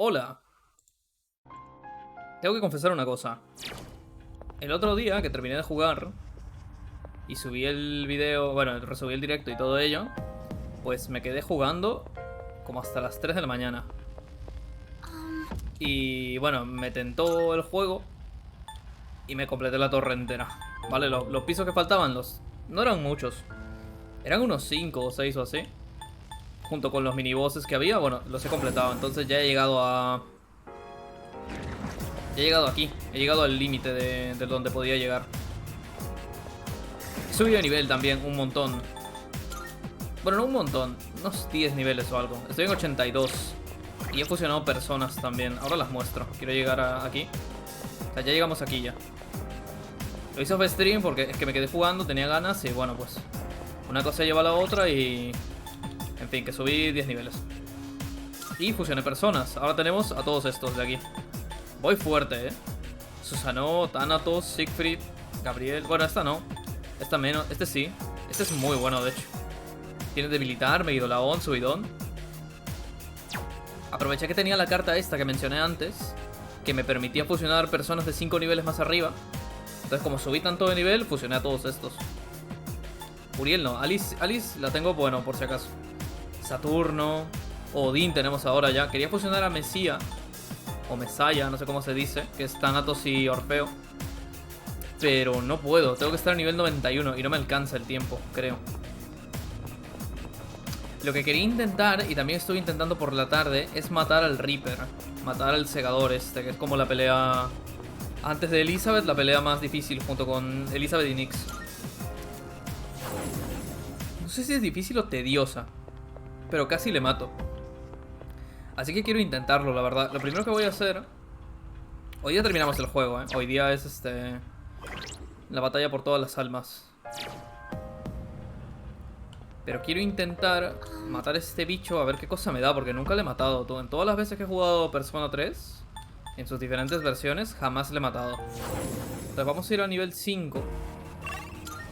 Hola. Tengo que confesar una cosa. El otro día que terminé de jugar y subí el video, bueno, resubí el directo y todo ello, pues me quedé jugando como hasta las 3 de la mañana. Y bueno, me tentó el juego y me completé la torre entera. Vale, los pisos que faltaban, no eran muchos. Eran unos 5 o 6 o así. Junto con los minibosses que había, bueno, los he completado. Entonces ya he llegado a... Ya he llegado aquí. He llegado al límite de donde podía llegar. He subido de nivel también, un montón. Bueno, no un montón. Unos 10 niveles o algo. Estoy en 82. Y he fusionado personas también. Ahora las muestro. Quiero llegar aquí. O sea, ya llegamos aquí ya. Lo hice off stream porque es que me quedé jugando, tenía ganas y bueno, pues una cosa lleva a la otra y... En fin, que subí 10 niveles. Y fusioné personas. Ahora tenemos a todos estos de aquí. Voy fuerte, Susano, Thanatos, Siegfried, Gabriel... Bueno, esta no. Esta menos. Este sí. Este es muy bueno, de hecho. Tiene debilitar, Megidolaón, subidón. Aproveché que tenía la carta esta que mencioné antes, que me permitía fusionar personas de 5 niveles más arriba. Entonces, como subí tanto de nivel, fusioné a todos estos. Uriel no. Alice la tengo, bueno, por si acaso. Saturno. Odín tenemos ahora ya. Quería fusionar a Mesía. O Mesaya, no sé cómo se dice. Que es Thanatos y Orfeo. Pero no puedo. Tengo que estar a nivel 91 y no me alcanza el tiempo, creo. Lo que quería intentar, y también estoy intentando por la tarde, es matar al Reaper. Matar al Segador este, que es como la pelea... Antes de Elizabeth, la pelea más difícil, junto con Elizabeth y Nyx. No sé si es difícil o tediosa, pero casi le mato. Así que quiero intentarlo, la verdad. Lo primero que voy a hacer... Hoy día terminamos el juego, Hoy día es la batalla por todas las almas. Pero quiero intentar matar a este bicho a ver qué cosa me da, porque nunca le he matado. En todas las veces que he jugado Persona 3, en sus diferentes versiones, jamás le he matado. Entonces vamos a ir a nivel 5,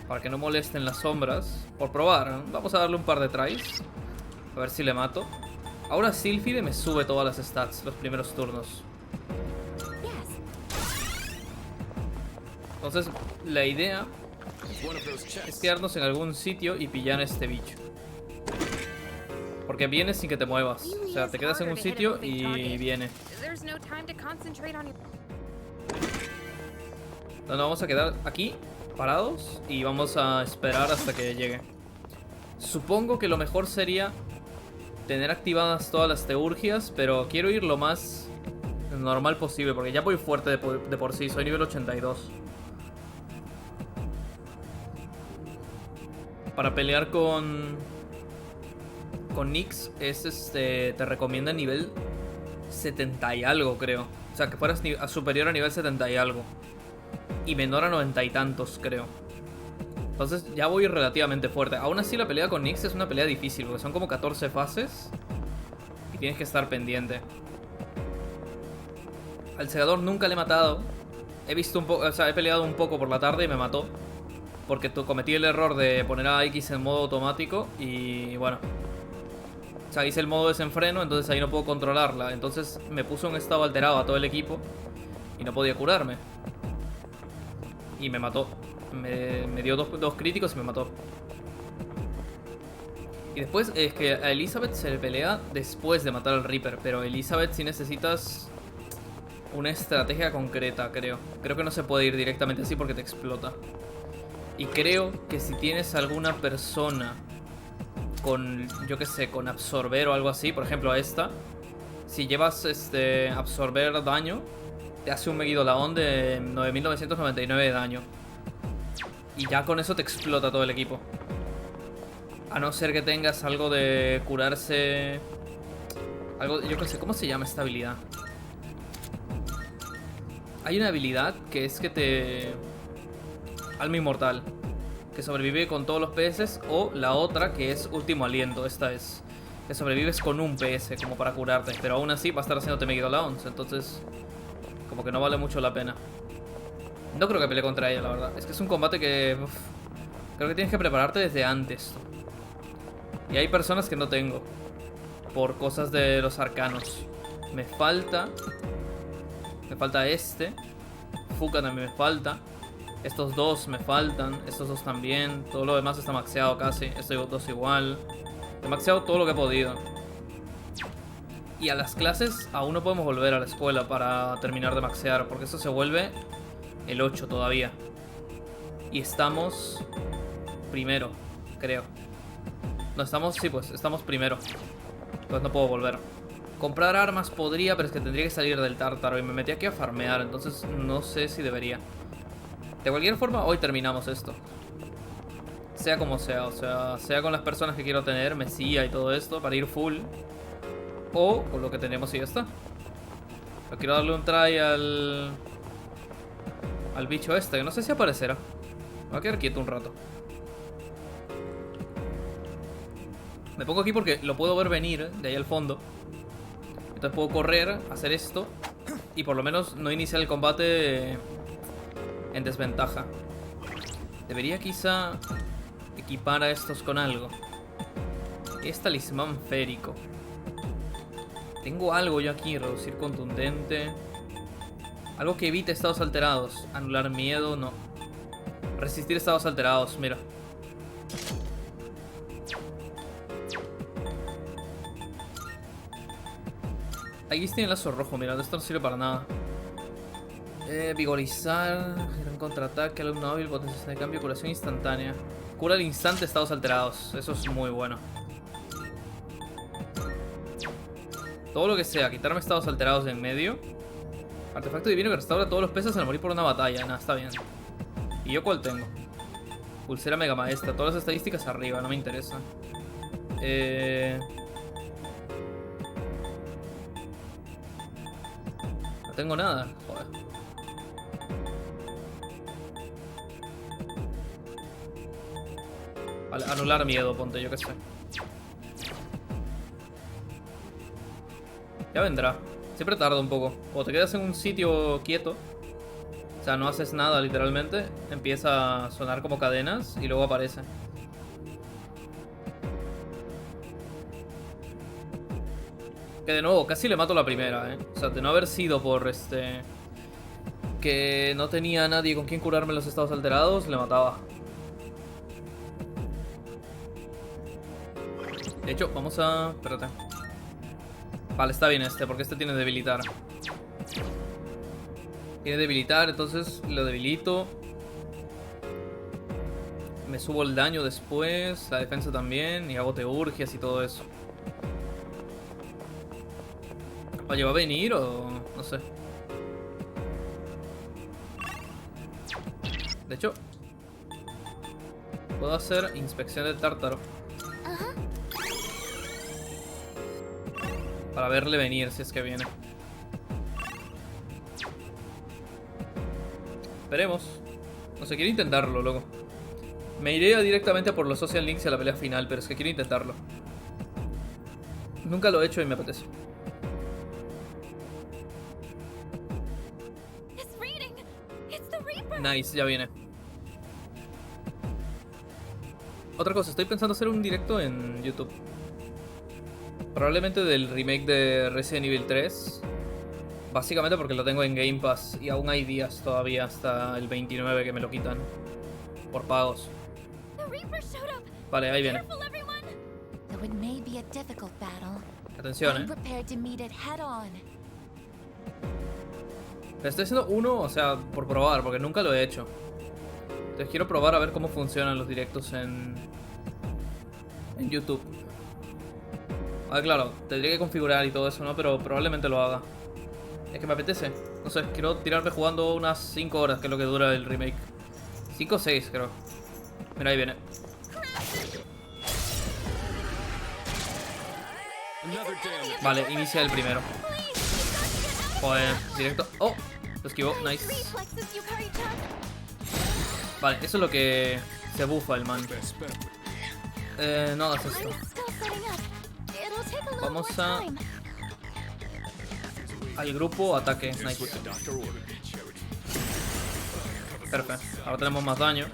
para que no molesten las sombras. Por probar, vamos a darle un par de tries, a ver si le mato. Ahora Sylphide me sube todas las stats los primeros turnos. Entonces la idea es quedarnos en algún sitio y pillar a este bicho. Porque viene sin que te muevas. O sea, te quedas en un sitio y viene. Entonces nos vamos a quedar aquí, parados, y vamos a esperar hasta que llegue. Supongo que lo mejor sería tener activadas todas las teurgias, pero quiero ir lo más normal posible, porque ya voy fuerte de por sí, soy nivel 82. Para pelear con Nyx es te recomienda nivel 70 y algo, creo. O sea, que fueras superior a nivel 70 y algo. Y menor a 90 y tantos, creo. Entonces ya voy relativamente fuerte. Aún así la pelea con Nyx es una pelea difícil, porque son como 14 fases y tienes que estar pendiente. Al Segador nunca le he matado. He visto un poco, o sea, he peleado un poco por la tarde y me mató. Porque cometí el error de poner a X en modo automático y bueno. O sea, hice el modo desenfreno, entonces ahí no puedo controlarla. Entonces me puso en estado alterado a todo el equipo y no podía curarme. Y me mató. Me dio dos críticos y me mató. Y después es que a Elizabeth se le pelea después de matar al Reaper. Pero Elizabeth sí necesitas una estrategia concreta, creo. Creo que no se puede ir directamente así porque te explota. Y creo que si tienes alguna persona con, yo que sé, con absorber o algo así, por ejemplo a esta, si llevas absorber daño, te hace un Megidolaón de 9999 de daño. Y ya con eso te explota todo el equipo. A no ser que tengas algo de curarse... Algo, yo que sé, ¿cómo se llama esta habilidad? Hay una habilidad que es que te... Alma inmortal, que sobrevive con todos los PS, o la otra que es último aliento. Esta es que sobrevives con un PS como para curarte, pero aún así va a estar haciéndote Megidolaons, entonces como que no vale mucho la pena. No creo que pelee contra ella, la verdad. Es que es un combate que creo que tienes que prepararte desde antes. Y hay personas que no tengo por cosas de los arcanos. Me falta este. Fuka también me falta. Estos dos me faltan. Estos dos también. Todo lo demás está maxeado casi. Estos dos igual. He maxeado todo lo que he podido. Y a las clases aún no podemos volver a la escuela para terminar de maxear, porque eso se vuelve el 8 todavía. Y estamos primero, creo. No, estamos, sí, pues, estamos primero. Entonces no puedo volver. Comprar armas podría, pero es que tendría que salir del tártaro. Y me metí aquí a farmear, entonces no sé si debería. De cualquier forma, hoy terminamos esto. Sea como sea, o sea con las personas que quiero tener, Mesía y todo esto, para ir full. O con lo que tenemos y ya está. Pero quiero darle un try al bicho este, que no sé si aparecerá. Me voy a quedar quieto un rato. Me pongo aquí porque lo puedo ver venir de ahí al fondo. Entonces puedo correr, hacer esto y por lo menos no iniciar el combate en desventaja. Debería quizá equipar a estos con algo. Es talismán férico. Tengo algo yo aquí, reducir contundente. Algo que evite estados alterados. Anular miedo, no. Resistir estados alterados, mira. Aquí tiene el lazo rojo, mira, esto no sirve para nada. Vigorizar, gran contraataque, alumno hábil, potencia de cambio, curación instantánea. Cura al instante estados alterados, eso es muy bueno. Todo lo que sea, quitarme estados alterados de en medio. Artefacto divino que restaura todos los pesos al morir por una batalla, nada, está bien. ¿Y yo cuál tengo? Pulsera mega maestra, todas las estadísticas arriba, no me interesa. No tengo nada, joder. Vale, anular miedo, ponte, yo qué sé. Ya vendrá. Siempre tarda un poco. Cuando te quedas en un sitio quieto, o sea, no haces nada literalmente, empieza a sonar como cadenas y luego aparece. Que de nuevo, casi le mato la primera, O sea, de no haber sido por que no tenía nadie con quien curarme los estados alterados, le mataba. De hecho, vamos a... Espérate. Vale, está bien porque este tiene debilitar. Tiene debilitar, entonces lo debilito. Me subo el daño después, la defensa también, y hago teurgias y todo eso. Oye, ¿va a venir o...? No sé. De hecho, puedo hacer inspección del tártaro. Para verle venir si es que viene. Esperemos. No sé, quiero intentarlo, loco. Me iré directamente a por los social links y a la pelea final, pero es que quiero intentarlo. Nunca lo he hecho y me apetece. Nice, ya viene. Otra cosa, estoy pensando hacer un directo en YouTube. Probablemente del remake de Resident Evil 3. Básicamente porque lo tengo en Game Pass y aún hay días todavía hasta el 29 que me lo quitan por pagos. Vale, ahí viene. Atención, Estoy haciendo uno, o sea, por probar, porque nunca lo he hecho. Entonces quiero probar a ver cómo funcionan los directos en YouTube. A ver, claro, tendría que configurar y todo eso, ¿no? Pero probablemente lo haga. Es que me apetece. No sé, quiero tirarme jugando unas 5 horas, que es lo que dura el remake. 5 o 6, creo. Mira, ahí viene. Vale, inicia el primero. Joder, directo. Oh, lo esquivó, nice. Vale, eso es lo que se bufa el man. No hagas esto. Vamos al grupo ataque. Nice. Perfecto. Ahora tenemos más daño.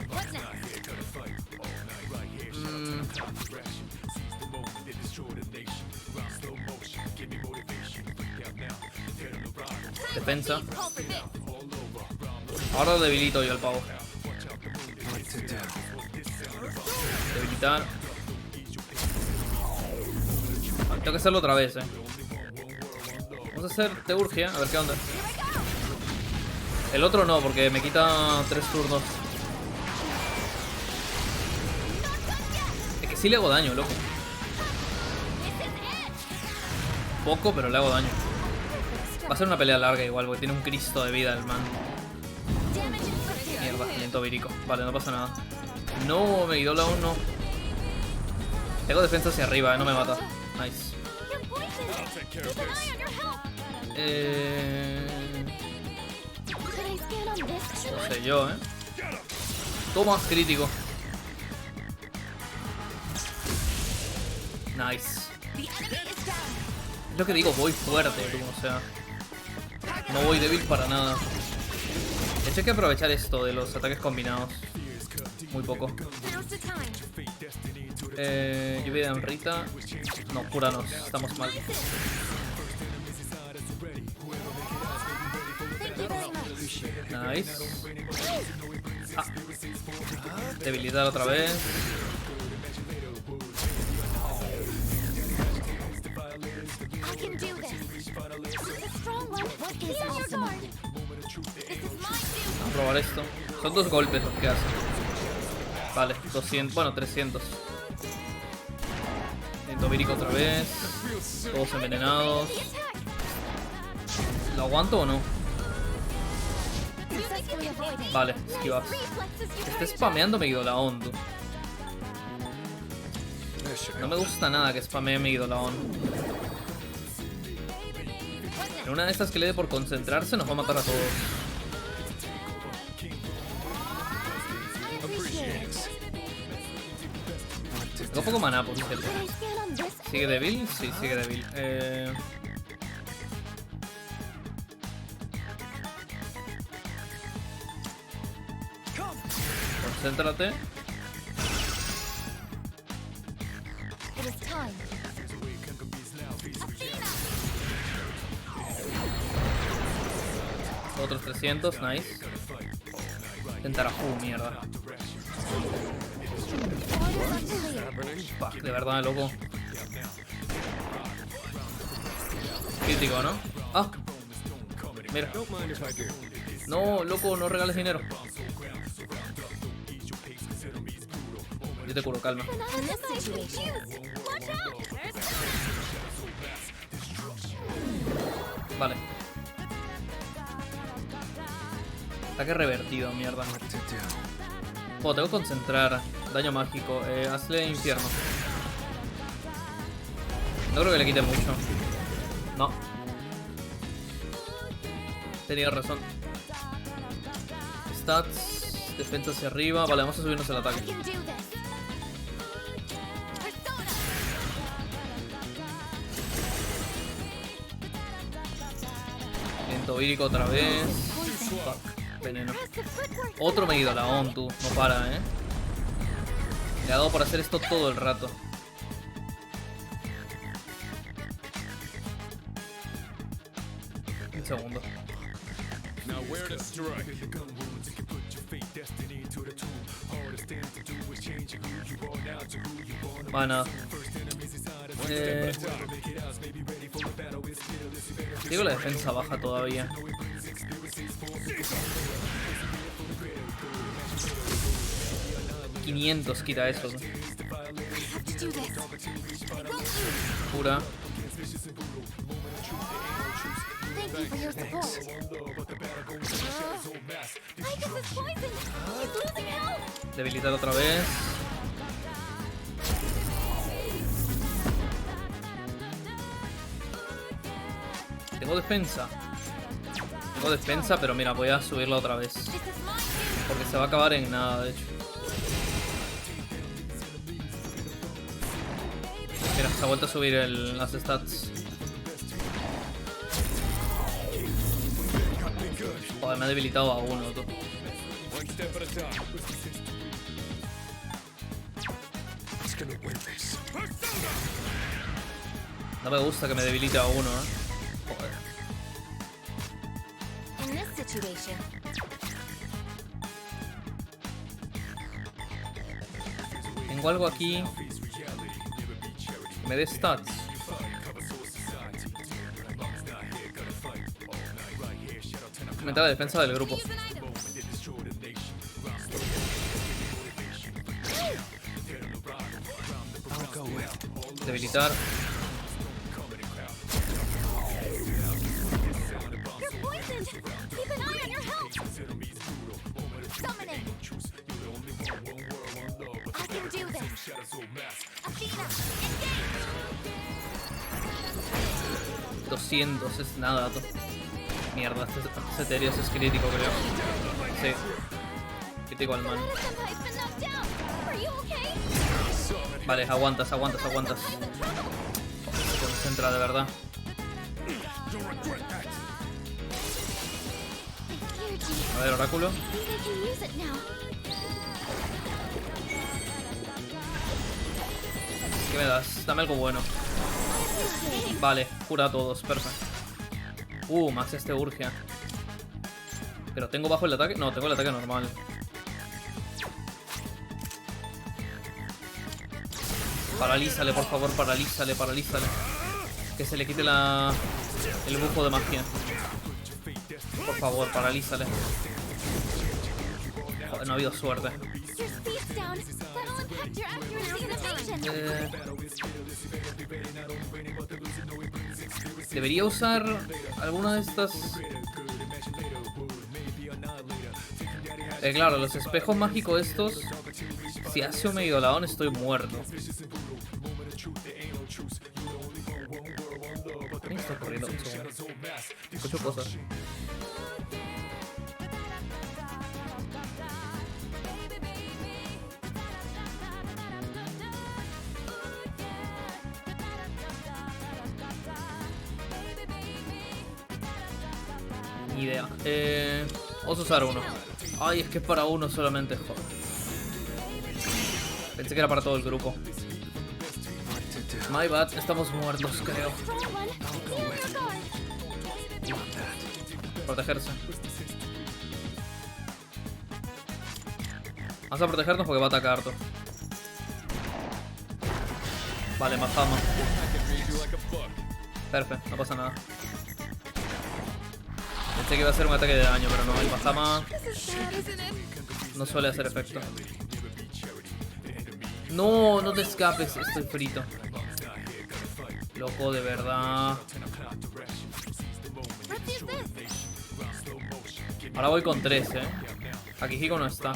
Defensa. Ahora lo debilito yo al pavo. Debilitar. Tengo que hacerlo otra vez, Vamos a hacer Teurgia, a ver qué onda. El otro no, porque me quita 3 turnos. Es que sí le hago daño, loco. Poco, pero le hago daño. Va a ser una pelea larga igual, porque tiene un Cristo de vida el man. Mierda, lento virico. Vale, no pasa nada. No, me idola aún no. Tengo defensa hacia arriba, no me mata. Nice. No sé yo, Toma, crítico. Nice. Es lo que digo, voy fuerte, tú, o sea. No voy débil para nada. De hecho hay que aprovechar esto de los ataques combinados. Muy poco. Lluvia de Amrita. No, cúranos, estamos mal. Nice. Debilitar otra vez. Vamos a probar esto. Son 2 golpes los que hacen. Vale, 200, bueno, 300. Viento vírico otra vez. Todos envenenados. ¿Lo aguanto o no? Vale, esquivas. Está spameando mi idolaón, tú. No me gusta nada que spamee mi idolaón. En una de estas que le dé por concentrarse nos va a matar a todos. Tengo poco maná, por cierto. ¿Sigue débil? Sí, sigue débil. Concéntrate. Otros 300, nice. Tentarajú, mierda. Fuck, de verdad, loco. Crítico, ¿no? Ah. Mira. No, loco, no regales dinero. Yo te curo, calma. Vale. Ataque revertido, mierda. Oh, tengo que concentrar. Daño mágico. Hazle infierno. No creo que le quite mucho. No. Tenía razón. Stats. Defensa hacia arriba. Vale, vamos a subirnos el ataque. Viento vírico otra vez. Fuck. Veneno. Otro me idolaón, tú. No para, Le ha dado por hacer esto todo el rato. Un segundo. Bueno. Digo, la defensa baja todavía. $500 quita eso. Cura. Debilitar otra vez. Tengo defensa. Tengo defensa, pero mira, voy a subirla otra vez. Porque se va a acabar en nada, de hecho. Mira, se ha vuelto a subir las stats. Joder, me ha debilitado a uno, tú. No me gusta que me debilite a uno, Joder. situation. Tengo algo aquí que me dé stats. Aumenta la defensa del grupo. Debilitar. You're poisoned! Keep an eye on your health! Summoning! I can do this! Athena, engage! 200 es nada. Mierda, este Ethereus es crítico, creo. Sí. Crítico al man. Senpai's been knocked down! Are you okay? Vale, aguantas. Se concentra de verdad. A ver, oráculo. Maybe I can use it now. ¿Qué me das? Dame algo bueno. Vale, cura a todos, perfecto. Max este urge. ¿Pero tengo bajo el ataque? No, tengo el ataque normal. Paralízale, por favor, paralízale. Que se le quite el bufo de magia. Por favor, paralízale. Joder, no ha habido suerte. Your speed's down. That'll impact your accuracy and evasion. Debería usar alguna de estas. Claro, los espejos mágicos estos. Si hace un medio ladón estoy muerto. ¿Qué está ocurriendo? Escucho cosas. Ni idea. Vamos a usar uno. Ay, es que es para uno solamente, joder. Pensé que era para todo el grupo. My bad, estamos muertos, creo. Protegerse. Vamos a protegernos porque va a atacar harto. Vale, más fama. Perfecto, no pasa nada. Pensé que iba a ser un ataque de daño, pero no, el Bahama no suele hacer efecto. No, no te escapes, estoy frito. Loco, de verdad. Ahora voy con 3, Akihiko no está.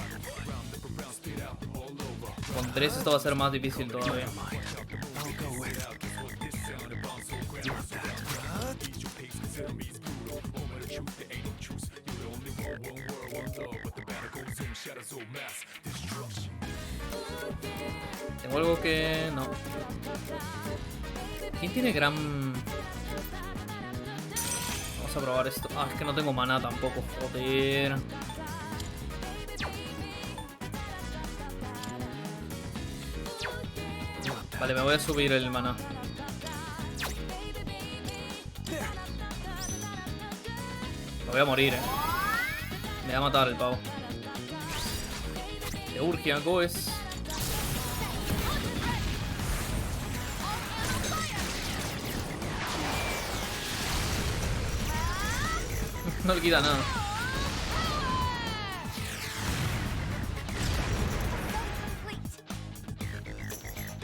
Con 3 esto va a ser más difícil todavía. Tengo algo que... no. ¿Quién tiene gran...? Vamos a probar esto. Ah, es que no tengo maná tampoco, joder. Vale, me voy a subir el maná. Me voy a morir, Me va a matar el pavo. Te urge algo, es... No le quita nada.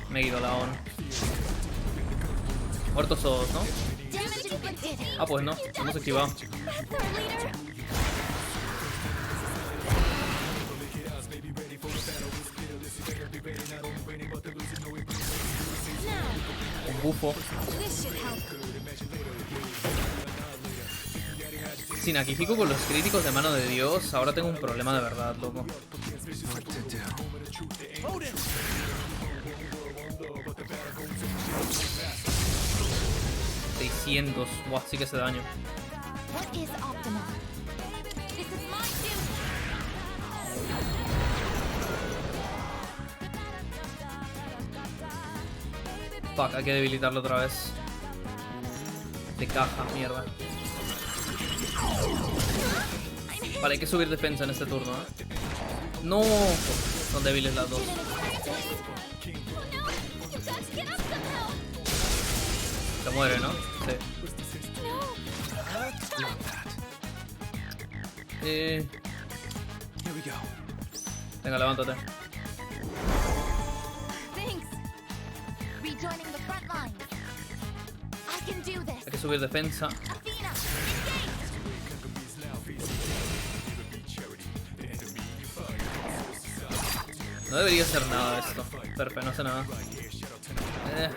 Me he ido la ON. Muertos todos, ¿no? Ah, pues no, hemos esquivado. Un bufo. Sin Akihiko con los críticos de mano de Dios, ahora tengo un problema de verdad, loco. 600, buah, sí que hace daño. Fuck, hay que debilitarlo otra vez. De caja, mierda. Vale, hay que subir defensa en este turno, ¿eh? No, son débiles las dos. Se muere, ¿no? Sí. Venga, levántate. Hay que subir defensa. No debería hacer nada esto. Perfecto, no hace nada.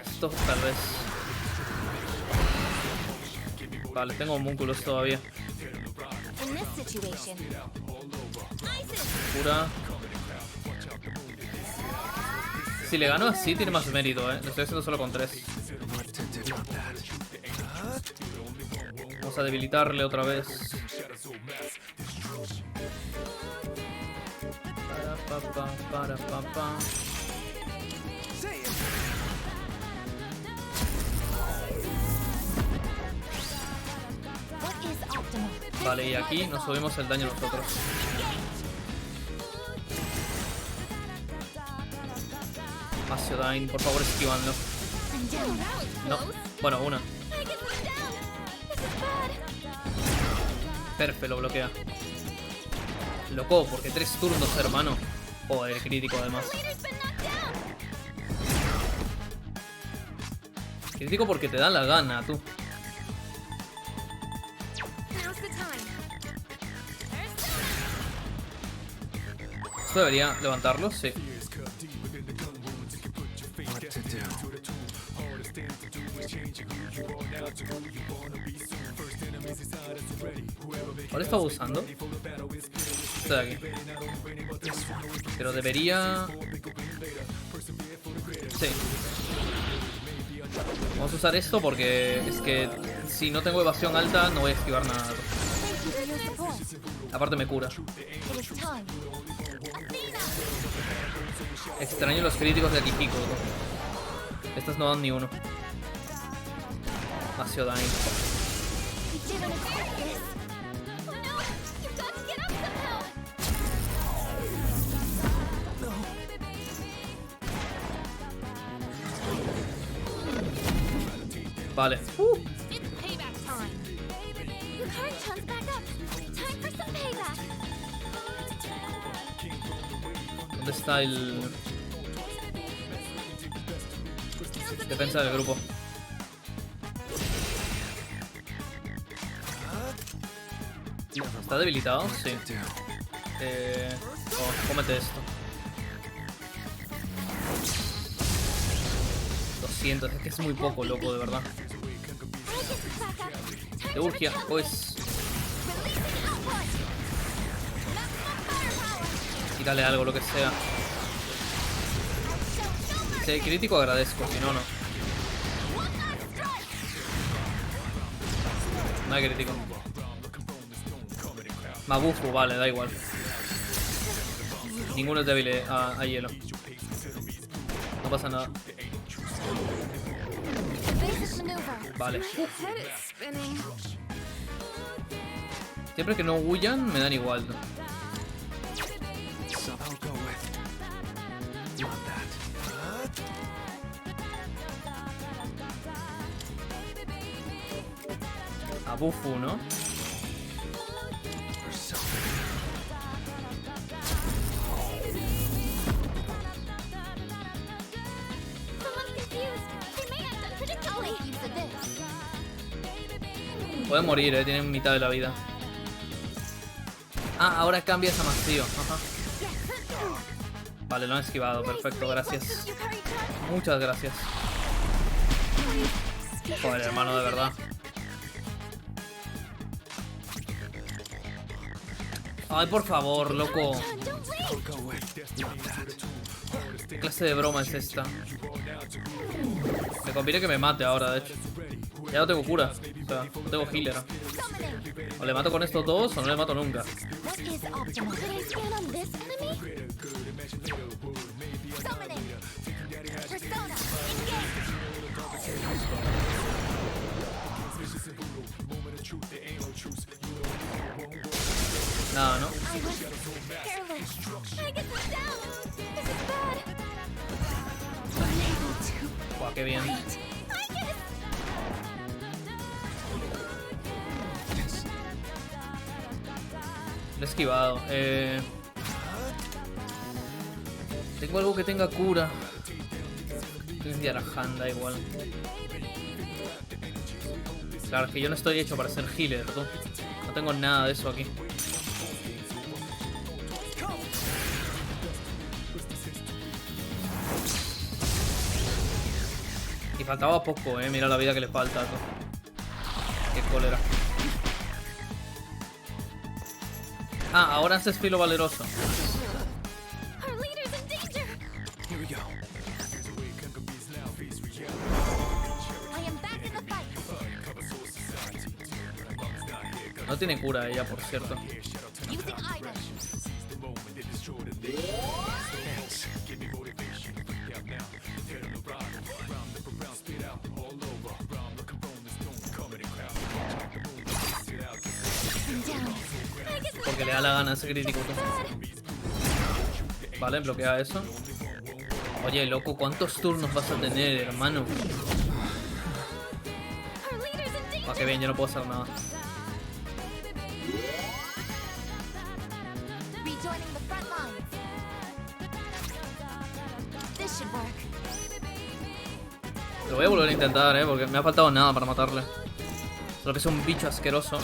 Esto tal vez. Vale, tengo homúnculos todavía. Cura. Si le gano así tiene más mérito, Lo estoy haciendo solo con 3. Vamos a debilitarle otra vez. Para. Vale, y aquí nos subimos el daño nosotros. Maciodyne, por favor, esquivando. No, bueno, una. Perfecto, lo bloquea. Loco, porque 3 turnos, hermano. Joder, crítico además. Crítico porque te da la gana, tú. ¿Esto debería levantarlo? Sí. ¿Cuál estaba usando? Este de aquí. Pero debería... Sí. Vamos a usar esto porque es que si no tengo evasión alta no voy a esquivar nada. Aparte me cura. Extraño los críticos de Akihiko, ¿no? Estas no dan ni uno. Maciodyne. Vale. ¿Dónde está el defensa del grupo? ¿Está debilitado? Sí. Cómete esto. 200, es que es muy poco, loco, de verdad. Te urgia, pues. Tírale algo, lo que sea. Si hay crítico agradezco, si no, no. No hay crítico. Mabufu, vale, da igual. Ninguno es débil a hielo. No pasa nada. Vale. Siempre que no huyan, me dan igual, ¿no? A Bufu, ¿no? Puede morir, tienen mitad de la vida. Ah, ahora cambia esa mastío. Ajá. Vale, lo han esquivado, perfecto, gracias. Muchas gracias. Joder, hermano, de verdad. Ay, por favor, loco. ¿Qué clase de broma es esta? Me conviene que me mate ahora, de hecho. Ya no tengo cura, o sea, no tengo healer. O le mato con estos dos o no le mato nunca. Nada, ¿no? I was careless. I get this down. This is bad. Unable to. Buah, qué bien. I get it. Lo he esquivado. Tengo algo que tenga cura. Es de Arahan, da igual. Claro, es que yo no estoy hecho para ser healer, ¿no? No tengo nada de eso aquí. Y faltaba poco, mira la vida que le falta, ¿no? Qué cólera. Ah, ahora haces filo valeroso. Our leader's in danger. Here we go. I am back in the fight. No tiene cura ella, por cierto. Using item. I'm down. I get this Porque le da la gana ese crítico. Vale, bloquea eso. Oye, loco, ¿cuántos turnos vas a tener, hermano? Our leader's in danger. Ah, qué bien, yo no puedo hacer nada. Rejoining the front lines. This should work. Lo voy a volver a intentar, porque me ha faltado nada para matarle. Solo que es un bicho asqueroso.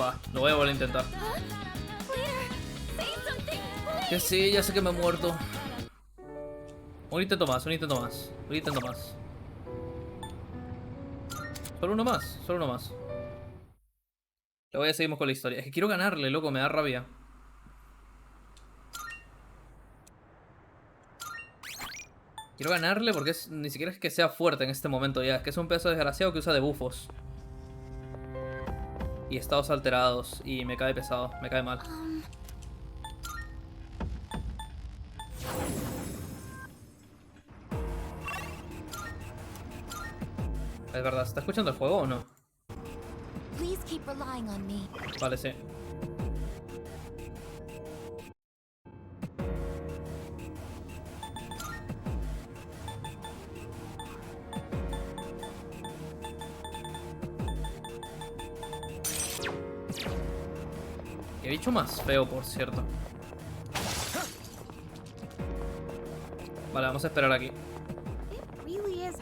Va, lo voy a volver a intentar. Leader, say something. Que sí, ya sé que me he muerto. Un intento más, un intento más. Un intento más. Solo uno más, solo uno más. Luego ya seguimos con la historia. Es que quiero ganarle, loco, me da rabia. Quiero ganarle porque ni siquiera es que sea fuerte en este momento ya. Es que es un pedazo desgraciado que usa debuffos. Y estados alterados. Y me cae pesado, me cae mal. Es verdad, ¿se está escuchando el juego o no? Please keep relying on me. Vale, sí. Qué bicho más feo, por cierto. Vale, vamos a esperar aquí. It really is.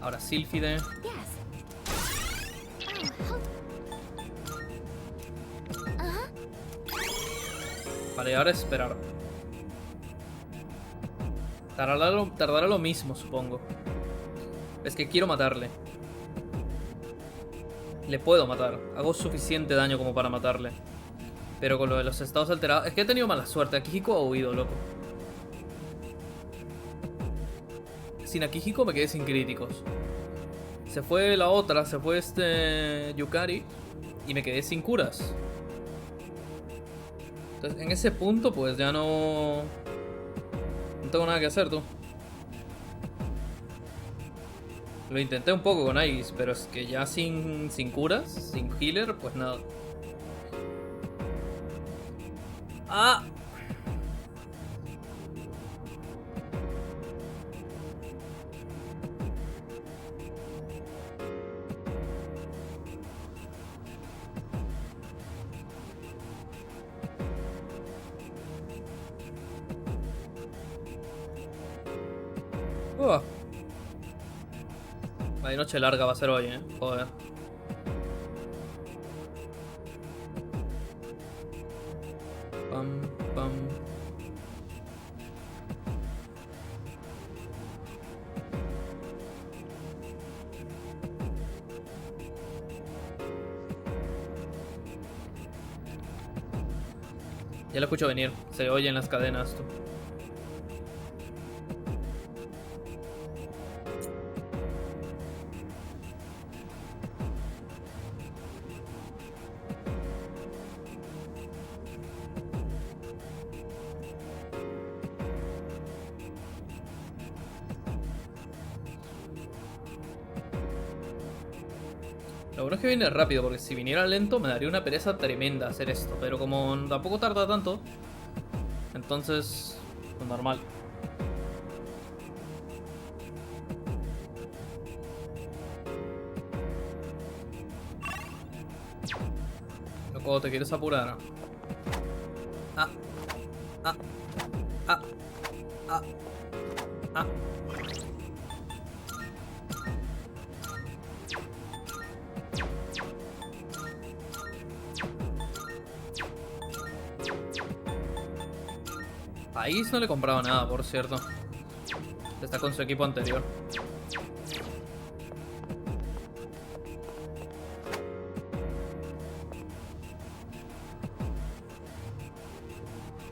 Ahora Sylphide. Yes. Oh, help. Vale, ahora esperar. Tardará lo mismo, supongo. Es que quiero matarle. Le puedo matar. Hago suficiente daño como para matarle. Pero con lo de los estados alterados... Es que he tenido mala suerte. Akihiko ha huido, loco. Sin Akihiko me quedé sin críticos. Se fue la otra, se fue Yukari. Y me quedé sin curas. Entonces, en ese punto, pues ya no... No tengo nada que hacer, tú. Lo intenté un poco con Aegis, pero es que ya sin curas, sin healer, pues nada. ¡Ah! Vaya noche larga va a ser hoy, joder. Pam, pam. Ya lo escucho venir, se oye en las cadenas, tú. Lo bueno es que viene rápido, porque si viniera lento me daría una pereza tremenda hacer esto. Pero como tampoco tarda tanto, entonces, pues normal. Loco, ¿te quieres apurar? Ah. Ah. Ah. Ah. Ah. País no le compraba nada, por cierto. Está con su equipo anterior.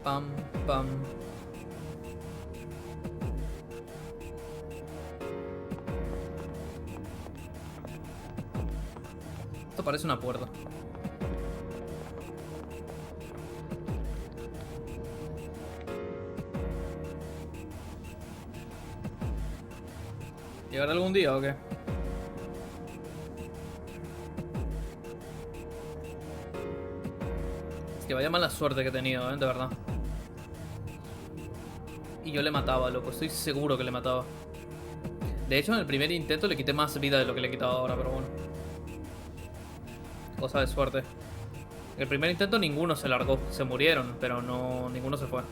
Pam, pam. Esto parece una puerta. ¿Llegará algún día o qué? Es que vaya mala suerte que he tenido, de verdad. Y yo le mataba, loco. Estoy seguro que le mataba. De hecho, en el primer intento le quité más vida de lo que le he quitado ahora, pero bueno. Cosa de suerte. En el primer intento ninguno se largó. Se murieron, pero no, ninguno se fue.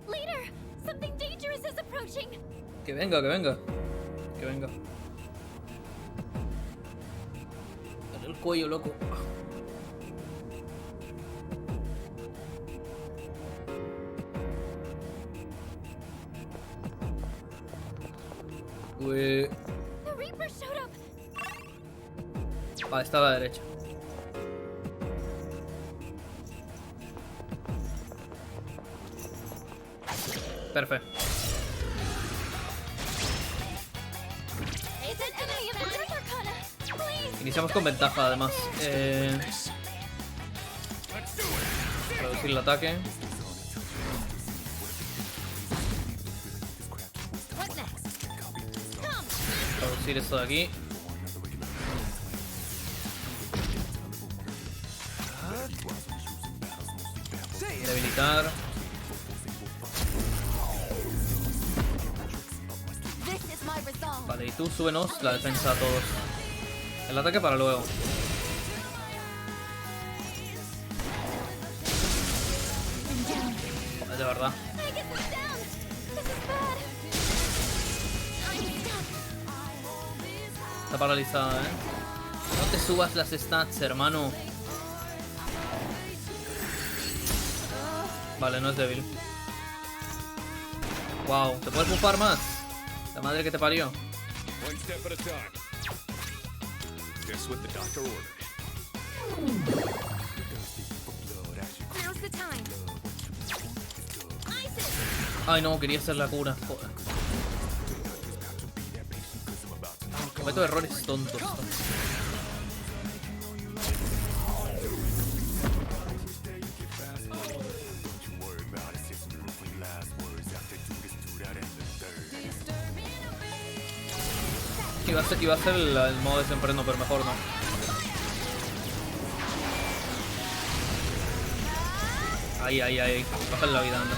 Leader, something dangerous is approaching. Que venga, que venga. Que venga. Dale el cuello, loco. The Reaper showed up. Está a la derecha. Perfecto. Is it enemy of the Earth Arcana? Please. Iniciamos con ventaja, además. Reducir el ataque. What next? Come. Reducir esto de aquí. Debilitar. This is my resolve. Vale, y tú súbenos la defensa a todos. El ataque para luego. Joder, de verdad. I get this down. This is bad. I'm stuck. Está paralizada, No te subas las stats, hermano. Vale, no es débil. Wow, ¿te puedes bufar más? La madre que te parió. One step at a time. Just what the doctor ordered. Now's the time. Isis. Ay, no, quería hacer la cura. Joder. Cometo errores tontos. Iba a ser el modo desenfreno, pero mejor no. Ahí. Bájale la vida, anda.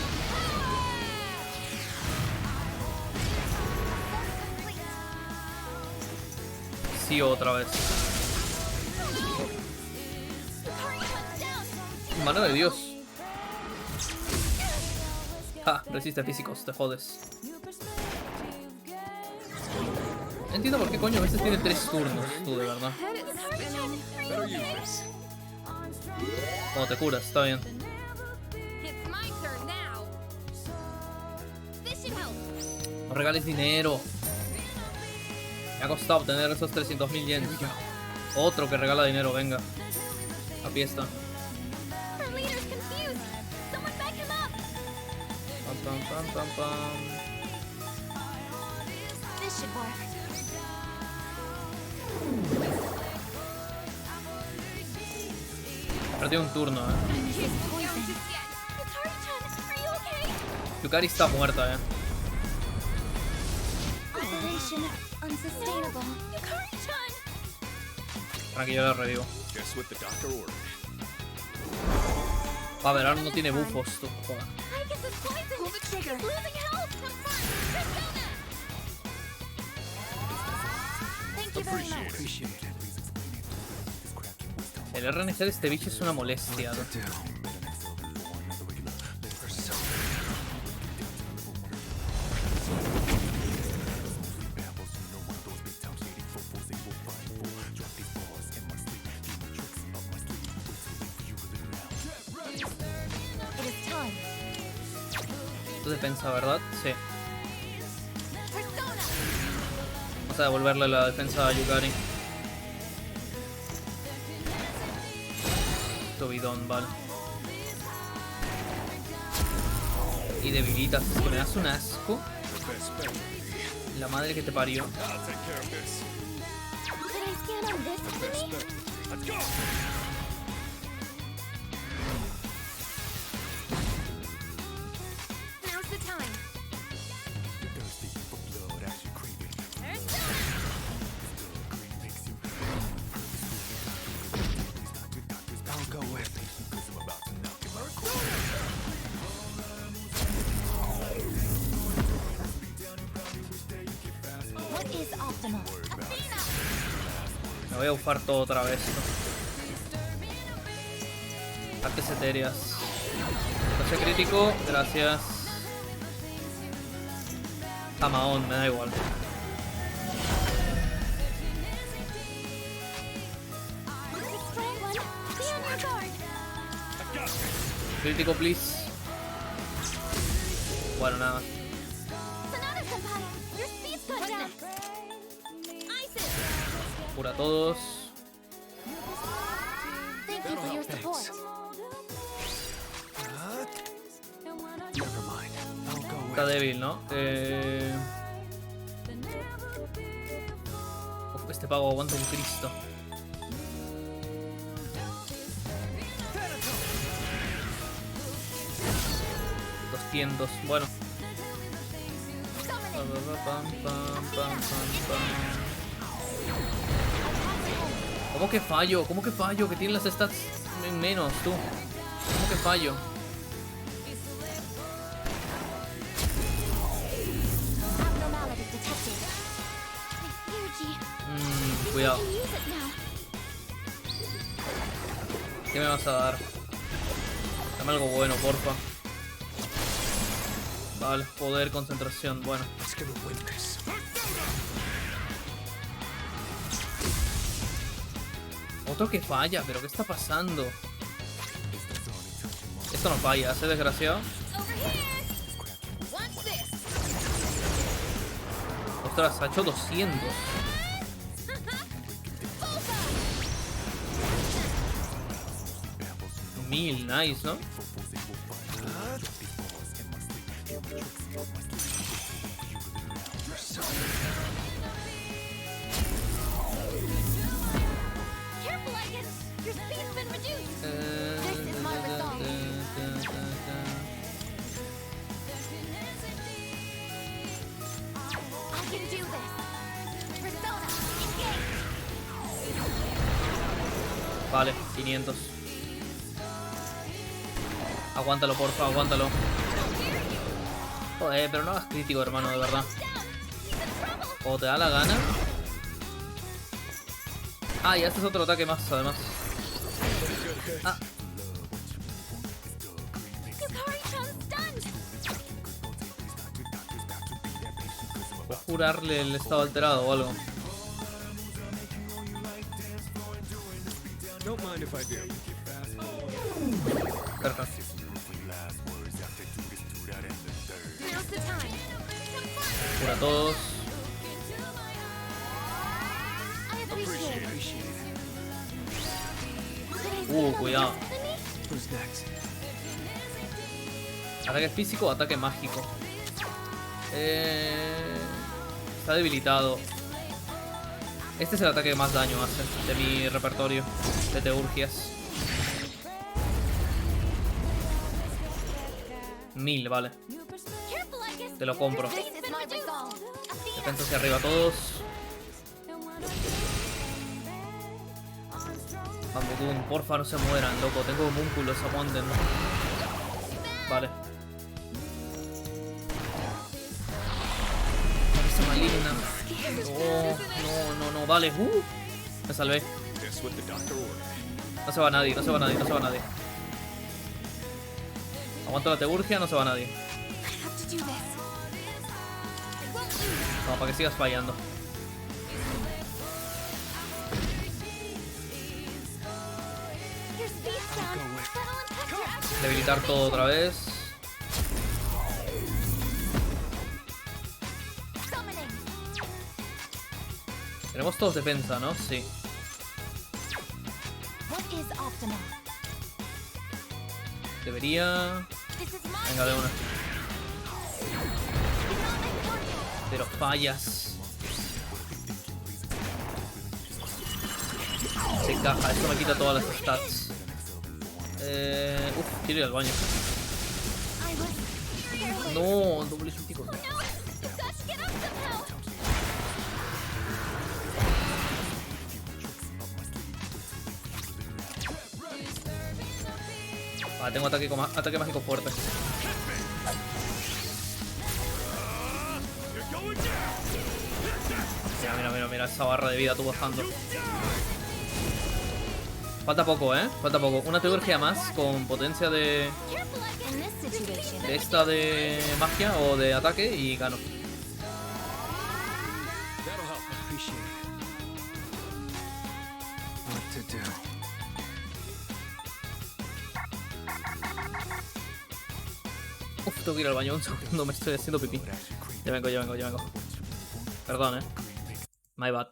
Sí, otra vez. Mano de Dios. Ja, resiste físicos, te jodes. Entiendo por qué coño a veces tiene 3 turnos, tú, de verdad. Cuando te curas, está bien. It's my turn now. This should help. No regales dinero. Me ha costado obtener esos 300.000 yens. Otro que regala dinero, venga. A fiesta. Our leader's confused. Someone back him up. Pam. This should work. Perdí un turno, Here's poison. It's Harry-chan. Yukari está muerta, Operation unsustainable. Yukari-chan! Tranquilo, yo la revivo. Just what the doctor ordered. A ver, ahora no tiene bufos, tú. Joder. I guess it's poison. Pull the trigger. It's losing health. Confirm. Persona! Thank you very much. Appreciate it. El RNG de este bicho es una molestia, ¿no? It is time. Esto es defensa, ¿verdad? Sí. Persona! Vamos a devolverle la defensa a Yukari. Bidón, vale. Y debilitas, es que me das un asco. La madre que te parió. I'll take care of this. Did I scan on this enemy? Let's go. Now's the time. I'll go with it. What is optimal? Me voy a bufar todo otra vez. Artes etéreas. Pase crítico, gracias. Amaón, me da igual. Strong one. Be on your guard. Crítico, please. Bueno, nada. Sonata Senpai, your speed's gone down. Isis! Cura a todos. Thank you for your support. Never mind. I'll go with Está débil, ¿no? Uf, este pavo aguanta un Cristo. Bueno. ¿Cómo que fallo? ¿Cómo que fallo? Que tiene las stats en menos, tú. ¿Cómo que fallo? Abnormality detected. Yuji, Cuidado. can use it now. ¿Qué me vas a dar? Dame algo bueno, porfa. Vale, poder, concentración, bueno. Let's get a win this. Otro que falla, pero ¿qué está pasando? Esto no falla, ese desgraciado. Over here. Watch this. Ostras, ha hecho 200. Mil, nice, ¿no? Careful, Aiken. Your speed's been reduced. This is my resolve. I can do this. Persona, engage. Vale, 500. Aguántalo, porfa, aguántalo. Joder, pero no hagas crítico, hermano, de verdad. O te da la gana. Ah, y este es otro ataque más, además. Ah, Yukari-chan stunned. voy a jurarle el estado alterado o algo. Don't mind if I do. Perfecto. Now's the time. Cura a todos. I appreciate it. Cuidado. Who's next? Ataque físico o ataque mágico. Está debilitado. Este es el ataque que más daño hace de mi repertorio de teurgias. 1000, vale. Te lo compro. This is my resolve. Defensa hacia arriba todos. Bambudun, porfa, no se mueran, loco. Tengo homúnculos, aguanten. Vale. Esa maligna. No, vale. Me salvé. Just what the doctor ordered. No se va nadie, no se va nadie, no se va nadie. Aguanto la teurgia, no se va nadie. I have to do this. No, para que sigas fallando. Your speed sound. That'll impact your accuracy. Debilitar todo otra vez. Summoning. Tenemos todos defensa, ¿no? Sí. What is optimal? Debería... This is my Venga, de una. Pero fallas. Se encaja, esto me quita todas las stats. Quiero ir al baño. I was careless. No, doble crítico. No, you've got to get up somehow. Ah, tengo ataque mágico fuerte. Mira, esa barra de vida tú bajando. Falta poco, falta poco. Una teurgia más con potencia de Careful in this situation. esta de magia o de ataque y gano. That'll help. Appreciate it. What to do? Tengo que ir al baño un segundo, me estoy haciendo pipí. Ya vengo. Perdón, My bad.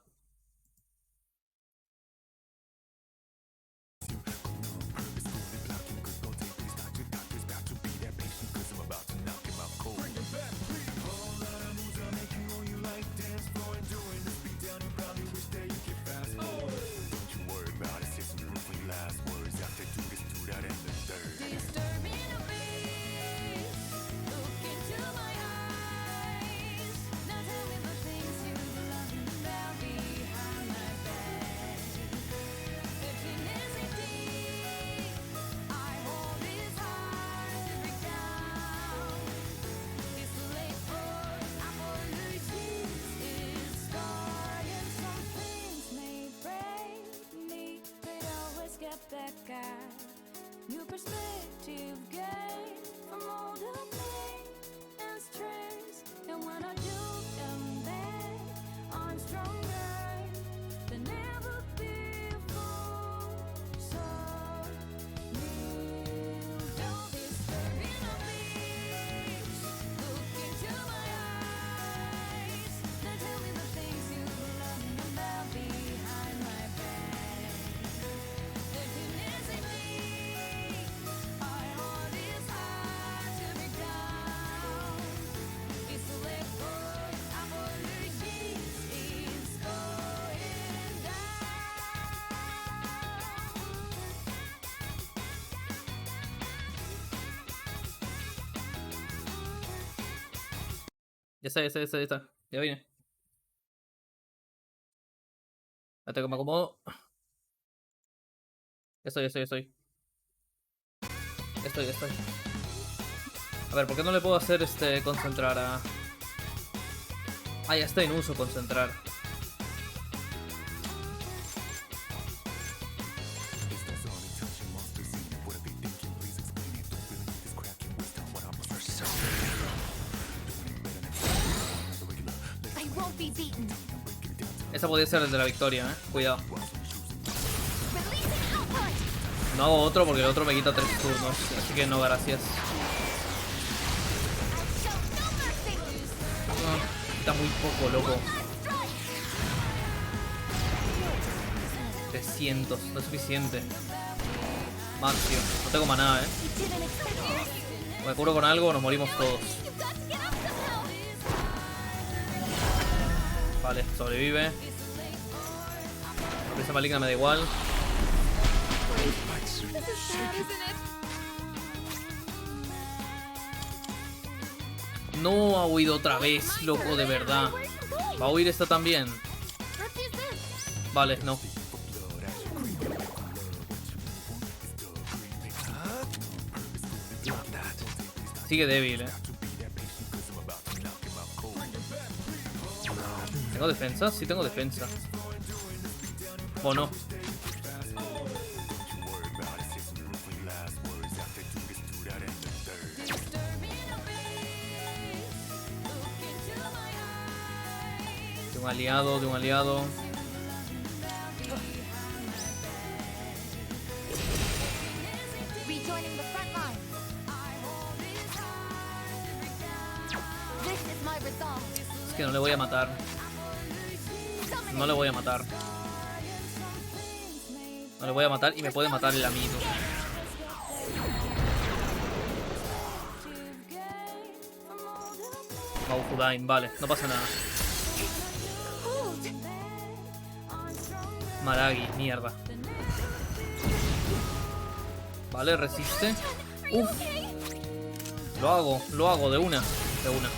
New perspective gain from all the pain and stress. And when I do come back, I'm stronger than ever before. So you don't disturb my peace. Look into my eyes. Now tell me the things you love me about behind my back. Emptiness in me. Ya está. Ya vine. Espérate que me acomodo. Ya estoy. A ver, ¿por qué no le puedo hacer concentrar a...? Ah, ya está en uso concentrar. I won't be beaten. Esa podría ser el de la victoria, Cuidado. Releasing output. No hago otro porque el otro me quita 3 turnos. Así que no, gracias. Show no mercy. Quita muy poco, loco. Strike. 300, no es suficiente. Marcio, no tengo maná, You didn't expect this. Me curo con algo o nos morimos todos. You've got to get up somehow. Vale, sobrevive. La prisa maligna me da igual. This is sad, isn't it? No ha huido otra vez, loco, de verdad. Va a huir esta también. Vale, no. Sigue débil, ¿Tengo defensa? Sí tengo defensa. ¿O no? De un aliado, de un aliado. Rejoining the front line. This is my resolve. Es que no le voy a matar. No le voy a matar. No le voy a matar y me puede matar el amigo. Maujudain, vale, no pasa nada. Maragi, mierda. Vale, resiste. Uf. Lo hago de una. De una.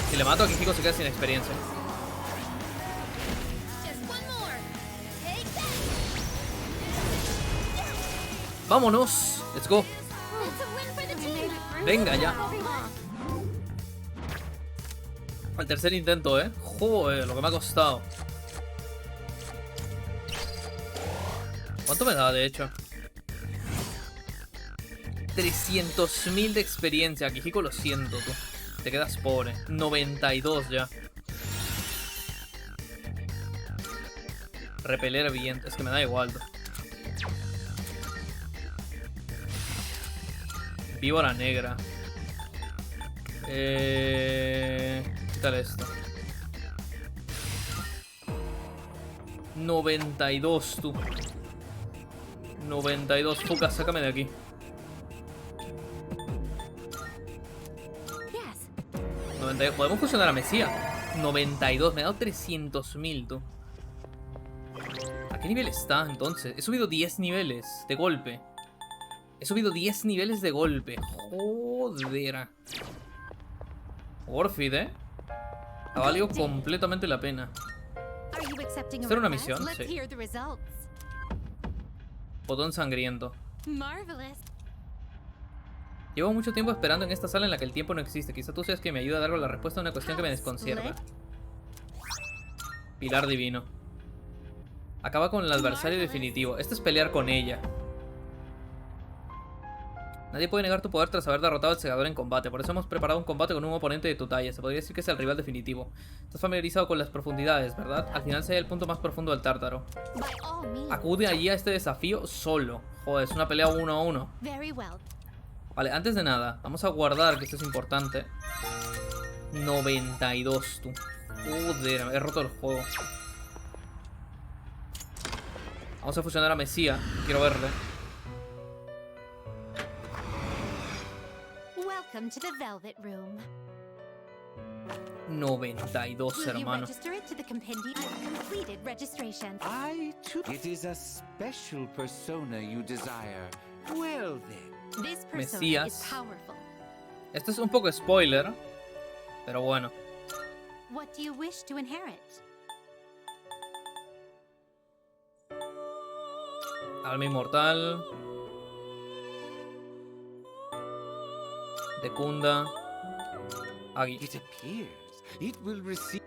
Si le mato a Kijiko se queda sin experiencia. ¡Vámonos! ¡Let's go! Venga ya. Al tercer intento, Joder, lo que me ha costado. ¿Cuánto me da, de hecho? 300.000 de experiencia. Kijiko, lo siento, tú. Te quedas pobre. 92 ya. Repeler bien. Es que me da igual, tú. Víbora negra. ¿Qué tal esto? 92, tú. 92. Fuka, sácame de aquí. 92. Podemos fusionar a Mesía. 92. Me ha dado 300.000, tú. ¿A qué nivel está, entonces? He subido 10 niveles de golpe. He subido 10 niveles de golpe. Joder. Orfid, ha valido completamente la pena. ¿Esta era una misión? Sí. Botón sangriento. Llevo mucho tiempo esperando en esta sala en la que el tiempo no existe. Quizá tú seas que me ayude a dar la respuesta a una cuestión que me desconcierta. Pilar divino. Acaba con el adversario definitivo. Esto es pelear con ella. Nadie puede negar tu poder tras haber derrotado al segador en combate. Por eso hemos preparado un combate con un oponente de tu talla. Se podría decir que es el rival definitivo. Estás familiarizado con las profundidades, ¿verdad? Al final sería el punto más profundo del tártaro. Acude allí a este desafío solo. Joder, es una pelea 1 a 1. Vale, antes de nada, vamos a guardar, que esto es importante. 92, tú. Joder, he roto el juego. Vamos a fusionar a Mesía. Quiero verle. Welcome to the Velvet Room. 92, hermano. It is a special persona you desire. Well then. This persona Mesías. is powerful. Esto es un poco spoiler, pero bueno. What do you wish to inherit? Alma inmortal. Dekunda. Agi. It appears it will receive.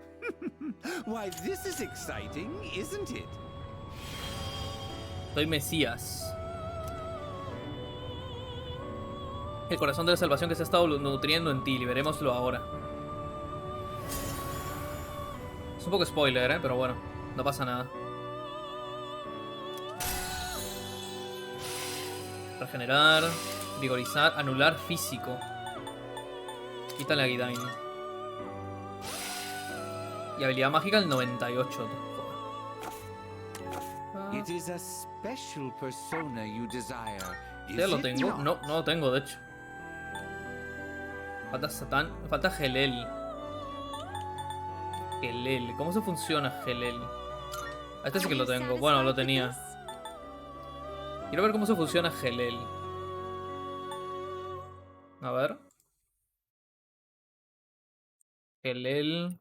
Why, this is exciting, isn't it? Soy Mesías. El corazón de la salvación que se ha estado nutriendo en ti. Liberémoslo ahora. Es un poco spoiler, pero bueno. No pasa nada. Regenerar. Vigorizar. Anular físico. Quítale a Gidain. Y habilidad mágica el 98. It is a special persona you desire. ¿Ya lo tengo? No, no lo tengo, de hecho. Falta Satán. Falta Gelel. Gelel. ¿Cómo se funciona Gelel? Este sí que lo tengo. Bueno, lo tenía. Quiero ver cómo se funciona Gelel. A ver. Gelel.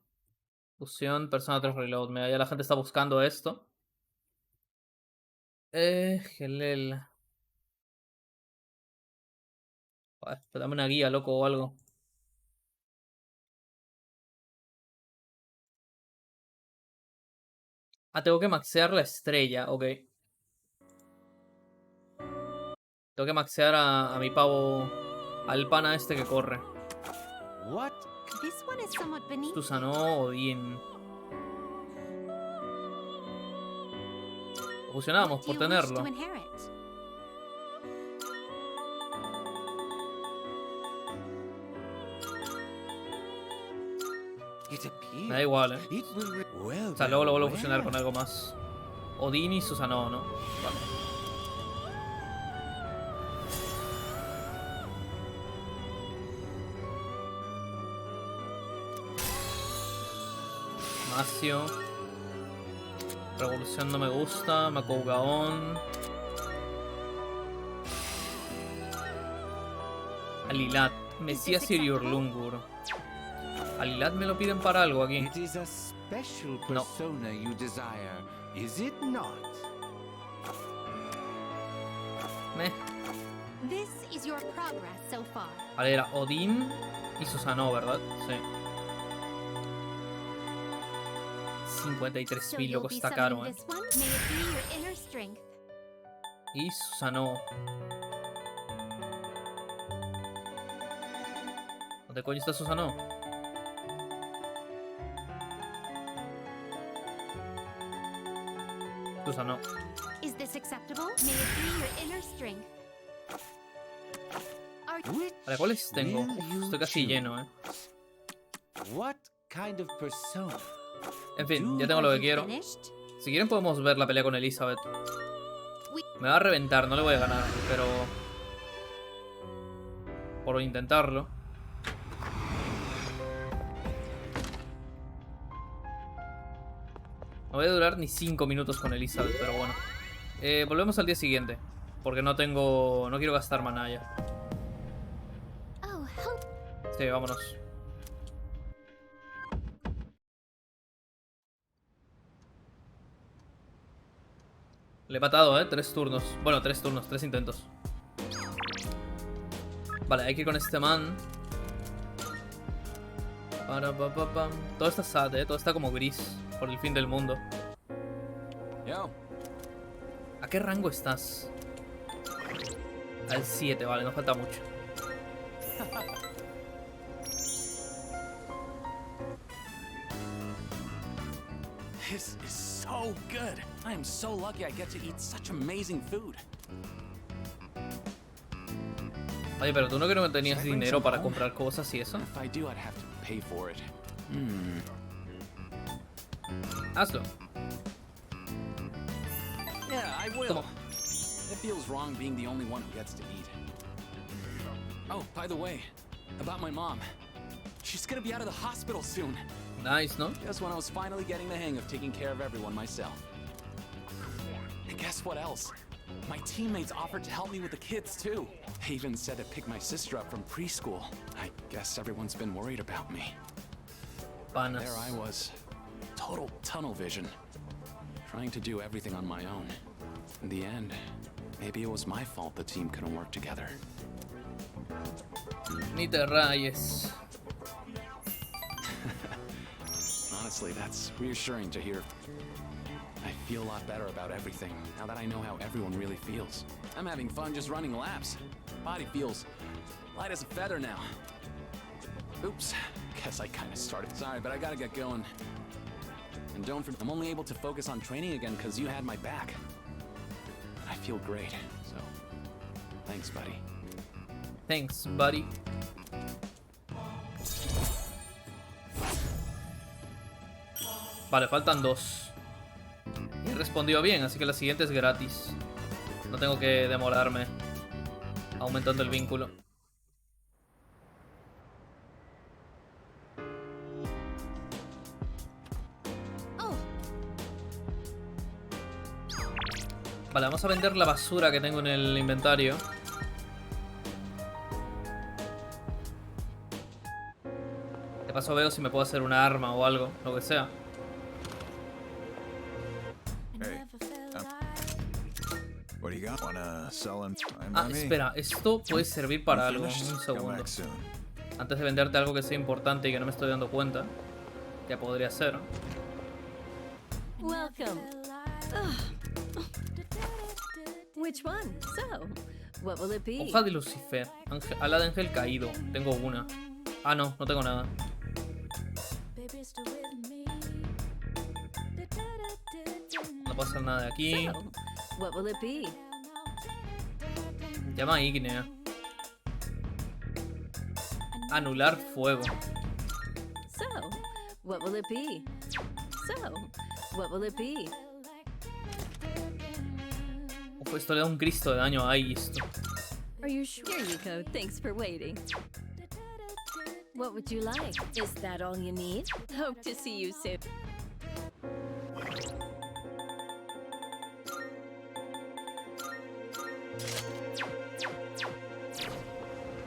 Fusión, persona 3 reload. Mira, ya la gente está buscando esto. Gelel. Joder, dame una guía, loco, o algo. Ah, tengo que maxear la estrella, ok. Tengo que maxear a mi pavo. Al pana este que corre. What? This one is somewhat beneath. Susano Odin. Lo fusionamos What do por you wish to tenerlo. inherit? It appears. Me da igual, It will well, O sea, luego lo vuelvo a well, fusionar con well. algo más. Odin y Susano, ¿no? Vale. Macio. Revolución no me gusta. Makougaon. Alilat. Mesías y Urlungur. Alilat me lo piden para algo aquí. It is a special No. persona you desire, is it not? Meh. This is your progress so far. Vale, era Odin y Susano, ¿verdad? Sí. 53.000, loco, está caro, This one. May it be your inner strength. Y Susano. ¿Dónde coño está Susano? Susano. Is this acceptable? May it be your inner strength. Are Which Vale, ¿cuáles tengo? will you Estoy casi choose? lleno, What kind of persona? En fin, ya tengo lo que quiero. finished? Si quieren podemos ver la pelea con Elizabeth. Me va a reventar, no le voy a ganar, pero... por intentarlo. No voy a durar ni 5 minutos con Elizabeth, pero bueno. Volvemos al día siguiente. Porque no tengo... no quiero gastar maná ya. Oh, help. Sí, vámonos. Le he matado, 3 turnos. Bueno, 3 turnos, 3 intentos. Vale, hay que ir con este man. Todo está sad, todo está como gris. Por el fin del mundo. Yo. ¿A qué rango estás? Al 7, vale, no falta mucho. This is so good. I am so lucky I get to eat such amazing food. Oye, pero tú no creo que tenías dinero para comprar cosas y eso. If I do, I'd have to pay for it. Hazlo. Yeah, I will. Come on. It feels wrong being the only one who gets to eat. Oh, by the way, about my mom. She's gonna be out of the hospital soon. Nice, ¿no? Just when I was finally getting the hang of taking care of everyone myself. And guess what else? My teammates offered to help me with the kids too. They even said to pick my sister up from preschool. I guess everyone's been worried about me. Panas. There I was, total tunnel vision, trying to do everything on my own. In the end, maybe it was my fault the team couldn't work together. Ni te rayes. Honestly, that's reassuring to hear. I feel a lot better about everything now that I know how everyone really feels. I'm having fun just running laps. Body feels light as a feather now. Oops, guess I kind of started. Sorry, but I gotta get going. And don't forget, I'm only able to focus on training again because you had my back. I feel great, so thanks, buddy. Thanks, buddy. Vale, faltan 2. Y he respondido bien, así que la siguiente es gratis. No tengo que demorarme aumentando el vínculo. Oh, Vale, vamos a vender la basura que tengo en el inventario. De paso veo si me puedo hacer una arma o algo, lo que sea. Hey, what do you got? Wanna sell him? Ah, espera, esto puede servir para algo. Un segundo. Antes de venderte algo que sea importante y que no me estoy dando cuenta, que podría ser. Welcome. Which one? So, what will it be? Hoja de Lucifer. Ala de ángel caído. Tengo una. Ah, no, no tengo nada. No puedo hacer nada de aquí. So, what will it be? Llama ígnea. Anular fuego. So, what will it be? So, what will it be? Uf, esto le da un Cristo de daño a esto. Are you sure? Here you go. Thanks for waiting. What would you like? Is that all you need? Hope to see you soon.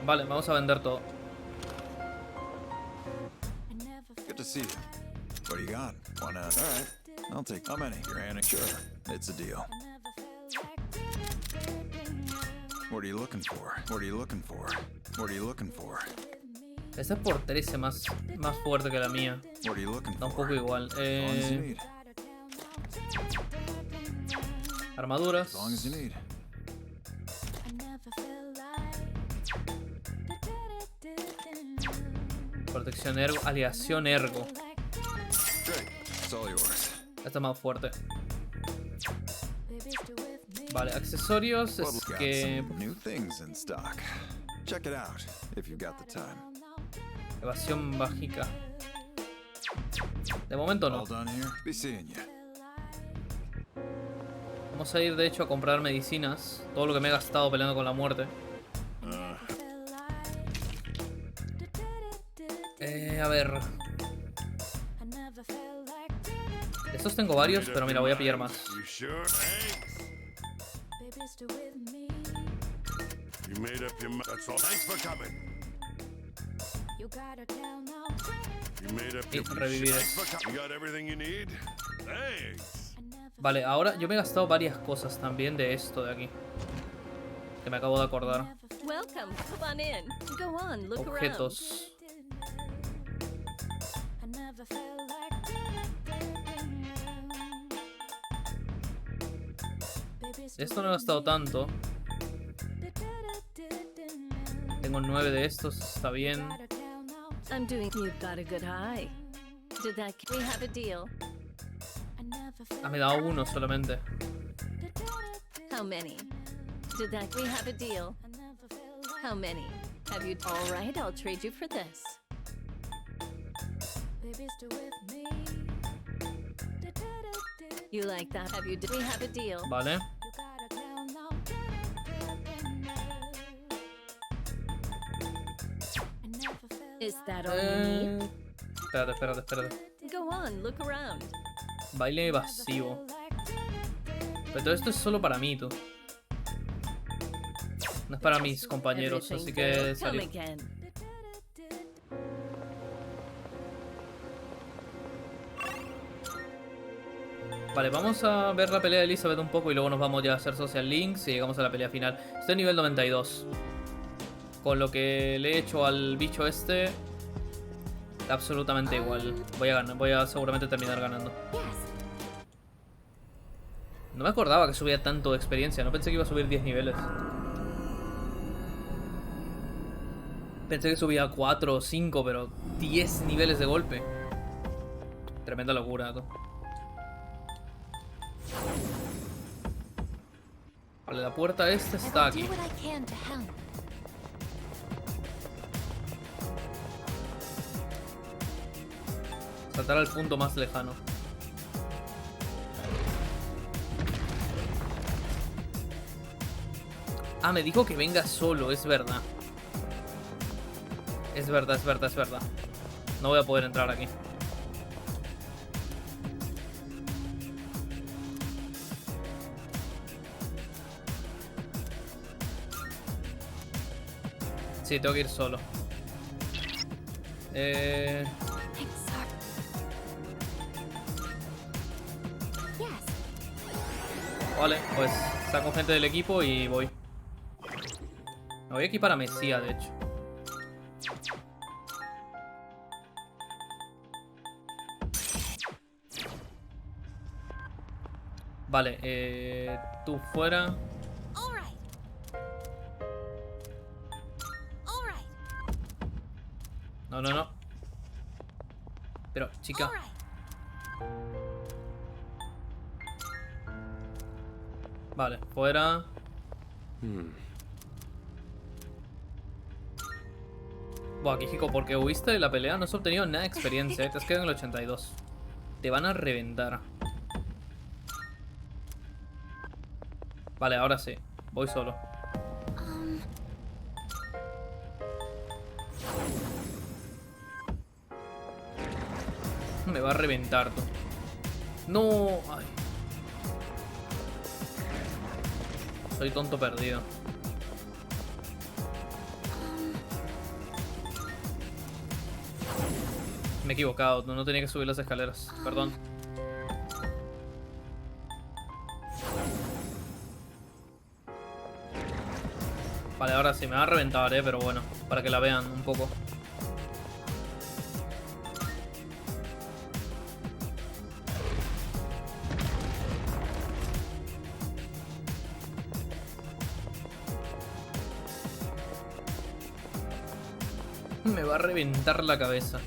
Vale, vamos a vender todo. Good to see you. What do you got? Wanna? All right. I'll take. How many? Your hand? Sure. It's a deal. What are you looking for? What are you looking for? What are you looking for? Esta es por 13 más fuerte que la mía. What are you looking Da un for? poco igual. As long as you need. Armaduras. As long as you need. Protección ergo. Aleación ergo. Great. It's all yours. Esta es más fuerte. Vale, accesorios. Well, Es got que... some new things in stock. Check it out if you've got the time. Evasión mágica. De momento no. All done here. Be seeing you. Vamos a ir de hecho a comprar medicinas. Todo lo que me he gastado peleando con la muerte. A ver. De estos tengo varios, pero mira, voy a pillar más. You sure? Thanks. You made up your mind. That's all. Thanks for coming. You made up Y your mind. revivir Thanks eso. for coming. You got everything you need? Thanks. Vale, ahora yo me he gastado varias cosas también de esto de aquí. Que me acabo de acordar. Welcome. Come on in. Go on. Look around. Objetos. Esto no he gastado tanto. Tengo 9 de estos, está bien. I'm doing. You've got a good eye. Did that? We have a deal. Ah, me he dado uno solamente. How many? Did that? We have a deal. How many? Have you? All right. I'll trade you for this. You like that? Have you? We have a deal. Vale. Is that all you need? Espérate. Go on. Look around. Baile evasivo. Pero todo esto es solo para mí, tú. No es para mis compañeros, Everything así que good. Come salir. again. Vale, vamos a ver la pelea de Elizabeth un poco y luego nos vamos ya a hacer social links y llegamos a la pelea final. Estoy en nivel 92. Con lo que le he hecho al bicho este, absolutamente igual. Voy a ganar, voy a seguramente terminar ganando. No me acordaba que subía tanto de experiencia, no pensé que iba a subir 10 niveles. Pensé que subía 4 o 5, pero 10 niveles de golpe. Tremenda locura, tú. Vale, la puerta esta está aquí. Saltar al punto más lejano. Ah, me dijo que venga solo, es verdad. Es verdad. No voy a poder entrar aquí. Sí, tengo que ir solo. I'm sorry. Yes. Vale, pues saco gente del equipo y voy. Me voy a equipar a Mesía, de hecho. Vale, tú fuera. All right. All right. No, no, no. Pero, chica. All right. Vale, fuera. Buah, Kijiko, porque huiste de la pelea no has obtenido nada de experiencia, te has quedado en el 82. Te van a reventar. Vale, ahora sí. Voy solo. Me va a reventar, tú. No. Ay. Soy tonto perdido. Me he equivocado, no tenía que subir las escaleras. Perdón. Vale, ahora sí, me va a reventar, pero bueno, para que la vean un poco. Me va a reventar la cabeza.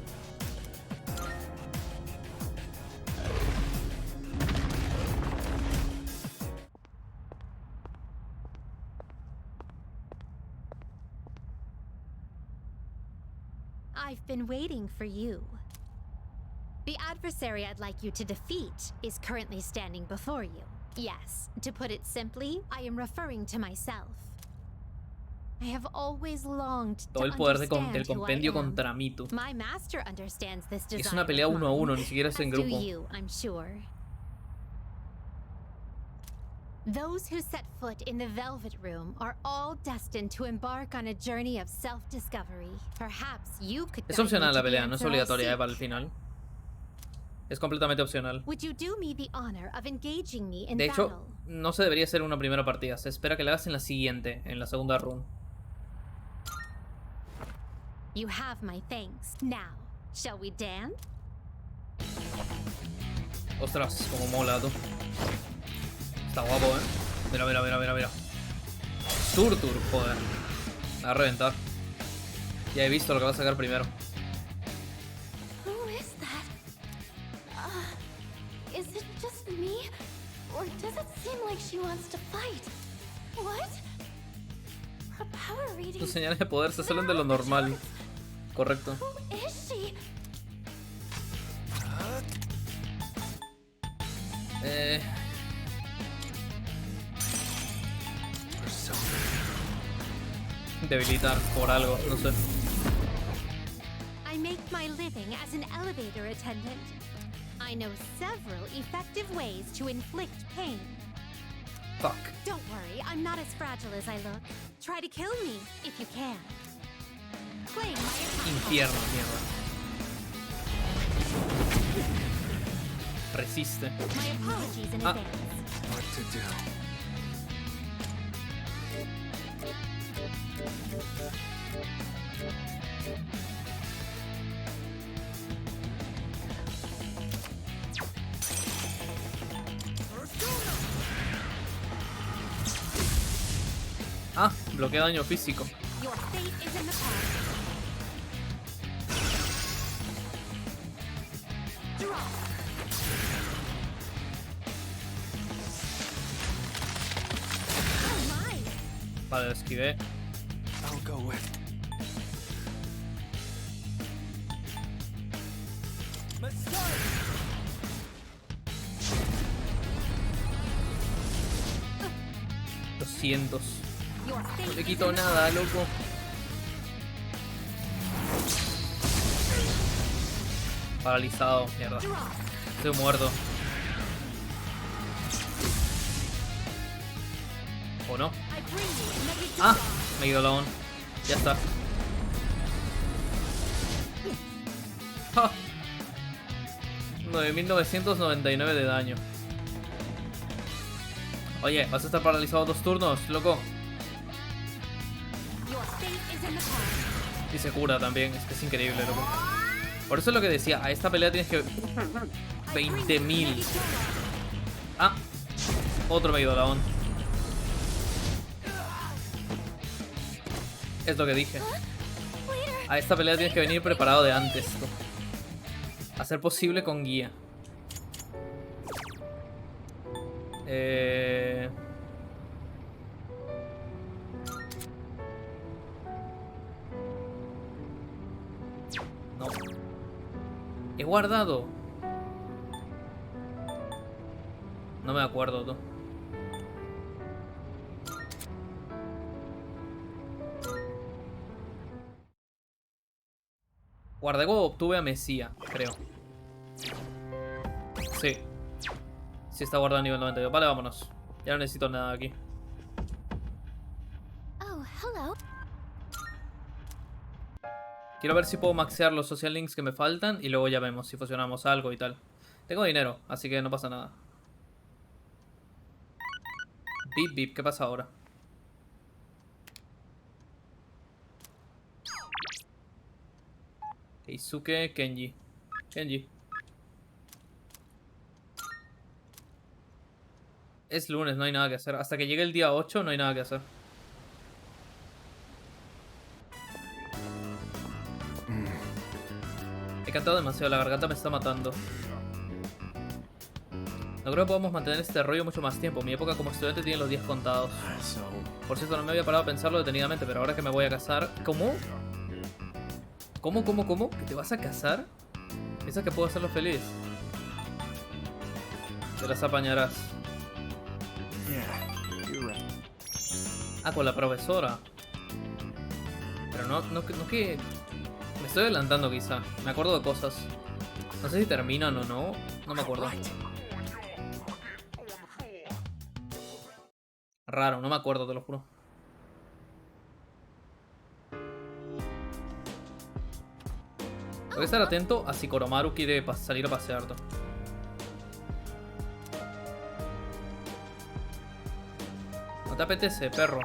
I've been waiting for you. The adversary I'd like you to defeat is currently standing before you. Yes, to put it simply, I am referring to myself. I have always longed to Todo el poder del understand who I compendio am. contra mí, tú. My master understands this desire Es una pelea of 1 a 1, mine, ni siquiera es en as do grupo. you, I'm sure. Those who set foot in the Velvet Room are all destined to embark on a journey of self-discovery. Perhaps you could Es guide me opcional to la the pelea, no es answer I obligatoria, seek. para el final. Es completamente opcional. Would you do me the honor of engaging me in De hecho, battle? no se debería hacer una primera partida. Se espera que la hagas en la siguiente, en la segunda run. You have my thanks. Now, shall we dance? Ostras, como mola, tú. Está guapo, Mira, mira, mira, mira, mira. Turtur, joder. Me va a reventar. Ya he visto lo que va a sacar primero. Who is that? Is it just me? Or does it seem like she wants to fight? What? Her power reading. Tus señales de poder se salen de lo normal. Correcto. Who is she? Debilitar por algo, no sé. I make my living as an elevator attendant. I know several effective ways to inflict pain. Fuck. Don't worry, I'm not as fragile as I look. Try to kill me if you can. Claim my attack. Infierno, mierda. Resiste. My apologies in advance. What to do? Ah, bloquea daño físico. Your fate is in the past. Draw. Oh my! Vale, lo esquivé. I'll go with. Messiah! 200. Your No fate le is quito in the nada, loco. Paralizado, mierda. Draw. Estoy muerto. ¿O no? I bring you another Ah, draw. me he ido la on. Ya está. ¡Ja! 9.999 de daño. Oye, vas a estar paralizado 2 turnos, loco. Your fate is in the palm. Y se cura también, es que es increíble, loco. Por eso es lo que decía, a esta pelea tienes que... 20.000. Ah, otro medio dragón. Es lo que dije. A esta pelea tienes que venir preparado de antes. A ser posible con guía. No. He guardado. No me acuerdo, tú. Guardé cuando obtuve a Mesía, creo. Sí. Sí está guardado a nivel 92. Vale, vámonos. Ya no necesito nada aquí. Oh, hello. Quiero ver si puedo maxear los social links que me faltan y luego ya vemos si fusionamos algo y tal. Tengo dinero, así que no pasa nada. Bip, bip, ¿qué pasa ahora? Keisuke Kenji. Kenji. Es lunes, no hay nada que hacer. Hasta que llegue el día 8 no hay nada que hacer. He cantado demasiado, la garganta me está matando. No creo que podamos mantener este rollo mucho más tiempo. Mi época como estudiante tiene los días contados. Por cierto, no me había parado a pensarlo detenidamente, pero ahora que me voy a casar... ¿Cómo? ¿Cómo? ¿Que te vas a casar? ¿Piensas que puedo hacerlo feliz? Te las apañarás. Ah, con la profesora. Pero no que... Me estoy adelantando quizá. Me acuerdo de cosas. No sé si terminan o no. No me acuerdo. Raro, no me acuerdo, te lo juro. Voy a estar atento a si Koromaru quiere salir a pasear. No te apetece, perro.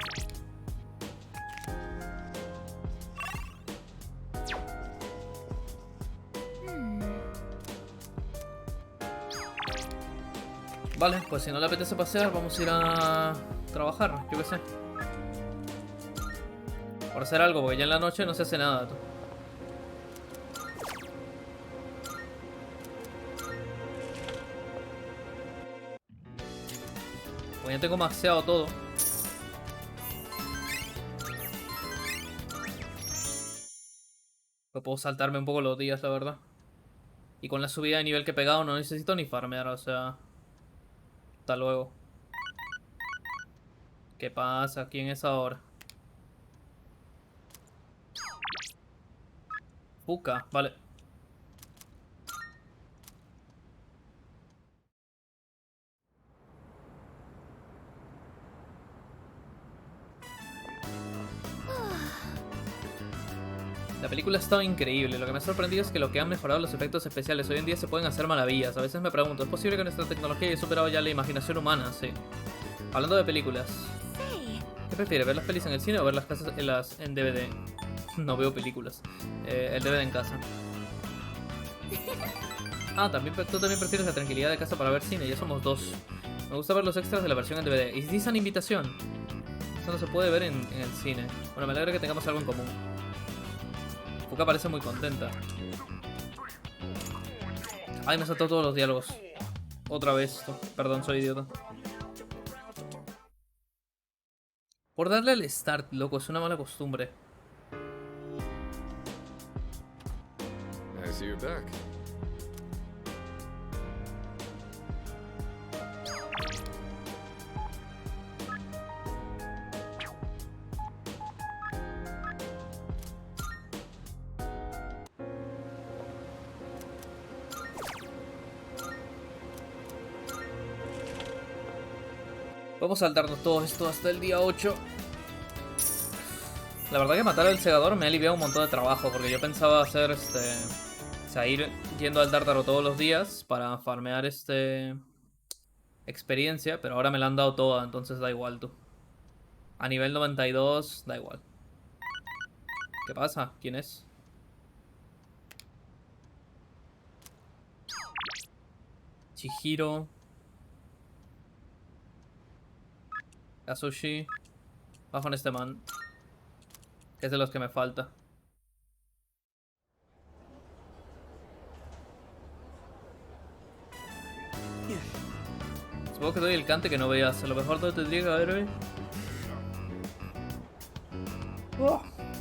Vale, pues si no le apetece pasear, vamos a ir a trabajar, yo qué sé. Por hacer algo, porque ya en la noche no se hace nada, tú. Pues ya tengo maxeado todo. Pues puedo saltarme un poco los días, la verdad. Y con la subida de nivel que he pegado no necesito ni farmear, o sea... Hasta luego. ¿Qué pasa? ¿Quién es ahora? Fuka, vale. La película ha estado increíble. Lo que me ha sorprendido es que lo que han mejorado los efectos especiales. Hoy en día se pueden hacer maravillas. A veces me pregunto, ¿es posible que nuestra tecnología haya superado ya la imaginación humana? Sí. Hablando de películas, ¿qué prefieres? ¿Ver las pelis en el cine o ver las en DVD? No veo películas. El DVD en casa. Ah, tú también prefieres la tranquilidad de casa para ver cine. Ya somos dos. Me gusta ver los extras de la versión en DVD. ¿Y si dicen invitación? Eso no se puede ver en el cine. Bueno, me alegra que tengamos algo en común. Fuka parece muy contenta. Ay, me saltó todos los diálogos. Otra vez. Perdón, soy idiota. Por darle al start, loco, es una mala costumbre. I see you're back. Vamos a saltarnos todo esto hasta el día 8. La verdad que matar al segador me ha aliviado un montón de trabajo, porque yo pensaba hacer sea, ir yendo al Tártaro todos los días para farmear experiencia, pero ahora me la han dado toda, entonces da igual, tú. A nivel 92, da igual. ¿Qué pasa? ¿Quién es? Chihiro. Kazushi. Bajo en este man. Que es de los que me falta. Supongo que doy el cante que no veías. A lo mejor no tendría que haber hoy.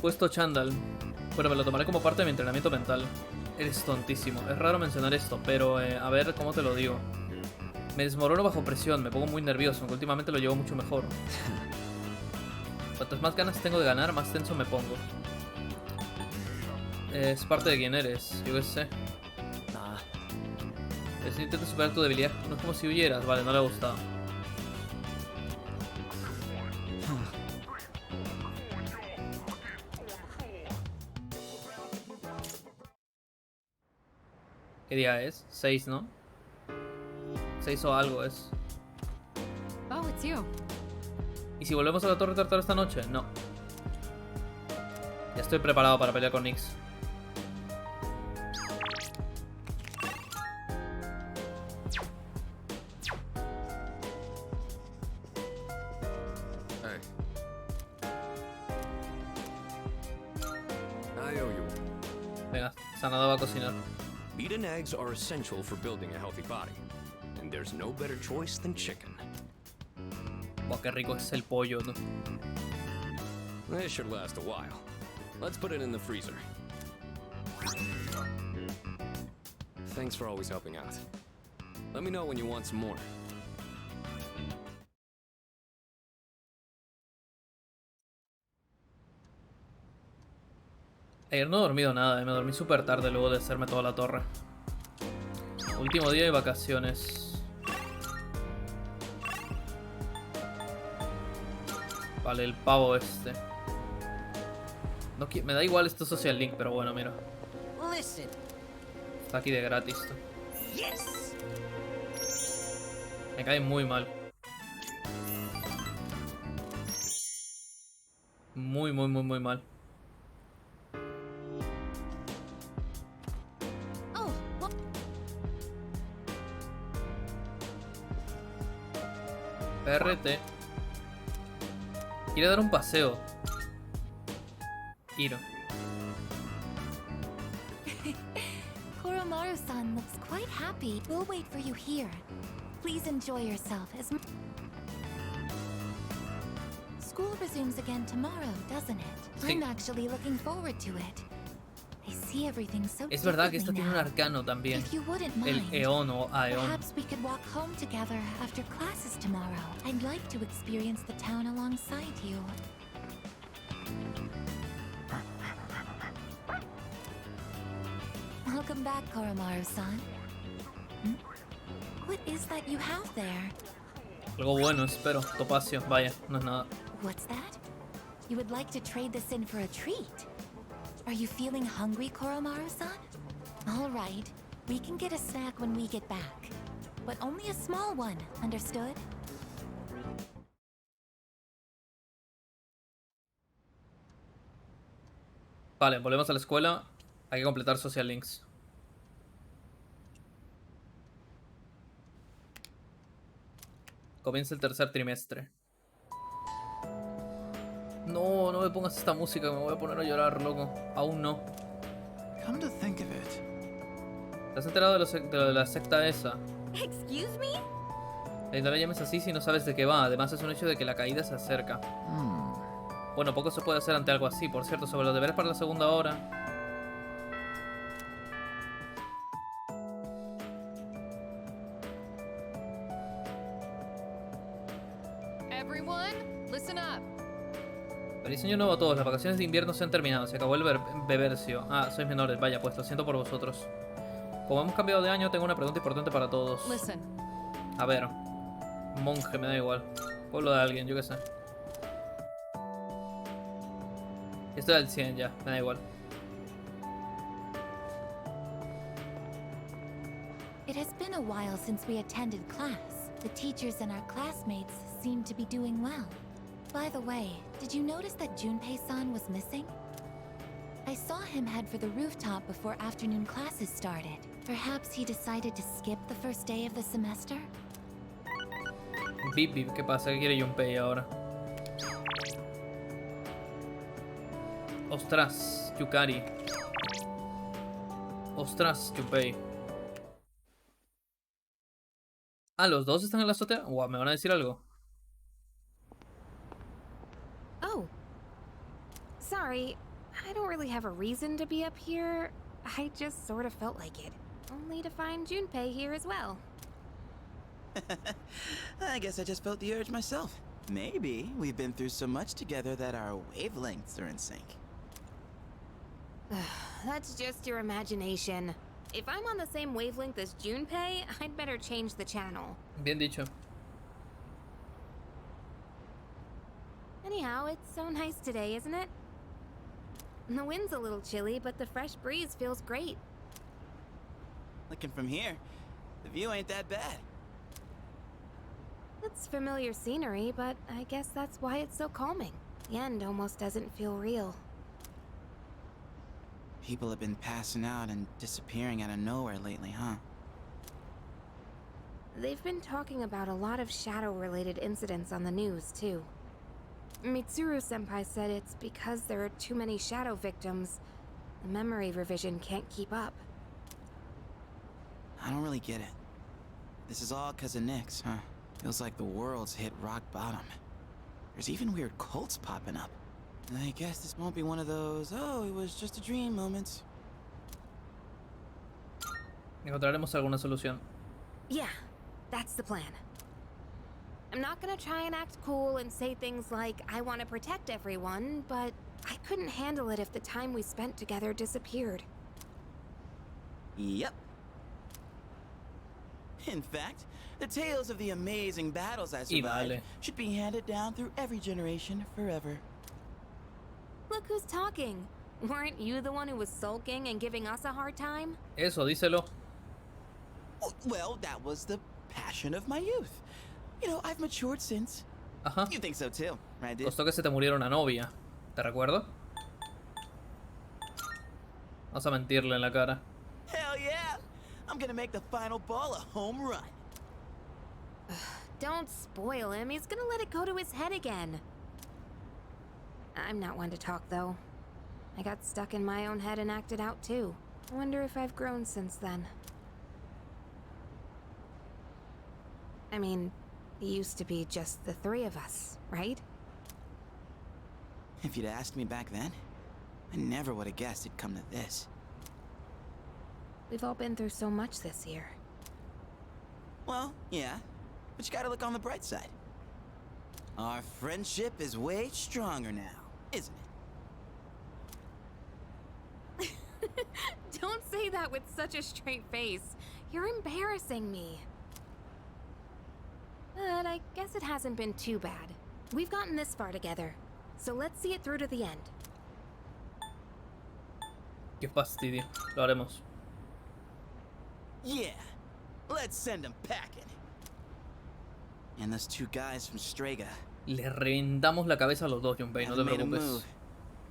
Puesto chándal. Bueno, me lo tomaré como parte de mi entrenamiento mental. Eres tontísimo. Es raro mencionar esto, pero a ver cómo te lo digo. Me desmorono bajo presión, me pongo muy nervioso, aunque últimamente lo llevo mucho mejor. Cuantas más ganas tengo de ganar, más tenso me pongo. Es parte de quién eres, yo qué sé. Es un intento de superar tu debilidad, no es como si huyeras. Vale, no le ha gustado. ¿Qué día es? 6, ¿no? 6 o algo es. Oh, it's you. ¿Y si volvemos a la Torre Tartar esta noche? No. Ya estoy preparado para pelear con Nyx. Venga, Sanada va a cocinar. Meat and eggs are essential for building a healthy body, and there's no better choice than chicken. Buah, qué rico es el pollo, ¿no? This should last a while. Let's put it in the freezer. Thanks for always helping out. Let me know when you want some more. Ayer no he dormido nada, me dormí súper tarde luego de hacerme toda la torre. Último día de vacaciones. Vale, el pavo este. No, me da igual esto social link, pero bueno, mira. Está aquí de gratis. Me cae muy mal. Muy mal. RT. Quiere dar un paseo. Iro. Koromaru-san looks quite happy. We'll wait for you here. Please enjoy yourself as... School resumes again tomorrow, doesn't it? Sí. I'm actually looking forward to it. I see everything so Es verdad que esto tiene un differently arcano también. now. If you wouldn't El mind, Eon o Aeon. perhaps we could walk home together after classes tomorrow. I'd like to experience the town alongside you. Welcome back, Koromaru-san. Hmm? What is that you have there? Algo bueno, espero. Topacio. Vaya, no es nada. What's that? You would like to trade this in for a treat? Are you feeling hungry, Koromaru-san? All right. We can get a snack when we get back. But only a small one, understood? Vale, volvemos a la escuela. Hay que completar social links. Comienza el tercer trimestre. No, no me pongas esta música, me voy a poner a llorar, loco. Aún no. Come to think of it. ¿Te has enterado de la secta esa? Excuse me? No la llames así si no sabes de qué va. Además es un hecho de que la caída se acerca. Bueno, poco se puede hacer ante algo así. Por cierto, sobre los deberes para la segunda hora. Everyone, listen up. Feliz año nuevo a todos. Las vacaciones de invierno se han terminado. Se acabó el bebercio. Ah, sois menores. Vaya, pues lo siento por vosotros. Como hemos cambiado de año, tengo una pregunta importante para todos. Listen. A ver. Monje, me da igual. Pueblo de alguien, yo qué sé. Estoy al 100 ya, me da igual. while since we attended class. The teachers and our classmates seem to be doing well. By the way, did you notice that Junpei-san was missing? I saw him head for the rooftop before afternoon classes started. Perhaps he decided to skip the first day of the semester? Bip, bip, ¿qué pasa? ¿Qué quiere Junpei ahora? Ostras, Yukari. Ostras, Junpei. Ah, ¿los dos están en la azotea? Guau, ¿me van a decir algo? Oh. Sorry, I don't really have a reason to be up here. I just sort of felt like it. Only to find Junpei here as well. I guess I just felt the urge myself. Maybe we've been through so much together that our wavelengths are in sync. That's just your imagination. If I'm on the same wavelength as Junpei, I'd better change the channel. Bien dicho. Anyhow, it's so nice today, isn't it? The wind's a little chilly, but the fresh breeze feels great. Looking from here, the view ain't that bad. It's familiar scenery, but I guess that's why it's so calming. The end almost doesn't feel real. People have been passing out and disappearing out of nowhere lately, huh? They've been talking about a lot of shadow-related incidents on the news, too. Mitsuru-senpai said it's because there are too many shadow victims. The memory revision can't keep up. I don't really get it. This is all 'cause of Nyx, huh? Feels like the world's hit rock bottom. There's even weird cults popping up. I guess this won't be one of those, oh, it was just a dream moments. Encontraremos alguna solución. Yeah, that's the plan. I'm not gonna try and act cool and say things like, I want to protect everyone, but I couldn't handle it if the time we spent together disappeared. Yep. In fact, the tales of the amazing battles I survived should be handed down through every generation forever. Look who's talking. Weren't you the one who was sulking and giving us a hard time? Eso, díselo. Well, that was the passion of my youth. You know, I've matured since. Ajá. You think so too, right, dude? Costó que se te muriera una novia. ¿Te recuerdo? Vamos a mentirle en la cara. Hell yeah! I'm gonna make the final ball a home run. Don't spoil him. He's gonna let it go to his head again. I'm not one to talk, though. I got stuck in my own head and acted out, too. I wonder if I've grown since then. I mean, it used to be just the three of us, right? If you'd asked me back then, I never would have guessed it'd come to this. We've all been through so much this year. Well, yeah, but you gotta look on the bright side. Our friendship is way stronger now, isn't it? Don't say that with such a straight face. You're embarrassing me. But I guess it hasn't been too bad. We've gotten this far together, so let's see it through to the end. Qué fastidio. Lo haremos. Yeah, let's send them packing. And those two guys from Strega. Le reventamos la cabeza a los dos, Junpei, no te Haven't made a preocupes. move,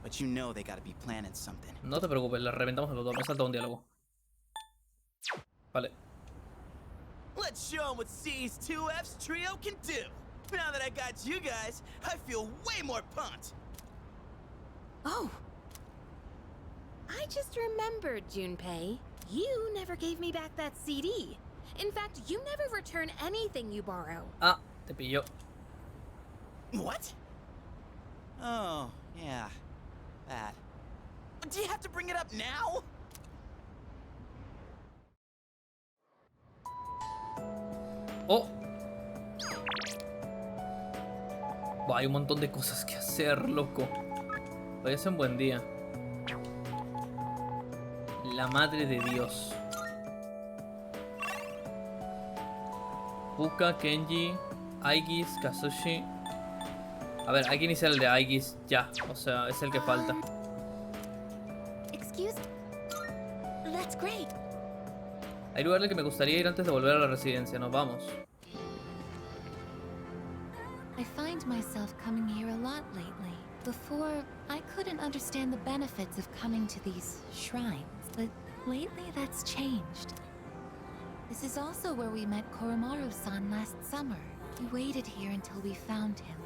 but you know they gotta be planning something. No te preocupes, le reventamos a los dos. Me salta un diálogo. Vale. Let's show them what C's2F's trio can do. Now that I got you guys, I feel way more pumped. Oh. I just remembered, Junpei. You never gave me back that CD. In fact, you never return anything you borrow. Ah, te pilló. What? Oh, yeah. That. Do you have to bring it up now? Oh. Buah, hay un montón de cosas que hacer, loco. Hoy es un buen día. La madre de Dios. Puka, Kenji, Aigis, Kazushi. A ver, hay que iniciar el de Aigis ya. O sea, es el que falta. Excuse? That's great. Hay lugares que me gustaría ir antes de volver a la residencia. Nos vamos. I find myself coming here a lot lately. Before, I couldn't understand the benefits of coming to these shrines, but lately that's changed. This is also where we met Koromaru-san last summer. We waited here until we found him,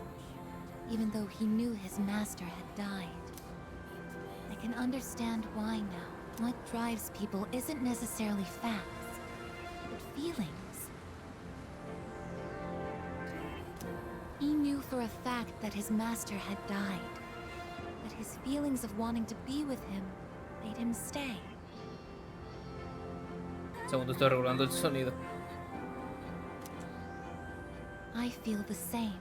even though he knew his master had died. I can understand why now. What drives people isn't necessarily facts, but feelings. He knew for a fact that his master had died, but his feelings of wanting to be with him made him stay. Segundo, estoy regulando el sonido. I feel the same.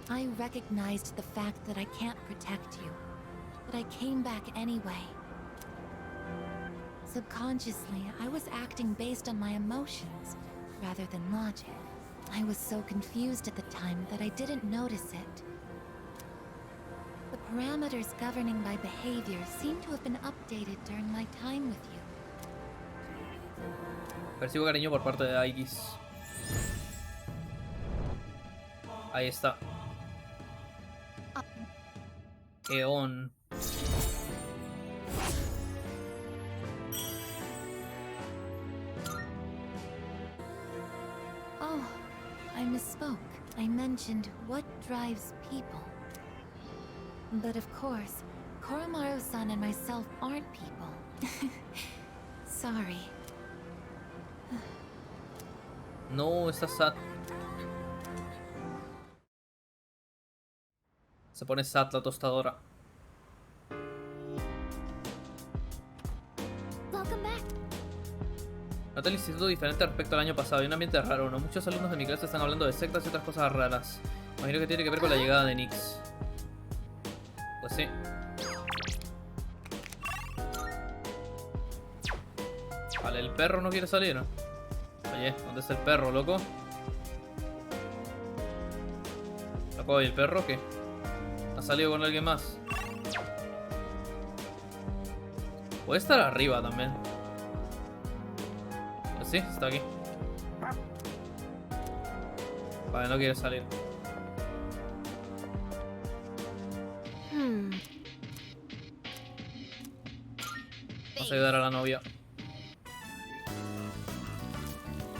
I recognized the fact that I can't protect you, but I came back anyway. Subconsciously, I was acting based on my emotions rather than logic. I was so confused at the time that I didn't notice it. The parameters governing my behavior seem to have been updated during my time with you. Percibo cariño por parte de Aigis. Ahí está. Eon. Oh, I misspoke. I mentioned what drives people. But of course, Koromaru-san and myself aren't people. Sorry. No, está sad. Se pone sad la tostadora. Welcome back. Nota el instituto diferente respecto al año pasado. Hay un ambiente raro, ¿no? Muchos alumnos de mi clase están hablando de sectas y otras cosas raras. Imagino que tiene que ver con la llegada de Nix. Pues sí. Vale, el perro no quiere salir, ¿no? Oye, ¿dónde está el perro, loco? ¿Loco, y el perro qué? ¿Ha salido con alguien más? Puede estar arriba también. Pues sí, está aquí. Vale, no quiere salir. Vamos a ayudar a la novia.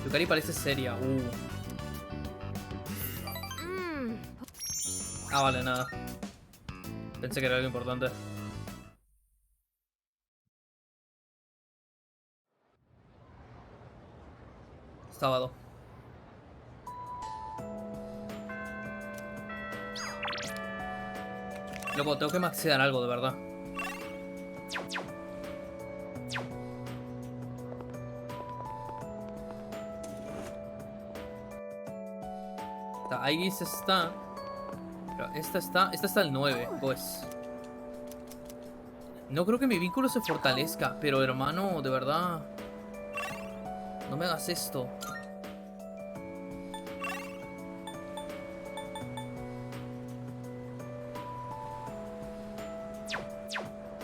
Yukari parece seria. Ah, vale, nada. Pensé que era algo importante. Sábado. Loco, tengo que maxear algo, de verdad. Aigis está. Pero esta está al 9, pues. No creo que mi vínculo se fortalezca, pero hermano, de verdad. No me hagas esto.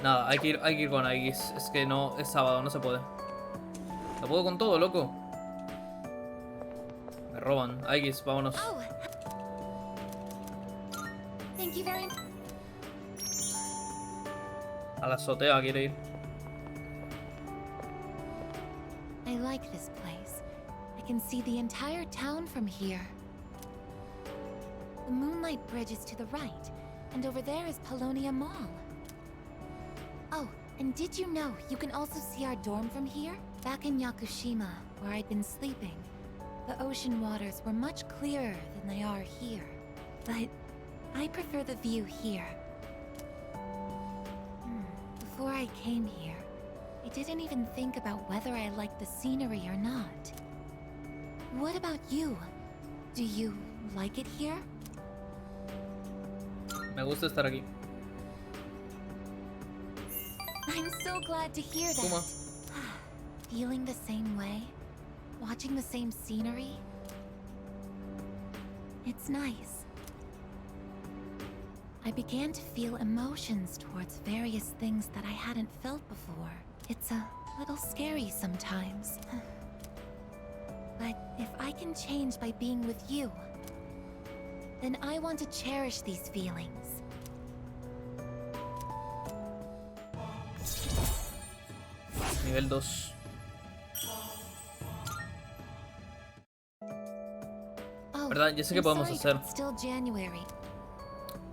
Nada, hay que ir con Aigis. Es que no, es sábado, no se puede. No puedo con todo, loco. Me roban. Aigis, vámonos. A la azotea quiere ir. I like this place. I can see the entire town from here. The Moonlight Bridge is to the right, and over there is Polonia Mall. Oh, and did you know you can also see our dorm from here? Back in Yakushima, where I'd been sleeping, the ocean waters were much clearer than they are here. But I prefer the view here. Before I came here, I didn't even think about whether I liked the scenery or not. What about you? Do you like it here? Me gusta estar aquí. I'm so glad to hear that. Toma. Feeling the same way? Watching the same scenery? It's nice. I began to feel emotions towards various things that I hadn't felt before. It's a little scary sometimes. But if I can change by being with you, then I want to cherish these feelings. Nivel 2. ¿Verdad? Ya sé qué podemos hacer.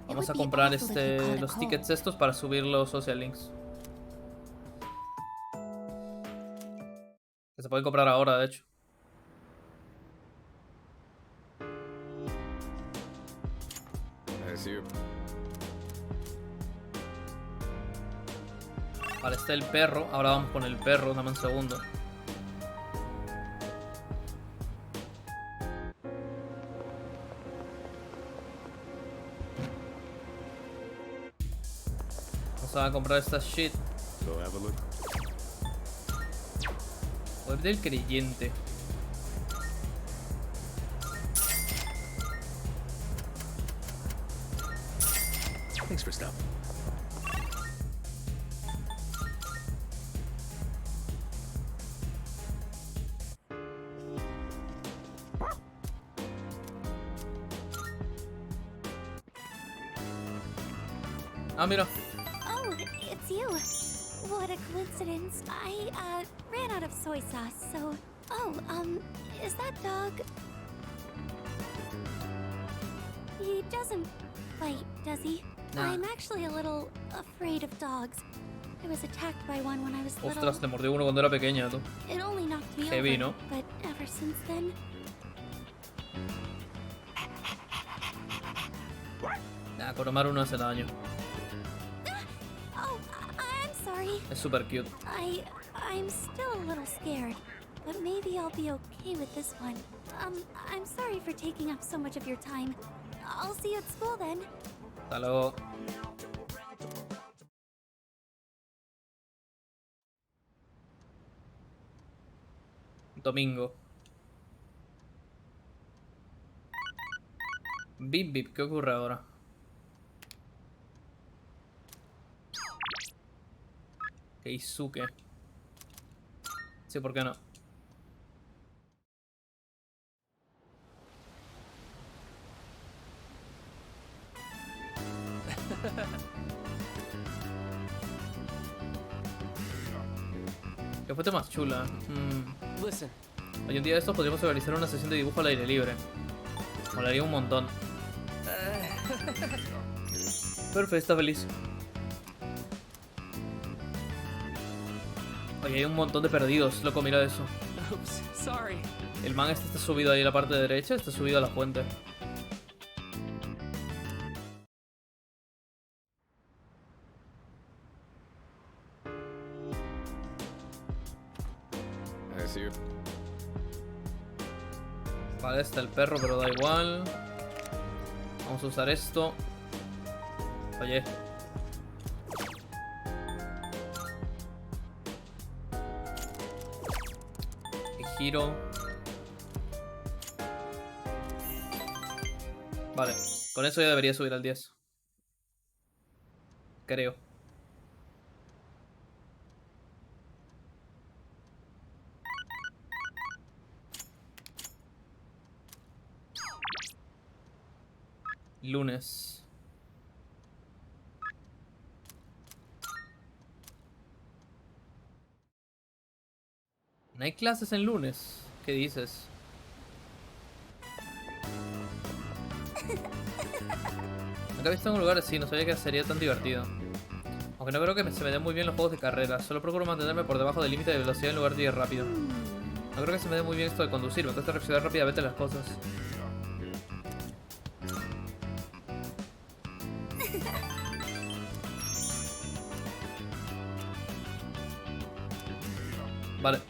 Vamos a comprar los tickets estos para subir los social links. Que se pueden comprar ahora, de hecho. Vale, está el perro. Ahora vamos con el perro. Dame un segundo. Vamos a comprar esta shit. Web del creyente. Thanks for stopping. Ah, mira. Oh, it's you. What a coincidence. I ran out of soy sauce, so... Oh, is that dog... He doesn't bite, does he? Nah. I'm actually a little afraid of dogs. I was attacked by one when I was little. Ostras, te mordió uno cuando era pequeña, tú. It only knocked me Heavy, over, ¿no? but ever since then... Nah, Koromaru no hace daño. Oh, I'm sorry. Es super cute. I'm still a little scared, but maybe I'll be okay with this one. I'm sorry for taking up so much of your time. I'll see you at school then. Hasta luego. Domingo. Bip bip, ¿qué ocurre ahora? Keisuke. Sí, ¿por qué no? ¿Qué foto más chula? Hoy en día de estos podríamos organizar una sesión de dibujo al aire libre. Molaría un montón. Perfecto, está feliz. Oye, hay un montón de perdidos, loco, mira eso. Oops, sorry. El man este está subido ahí a la parte derecha, está subido a la fuente. Vale, está el perro, pero da igual. Vamos a usar esto. Oye. Y giro. Vale, con eso ya debería subir al 10. Creo. Lunes. ¿No hay clases en lunes? ¿Qué dices? Nunca he visto en un lugar así, no sabía que sería tan divertido. Aunque no creo que se me den muy bien los juegos de carrera, solo procuro mantenerme por debajo del límite de velocidad en lugar de ir rápido. No creo que se me dé muy bien esto de conducir, me cuesta reaccionar rápidamente a las cosas. Vale.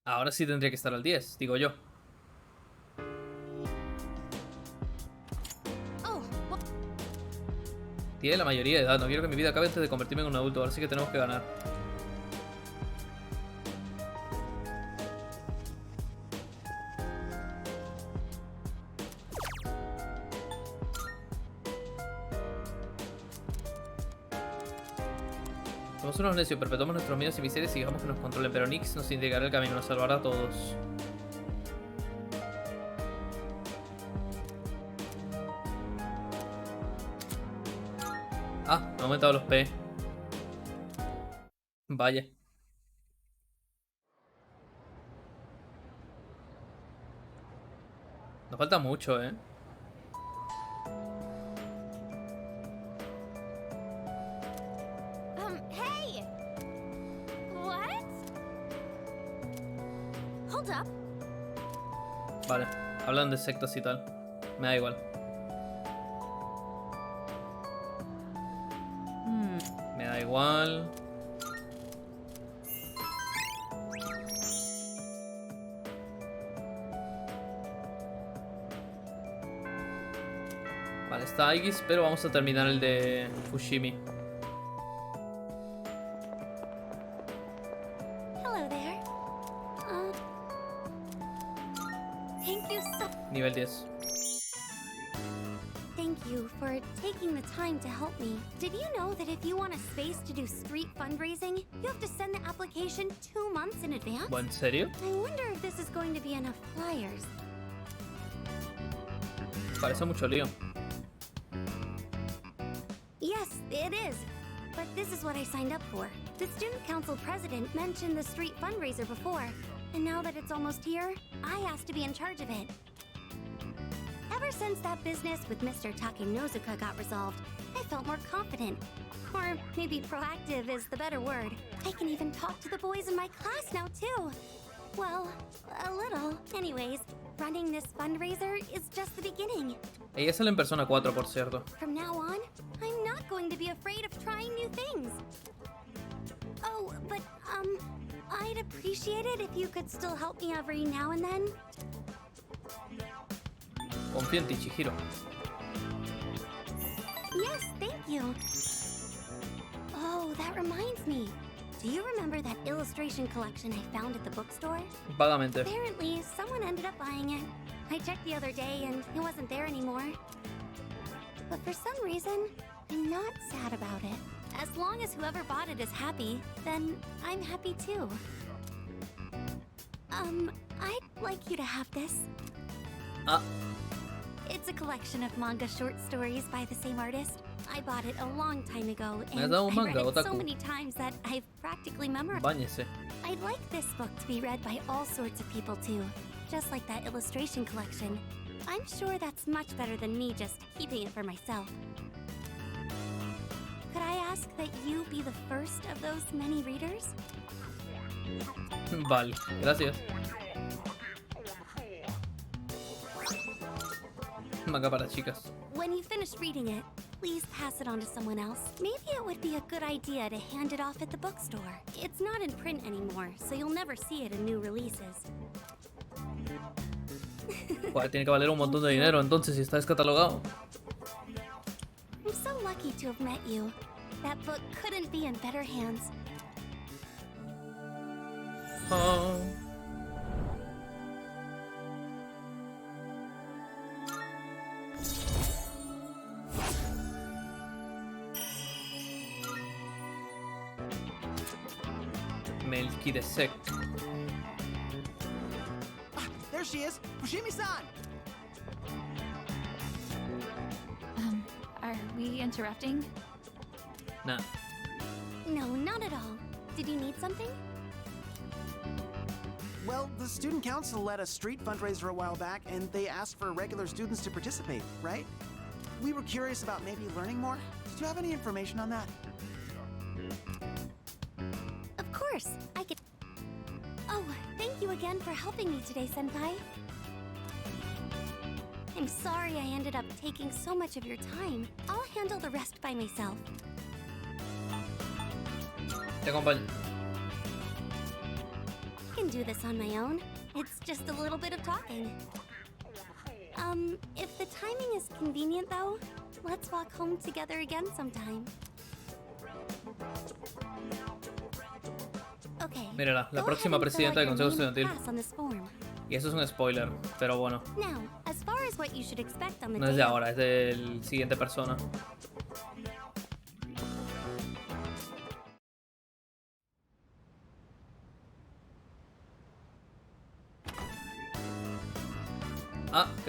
Ahora sí tendría que estar al 10, digo yo. Tiene la mayoría de edad, no quiero que mi vida acabe antes de convertirme en un adulto, ahora sí que tenemos que ganar. Somos unos necios, perpetuamos nuestros miedos y miserias y dejamos que nos controlen, pero Nix nos indicará el camino, nos salvará a todos. Ah, me han aumentado los P. Vaya. Nos falta mucho, ¿eh? Hey! What? Hold up. Vale, hablan de sectas y tal. Me da igual. Me da igual. Vale, está Aigis, pero vamos a terminar el de Fushimi. Hello there. Thank you so Nivel 10. Thank you for taking the time to help me. Did you know that if you want a space to do street fundraising, you have to send the application 2 months in advance? ¿En serio? I wonder if this is going to be enough flyers. Parece mucho lío. Yes, it is. But this is what I signed up for. The student council president mentioned the street fundraiser before, and now that it's almost here, I asked to be in charge of it. Ever since that business with Mr. Takenozuka got resolved, I felt more confident. Or maybe proactive is the better word. I can even talk to the boys in my class now, too. Well, a little. Anyways, running this fundraiser is just the beginning. Ella sale en Persona 4, por cierto. From now on, I'm not going to be afraid of trying new things. Oh, but, I'd appreciate it if you could still help me every now and then. Confío en ti, Chihiro. Yes, thank you. Oh, that reminds me. Do you remember that illustration collection I found at the bookstore? Vagamente. Apparently, someone ended up buying it. I checked the other day and it wasn't there anymore. But for some reason, I'm not sad about it. As long as whoever bought it is happy, then I'm happy too. I'd like you to have this. Ah. It's a collection of manga short stories by the same artist. I bought it a long time ago, Me has and dado un I read manga, it so otaku. many times that I've practically memorized. Báñese. I'd like this book to be read by all sorts of people too, just like that illustration collection. I'm sure that's much better than me just keeping it for myself. Could I ask that you be the first of those many readers? Vale, gracias. Manga para chicas. When you finish reading it, please pass it on to someone else. Maybe it would be a good idea to hand it off at the bookstore. It's not in print anymore, so you'll never see it in new releases. Joder, tiene que valer un montón de dinero entonces si está descatalogado. I'm so lucky to have met you. That book couldn't be in better hands. Oh. Melchizedek. There she is! Fushimi-san! Are we interrupting? Nah. No, not at all. Did you need something? Well, the student council led a street fundraiser a while back, and they asked for regular students to participate, right? We were curious about maybe learning more. Did you have any information on that? Of course, I could... Oh, thank you again for helping me today, Senpai. I'm sorry I ended up taking so much of your time. I'll handle the rest by myself. Te acompaño. I can do this on my own. It's just a little bit of talking. If the timing is convenient though, let's walk home together again sometime. Okay. Mírala, la go próxima ahead and fill presidenta del out Consejo your name and Estudiantil. class on this form. Y eso es un spoiler, pero bueno. Now, as far as what you should expect on the No es day de of- ahora, es del siguiente persona.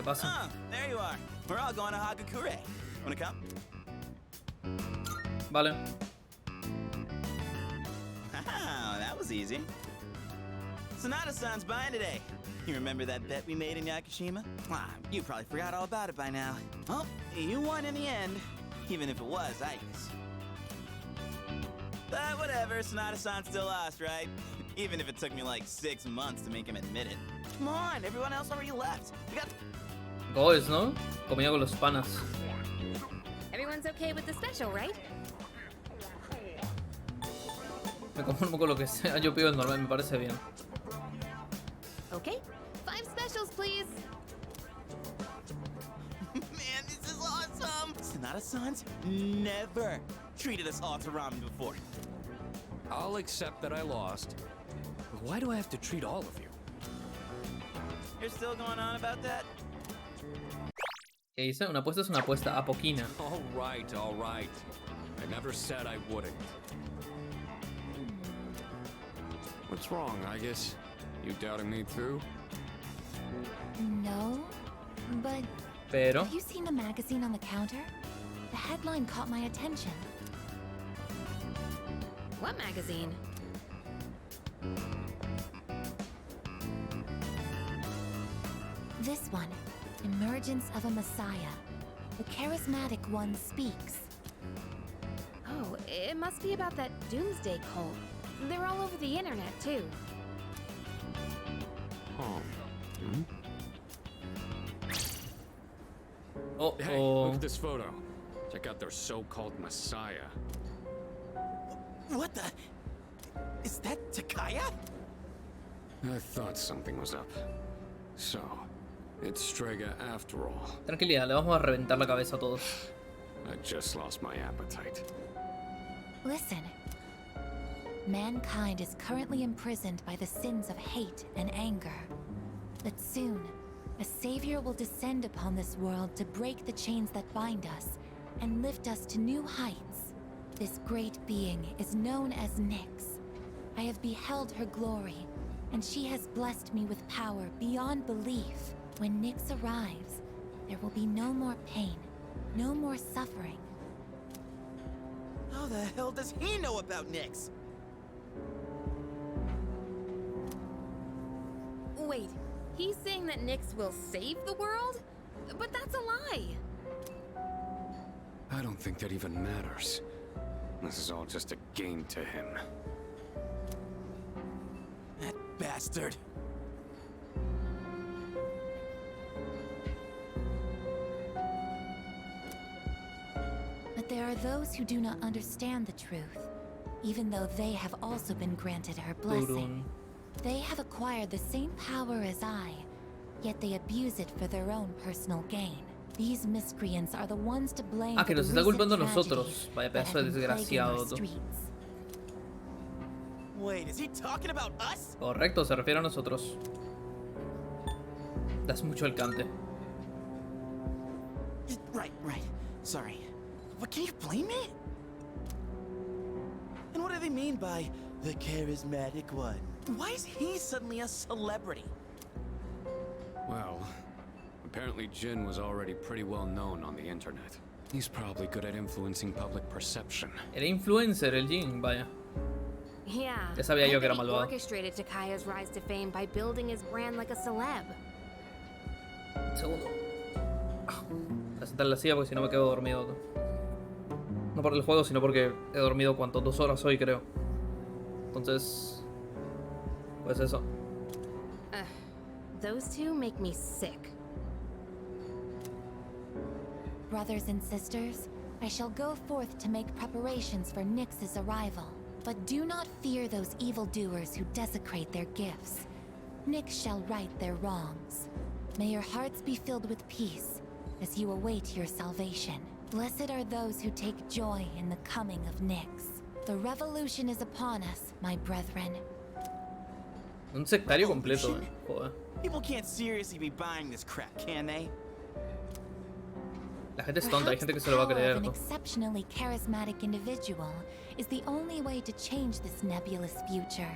pasa? Ah, there you are. We're all going to Hagakure. Wanna come? Vale. Wow, that was easy. Sonata-san's buying today. You remember that bet we made in Yakushima? Ah, you probably forgot all about it by now. Oh, you won in the end, even if it was ice. But whatever, Sonata-san still lost, right? Even if it took me like 6 months to make him admit it. Come on, everyone else already left. We got... Goes, ¿no? Comida con los panas. Everyone's okay with the special, right? Me conformo con lo que sea. Yo pido el normal, me parece bien. Okay, 5 specials, please. Man, this is awesome! Sonata-san's never treated us all to ramen before. I'll accept that I lost. But why do I have to treat all of you? You're still going on about that? ¿Qué dice? Una apuesta es una apuesta. A poquina. All right, all right. I never said I wouldn't. What's wrong, I guess? You doubting me too? No, but Pero... have you seen the magazine on the counter? The headline caught my attention. What magazine? This one, Emergence of a Messiah. The charismatic one speaks. Oh, it must be about that doomsday cult. They're all over the internet, too. Oh. Hmm? Oh, Hey, look at this photo. Check out their so-called messiah. What the? Is that Takaya? I thought something was up. So, it's Strega after all. Tranquilidad, le vamos a reventar la cabeza a todos. I just lost my appetite. Listen. Mankind is currently imprisoned by the sins of hate and anger. But soon, a savior will descend upon this world to break the chains that bind us and lift us to new heights. This great being is known as Nyx. I have beheld her glory, and she has blessed me with power beyond belief. When Nyx arrives, there will be no more pain, no more suffering. How the hell does he know about Nyx? Wait, he's saying that Nyx will save the world? But that's a lie! I don't think that even matters. This is all just a game to him. That bastard. But there are those who do not understand the truth, even though they have also been granted her blessing. They have acquired the same power as I, yet they abuse it for their own personal gain. These miscreants are the ones to blame. Ah, que nos está culpando a nosotros. Vaya pedazo de desgraciado. Wait, is he talking about us? Correcto, se refiere a nosotros. Das mucho alcance. Right. Sorry. But can you blame me? And what do they mean by the charismatic one? Why is he suddenly a celebrity? Well, apparently Jin was already pretty well known on the internet. He's probably good at influencing public perception. Era influencer el Jin, vaya. Yeah. Ya sabía yo que era He malvado. orchestrated Takaya's rise to fame by building his brand like a celeb. Segundo. Voy a sentar en la silla porque si no me quedo dormido. No por el juego, sino porque he dormido ¿cuánto? 2 horas hoy, creo. Entonces, pues eso. Those two make me sick. Brothers and sisters, I shall go forth to make preparations for Nyx's arrival. But do not fear those evildoers who desecrate their gifts. Nyx shall right their wrongs. May your hearts be filled with peace as you await your salvation. Blessed are those who take joy in the coming of Nyx. The revolution is upon us, my brethren. Un sectario completo, joder. People can't seriously be buying this crap, can they? La gente es tonta, hay gente que se lo va a creer, An ¿no? exceptionally charismatic individual is the only way to change this nebulous future.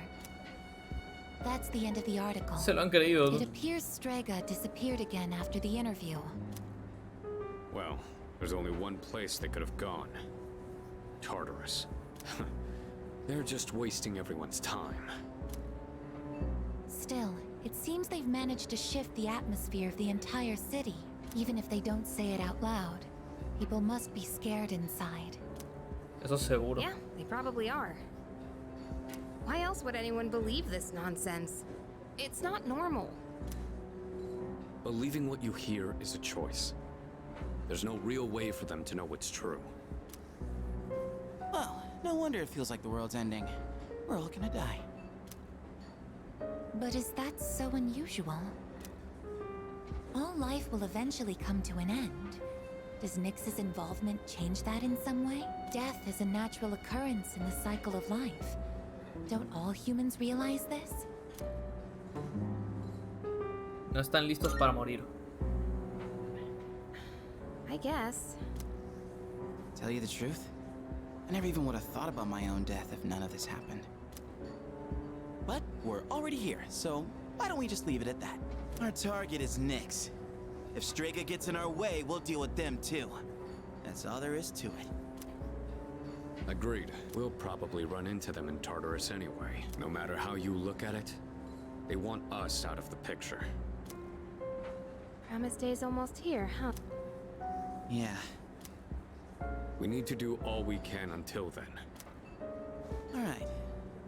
That's the end of the article. Se lo han creído. It appears Strega disappeared again after the interview. Well, there's only one place they could have gone. Tartarus. They're just wasting everyone's time. Still, it seems they've managed to shift the atmosphere of the entire city. Even if they don't say it out loud, people must be scared inside. Eso seguro. Yeah, they probably are. Why else would anyone believe this nonsense? It's not normal. Believing what you hear is a choice. There's no real way for them to know what's true. Well, no wonder it feels like the world's ending. We're all gonna die. But is that so unusual? All life will eventually come to an end. Does Nyx's involvement change that in some way? Death is a natural occurrence in the cycle of life. Don't all humans realize this? No están listos para morir. I guess. Tell you the truth, I never even would have thought about my own death if none of this happened. But we're already here, so why don't we just leave it at that? Our target is Nyx. If Strega gets in our way, we'll deal with them too. That's all there is to it. Agreed. We'll probably run into them in Tartarus anyway. No matter how you look at it, they want us out of the picture. Promise Day's almost here, huh? Yeah. We need to do all we can until then. All right.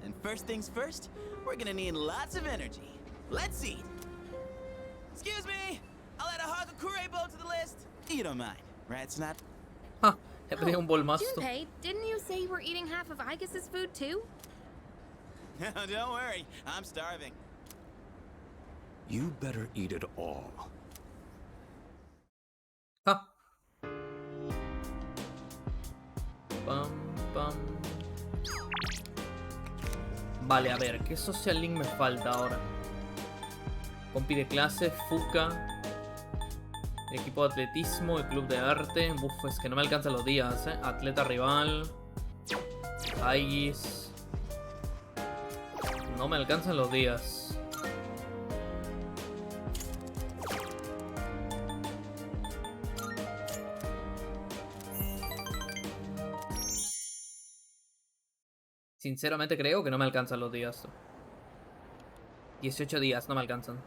And first things first, we're gonna need lots of energy. Let's eat. Excuse me! I'll add a Hagakure bow to the list. You don't mind, right, Snap? Ha, he pedido un bolmazo. Junpei, didn't you say you were eating half of Aigus's food too? Don't worry, I'm starving. You better eat it all. Ha. Pam, pam. Vale, a ver, ¿qué social link me falta ahora? Compi de clase, Fuka, el equipo de atletismo, el club de arte. Buf, es que no me alcanzan los días, Atleta rival, Aigis. No me alcanzan los días. Sinceramente creo que no me alcanzan los días. 18 días, no me alcanzan.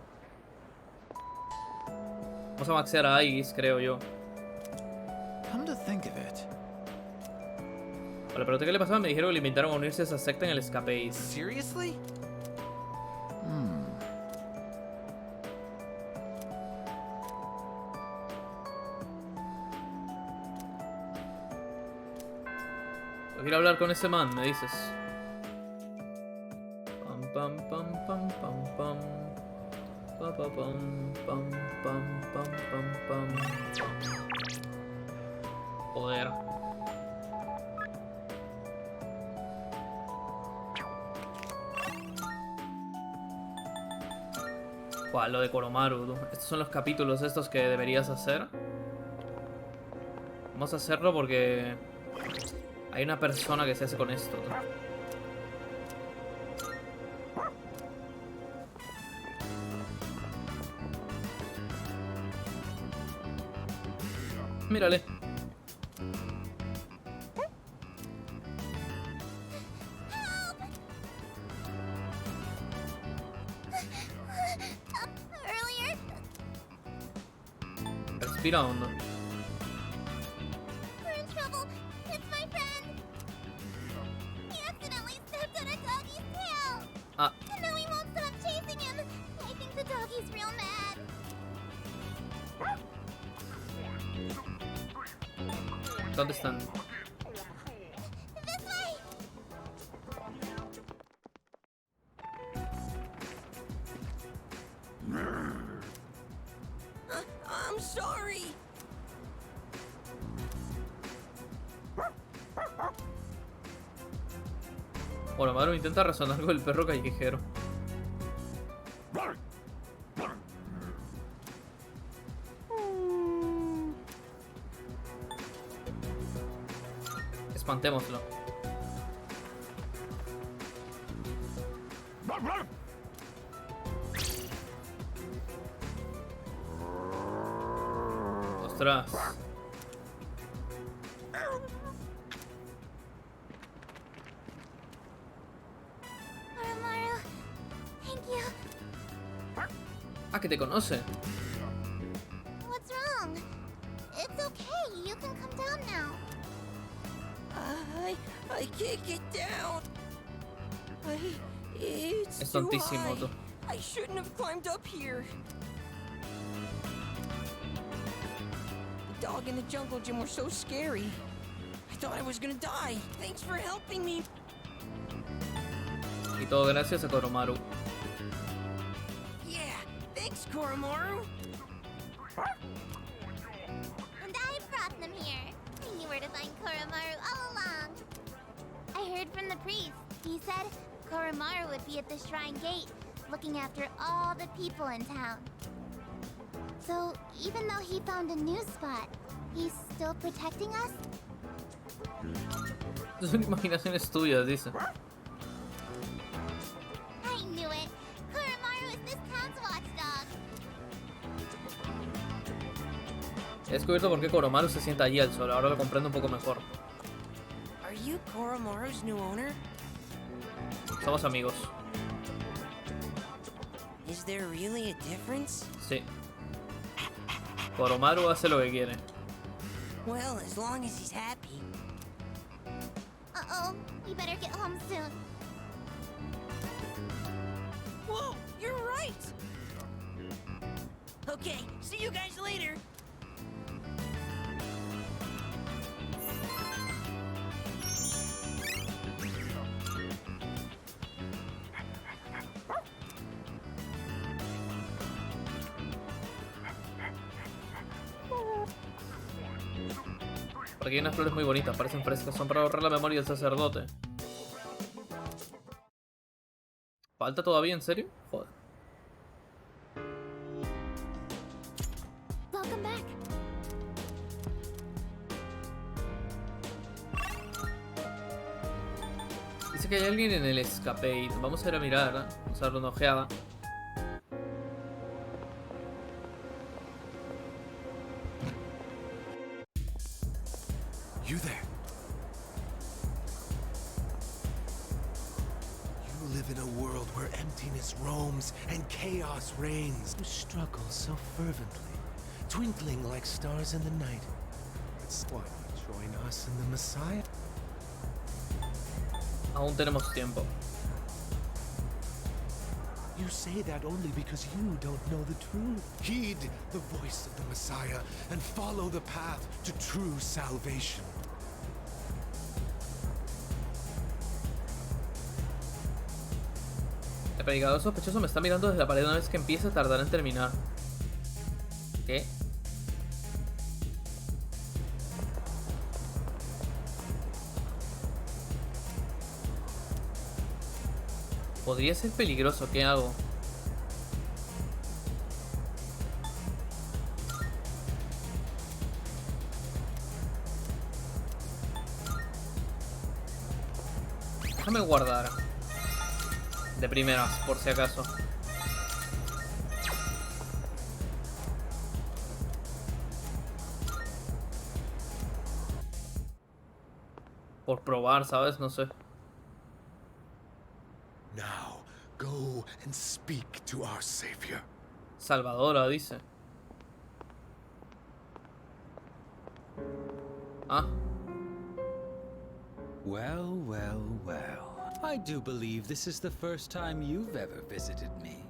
Vamos a maxear a Aigis, creo yo. Come to think of it. Vale, pero ¿qué le pasaba? Me dijeron que le invitaron a unirse a esa secta en el escapeis. Seriously? Quiero hablar con ese man, me dices. Pam pam pam pam pam pam. Pam pam pam pam pam pam pam. Joder. Buah, lo de Koromaru, tú. Estos son los capítulos estos que deberías hacer. Vamos a hacerlo porque hay una persona que se hace con esto, tú. Mírale. Respira hondo. We're in trouble. It's my friend. He accidentally stepped on a doggy's tail. Ah. And now he won't stop chasing him. I think the doggy's real mad. ¿Dónde están? This way. I'm sorry. Bueno, Maru intenta razonar con el perro callejero. Espantémoslo. Ostras. Koromaru, thank you. Ah, que te conoce. What's wrong? It's okay. You can come down now. I can't get down. It's Es too tontísimo, tú. high. I shouldn't have climbed up here. The dog and the jungle gym were so scary. I thought I was gonna die. Thanks for helping me. Y todo gracias a Koromaru. Yeah, thanks, Koromaru. And I brought them here. I knew where to find Koromaru all along. I heard from the priest. He said Koromaru would be at the shrine gate, looking after all the people in town. So, even though he found a new spot, he's still protecting us? Son imaginaciones tuyas, dice. I knew it. Koromaru is this town's watchdog. He descubierto por qué Koromaru se sienta allí al sol. Ahora lo comprendo un poco mejor. Are you Koromaru's new owner? Somos amigos. Is there really a difference? Sí. Koromaru hace lo que quiere. Well, as long as he's happy. Uh-oh, we better get home soon. Whoa, you're right. Okay, see you guys later. Por aquí hay unas flores muy bonitas, parecen frescas. Son para ahorrar la memoria del sacerdote. ¿Falta todavía? ¿En serio? Joder. Welcome back. Dice que hay alguien en el escape. Vamos a ir a mirar, ¿eh? Vamos a darle una ojeada. You there? You live in a world where emptiness roams and chaos reigns. You struggle so fervently, twinkling like stars in the night. That's why you join us in the Messiah. Aún tenemos tiempo. You say that only because you don't know the truth. Heed the voice of the Messiah and follow the path to true salvation. El predicador sospechoso me está mirando desde la pared una vez que empiece a tardar en terminar. ¿Qué? Podría ser peligroso, ¿qué hago? Déjame guardar. De primeras, por si acaso. Por probar, ¿sabes? No sé. Now, go and speak to our Savior. Salvadora, dice. Ah. Well, well, well. I do believe this is the first time you've ever visited me.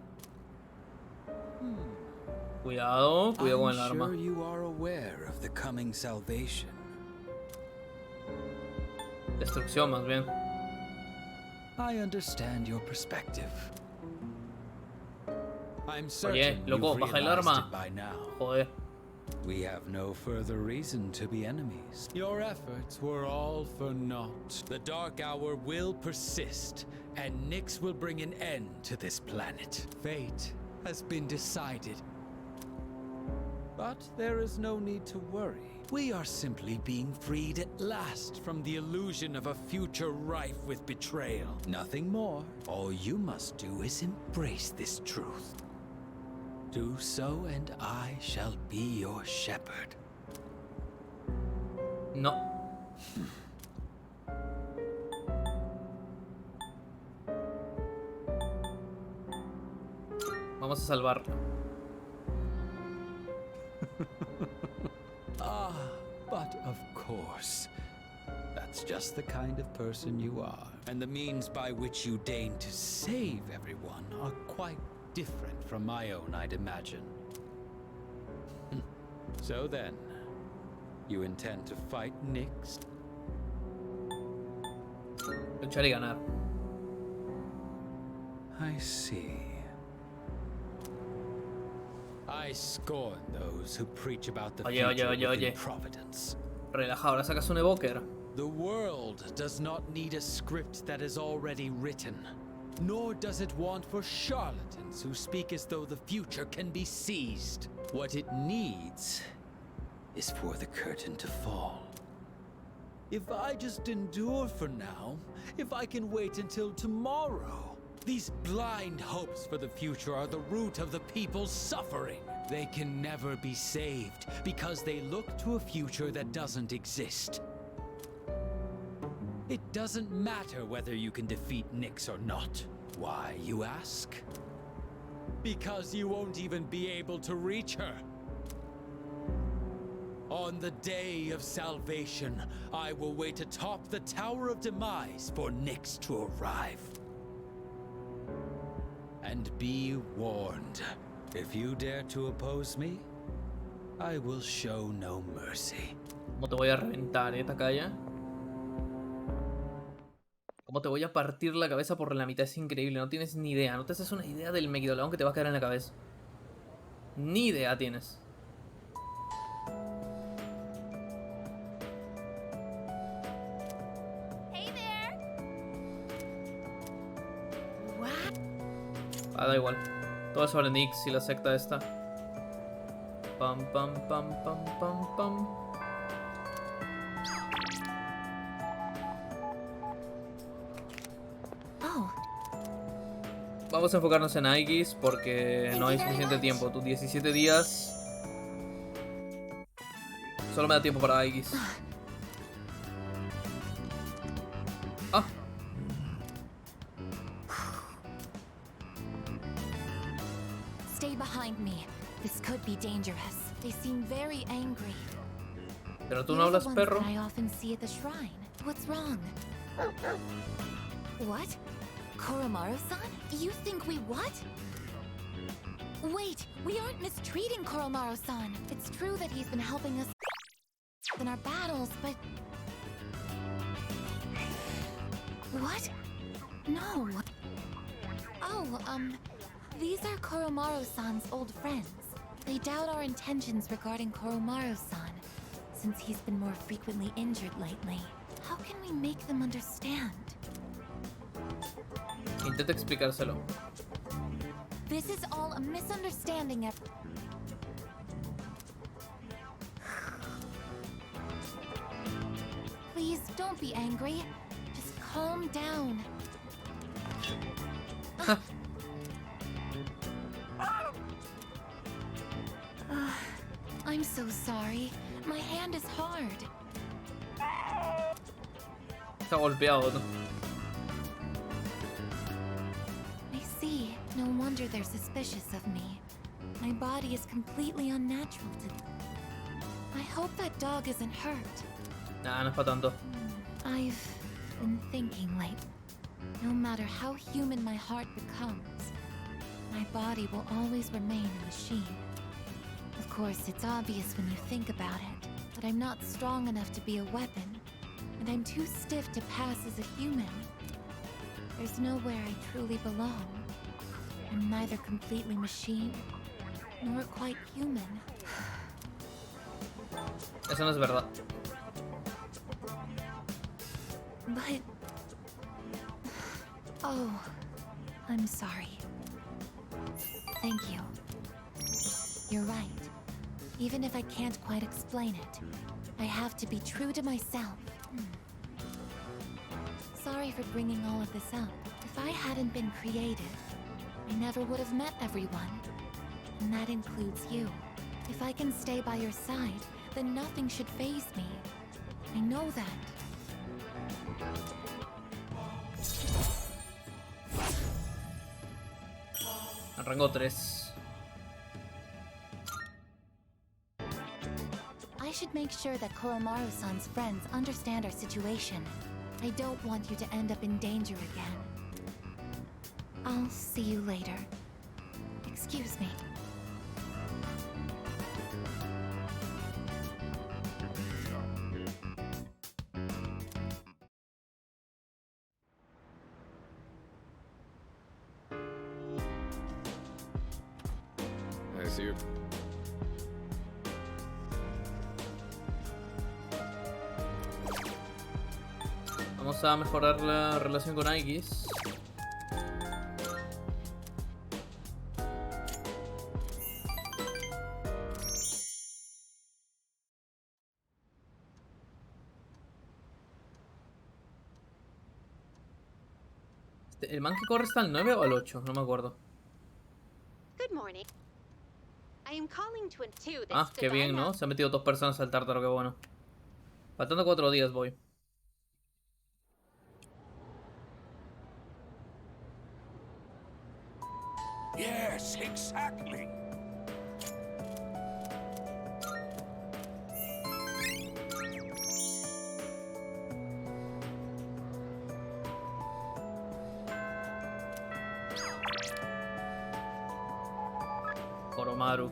Cuidado, cuidado con el I'm arma. sure you are aware of the coming salvation. Destrucción, más bien. I understand your perspective. I'm Oye, certain loco, you've baja el realized arma. it by now. Joder. We have no further reason to be enemies. Your efforts were all for naught. The Dark Hour will persist, and Nyx will bring an end to this planet. Fate has been decided. But there is no need to worry. We are simply being freed at last from the illusion of a future rife with betrayal. Nothing more. All you must do is embrace this truth. Do so, and I shall be your shepherd. No. Vamos a salvarlo. Ah, but of course. That's just the kind of person you are. And the means by which you deign to save everyone are quite different from my own, I'd imagine. So then, you intend to fight Nyx? Luchar y ganar. I see. I scorn those who preach about the future within Providence. Relaja, ahora sacas un evoker. The world does not need a script that is already written, nor does it want for charlatans who speak as though the future can be seized. What it needs is for the curtain to fall. If I just endure for now, if I can wait until tomorrow, these blind hopes for the future are the root of the people's suffering. They can never be saved because they look to a future that doesn't exist. It doesn't matter whether you can defeat Nyx or not. Why, you ask? Because you won't even be able to reach her. On the day of salvation, I will wait atop the Tower of Demise for Nyx to arrive. And be warned, if you dare to oppose me, I will show no mercy. ¿Cómo te voy a reventar, Takaya? ¿Cómo te voy a partir la cabeza por la mitad? Es increíble, no tienes ni idea. No te haces una idea del megidolón que te va a caer en la cabeza. Ni idea tienes. Ah, da igual. Todo sobre Nyx y la secta esta. Pam, pam, pam, pam, pam, pam. Vamos a enfocarnos en Aegis porque no hay suficiente tiempo. Tus 17 días... Solo me da tiempo para Aegis. Ah. Stay behind me. This could be dangerous. They seem very angry. Pero tú no hablas, perro. I often see at the shrine. What's wrong? What? Koromaru-san? You think we what? Wait, we aren't mistreating Koromaru-san. It's true that he's been helping us in our battles, but... What? No. Oh, these are Koromaru-san's old friends. They doubt our intentions regarding Koromaru-san, since he's been more frequently injured lately. How can we make them understand? Intenta explicárselo. This is all a misunderstanding. Please don't be angry. Just calm down. I'm so sorry. My hand is hard. Está golpeado, ¿no? I see. No wonder they're suspicious of me. My body is completely unnatural to... I hope that dog isn't hurt. Nah, no es para tanto. I've been thinking lately. No matter how human my heart becomes, my body will always remain a machine. Of course, it's obvious when you think about it, but I'm not strong enough to be a weapon, and I'm too stiff to pass as a human. There's nowhere I truly belong. I'm neither completely machine, nor quite human. Eso no es verdad. But... Oh, I'm sorry. Thank you. You're right. Even if I can't quite explain it, I have to be true to myself. Sorry for bringing all of this up. If I hadn't been created, I never would have met everyone. And that includes you. If I can stay by your side, then nothing should faze me. I know that. Rango 3. I should make sure that Koromaru-san's friends understand our situation. I don't want you to end up in danger again. I'll see you later. Excuse me. I see you. Vamos a mejorar la relación con Aigis. ¿El man que corre está al 9 o al 8? No me acuerdo. Good morning. I am calling to intuit Ah, qué bien, ¿no? Se han metido 2 personas al tártaro, qué bueno. Faltando 4 días voy. Yes, exactly. Koromaru.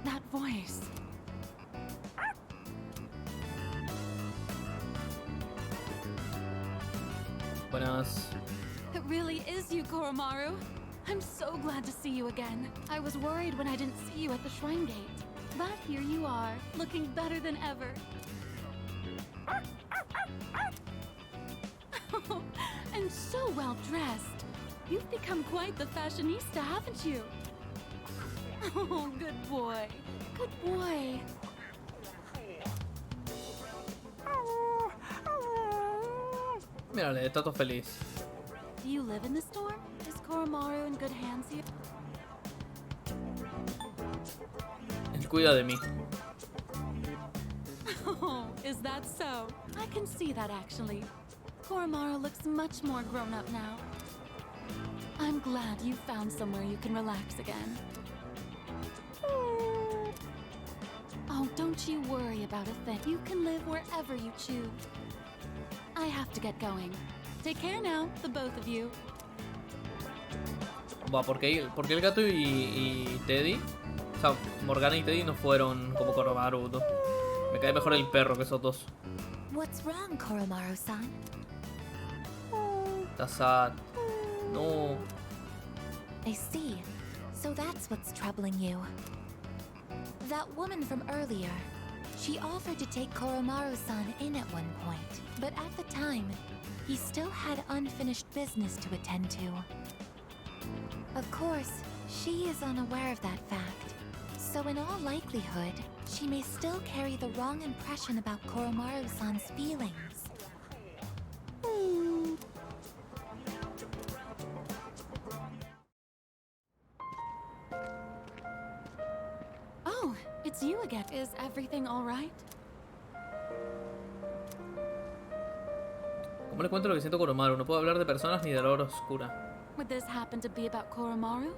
That voice. Buenas. It really is you, Koromaru. I'm so glad to see you again. I was worried when I didn't see you at the shrine gate. But here you are, looking better than ever. And so well dressed. You've become quite the fashionista, haven't you? Oh, good boy. Good boy. Mírale, está todo feliz. Do you live in the storm? Is Koromaru in good hands here? Él cuida de mí. Oh, is that so? I can see that actually. Koromaru looks much more grown up now. I'm glad you found somewhere you can relax again. Oh, don't you worry about a thing. You can live wherever you choose. I have to get going. Take care now, the both of you. Buah, ¿por qué el gato y Teddy? O sea, Morgana y Teddy no fueron como Koromaru, ¿no? Me cae mejor el perro que esos dos. What's wrong, Koromaru-san? Está sad. No. I see. So that's what's troubling you. That woman from earlier, she offered to take Koromaru-san in at one point, but at the time, he still had unfinished business to attend to. Of course, she is unaware of that fact, so in all likelihood, she may still carry the wrong impression about Koromaru-san's feelings. Oh, it's you again. Is everything all right? ¿Cómo le cuento lo que siento Koromaru? No puedo hablar de personas ni de la hora oscura. Would this happen to be about Koromaru?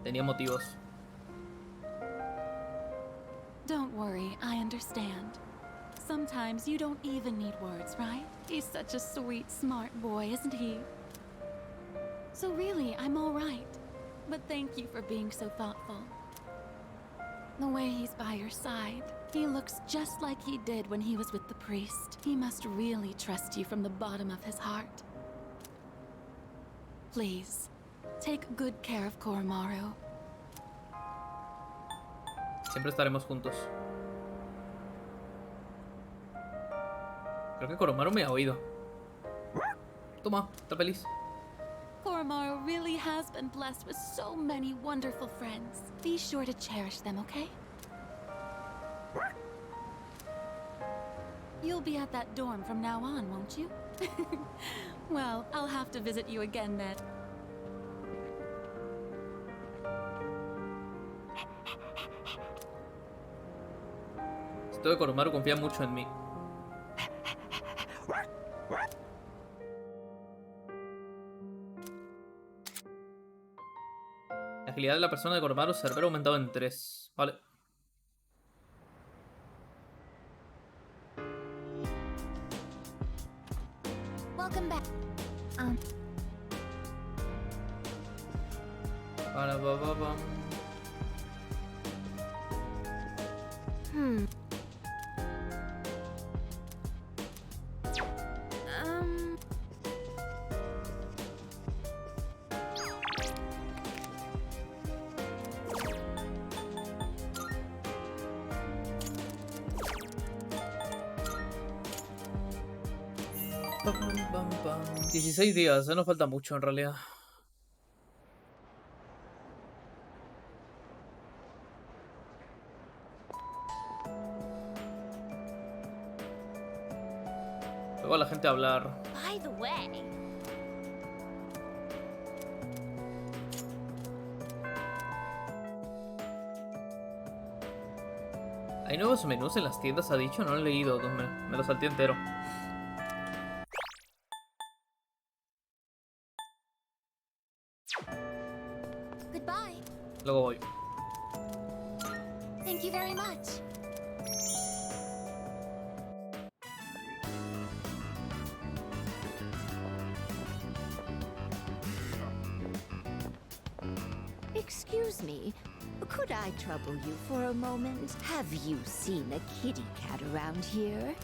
Tenía motivos. Don't worry, I understand. Sometimes you don't even need words, right? He's such a sweet, smart boy, isn't he? So really, I'm all right. But thank you for being so thoughtful. The way he's by your side, he looks just like he did when he was with the priest. He must really trust you from the bottom of his heart. Please, take good care of Koromaru. Siempre estaremos juntos. Creo que Koromaru me ha oído. Toma, está feliz. Koromaru really has been blessed with so many wonderful friends. Be sure to cherish them, okay? You'll be at that dorm from now on, won't you? Well, I'll have to visit you again then. Esto de Koromaru confía mucho en mí. La agilidad de la persona de Koromaru se habrá aumentado en 3. Vale. Welcome back. Para, ba, ba, ba. Pam, pam, pam. 16 días, no falta mucho en realidad. Luego a la gente a hablar. By the way, ¿Hay nuevos menús en las tiendas? Ha dicho, no lo he leído, me lo salté entero. Goodbye. Luego voy. Thank you very much. Excuse me, could I trouble you for a moment? Have you seen a kitty cat around here?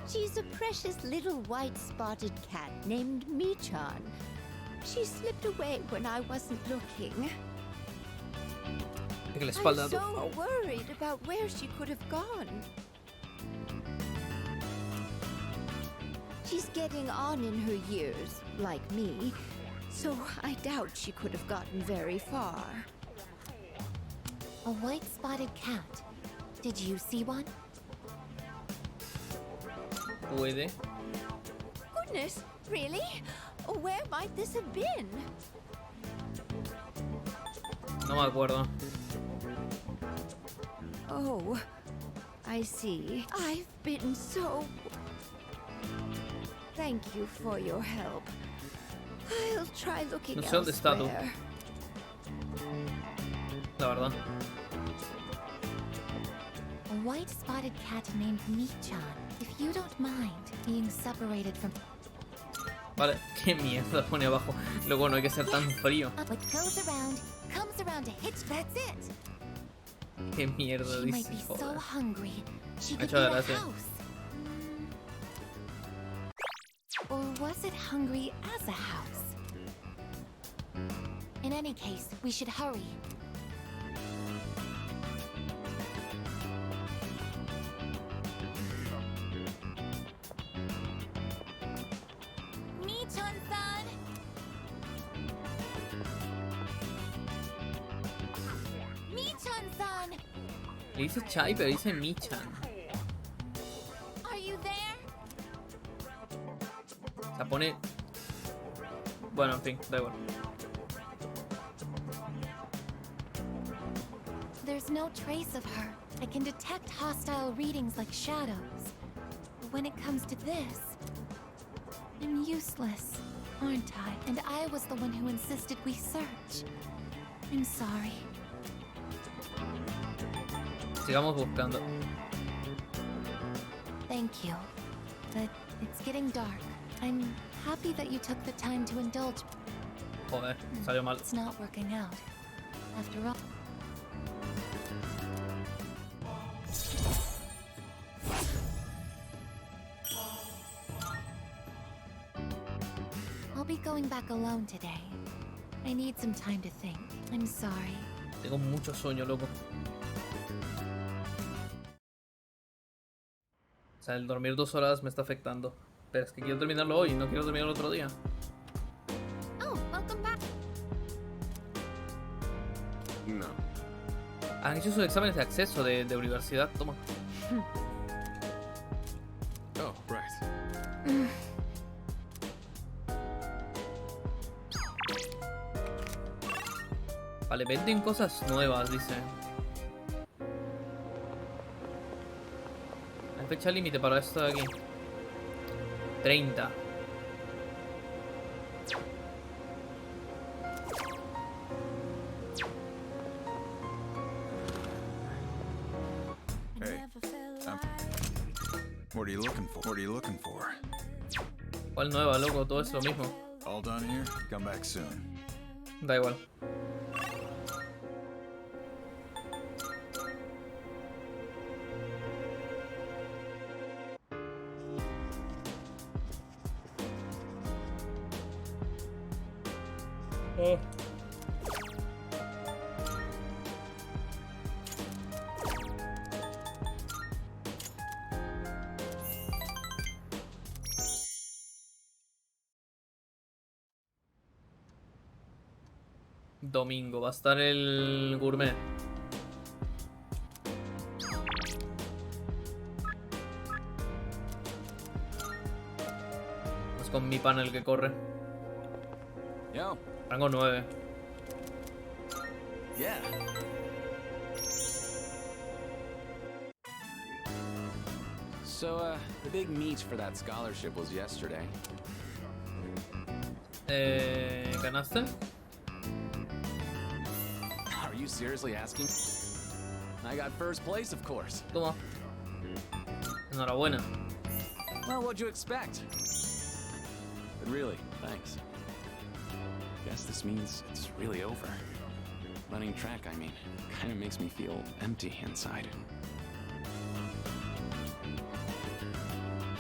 She's a precious little white spotted cat named Michan. She slipped away when I wasn't looking. Que la I'm espalda. so worried about where she could have gone. She's getting on in her years, like me, so I doubt she could have gotten very far. A white spotted cat. Did you see one? Puede. Goodness, really? Where might this have been? No me acuerdo. Oh, I see. I've been so... Thank you for your help. I'll try looking No sé dónde está tú. elsewhere. La verdad. A white spotted cat named Michan. If you don't mind being separated from... Vale, qué mierda pone abajo. Luego no hay que ser tan frío. What goes around comes around to hitch. That's it. Qué mierda She might be dices, so joder. hungry. She could Muchas eat a gracias. house. Or was it hungry as a house? In any case, we should hurry. Michan-san! Michan-san! Le dice Chai, pero dice Michan. Are you there? O sea, pone... Bueno, en fin, da igual. There's no trace of her. I can detect hostile readings like shadows. But when it comes to this, I'm useless, aren't I? And I was the one who insisted we search. I'm sorry. Sigamos buscando. Thank you. But it's getting dark. I'm happy that you took the time to indulge. Joder, salió mal. It's not working out. After all. I'll be going back alone today. I need some time to think. I'm sorry. Tengo mucho sueño, loco. O sea, el dormir 2 horas me está afectando. Pero es que quiero terminarlo hoy, no quiero terminarlo otro día. Oh, Han hecho sus exámenes de acceso de universidad. Toma. Oh, right. Vale, venden cosas nuevas, dice. Hay fecha límite para esto de aquí. 30. Hey, what are you looking for? What are you looking for? ¿Cuál nueva, loco? Todo es lo mismo. All done here? Come back soon. Da igual. Domingo va a estar el gourmet. Es con mi panel que corre. Yo. Rango 9. Yeah. So, the big meet for that scholarship was yesterday. ¿Ganaste? Are you seriously asking? I got first place, of course. Toma. Enhorabuena. Well, what'd you expect? But really, thanks. Guess this means it's really over. Running track, I mean, kind of makes me feel empty inside.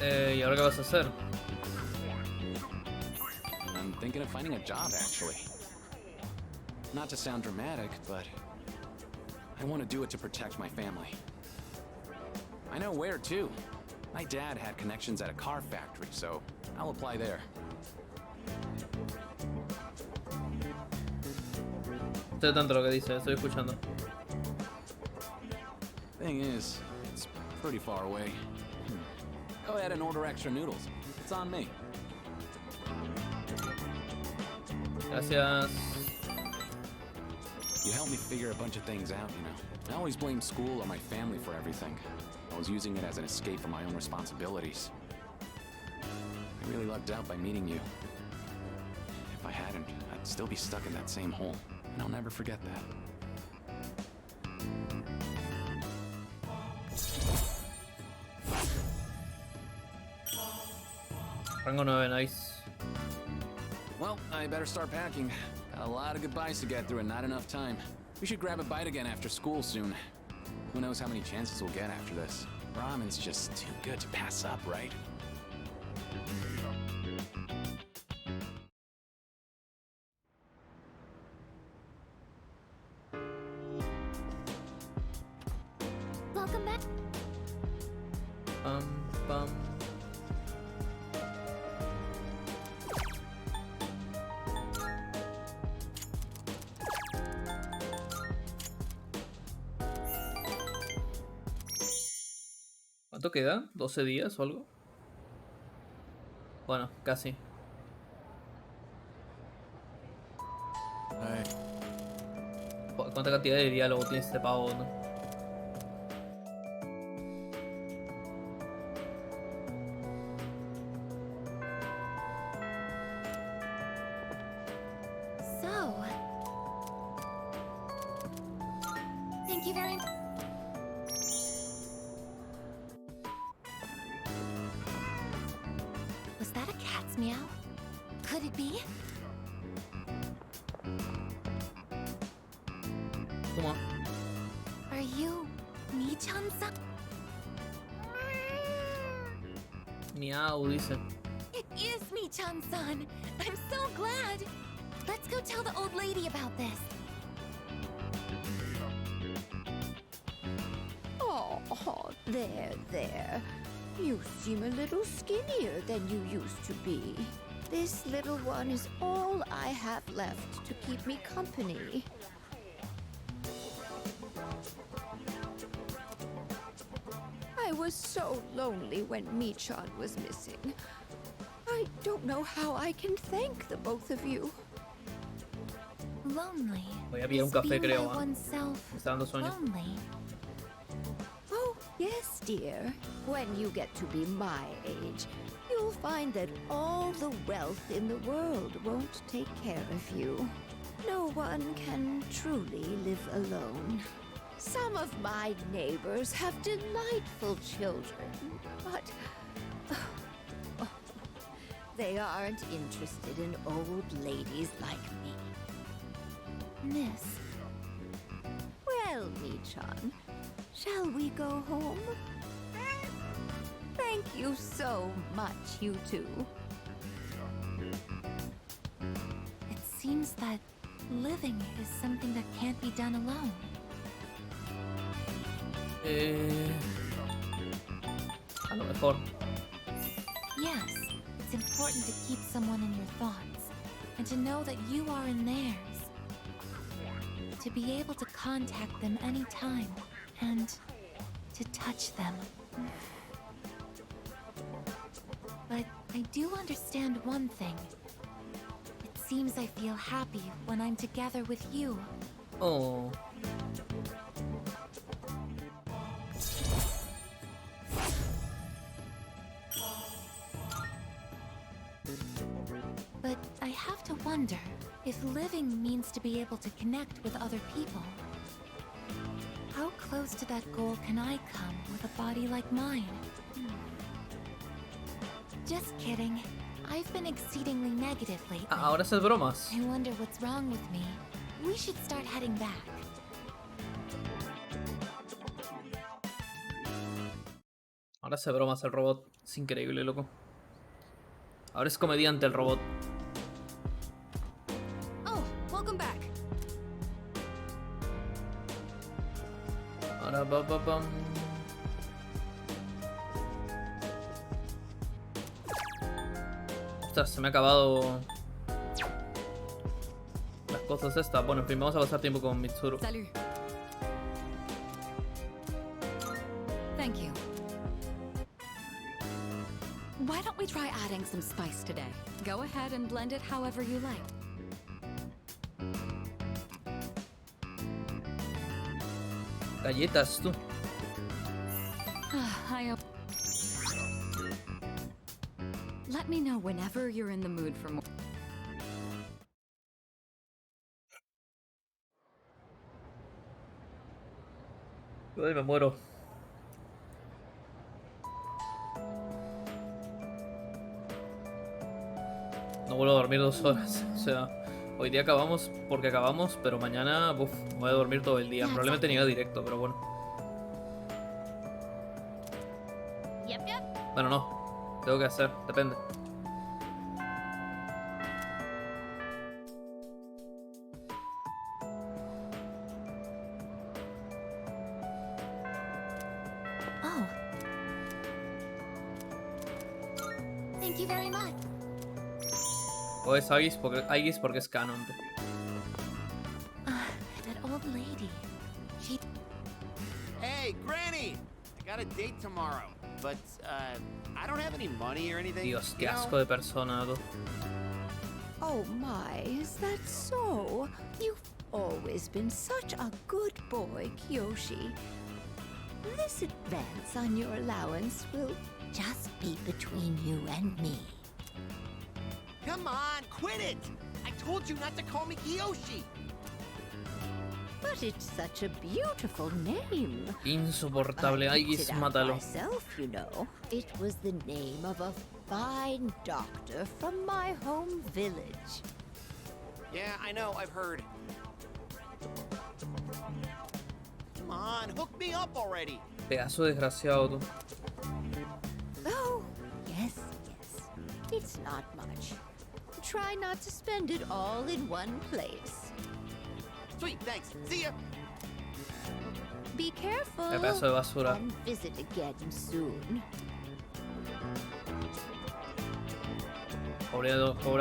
¿Y ahora qué vas a hacer? I'm thinking of finding a job, actually. Not to sound dramatic, but I want to do it to protect my family. I know where, too. My dad had connections at a car factory, so I'll apply there. No sé tanto lo que dice, estoy escuchando. Thing is, it's pretty far away. Go ahead and order extra noodles. It's on me. Gracias. You helped me figure a bunch of things out, you know. I always blame school or my family for everything. I was using it as an escape from my own responsibilities. I really lucked out by meeting you. If I hadn't, I'd still be stuck in that same hole. And I'll never forget that. Rango 9, nice. Well, I better start packing. Got a lot of goodbyes to get through and not enough time. We should grab a bite again after school soon. Who knows how many chances we'll get after this. Ramen's just too good to pass up, right? Welcome back. Bum. ¿Cuánto queda? ¿12 días o algo? Bueno, casi. ¿Cuánta cantidad de diálogo tiene este pavo, no? Thank you very much. Was that a cat's meow? Could it be? Come on. Are you Mi-chan-san? Miau, dice. It is Mi-chan-san. I'm so glad. Let's go tell the old lady about this. Oh, there. You seem a little skinnier than you used to be. This little one is all I have left to keep me company. was so lonely when Michan was missing. I don't know how I can thank the both of you. Lonely. Voy a pillar un is café, being by creo. oneself Me está dando sueño. lonely. Oh, yes, dear. When you get to be my age, you'll find that all the wealth in the world won't take care of you. No one can truly live alone. Some of my neighbors have delightful children, but they aren't interested in old ladies like me. Miss, Well, Michan, shall we go home? Thank you so much, you two. it seems that living is something that can't be done alone. A lo mejor. Yes, it's important to keep someone in your thoughts, and to know that you are in theirs. To be able to contact them anytime, and to touch them. But I do understand one thing. It seems I feel happy when I'm together with you. Oh. But I have to wonder if living means to be able to connect with other people. How close to that goal can I come with a body like mine? Just kidding. I've been exceedingly negative lately. Ahora haces bromas. I wonder what's wrong with me. We should start heading back. Ahora hace bromas el robot. Es increíble, loco. Ahora es comediante el robot. Oh, welcome back. Ahora pam. Ostras, se me ha acabado las cosas estas. Bueno, en fin, vamos a pasar tiempo con Mitsuru. Salut. Thank you. Why don't we try adding some spice today? Go ahead and blend it however you like. Galletas, tú. Let me know whenever you're in the mood for more. Ay, me muero. No vuelvo a dormir 2 horas. O sea, hoy día acabamos porque acabamos, pero mañana voy a dormir todo el día. Probablemente ni haga directo, pero bueno. Bueno, no. Tengo que hacer, depende. Oh. Thank you very much. O es Aegis porque es canon. That old lady. She... Hey, Granny! I got a date tomorrow, but I don't have any money or anything. Dios, qué asco de persona, tú. Oh my, is that so? You've always been such a good boy, Kyoshi. This advance on your allowance will just be between you and me. Come on, quit it! I told you not to call me Kiyoshi! But it's such a beautiful name. Insoportable. Aegis, mátalo. Myself, you know. It was the name of a fine doctor from my home village. Yeah, I know, I've heard. Come on, hook me up already! Pedazo de desgraciado, tú. Oh, yes. It's not much. Try not to spend it all in one place. Sweet, thanks. See ya! Be careful. Qué pedazo de basura. Come visit again soon. Pobre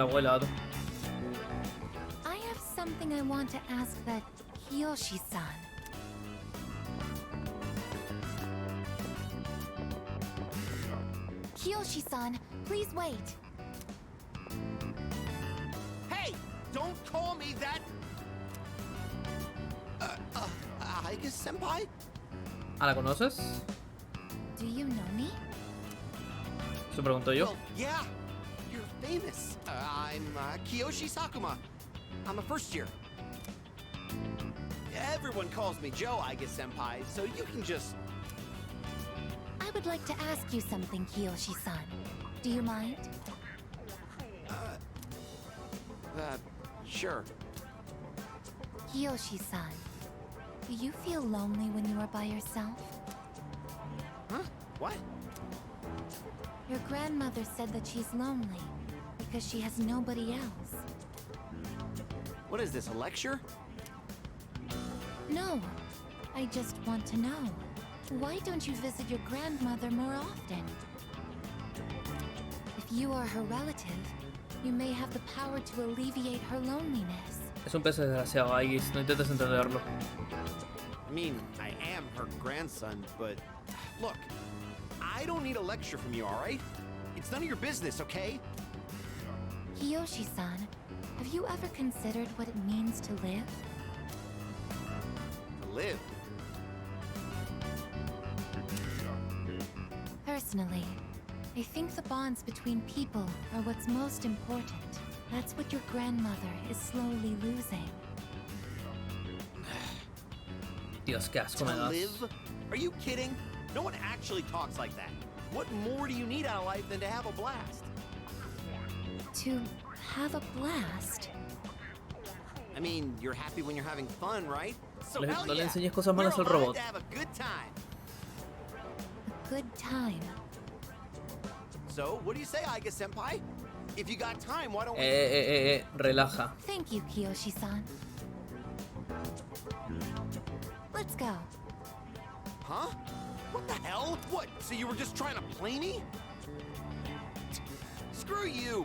abuela, tú. I have something I want to ask that Kiyoshi-san. Kiyoshi-san, please wait. Hey, don't call me that. I guess senpai? ¿Ah, la conoces? Do you know me? Eso pregunto yo. Well, yeah, you're famous. I'm Kiyoshi Sakuma. I'm a first year. Everyone calls me Joe, I guess, senpai, so you can just... I would like to ask you something, Kiyoshi-san. Do you mind? Sure. Kiyoshi-san, do you feel lonely when you are by yourself? Huh? What? Your grandmother said that she's lonely because she has nobody else. What is this, a lecture? No, I just want to know. Why don't you visit your grandmother more often? If you are her relative, you may have the power to alleviate her loneliness. Es un pez desgraciado, Aigis. No intentes entenderlo. I mean, I am her grandson, but... Look, I don't need a lecture from you, alright? It's none of your business, okay? Kiyoshi-san, have you ever considered what it means to live? To live? Personally, I think the bonds between people are what's most important. That's what your grandmother is slowly losing. Dios, qué asco me To das. live? Are you kidding? No one actually talks like that. What more do you need out of life than to have a blast? To have a blast? I mean, you're happy when you're having fun, right? So No hell le yeah. enseñes cosas malas We're al robot. allowed to have a good time. A good time. So, what do you say, Aiga senpai? If you got time, why don't we... Relaja. Thank you, Kiyoshi-san. Let's go. Huh? What the hell? What, so you were just trying to play me? Screw you!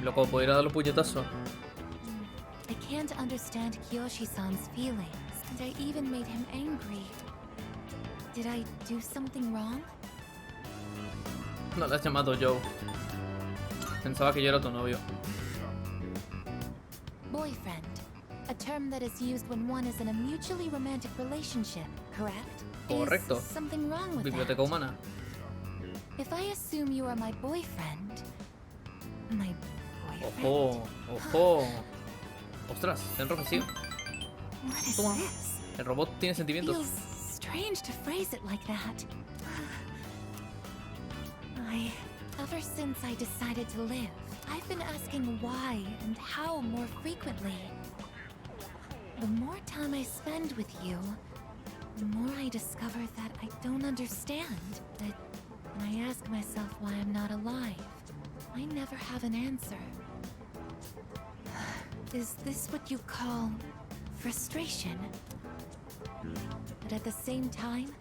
Loco, ¿puedo ir a darle un puñetazo? I can't understand Kiyoshi-san's feelings, and I even made him angry. Did I do something wrong? No le has llamado Joe. Pensaba que yo era tu novio. Boyfriend. A term that is used when one is in a mutually romantic relationship, correct? Correcto. Is something wrong with Biblioteca that? humana. If I assume you are my boyfriend... My boyfriend? Ojo, ojo. Ostras, se ha enrojecido. What is Toma. this? El robot tiene sentimientos. Feels strange to phrase it like that. Ever since I decided to live, I've been asking why and how more frequently. The more time I spend with you, the more I discover that I don't understand. That when I ask myself why I'm not alive, I never have an answer. Is this what you call frustration? But at the same time,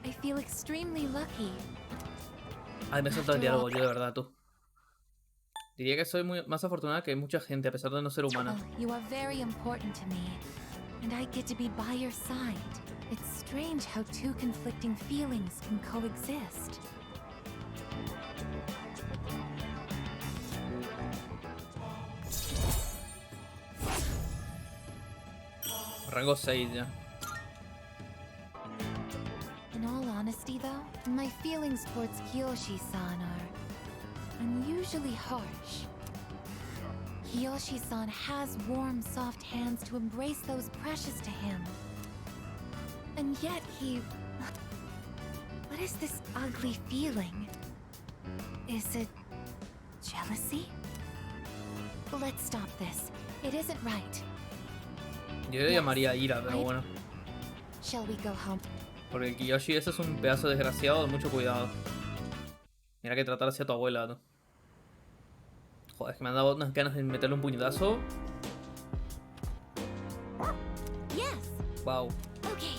I feel extremely lucky. Ay, me salta el diálogo, yo de verdad, tú. Diría que soy más afortunada que mucha gente, a pesar de no ser humana. You are very important to me, and I get to be by your side. It's strange how two conflicting feelings can coexist. Rango 6 ya. In all honesty, though, my feelings towards Kiyoshi-san are unusually harsh. Kiyoshi-san has warm, soft hands to embrace those precious to him. And yet he... What is this ugly feeling? Is it... jealousy? Let's stop this. It isn't right. Yo le llamaría ira, pero bueno. Shall we go home? Porque el Kiyoshi ese es un pedazo desgraciado de mucho cuidado. Mira que tratar hacia tu abuela, ¿no? Joder, es que me han dado unas ganas de meterle un puñetazo. Yes. Wow. Okay.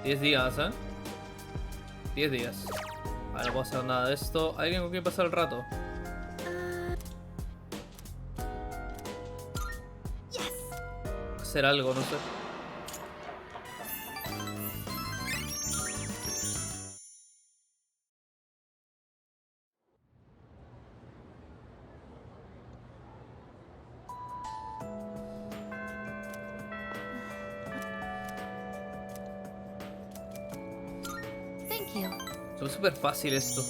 10 días, ¿eh? 10 días. Vale, no puedo hacer nada de esto. ¿Alguien con quien pasar el rato? Hacer algo, no sé. Es súper fácil esto.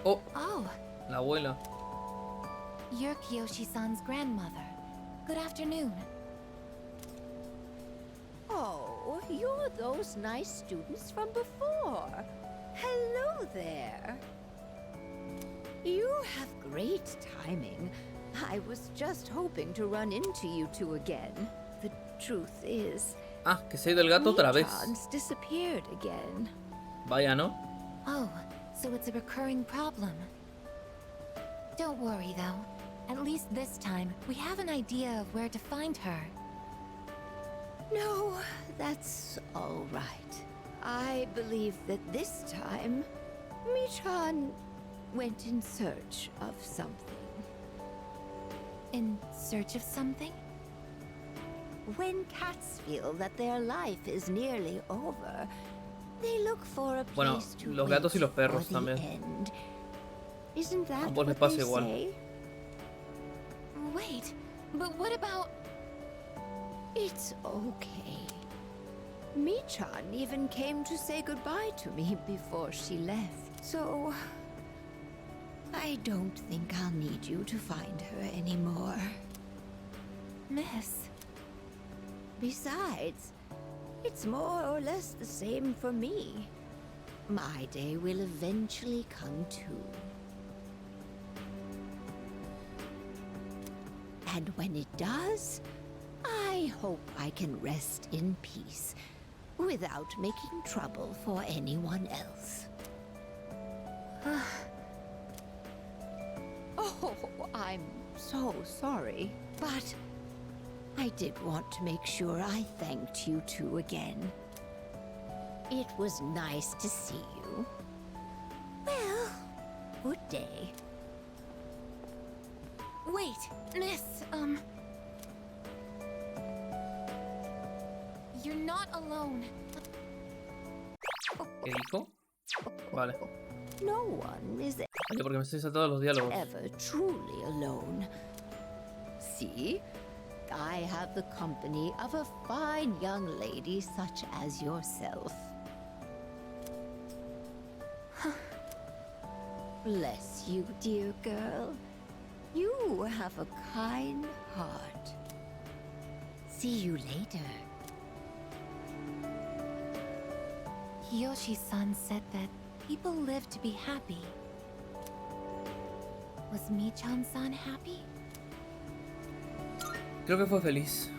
Oh, la abuela. You're Kiyoshi-san's grandmother. Good afternoon. Oh, you're those nice students from before. Hello there. You have great timing. I was just hoping to run into you two again. The truth is, Ah, que soy del gato otra vez. Michan's disappeared again. Vaya, ¿no? Oh, so it's a recurring problem. Don't worry, though. At least this time, we have an idea of where to find her. No, that's all right. I believe that this time, Michan went in search of something. In search of something? When cats feel that their life is nearly over, they look for a place Bueno, to los gatos y los wait perros for the también. end. Isn't that Ambos les what pasa they igual. say? Wait, but what about... It's okay. Michan even came to say goodbye to me before she left, so I don't think I'll need you to find her anymore. Miss... Besides, it's more or less the same for me. My day will eventually come too. And when it does, I hope I can rest in peace without making trouble for anyone else. Oh, I'm so sorry, but I did want to make sure I thanked you two again. It was nice to see you. Well, good day. Wait, Miss, You're not alone. ¿Qué dijo? Vale. No one is Oye, porque me estoy saltando los diálogos. ever truly alone. See? I have the company of a fine young lady such as yourself. Bless you, dear girl. You have a kind heart. See you later. Kiyoshi-san said that people live to be happy. Was Michan-san happy? Creo que fue feliz.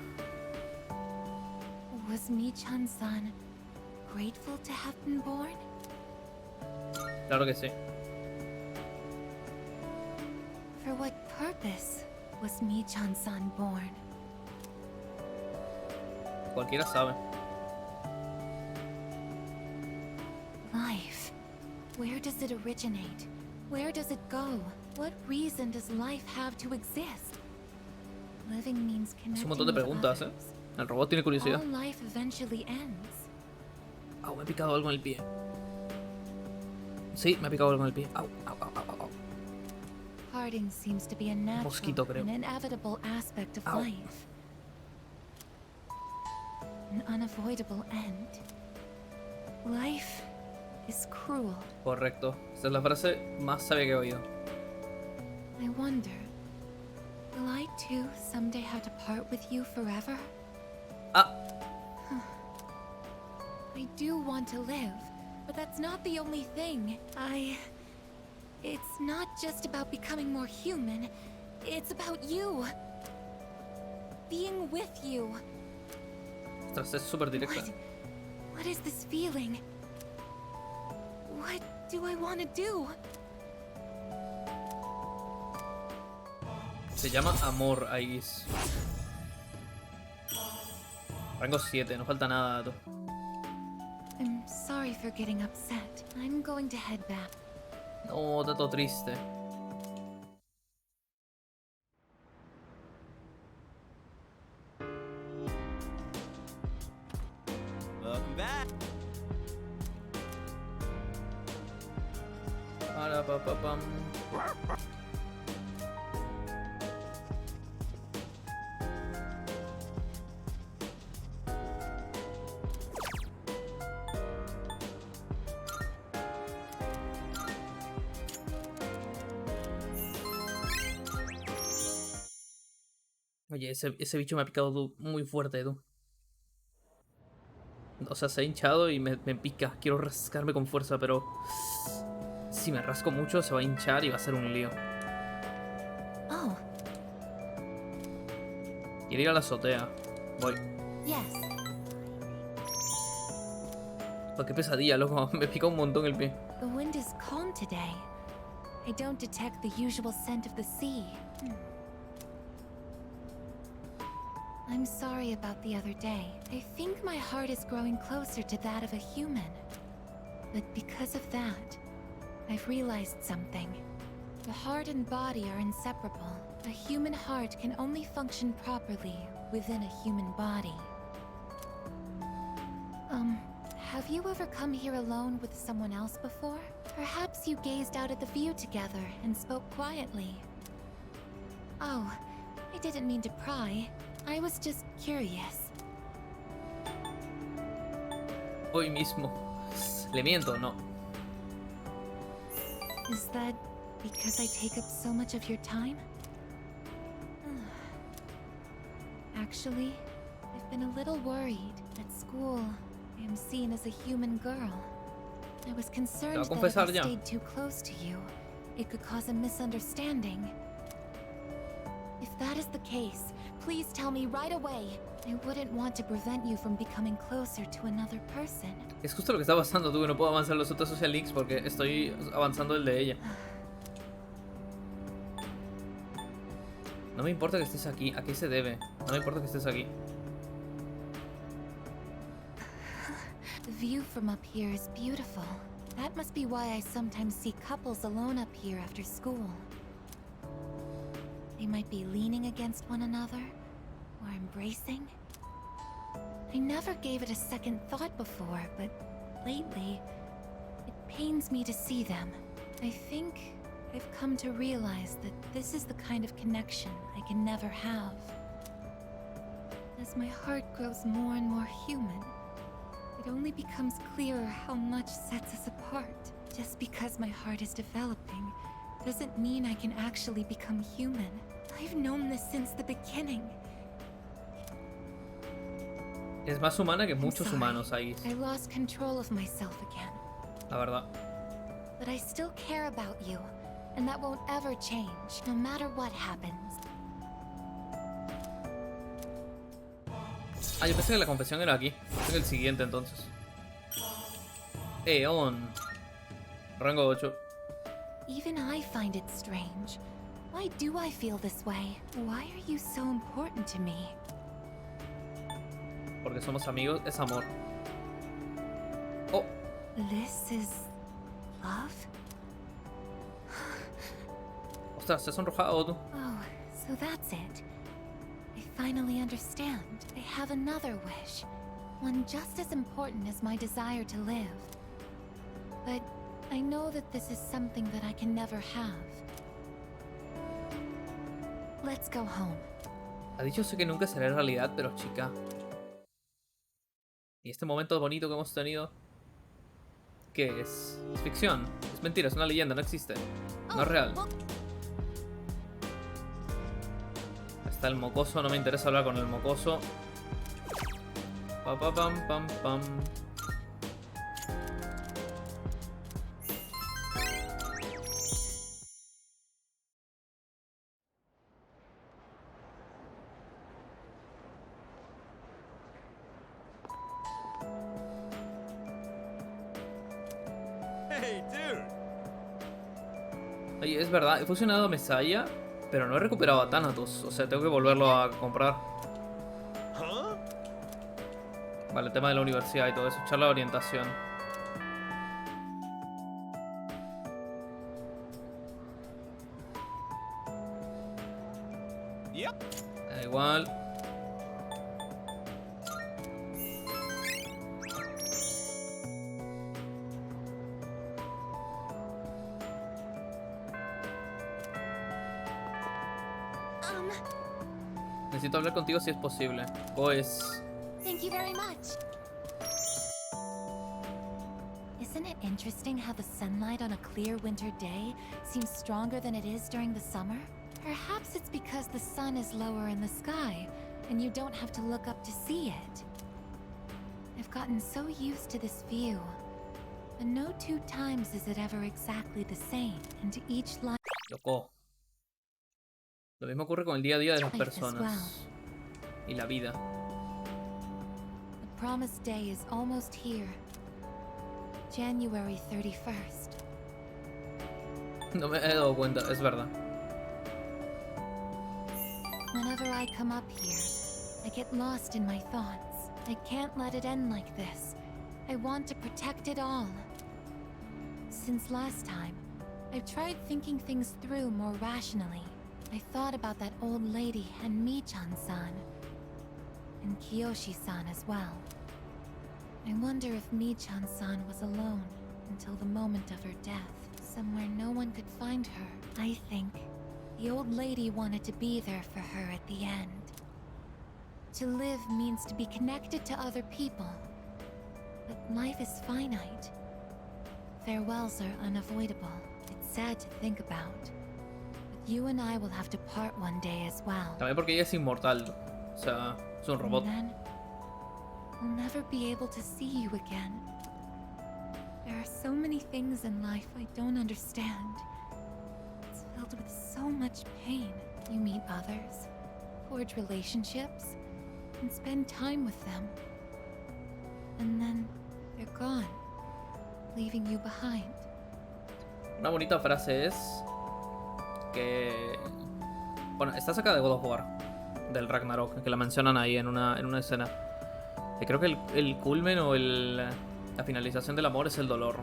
Was Michan-san grateful to have been born? Claro que sí. For what purpose was Michan-san born? Cualquiera sabe. Life. Where does it originate? Where does it go? What reason does life have to exist? Living means Es connecting un montón de with preguntas, others. El robot tiene curiosidad. All life eventually ends. Au, me ha picado algo en el pie. Sí, me ha picado algo en el pie. Au, au, au, au, au. Parting seems to be a natural Mosquito, creo. and inevitable aspect of Au. life. An unavoidable end. Life is cruel. Correcto. Esta es la frase más sabia que he oído. I wonder, will I too someday have to part with you forever? Ah. I do want to live, but that's not the only thing. It's not just about becoming more human. It's about you. Being with you. Ostras, es súper directa. What is this feeling? What do I want to do? Se llama Amor, Aigis. Rango 7, no falta nada, dato. I'm sorry for getting upset. I'm going to head back. No, dato triste. Welcome back. Para, pa, pa, pam. Oye, ese bicho me ha picado muy fuerte, tú. O sea, se ha hinchado y me pica. Quiero rascarme con fuerza, pero... Si me rasco mucho se va a hinchar y va a ser un lío. Oh. Quiero ir a la azotea. Voy. Yes. Oh, qué pesadilla, loco. Me pica un montón el pie. The wind is calm today. I don't detect the usual scent of the sea. I'm sorry about the other day. I think my heart is growing closer to that of a human. But because of that, I've realized something. The heart and body are inseparable. A human heart can only function properly within a human body. Have you ever come here alone with someone else before? Perhaps you gazed out at the view together and spoke quietly. Oh, I didn't mean to pry. I was just curious. Hoy mismo. ¿Le miento? No. Is that because I take up so much of your time? Actually, I've been a little worried. At school, I am seen as a human girl. I was concerned that if I stayed too close to you, it could cause a misunderstanding. If that is the case, please tell me right away. I wouldn't want to prevent you from becoming closer to another person. Es justo lo que está pasando, tú, que no puedo avanzar los otros social links porque estoy avanzando el de ella. No me importa que estés aquí. ¿A qué se debe? No me importa que estés aquí. The view from up here is beautiful. That must be why I sometimes see couples alone up here after school. They might be leaning against one another, or embracing. I never gave it a second thought before, but lately, it pains me to see them. I think I've come to realize that this is the kind of connection I can never have. As my heart grows more and more human, it only becomes clearer how much sets us apart. Just because my heart is developing doesn't mean I can actually become human. I've known this since the beginning. Es más humana que muchos humanos ahí. I lost control of myself again. La verdad. But I still care about you, and that won't ever change, no matter what happens. Ah, yo pensé que la confesión era aquí. Es el siguiente entonces. Eon. Rango 8. Even I find it strange. Why do I feel this way? Why are you so important to me? Porque somos amigos, es amor. Oh. This is love? Ostras, se ha sonrojado tú. Oh, so that's it. I finally understand. I have another wish. One just as important as my desire to live. But I know that this is something that I can never have. Let's go home. Ha dicho sé que nunca será realidad, pero chica. ¿Y este momento bonito que hemos tenido? ¿Qué es? Es ficción. Es mentira, es una leyenda, no existe. No es real. Está el mocoso, no me interesa hablar con el mocoso. Pa pa pam pam pam. Hey, dude. Oye, es verdad, he fusionado a Mesaya, pero no he recuperado a Thanatos. O sea, tengo que volverlo a comprar. Vale, el tema de la universidad y todo eso. Charla de orientación. Da igual. Necesito hablar contigo si es posible. Pues... Thank you very much. Isn't it interesting how the sunlight on a clear winter day seems stronger than it is during the summer? Perhaps it's because the sun is lower in the sky, and you don't have to look up to see it. I've gotten so used to this view, but no two times is it ever exactly the same, and each life... Loco. Lo mismo ocurre con el día a día de las personas. Y la vida. The promised day is almost here. January 31st. No me he dado cuenta, es verdad. Whenever I come up here, I get lost in my thoughts. I can't let it end like this. I want to protect it all. Since last time, I've tried thinking things through more rationally. I thought about that old lady and Michan-san. And Kiyoshi-san as well. I wonder if Michan-san was alone until the moment of her death, somewhere no one could find her. I think the old lady wanted to be there for her at the end. To live means to be connected to other people. But life is finite. Farewells are unavoidable. It's sad to think about. But you and I will have to part one day as well. También porque ella es inmortal. O sea, es un robot. And then we'll never be able to see you again. There are so many things in life I don't understand. It's filled with so much pain. You meet others, forge relationships, and spend time with them. And then they're gone, leaving you behind. Una bonita frase es que... Bueno, está sacada de God of War, del Ragnarok, que la mencionan ahí en una escena. Que creo que el culmen o la finalización del amor es el dolor.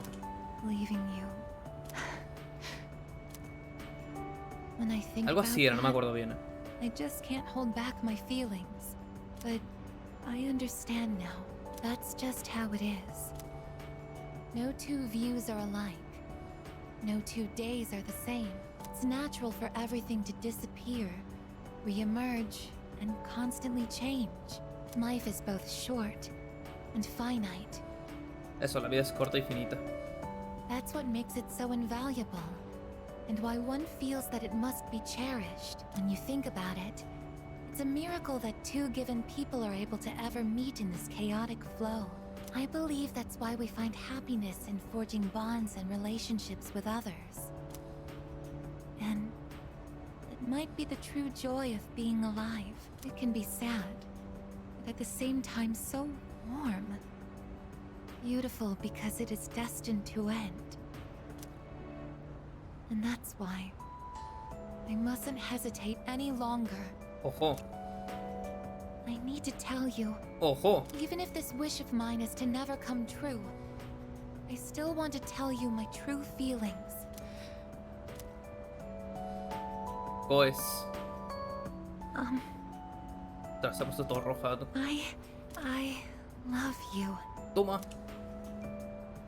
Algo así era, no me acuerdo bien. I just can't hold back my feelings. But I understand now. That's just how it is. No two views are alike. No 2 days are the same. It's natural for everything to disappear, re-emerge, and constantly change. Life is both short and finite. Eso, la vida es corta y finita. That's what makes it so invaluable, and why one feels that it must be cherished. When you think about it, it's a miracle that two given people are able to ever meet in this chaotic flow. I believe that's why we find happiness in forging bonds and relationships with others. And it might be the true joy of being alive. It can be sad, but at the same time so warm. Beautiful because it is destined to end. And that's why I mustn't hesitate any longer. Ojo. I need to tell you. Ojo. Even if this wish of mine is to never come true, I still want to tell you my true feelings. Pues. Te has puesto todo rojado. I love you. Toma.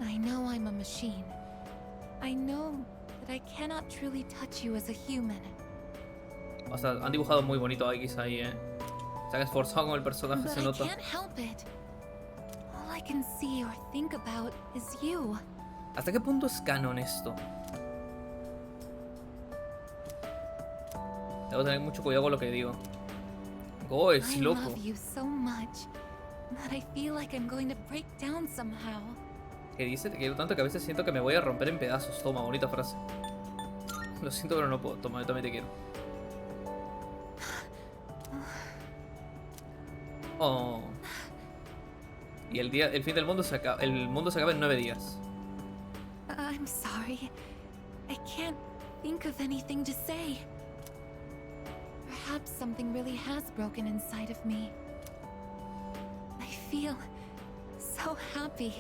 I know I'm a machine. I know that I cannot truly touch you as a human. O sea, han dibujado muy bonito a X ahí, Se han esforzado con el personaje, But se nota. I can't help it. All I can see or think about is you. ¿Hasta qué punto es canon esto? Debo tener mucho cuidado con lo que digo. Go es I loco. love you so much that I feel like I'm going to break down somehow. Que dice, te quiero tanto que a veces siento que me voy a romper en pedazos. Toma, bonita frase. Lo siento, pero no puedo. Toma, yo también te quiero. Oh. Y el fin del mundo se acaba. El mundo se acaba en 9 días. I'm sorry. I can't think of anything to say. Perhaps something really has broken inside of me. I feel so happy.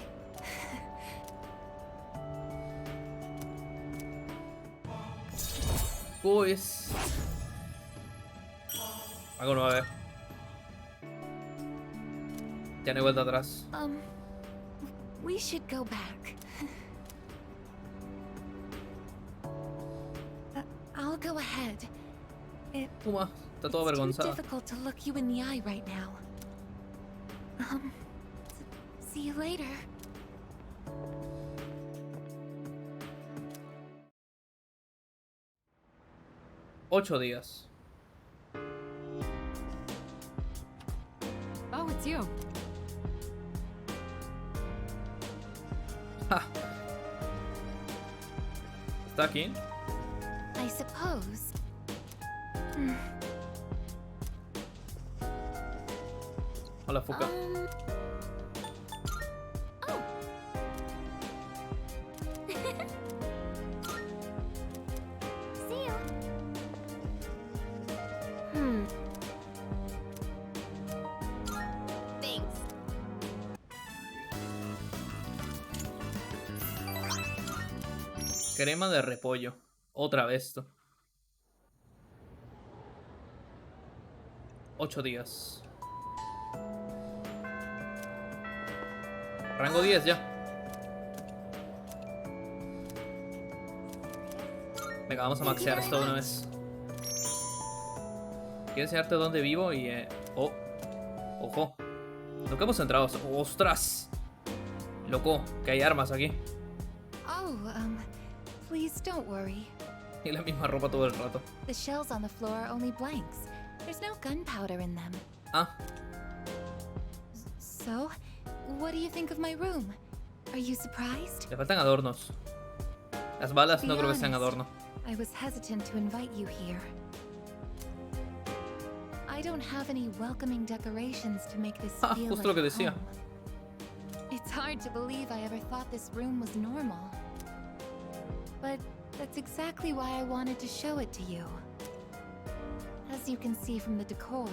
Pues algo nuevo, a ver. Ya no hay vuelta atrás. We should go back. I'll go ahead. Puma, está todo It's too avergonzada. difficult to look you in the eye right now. See you later. 8 días. Oh, it's you. Ja. ¿Está aquí? I suppose. Hola, Fuka. Oh. See you. Thanks. Crema de repollo. Otra vez esto. 8 días. Rango 10 ya. Venga, vamos a maxear esto de una vez. Quiero enseñarte dónde vivo y... Oh. Ojo. Nunca hemos entrado. ¡Ostras! Loco, que hay armas aquí. Oh, please don't worry. Y la misma ropa todo el rato. The shells on the floor are only blanks. There's no gunpowder in them. Ah. So, what do you think of my room? Are you surprised? Le faltan adornos. Las balas To no be creo que sean honest, adorno. I was hesitant to invite you here. I don't have any welcoming decorations to make this feel Justo lo que like decía. home. It's hard to believe I ever thought this room was normal. But that's exactly why I wanted to show it to you. As you can see from the decor,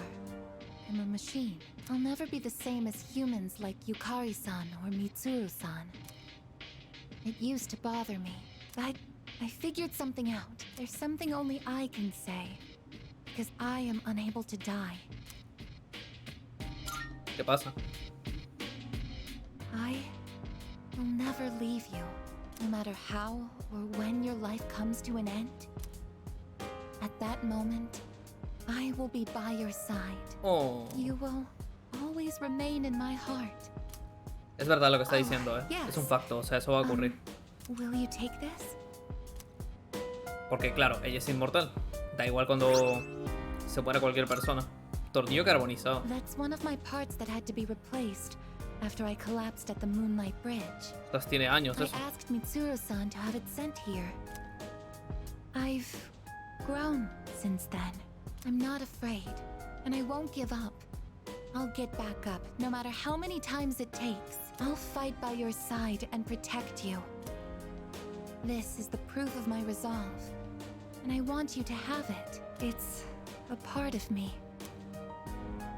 I'm a machine. I'll never be the same as humans like Yukari-san or Mitsuru-san. It used to bother me, but I figured something out. There's something only I can say, because I am unable to die. ¿Qué pasa? I will never leave you, no matter how or when your life comes to an end. At that moment, I will be by your side. Oh. You will always remain in my heart. Es verdad lo que está diciendo, yes. Es un facto, o sea, eso va a ocurrir. Will you take this? Porque claro, ella es inmortal. Da igual cuando se muera cualquier persona. Tornillo carbonizado. That's one of my parts that had to be replaced after I collapsed at the Moonlight Bridge. Estas tiene años I eso. asked Mitsuru-san to have it sent here. I've grown since then. I'm not afraid, and I won't give up. I'll get back up, no matter how many times it takes. I'll fight by your side and protect you. This is the proof of my resolve, and I want you to have it. It's a part of me.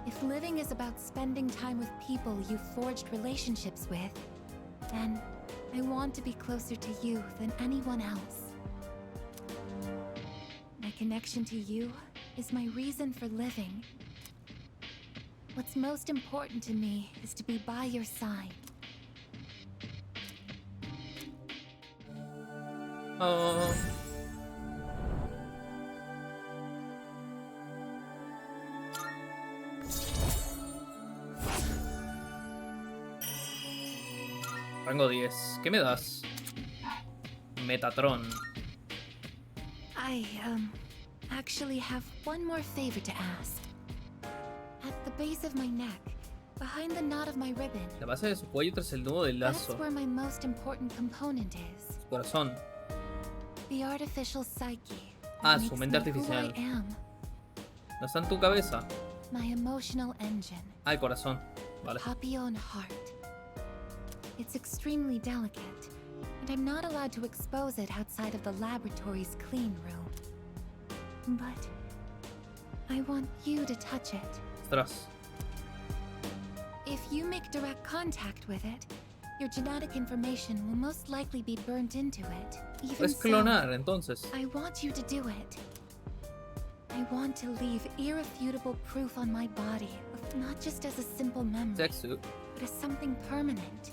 If living is about spending time with people you forged relationships with, then I want to be closer to you than anyone else. My connection to you is my reason for living. What's most important to me is to be by your side. Oh. Rango 10. ¿Qué me das? Metatron. I, actually have one more favor to ask. At the base of my neck, behind the knot of my ribbon, La base de su cuello tras el nudo del that's lazo. where my most important component is. Su corazón. The artificial psyche. Ah, that su makes mente me who artificial. I am. ¿No está en tu cabeza? My emotional engine. Ah, el corazón. Vale. Papillon heart. It's extremely delicate, and I'm not allowed to expose it outside of the laboratory's clean room. But I want you to touch it. Ostras. If you make direct contact with it, your genetic information will most likely be burnt into it. Even Puedes so, clonar, entonces. I want you to do it. I want to leave irrefutable proof on my body, of not just as a simple memory, Sexu. but as something permanent.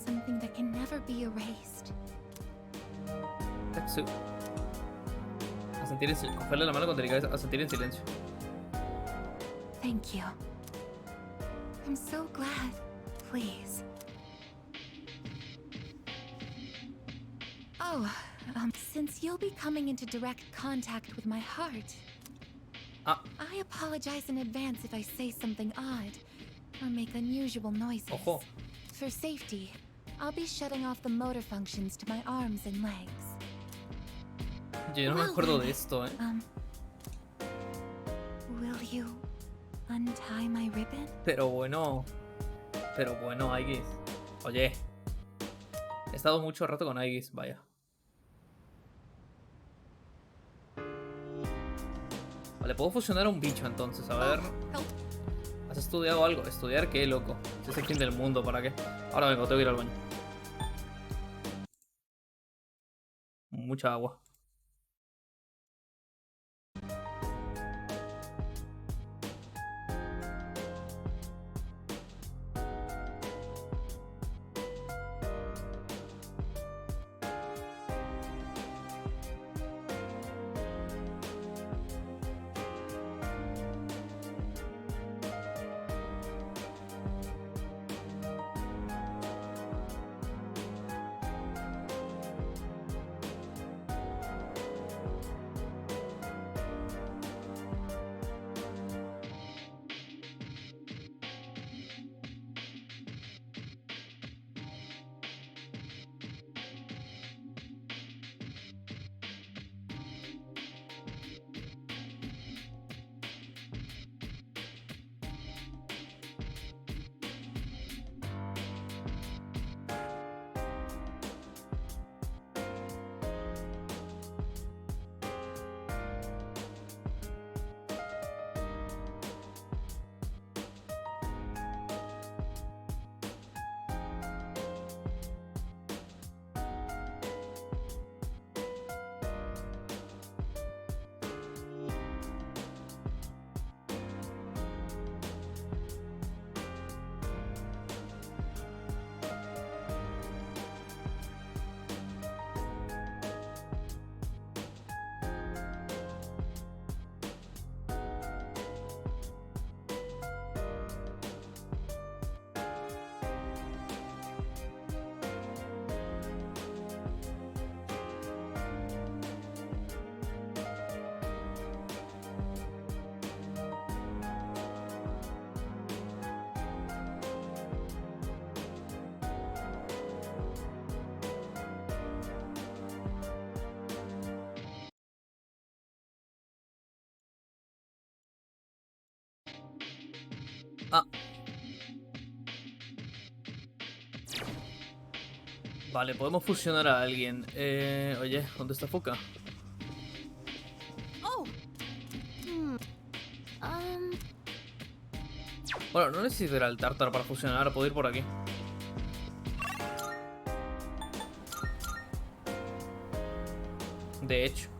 Something that can never be erased. Sexu. A sentir en silencio. Cogerle la mano con delicadeza. A sentir en silencio. Thank you. I'm so glad. Please. Oh, Since you'll be coming into direct contact with my heart, I apologize in advance if I say something odd or make unusual noises. Ojo. For safety, I'll be shutting off the motor functions to my arms and legs. Yo no me acuerdo de esto, Will you untie my ribbon? Pero bueno, Aigis. Oye, he estado mucho rato con Aigis, vaya. Vale, puedo fusionar a un bicho entonces, a ver. ¿Has estudiado algo? ¿Estudiar qué, loco? Si es el fin del mundo, ¿para qué? Ahora vengo, tengo que ir al baño. Mucha agua. Vale, podemos fusionar a alguien. Oye, ¿dónde está Foca? Oh. Bueno, no necesito ir al tártaro para fusionar, puedo ir por aquí. De hecho.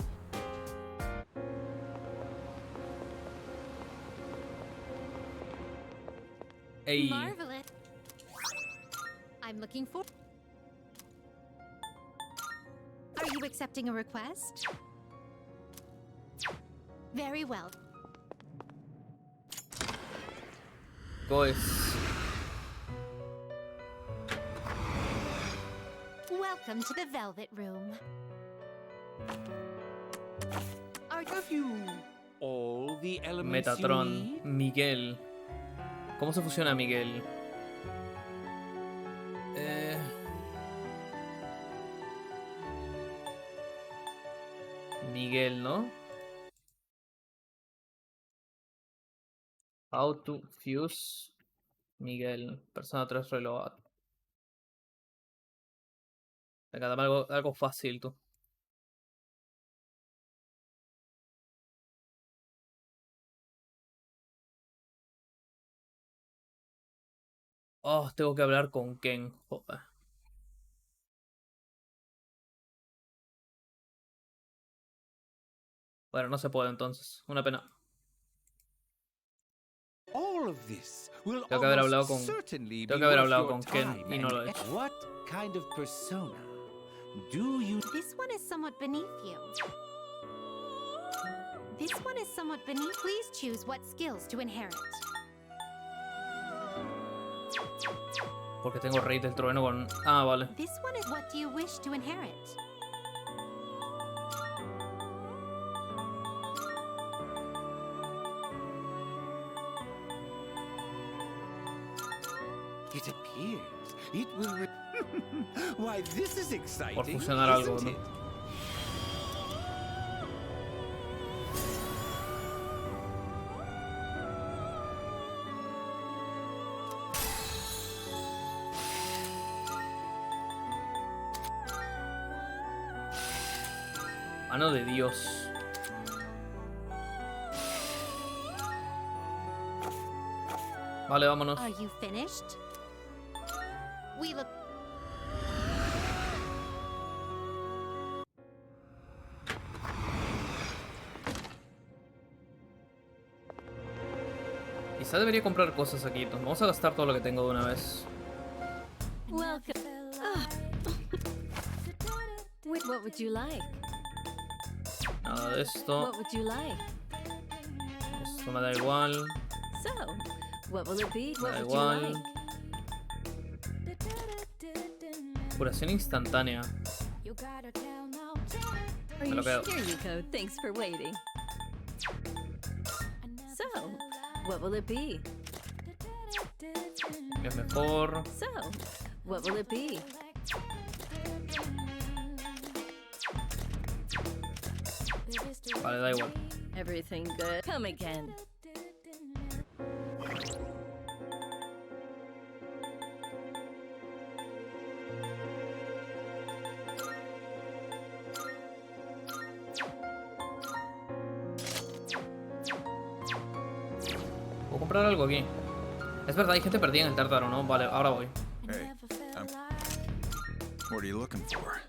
Ey. Marvelous. I'm looking for. Are you accepting a request? Very well. Goes. Welcome to the Velvet Room. Have you all the elements you Metatron, need? Miguel. ¿Cómo se fusiona Miguel? Miguel, ¿no? How to fuse Miguel. Persona 3 reload. Venga, dame algo fácil, tú. Oh, tengo que hablar con Ken. Joder. Bueno, no se puede entonces. Una pena. All of this will Tengo que haber hablado almost con. certainly Tengo be que haber worth hablado your con Ken time y no and lo he hecho. What kind of persona do you? This one is somewhat beneath you. This one is somewhat beneath. Please choose what skills to inherit. Porque tengo Rey del Trueno con. Ah, vale. This one is what do you wish to inherit? ears. It will. Why, this is exciting. Por fusionar algo, isn't ¿no? it? Mano de Dios. Vale, vámonos. Are you finished? We look. Quizá debería comprar cosas aquí. Entonces vamos a gastar todo lo que tengo de una vez. Welcome. What would you like? Nada de esto. What would you like? Esto me da igual. So, what will it be? Me da What would you igual. like? Curación instantánea. Are Me you lo quedo. Here you go. Thanks for waiting. So, what will it be? Es mejor. So, what will it be? Vale, da igual. Everything good. Come again. ¿Puedo comprar algo aquí? Es verdad, hay gente perdida en el tártaro, ¿no? Vale, ahora voy. Hey, what are you looking for?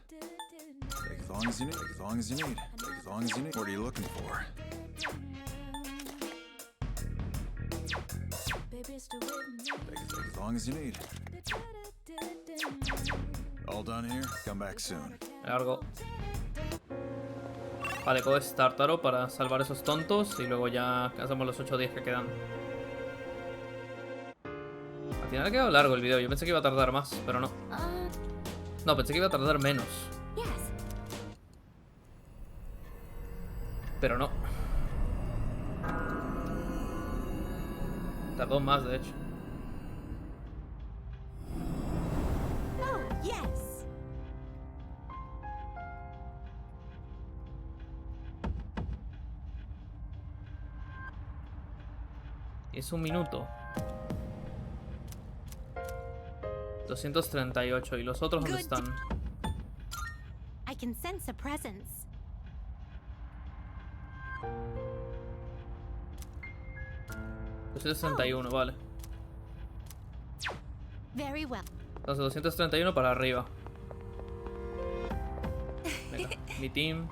Take as long as you need. Take as long as you need. Take as long as you need. What are you looking for? Take as long as you need. All done here? Come back soon. Me largo. Vale, cojo este tártaro para salvar esos tontos y luego ya hacemos los 8 días que quedan. Al final ha quedado largo el video. Yo pensé que iba a tardar más, pero no. No, pensé que iba a tardar menos. Pero no. Tardó más, de hecho. Oh, yes. Es un minuto. 238. ¿Y los otros dónde Good. están? I can sense a presence. Oh. 231, vale. Very well. Entonces 231 para arriba. Venga, mi team.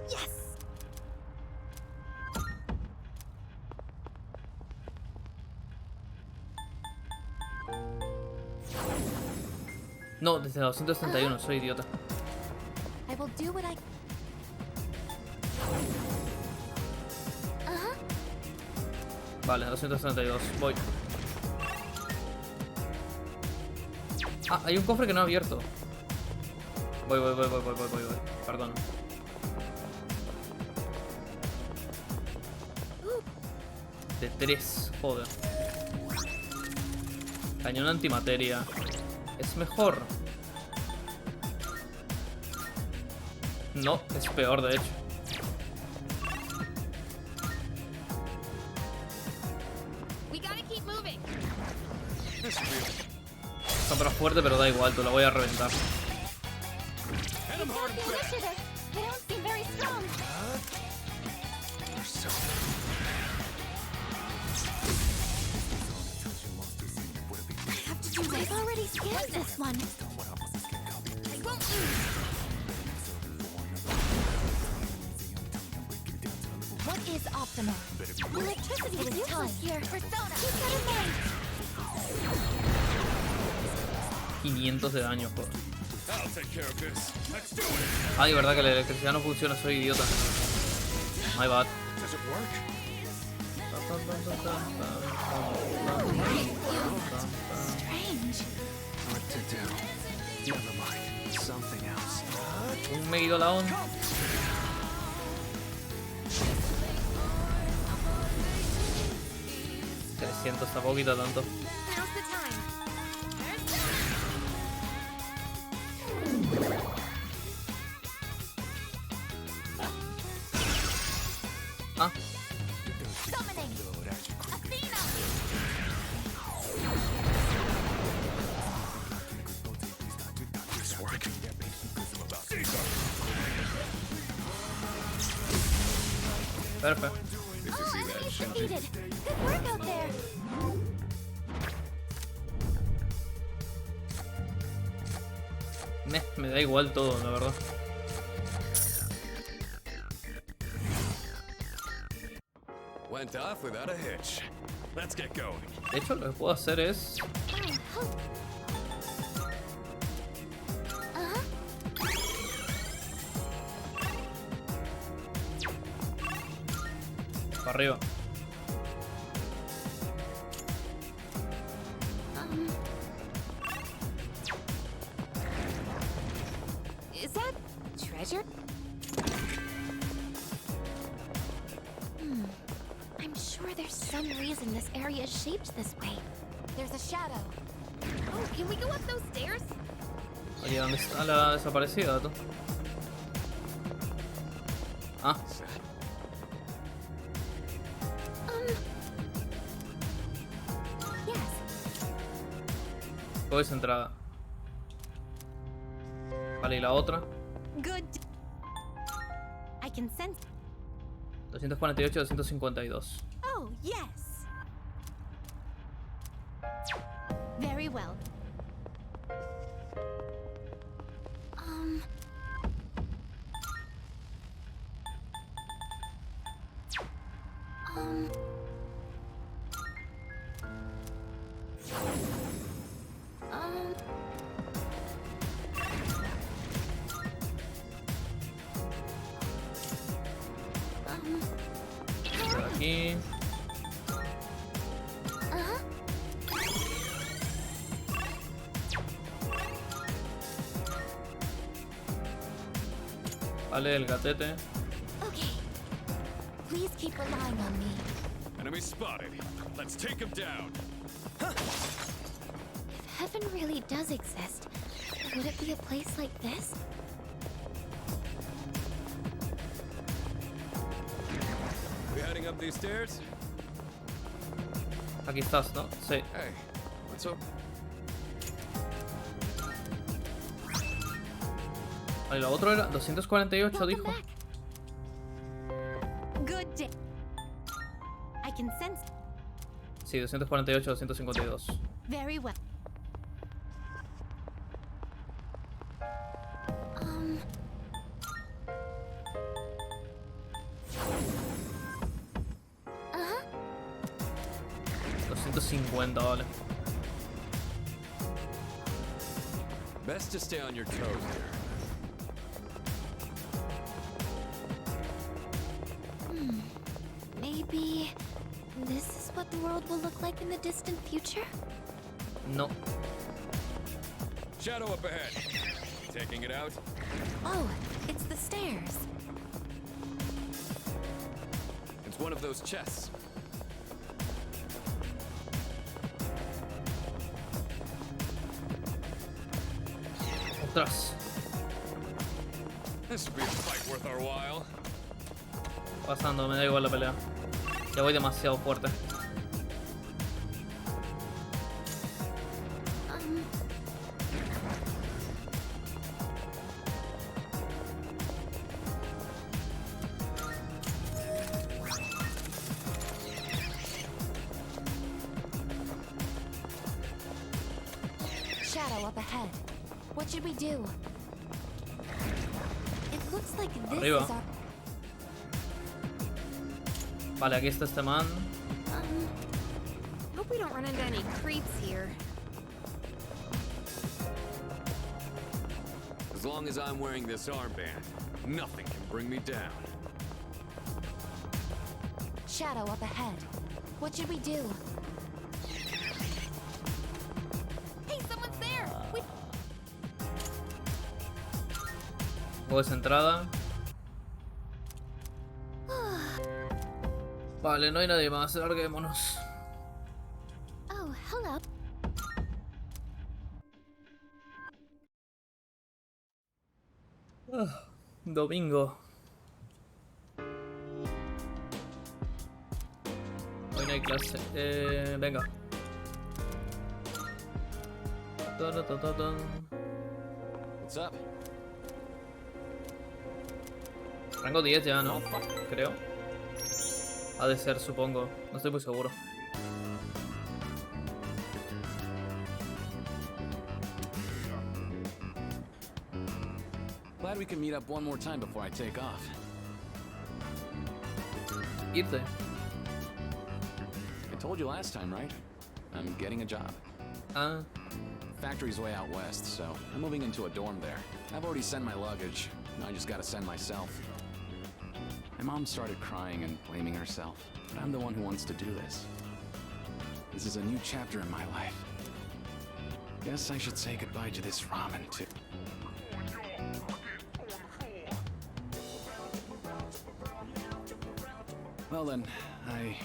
Yes. No, desde 231, soy idiota. I will do what I... Vale, 232, voy. Ah, hay un cofre que no he abierto. Voy. Perdón. De 3, joder. Cañón antimateria. Es mejor. No, es peor de hecho. We gotta keep moving. Sombra fuerte, pero da igual, tú la voy a reventar. It's not the initiative. They don't seem very strong. I have to do this. I've already scanned this one. I won't lose. What is optimal? Electricity is useless here. Persona. Keep that in mind. 500 de daño, joder. I'll take care of this. Let's do it. Ay, verdad que la electricidad no funciona, soy idiota. My bad. Does it work? Strange. What to do? Never mind. Something else. Un megalodón. $300 está poquito tanto. Now's the time. Ah. Perfecto. Defeated. Good work out there. Me da igual todo, la verdad. Went off without a hitch. Let's get going. De hecho, lo que puedo hacer es... Para arriba. Is that treasure? I'm sure there's some reason this area is shaped this way. There's a shadow. Oh, can we go up those stairs? Oye, ¿dónde está la desaparecida, tú? Ah. ¿Cuál es entrada? Vale, ¿y la otra? Good. I can sense. 248, 252. Oh, yes. Very well. Por aquí. Vale, el gatete. Okay. Please keep relying on me. Enemy spotted. Let's take him down. If heaven really does exist, would it be a place like this? We heading up these stairs? Aquí estás, ¿no? Sí. Hey, what's up? Vale, lo otro era 248, dijo. Good day. I can sense. Sí, 248, 252. Very well. Uh-huh. 250, vale. Best to stay on your toes here. Maybe this is what the world will look like in the distant future? No. Shadow up ahead. Taking it out? Oh, it's the stairs. It's one of those chests. Ostras. This would be a fight worth our while. Pasando, me da igual la pelea. Ya voy demasiado fuerte. Shadow up ahead. What should we do? It looks like this Arriba. is our... Vale, aquí está este man. Hope we don't run into any creeps here. As long as I'm wearing this armband, nothing can bring me down. Shadow up ahead. What should we do? Hey, someone's there! Juegos entrada. Vale, no hay nadie más, larguémonos. Oh, hello. Domingo. Hoy no hay clase. Venga. What's up? Rango 10 ya, ¿no? Creo. Ha de ser, supongo. No estoy muy seguro. Glad we can meet up one more time before I take off. Irte. I told you last time, right? I'm getting a job. Ah. Factory's way out west, so I'm moving into a dorm there. I've already sent my luggage. Now I just gotta send myself. My mom started crying and blaming herself, but I'm the one who wants to do this. This is a new chapter in my life. Guess I should say goodbye to this ramen too. Well then, I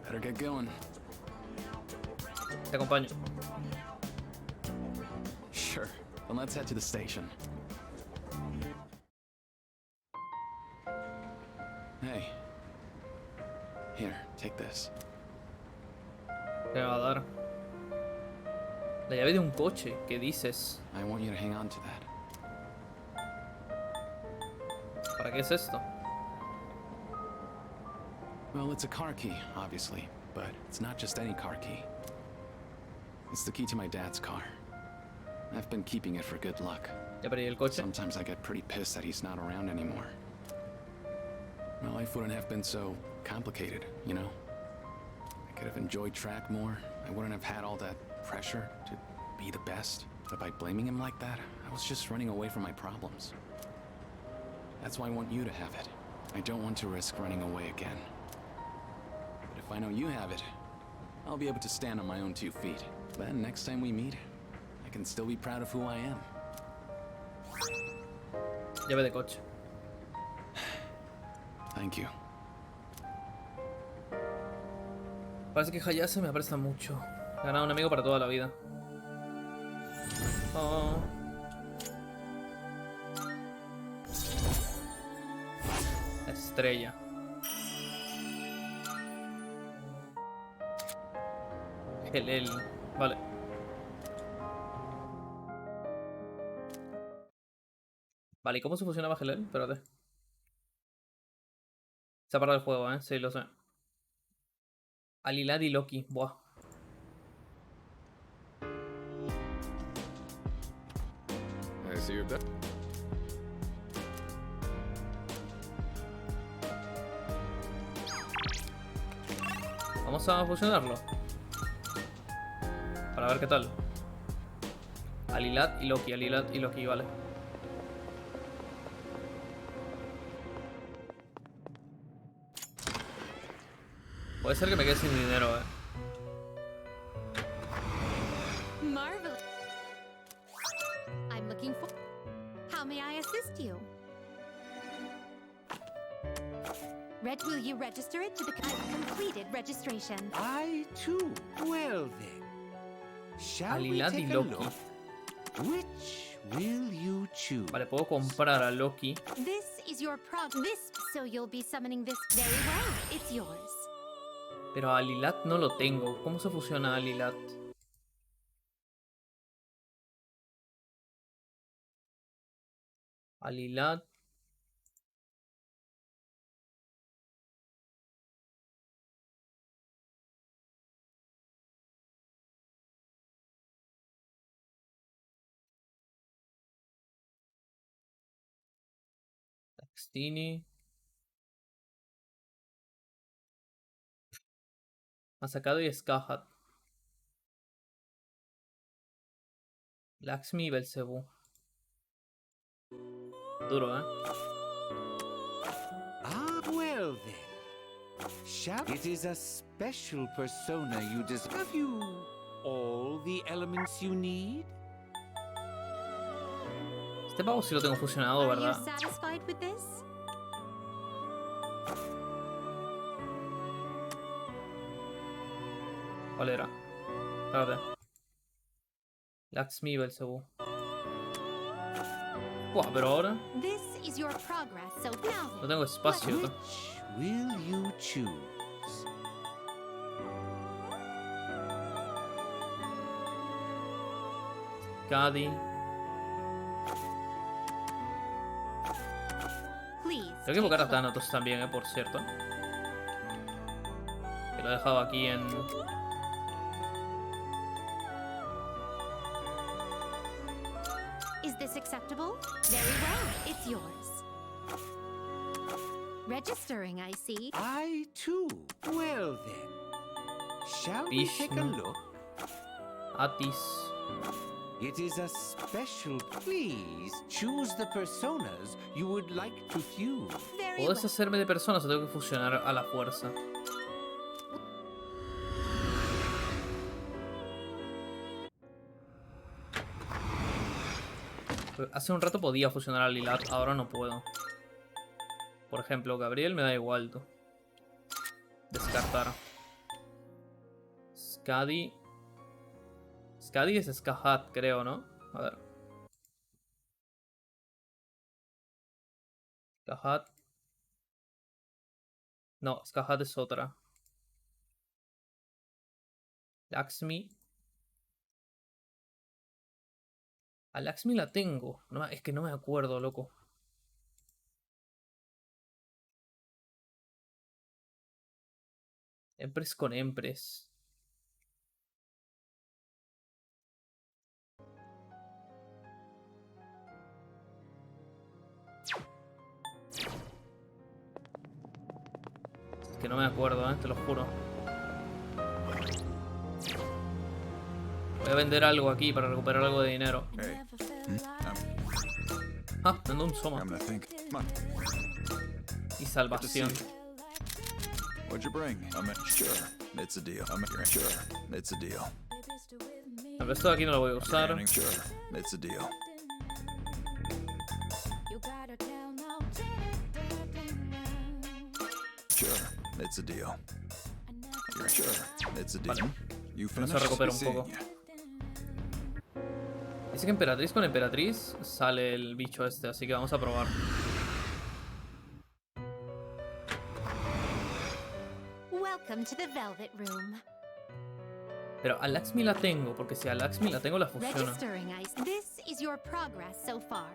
better get going. Te acompaño. Sure, then let's head to the station. Hey. Here, take this. ¿Qué me va a dar? La llave de un coche, ¿qué dices? I want you to hang on to that. ¿Para qué es esto? Well, it's a car key, obviously, but it's not just any car key. It's the key to my dad's car. I've been keeping it for good luck. ¿Ya perdí el coche? Sometimes I get pretty pissed that he's not around anymore. My life wouldn't have been so complicated, you know? I could have enjoyed track more. I wouldn't have had all that pressure to be the best. But by blaming him like that, I was just running away from my problems. That's why I want you to have it. I don't want to risk running away again. But if I know you have it, I'll be able to stand on my own 2 feet. Then next time we meet, I can still be proud of who I am. Llave de coche. Thank you. Parece que Hayase me aprecia mucho. He ganado un amigo para toda la vida. Oh. Estrella. Gelel. Vale. Vale, ¿y cómo se fusionaba Gelel? Espérate. Se ha parado el juego, ¿eh? Sí, lo sé. Alilad y Loki. Buah. I see you're back. Vamos a fusionarlo. Para ver qué tal. Alilad y Loki, vale. Puede ser que me quede sin dinero, Marvelous. I'm looking for. How may I assist you? Will you register it to the completed registration? I too. Well then, shall we Alilad y take a Loki. look? Which will you choose? Vale, puedo comprar a Loki. This is your this, so you'll be summoning this very well. It's yours. Pero Alilad no lo tengo. ¿Cómo se fusiona Alilad? Alilad. Taxini. Masakado y Skahat. Laxmi y Belzebú. Duro, ¿eh? Ah, well then. It is a special persona you deserve. Have you all the elements you need? Este pavo sí lo tengo fusionado, Are you ¿verdad? satisfied with this? ¿Cuál era? Espérate. Lakshmi Belzebú. Buah, pero ahora This is your progress, so now no tengo espacio. ¿no? Will you choose? Cadi. please. Tengo que invocar a Thanatos también, por cierto. Que lo he dejado aquí en... Is this acceptable? Very well, it's yours. Registering, I see. I too. Well then, shall we take a Vishnu. look? Atis. It is a special. Please choose the personas you would like to fuse. ¿Puedo deshacerme de personas o tengo que fusionar a la fuerza? Hace un rato podía fusionar a Lilat, ahora no puedo. Por ejemplo, Gabriel me da igual. Tú. Descartar. Skadi. Skadi es Skahat, creo, ¿no? A ver. Skahat. No, Skahat es otra. Lakshmi. A Lakshmi la tengo. No, es que no me acuerdo, loco. Empress con Empress. Es que no me acuerdo, te lo juro. Voy a vender algo aquí para recuperar algo de dinero. Ah, vendo un soma. Y salvación. What'd you bring? Sure, it's a deal. Sure, it's a deal. El resto de aquí no lo voy a usar. Sure, it's a deal. Sure, it's a deal. Sure, it's a deal. Vale. You Eso finished? recupero un poco. Dice que emperatriz con emperatriz sale el bicho este, así que vamos a probar. Welcome to the Velvet Room. Pero a Lakshmi la tengo, porque si a Lakshmi la tengo la fusiono. Registering, I see. This is your progress so far.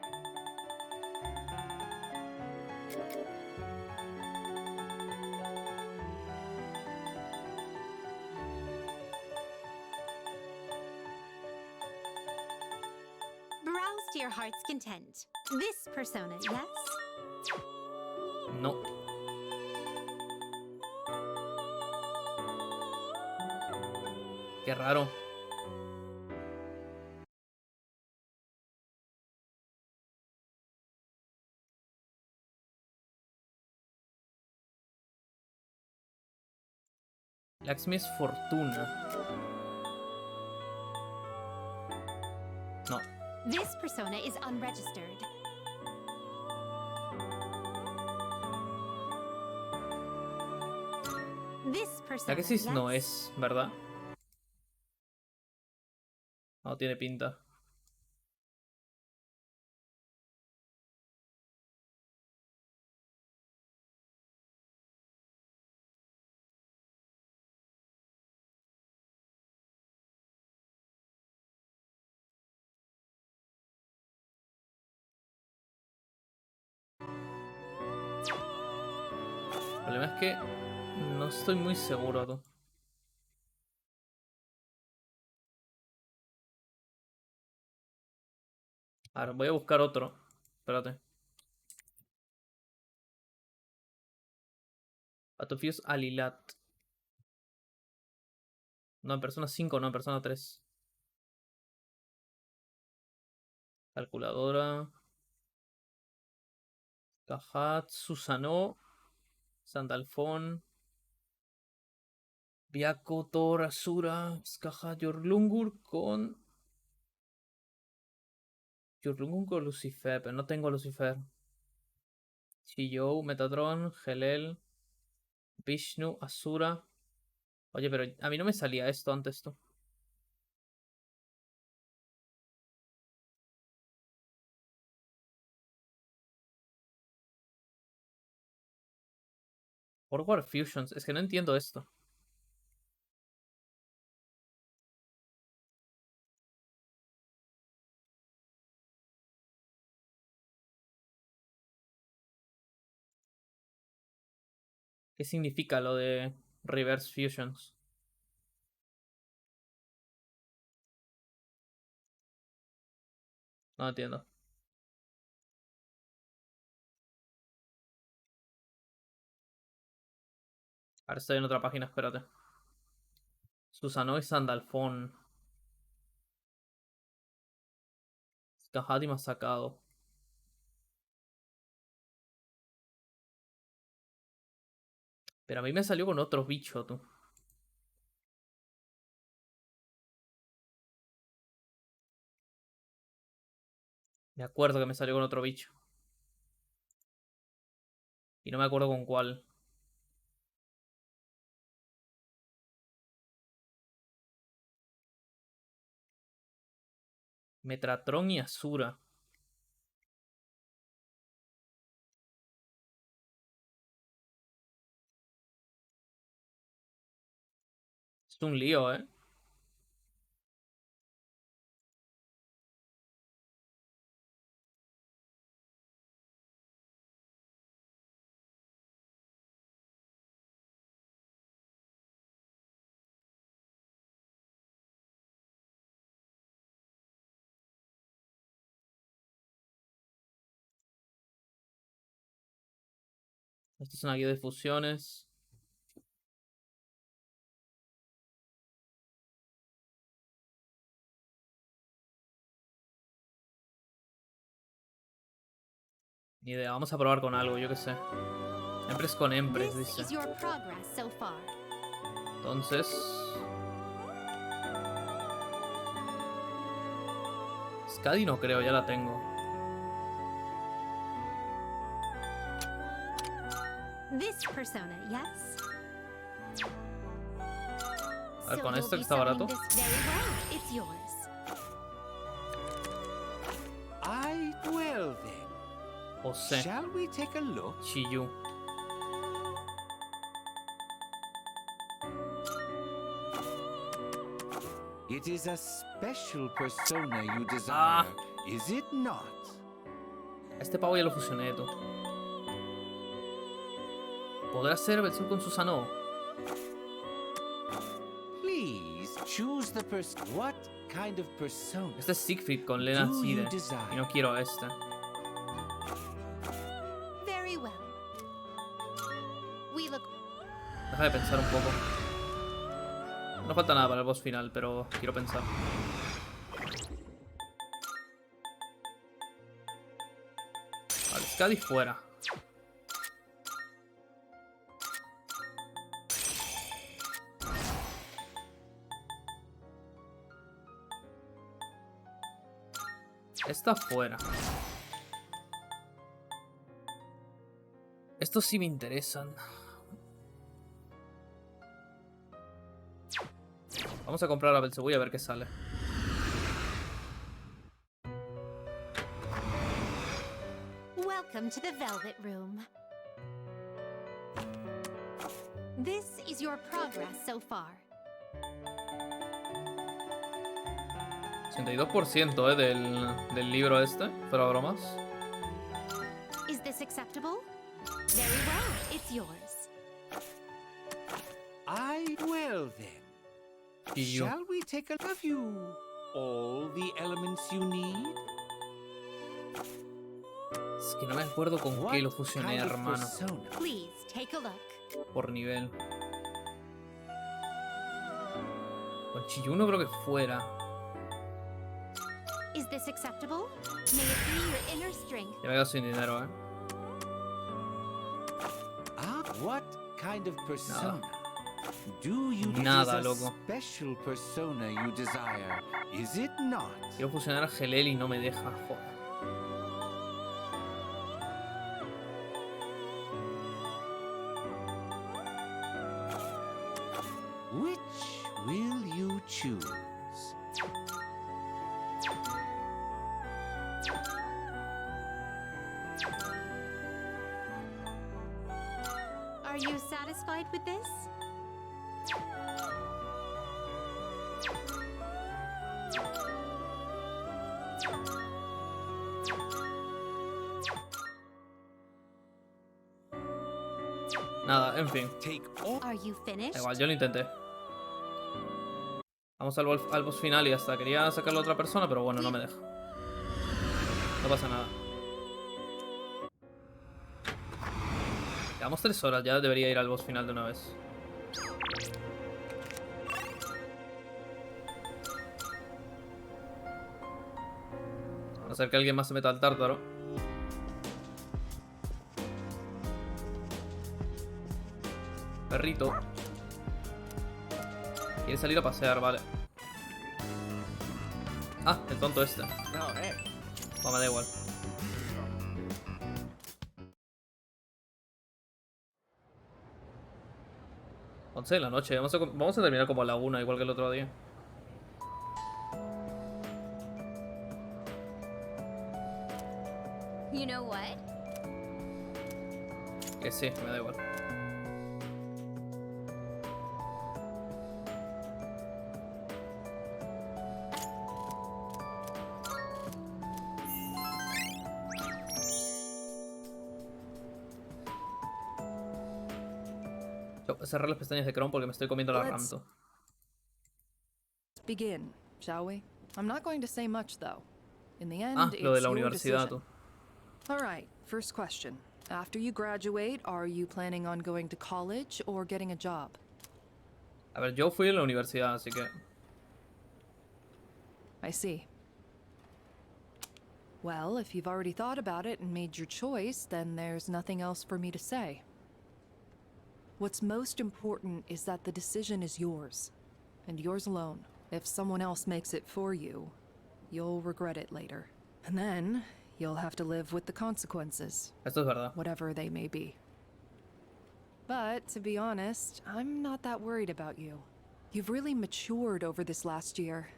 Browse to your heart's content. This persona, yes? No. Qué raro. Lakshmi es fortuna. No. This persona is unregistered. This persona, La que sí no yes? es, ¿verdad? No tiene pinta. El problema es que no estoy muy seguro, tú. A ver, voy a buscar otro. Espérate. Atofius Alilat. No, en persona 5, no, en persona 3. Calculadora. Cajat, Susano. Sandalfón. Viaco, Thor, Asura. Skaja, Yorlungur con Churrungun con Lucifer, pero no tengo Lucifer. Chiyou, Metatron, Helel, Vishnu, Asura. Oye, pero a mí no me salía esto antes, tú. Forward Fusions, es que no entiendo esto. ¿Qué significa lo de Reverse Fusions? No entiendo. Ahora estoy en otra página, espérate. Susano y Sandalfón. Skahati me ha sacado. Pero a mí me salió con otro bicho, tú. Me acuerdo que me salió con otro bicho. Y no me acuerdo con cuál. Metatron y Asura. Es un lío, ¿eh? Esto es una guía de fusiones. Ni idea, vamos a probar con algo, yo qué sé. Empress con Empress, dice. Entonces... Skadi no creo, ya la tengo. This persona, yes? A ver, con esto que está barato. I dwell then. José. Shall we take a look? Chiyu. It is a special persona you desire, is it not? Este pavo ya lo fusioné, tú. ¿Podrá ser versión con Susano? Please choose the person. What kind of persona? Este es Siegfried con Lena Side. Y no quiero a este. Very well. We look... Deja de pensar un poco. No falta nada para el boss final, pero quiero pensar. Vale, Skadi fuera. Esta fuera. Estos sí me interesan. Vamos a comprar a Belzebú y a ver qué sale. Welcome to the Velvet Room. This is your progress so far. 82% del libro este, pero bromas. Is this acceptable? Very well, it's yours. I dwell then. Chiyu. Shall we take a have you all the elements you need? Es que no me acuerdo con qué lo fusioné, hermano. Please take a look. Por nivel. Con Chiyu no creo que fuera. Is this acceptable? May it be your inner strength. Ya me he quedado sin dinero, eh. What kind of persona? Do you Nada, it is loco. a special persona you desire, is it not? Quiero fusionar a Helel y no me deja, joder. Which will you choose? Are you satisfied with this? Nada, en fin. Are you finished? Da igual, yo lo intenté. Vamos al boss final y ya está. Quería sacarlo a otra persona, pero bueno, no me deja. No pasa nada. Llevamos 3 horas, ya debería ir al boss final de una vez. A no ser que alguien más se meta al tártaro. Perrito. Quiere salir a pasear, vale. Ah, el tonto este. No, me da igual. Once de la noche. Vamos a terminar como a la 1, igual que el otro día. You know what? Que sí, me da igual. Cerrar las pestañas de Chrome porque me estoy comiendo la ranto. Let's begin, shall we? I'm not going to say much though. In the end, lo de it's la your universidad, decision. All right, first question. After you graduate, are you planning on going to college or getting a job? A ver, yo fui a la universidad, así que... I see. Well, if you've already thought about it and made your choice, then there's nothing else for me to say. What's most important is that the decision is yours, and yours alone. If someone else makes it for you, you'll regret it later. And then, you'll have to live with the consequences. Esto es verdad. Whatever they may be. But, to be honest, I'm not that worried about you. You've really matured over this last year.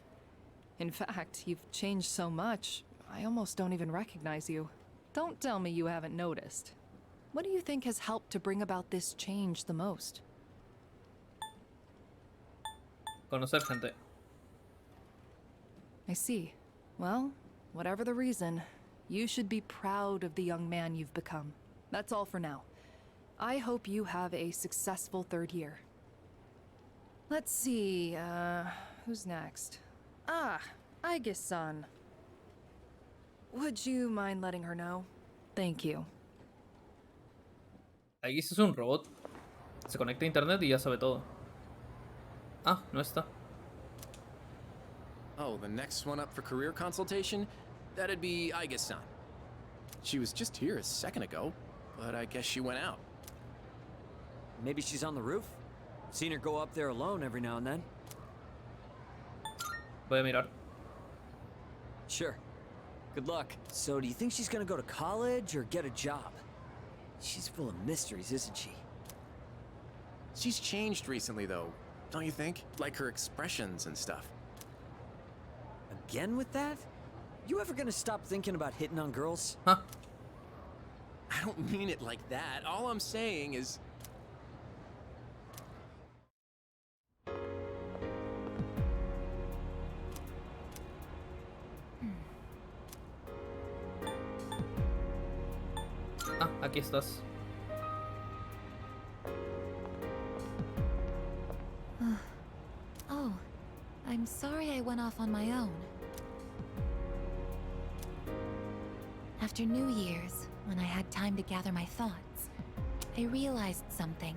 In fact, you've changed so much, I almost don't even recognize you. Don't tell me you haven't noticed. What do you think has helped to bring about this change the most? Conocer gente. I see. Well, whatever the reason, you should be proud of the young man you've become. That's all for now. I hope you have a successful third year. Let's see, who's next? Ah, Aige-san. Would you mind letting her know? Thank you. Aquí es un robot. Se conecta a internet y ya sabe todo. Ah, no está. Oh, the next one up for career consultation? That'd be Aige-san. She was just here a second ago, but I guess she went out. Maybe she's on the roof? Seen her go up there alone every now and then. Voy a mirar. Sure. Good luck. So, do you think she's gonna go to college or get a job? She's full of mysteries, isn't she? She's changed recently, though, don't you think? Like her expressions and stuff. Again with that? You ever gonna stop thinking about hitting on girls? Huh? I don't mean it like that. All I'm saying is... Ah, aquí estás. Oh, I'm sorry I went off on my own. After New Year's, when I had time to gather my thoughts, I realized something.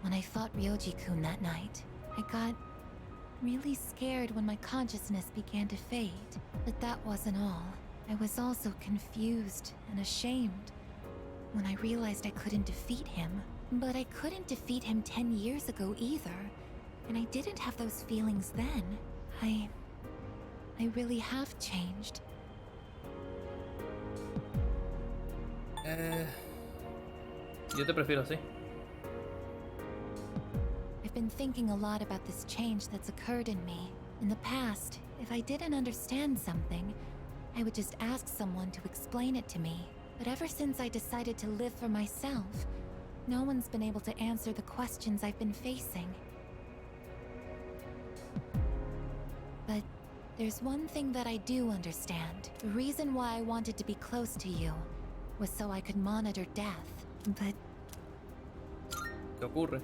When I fought Ryoji-kun that night, I got really scared when my consciousness began to fade. But that wasn't all. I was also confused and ashamed when I realized I couldn't defeat him. But I couldn't defeat him 10 years ago either, and I didn't have those feelings then. I really have changed. Yo te prefiero así. I've been thinking a lot about this change that's occurred in me. In the past, if I didn't understand something, I would just ask someone to explain it to me. But ever since I decided to live for myself, no one's been able to answer the questions I've been facing. But there's one thing that I do understand. The reason why I wanted to be close to you was so I could monitor death. But ¿Qué ocurre?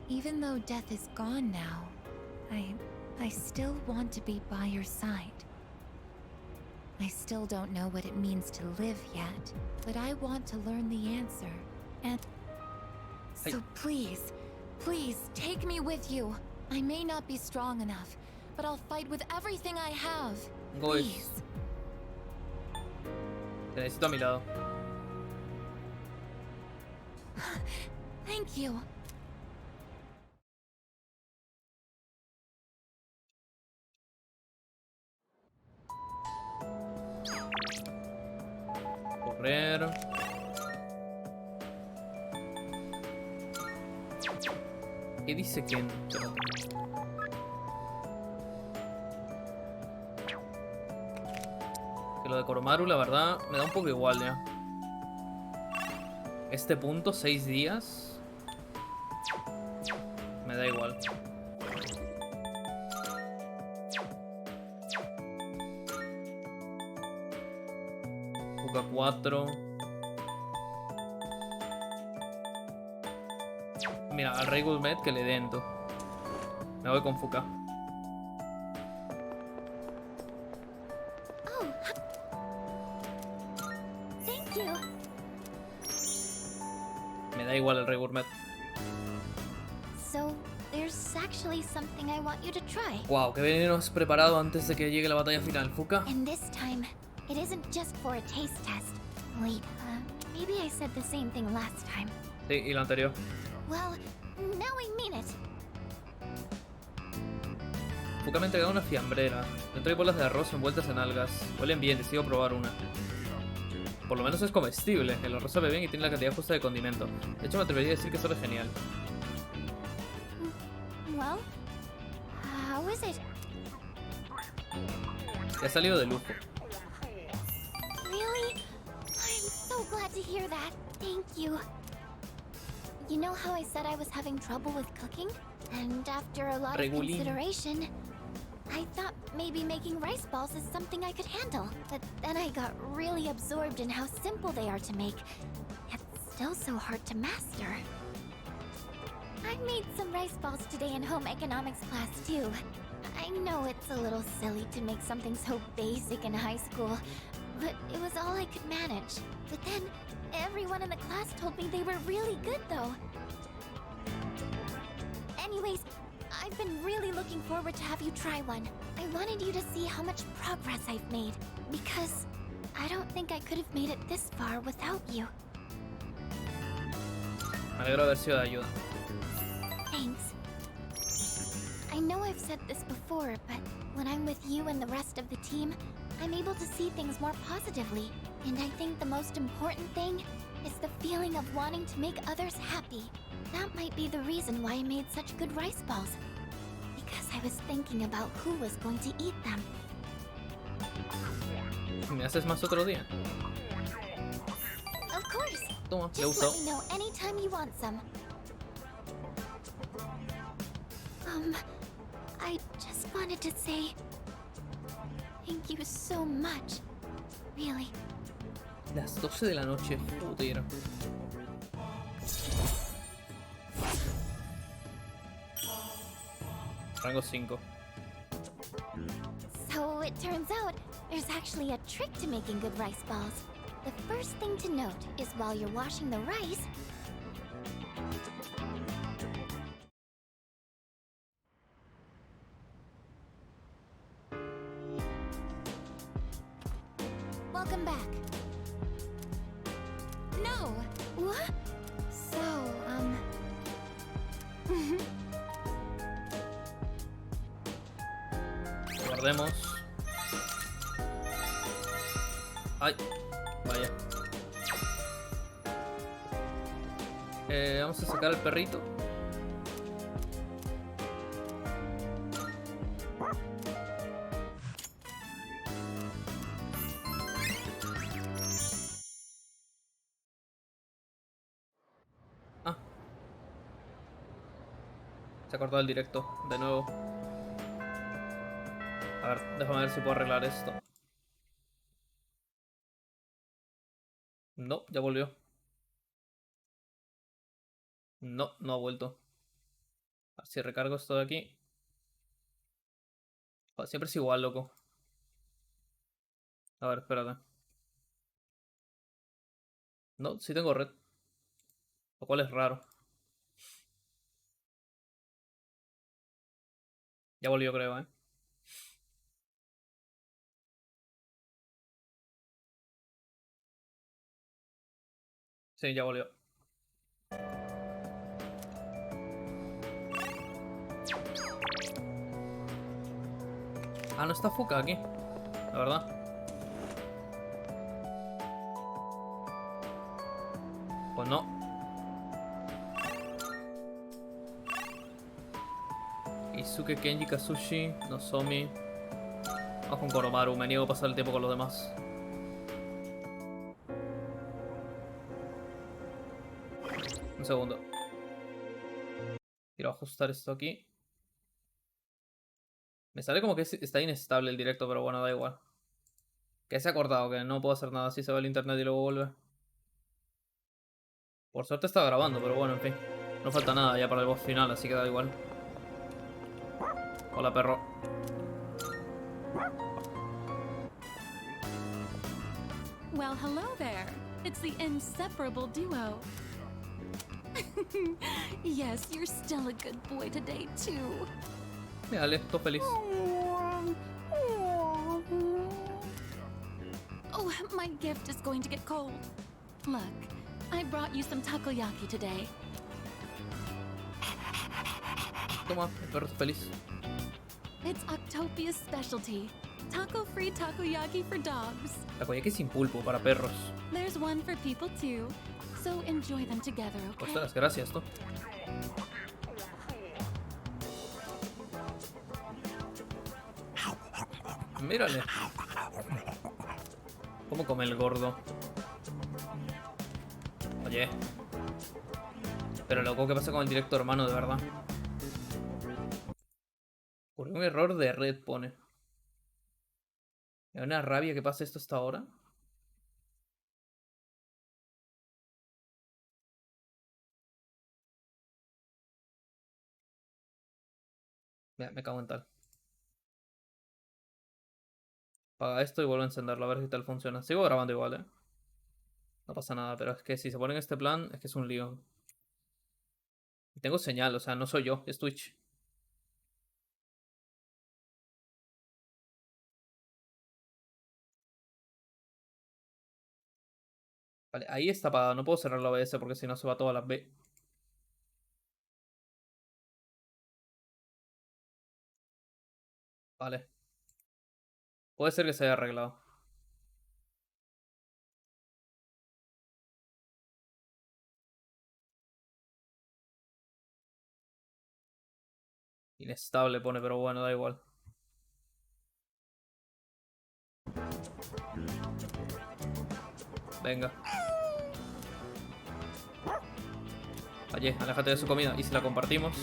even though death is gone now, I still want to be by your side. I still don't know what it means to live yet, but I want to learn the answer. And so please, please take me with you. I may not be strong enough, but I'll fight with everything I have. Please. Te necesito a mi lado. Thank you. Correr. ¿Qué dice que entro? Que lo de Koromaru, la verdad, me da un poco igual ya. Este punto, 6 días. Me da igual. Fuka 4. Mira, al Rey Gulmet que le dento. Me voy con Fuka. Me da igual el Rey Gourmet. So, there's actually something I want you to try. Wow, qué veneno has preparado antes de que llegue la batalla final, Fuka. And this time, it isn't just for a taste test. Wait, maybe I said the same thing last time. Sí, y lo anterior. Well, now I mean it. Fuka me ha entregado una fiambrera. Dentro hay bolas de arroz envueltas en algas. Huelen bien, decido probar una. Por lo menos es comestible. El arroz sabe bien y tiene la cantidad justa de condimento. De hecho, me atrevería a decir que sabe genial. Well, how is it? Te ha salido de lujo. Really? I'm so glad to hear that. Thank you. You know how I said I was having trouble with cooking? And after a lot of consideration, I thought maybe making rice balls is something I could handle. But then I got really absorbed in how simple they are to make, yet still so hard to master. I made some rice balls today in home economics class too. I know it's a little silly to make something so basic in high school, but it was all I could manage. But then, everyone in the class told me they were really good though. Anyways, I've been really looking forward to have you try one. I wanted you to see how much progress I've made, because I don't think I could have made it this far without you. Me alegro de haber sido de ayuda. Thanks. I know I've said this before, but when I'm with you and the rest of the team, I'm able to see things more positively. And I think the most important thing is the feeling of wanting to make others happy. That might be the reason why I made such good rice balls. Because I was thinking about who was going to eat them. ¿Me haces más otro día? Of course. Toma, le Just uso. let me know anytime you want some. I just wanted to say thank you so much. Really. Las 12 de la noche, joder. Rango 5. So it turns out there's actually a trick to making good rice balls. The first thing to note is while you're washing the rice, welcome back. No! What? So, Guardemos. Ay, vaya. Vamos a sacar al perrito. Se ha cortado el directo, de nuevo. A ver, déjame ver si puedo arreglar esto. No, ya volvió. No, no ha vuelto. A ver si recargo esto de aquí. Joder, siempre es igual, loco. A ver, espérate. No, sí tengo red. Lo cual es raro. Ya volvió, creo, ¿eh? Sí, ya volvió. Ah, no está Fuka aquí. La verdad. Pues no. Isuke, Kenji, Kazushi, Nozomi. Vamos con Koromaru. Me niego a pasar el tiempo con los demás. Un segundo. Quiero ajustar esto aquí. Me sale como que está inestable el directo, pero bueno, da igual. Que se ha cortado, que no puedo hacer nada si se va el internet y luego vuelve. Por suerte está grabando, pero bueno, en fin. No falta nada ya para el boss final, así que da igual. Hola, perro. Well, hello there. It's the inseparable duo. Yes, you're still a good boy today, too. Mira, estoy feliz. Oh, my gift is going to get cold. Look, I brought you some takoyaki today. Toma, el perro está feliz. It's Octopia's specialty. Taco-free takoyaki for dogs. Takoyaki sin pulpo para perros. There's one for people too. So enjoy them together, okay? Ostras, gracias, tú. Mírale. ¿Cómo come el gordo? Oye. Pero loco, ¿qué pasa con el directo, hermano? De verdad. Por un error de red pone. Me da una rabia que pase esto hasta ahora. Me cago en tal. Apaga esto y vuelvo a encenderlo a ver si tal funciona. Sigo grabando igual, ¿eh? No pasa nada, pero es que si se pone en este plan, es que es un lío. Y tengo señal, o sea, no soy yo, es Twitch. Vale, ahí está apagado. No puedo cerrar la OBS porque si no se va toda la B. Vale. Puede ser que se haya arreglado. Inestable pone, pero bueno, da igual. Venga. Oye, aléjate de su comida. ¿Y si la compartimos?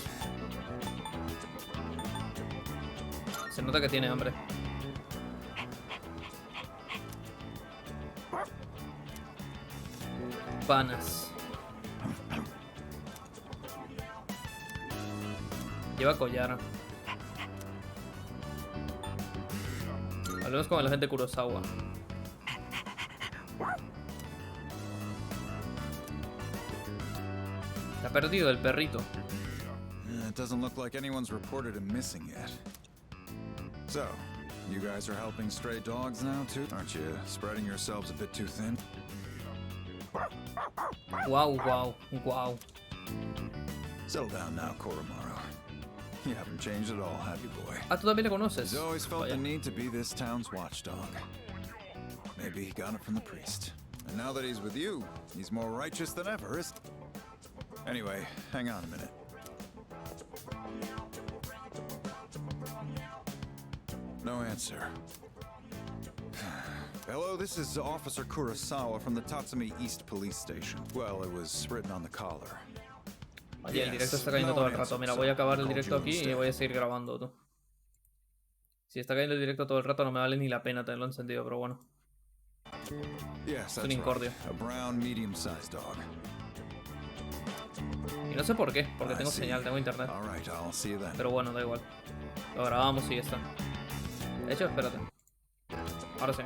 Se nota que tiene hambre. Panas. Lleva collar. Hablemos con la gente de Kurosawa. Se ha perdido el perrito. It doesn't look like anyone's reported him missing yet. So, you guys are helping stray dogs now too? Aren't you spreading yourselves a bit too thin? Wow, wow, wow. Settle down now, Koromaru. You haven't changed at all, have you, boy? Ah, tú también le conoces. He's always felt Vaya. the need to be this town's watchdog. Maybe he got it from the priest. And now that he's with you, he's more righteous than ever, isn't he? Anyway, hang on a minute. No answer. Hello, this is Officer Kurosawa from the Tatsumi East Police Station. Well, it was written on the collar. Oye, el directo está cayendo todo el rato. Mira, voy a acabar el directo aquí y voy a seguir grabando, tú. Si está cayendo el directo todo el rato no me vale ni la pena tenerlo encendido, pero bueno. Yes, es un incordio. A brown, medium-sized dog. Y no sé por qué, porque tengo señal, tengo internet. Pero bueno, da igual. Lo grabamos y ya está. De hecho, espérate. Ahora sí.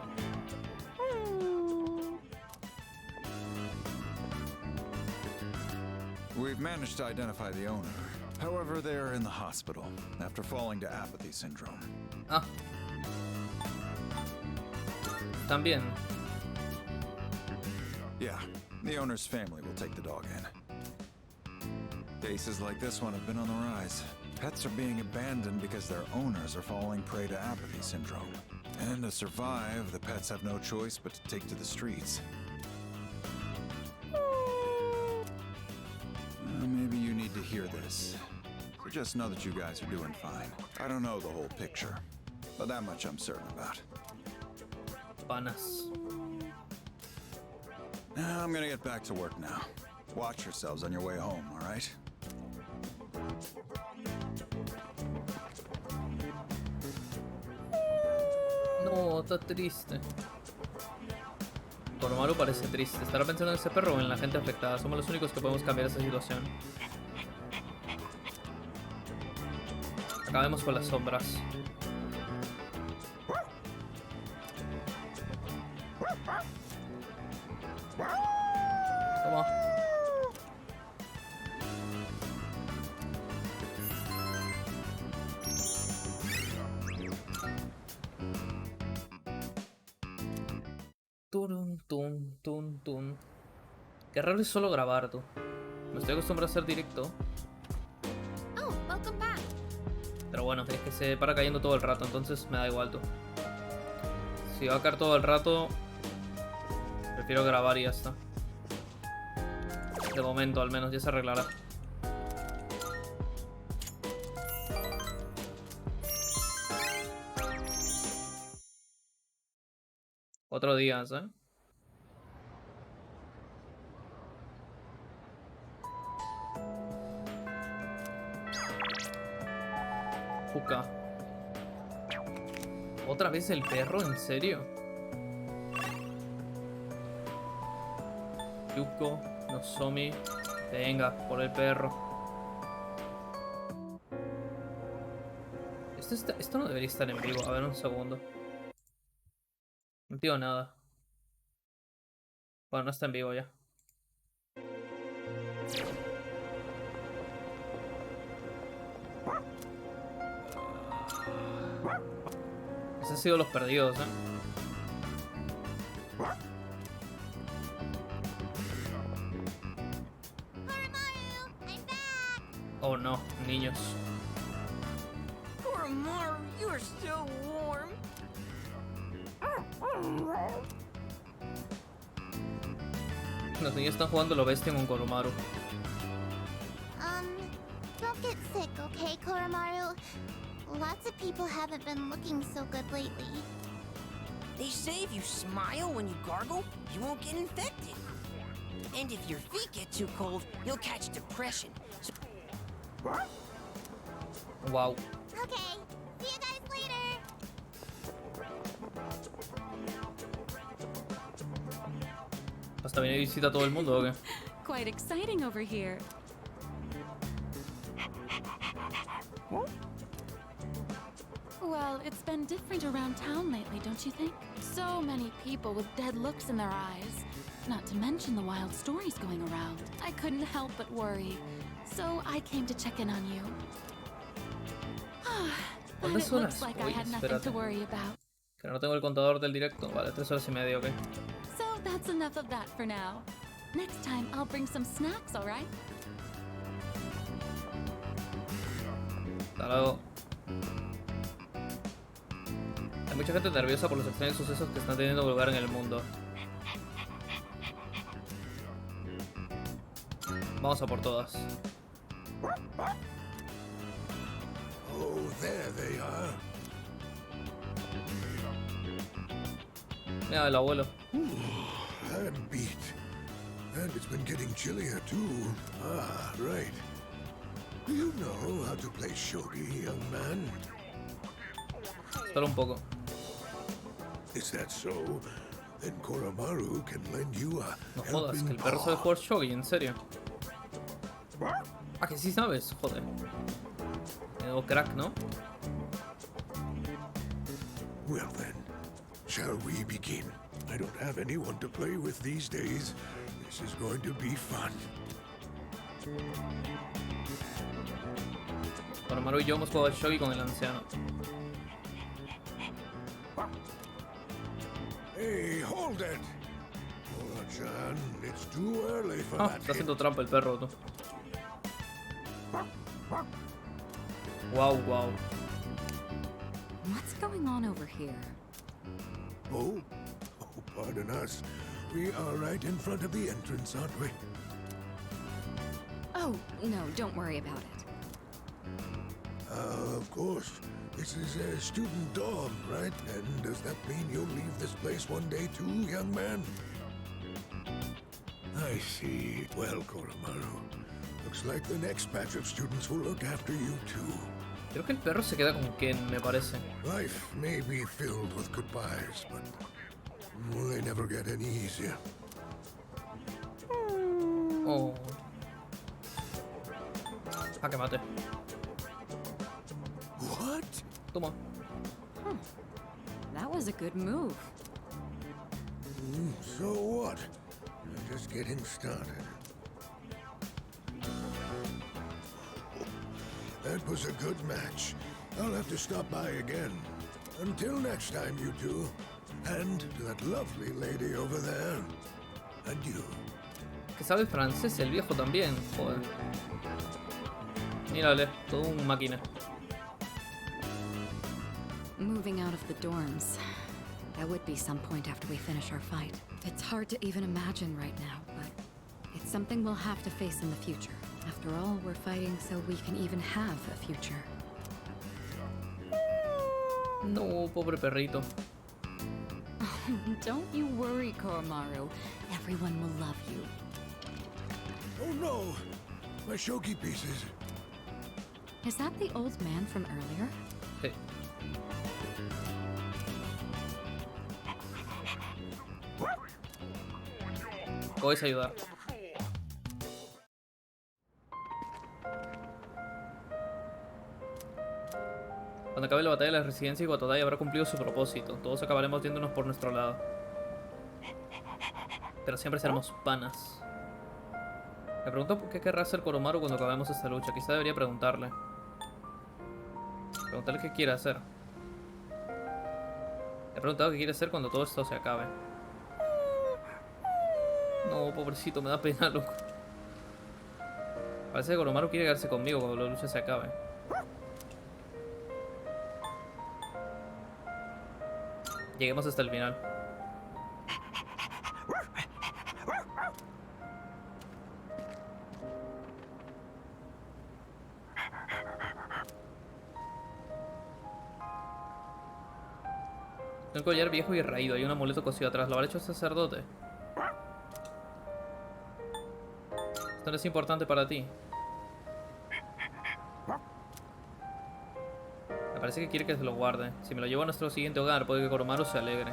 We've managed to identify the owner. However, they're in the hospital after falling to apathy syndrome. Ah. También. Yeah, the owner's family will take the dog in. Cases like this one have been on the rise. Pets are being abandoned because their owners are falling prey to apathy syndrome. And to survive, the pets have no choice but to take to the streets. Maybe you need to hear this. So just know that you guys are doing fine. I don't know the whole picture, but that much I'm certain about. Panas. I'm gonna get back to work now. Watch yourselves on your way home, all right? No, está triste. Koromaru parece triste. ¿Estará pensando en ese perro o en la gente afectada? Somos los únicos que podemos cambiar esa situación. Acabemos con las sombras. Toma. Turun, tun, tun, tun. Qué raro es solo grabar, tú. Me estoy acostumbrado a hacer directo. Oh, welcome back. Pero bueno, es que se para cayendo todo el rato, entonces me da igual, tú. Si va a caer todo el rato, prefiero grabar y ya está. De momento, al menos, ya se arreglará. Otro día, ¿eh? Fuka. ¿Otra vez el perro? ¿En serio? Yuko, Nozomi. Venga, por el perro. Esto no debería estar en vivo. A ver, un segundo. No digo nada. Bueno, no está en vivo ya. Esos han sido los perdidos, Oh no, niños. Koromaru, you are still warm. Los niños están jugando lo bestia con Koromaru. Don't get sick, okay, Koromaru? Lots of people haven't been looking so good lately. They say if you smile when you gargle, you won't get infected. And if your feet get too cold, you'll catch depression. So Wow. Okay, see you guys later. ¿Hasta viene visita a todo el mundo o qué? Quite exciting over here. Well, it's been different around town lately, don't you think? So many people with dead looks in their eyes. Not to mention the wild stories going around. I couldn't help but worry. So I came to check in on you. But it looks like I had nothing to worry about. Que no tengo el contador del directo. Vale, 3 horas y media, ok. So that's enough of that for now. Next time I'll bring some snacks, alright? Hasta luego. Hay mucha gente nerviosa por los extraños sucesos que están teniendo lugar en el mundo. Vamos a por todas. Oh, there they are. Mira, el abuelo. I'm beat. And it's been getting chillier too. Ah, right. Do you know how to play shogi, young man? Solo un poco. Is that so? Then Koromaru can lend you a No jodas, que helping el perro sabe paw. jugar shogi, en serio. Ah, que sí sabes, joder. Crack, ¿no? Well then, shall we begin? I don't have anyone to play with these days. This is going to be fun. Koromaru y yo hemos jugado al shogi con el anciano. Hey, hold it! Chan, it's too early for Ah, that. está haciendo trampa el perro, tú. Wow, wow. What's going on over here? Oh, pardon us. We are right in front of the entrance, aren't we? Oh, no, don't worry about it. Of course. This is a student dorm, right? And does that mean you'll leave this place one day too, young man? I see. Well, Koromaru, looks like the next batch of students will look after you too. Creo que el perro se queda con Ken, me parece. Life may be filled with goodbyes, but they never get any easier. Oh. Ah, que mate. What? Toma. That was a good move. So what? We're just getting started. That was a good match. I'll have to stop by again. Until next time, you two. And to that lovely lady over there. Adieu. Que sabe francés el viejo también, joder. Mírale, todo un máquina. Moving out of the dorms. That would be some point after we finish our fight. It's hard to even imagine right now, but it's something we'll have to face in the future. After all, we're fighting so we can even have a future. No, pobre perrito. Don't you worry, Koromaru. Everyone will love you. Oh no! My shogi pieces. Is that the old man from earlier? Sí. Puedes ayudar. Cuando acabe la batalla, la residencia y Watadai habrá cumplido su propósito. Todos acabaremos viéndonos por nuestro lado. Pero siempre seremos panas. Me pregunto por qué querrá hacer Koromaru cuando acabemos esta lucha. Quizá debería preguntarle. Preguntarle qué quiere hacer. Le he preguntado qué quiere hacer cuando todo esto se acabe. No, pobrecito, me da pena, loco. Parece que Koromaru quiere quedarse conmigo cuando la lucha se acabe. Lleguemos hasta el final. Un collar viejo y raído. Hay un amuleto cosido atrás. ¿Lo habrá hecho el sacerdote? Esto no es importante para ti. Me parece que quiere que se lo guarde. Si me lo llevo a nuestro siguiente hogar, puede que Koromaru se alegre.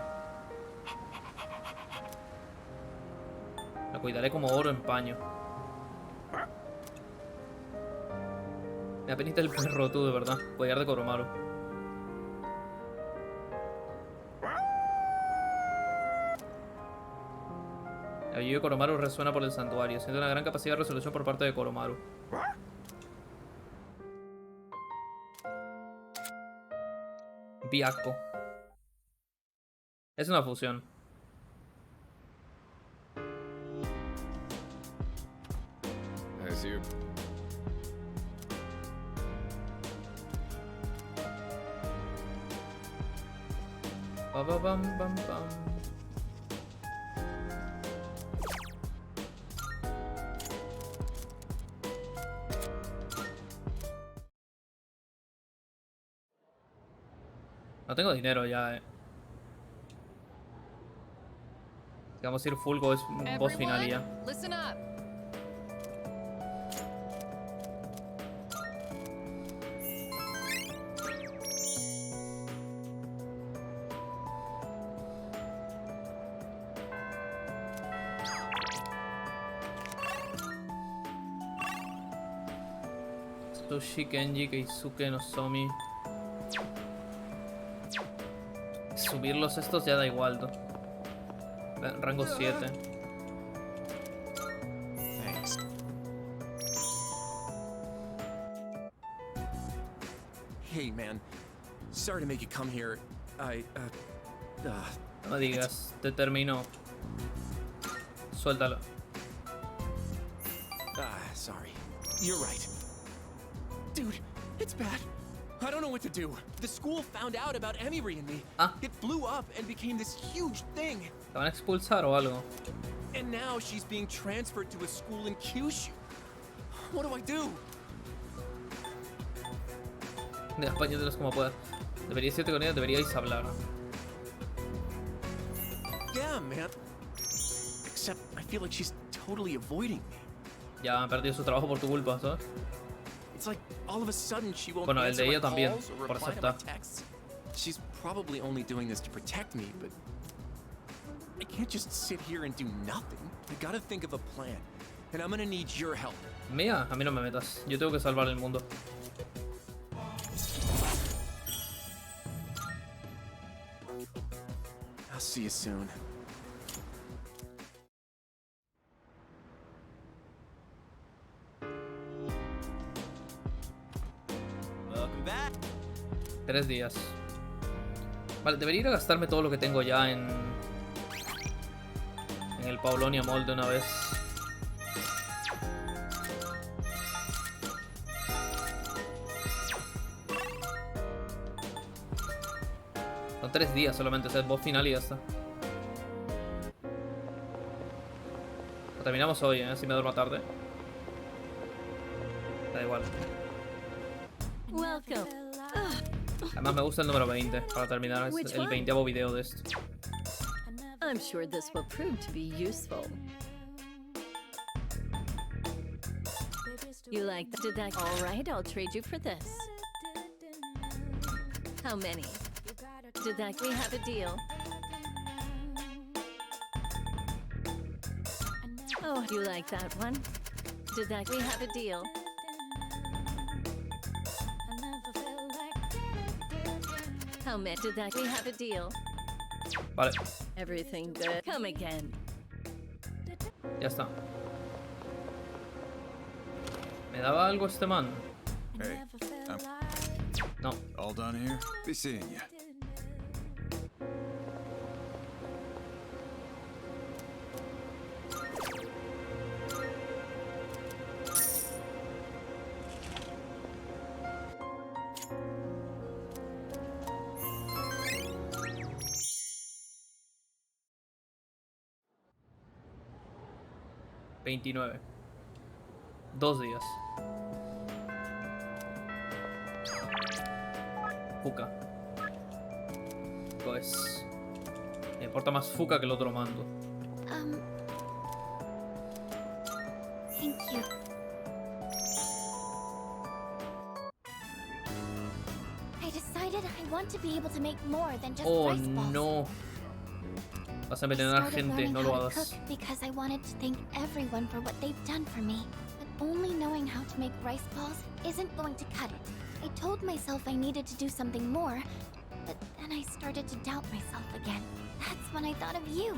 Lo cuidaré como oro en paño. Me da penita el perro, tú, de verdad. Collar de Koromaru. El aullido de Koromaru resuena por el santuario. Siento una gran capacidad de resolución por parte de Koromaru. Biako. Es una fusión. As you. Ba ba bam bam bam. No tengo dinero ya, Vamos a ir full boss final y ya. Listen up. Sushi, Kenji, Keisuke, Nozomi. Subirlos estos ya da igual, ¿no? Rango 7. Thanks. Hey, man. Sorry to make you come here. No digas, te termino. Suéltalo. Sorry. You're right. Dude, it's bad. I don't know what to do. The school found out about Emiri and me. It blew up and became this huge thing. ¿Te van a expulsar o algo? And now she's being transferred to a school in Kyushu. What do I do? Apáñatelos como puedas. Deberías irte con ella, deberíais hablar. Yeah, man. Except I feel like she's totally avoiding me. Ya han perdido su trabajo por tu culpa, ¿sabes? It's like all of a sudden she won't Bueno, el answer de my ella también, calls or por reply to my aceptar. texts. She's probably only doing this to protect me, but I can't just sit here and do nothing. I gotta think of a plan, and I'm gonna need your help. Mía, a mí no me metas. Yo tengo que salvar el mundo. I'll see you soon. Welcome back. 3 días. Vale, debería ir a gastarme todo lo que tengo ya en el Paulonia Mall de una vez. Son 3 días solamente, o sea, es boss final y ya está. Lo terminamos hoy, si me duermo tarde. Da igual. Welcome. Además me gusta el número 20 para terminar Which el one? 20º video de esto. I'm sure this will prove to be useful. You like that? Did that? All right, I'll trade you for this. How many? Did that? We have a deal. Oh, you like that one? Did that? We have a deal. How many? Did that? We have a deal. Vale, Everything good. Come again. ya está. ¿Me daba algo este man? Hey, No. all done here? Be seeing you. $29. 2 días. Fuka. Pues me importa más Fuka que el otro mando. Thank you. I decided I want to be able to make more than just Oh rice balls. no. Vas a envenenar Started gente, learning no how lo to hagas. cook because I wanted to thank everyone for what they've done for me. But only knowing how to make rice balls isn't going to cut it. I told myself I needed to do something more, but then I started to doubt myself again. That's when I thought of you.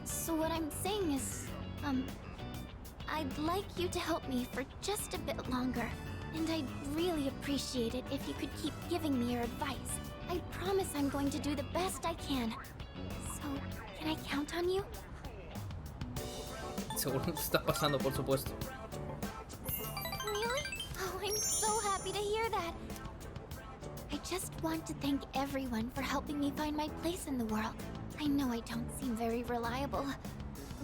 So what I'm saying is, I'd like you to help me for just a bit longer. And I'd really appreciate it if you could keep giving me your advice. I promise I'm going to do the best I can. So, can I count on you? Seguro que te estás pasando, por supuesto. Really? Oh, I'm so happy to hear that. I just want to thank everyone for helping me find my place in the world. I know I don't seem very reliable,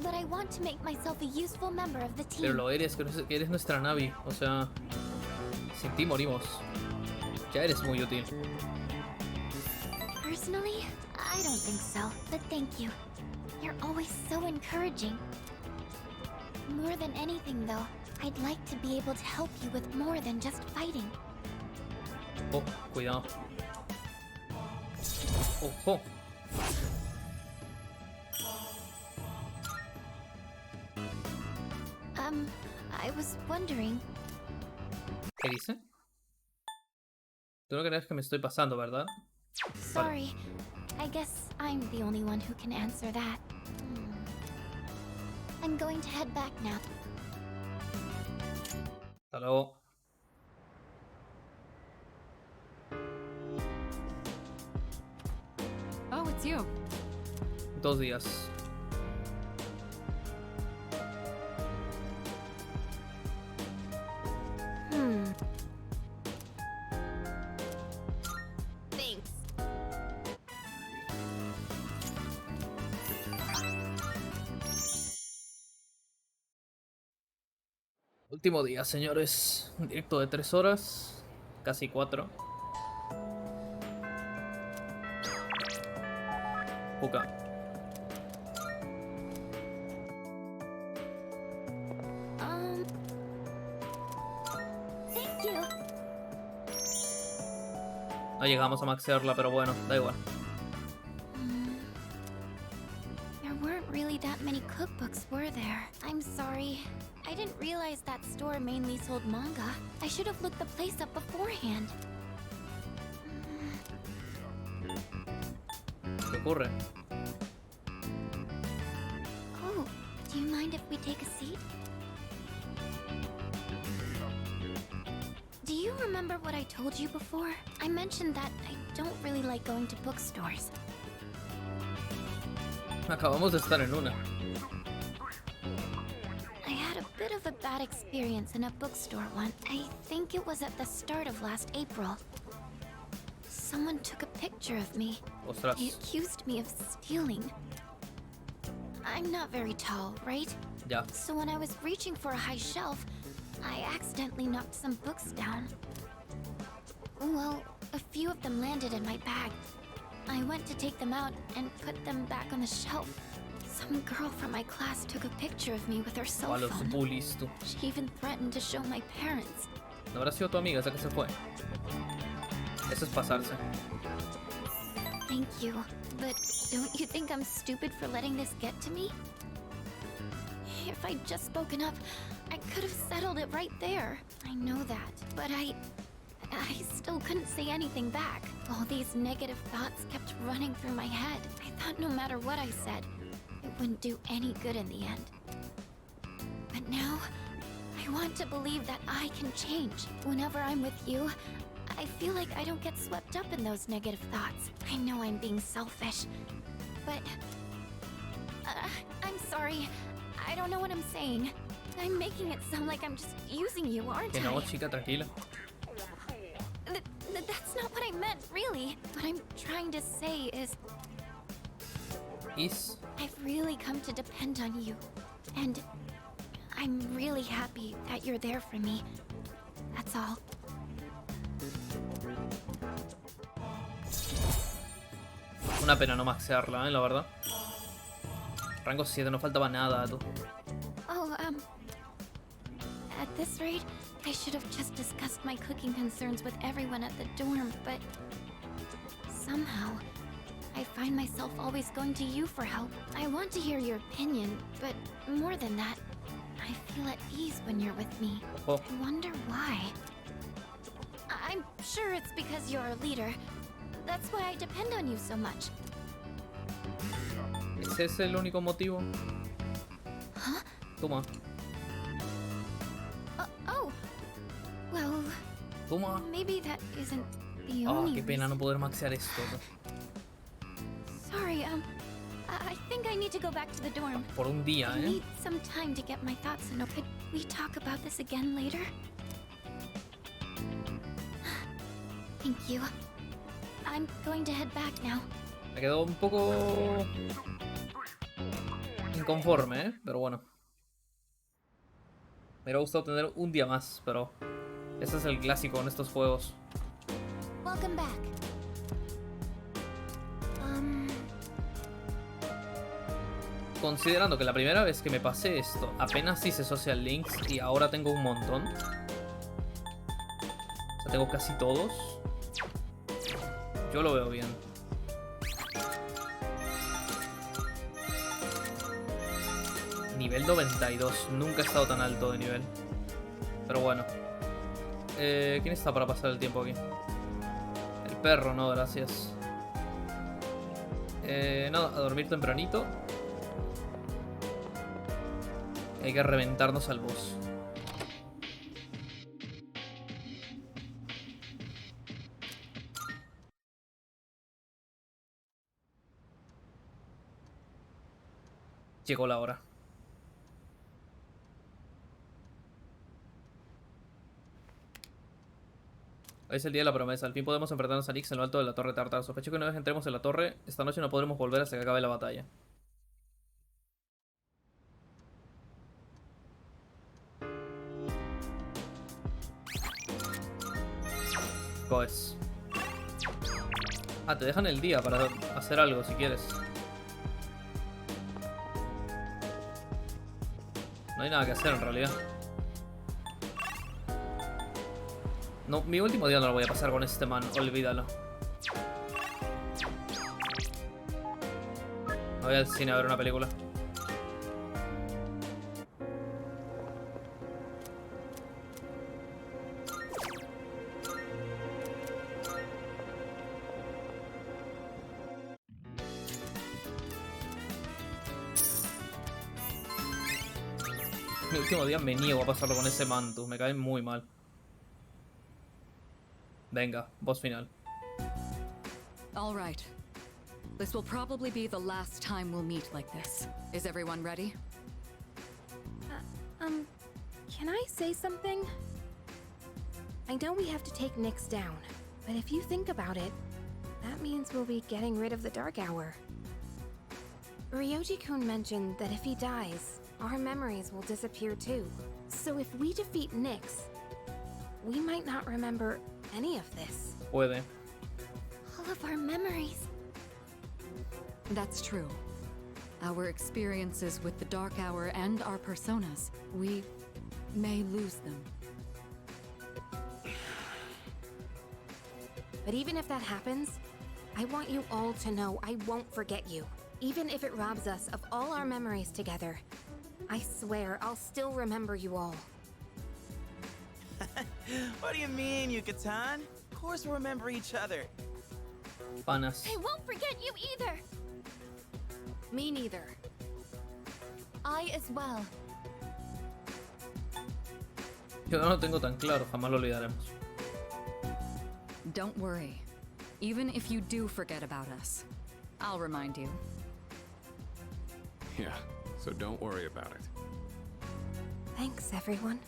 but I want to make myself a useful member of the team. Pero lo eres, que eres nuestra Navi. O sea, sin ti morimos. Ya eres muy útil. Personally, I don't think so, but thank you. You're always so encouraging. More than anything, though, I'd like to be able to help you with more than just fighting. Oh, cuidado. Ojo. I was wondering... ¿Qué dice? Tú no crees que me estoy pasando, ¿verdad? Sorry, I guess I'm the only one who can answer that. I'm going to head back now. Hasta luego. Oh, it's you. 2 días. Thanks. Último día, señores. Un directo de 3 horas. Casi 4. Puka. Thank you. No llegamos a maxearla, pero bueno, da igual. There weren't really that many cookbooks, were there? I'm sorry. I didn't realize that store mainly sold manga. I should have looked the place up beforehand. ¿Qué ocurre? Oh, do you mind if we take a seat? Do you remember what I told you before? I mentioned that I don't really like going to bookstores. Acabamos de estar en una. I had a bit of a bad experience in a bookstore once. I think it was at the start of last April. Someone took a picture of me. Ostras. They accused me of stealing. I'm not very tall, right? Ya. So when I was reaching for a high shelf, I accidentally knocked some books down. Well, a few of them landed in my bag. I went to take them out and put them back on the shelf. Some girl from my class took a picture of me with her cell A los phone. bullies, tú. She even threatened to show my parents. No habrá sido tu amiga esa que se fue. Eso es pasarse. Thank you. But don't you think I'm stupid for letting this get to me? If I'd just spoken up, I could have settled it right there. I know that, but I still couldn't say anything back. All these negative thoughts kept running through my head. I thought no matter what I said, it wouldn't do any good in the end. But now, I want to believe that I can change. Whenever I'm with you, I feel like I don't get swept up in those negative thoughts. I know I'm being selfish, but... I'm sorry. I don't know what I'm saying. I'm making it sound like I'm just using you, aren't Que no, I? chica, tranquila. That's not what I meant, really. What I'm trying to say is... I've really come to depend on you. And I'm really happy that you're there for me. That's all. Una pena no maxearla, la verdad. Rango 7, no faltaba nada, tú. Oh, at this rate, I should have just discussed my cooking concerns with everyone at the dorm, but somehow, I find myself always going to you for help. I want to hear your opinion, but more than that, I feel at ease when you're with me. Oh. I wonder why. I'm sure it's because you're a leader. That's why I depend on you so much. ¿Es ese el único motivo? Huh? Toma. Oh. Well, Toma. maybe that isn't the Ah, only qué pena no poder maxear esto. Sorry, I think I need to go back to the dorm. Por un día, I need some time to get my thoughts in order. Could we talk about this again later? Thank you. I'm going to head back now. Me quedo un poco inconforme, pero bueno. Me hubiera gustado tener un día más, pero ese es el clásico en estos juegos. Welcome back. considerando que la primera vez que me pasé esto apenas hice social links y ahora tengo un montón. O sea, tengo casi todos. Yo lo veo bien. Nivel 92. Nunca he estado tan alto de nivel. Pero bueno. ¿Quién está para pasar el tiempo aquí? El perro, no, gracias. Nada, a dormir tempranito. Hay que reventarnos al boss. Llegó la hora. Hoy es el día de la promesa. Al fin podemos enfrentarnos a Nix en lo alto de la torre Tartar. Sospecho que una vez entremos en la torre, esta noche no podremos volver hasta que acabe la batalla. Pues. Ah, te dejan el día para hacer algo si quieres. No hay nada que hacer en realidad. No, mi último día no lo voy a pasar con este man, olvídalo. Voy al cine a ver una película. Mi último día me niego a pasarlo con ese manto, me cae muy mal. Venga, boss final. All right. This will probably be the last time we'll meet like this. Is everyone ready? Can I say something? I know we have to take Nyx down, but if you think about it, that means we'll be getting rid of the Dark Hour. Ryoji-kun mentioned that if he dies, our memories will disappear too. So if we defeat Nyx, we might not remember any of this. Puede. All of our memories. That's true. Our experiences with the Dark Hour and our personas, we may lose them. But even if that happens, I want you all to know I won't forget you. Even if it robs us of all our memories together, I swear I'll still remember you all. What do you mean, Yucatan? Of course we'll remember each other. Panas. I won't forget you either. Me neither. I as well. Yo no lo tengo tan claro, jamás lo olvidaremos. Don't worry. Even if you do forget about us, I'll remind you. Yeah, so don't worry about it. Thanks, everyone.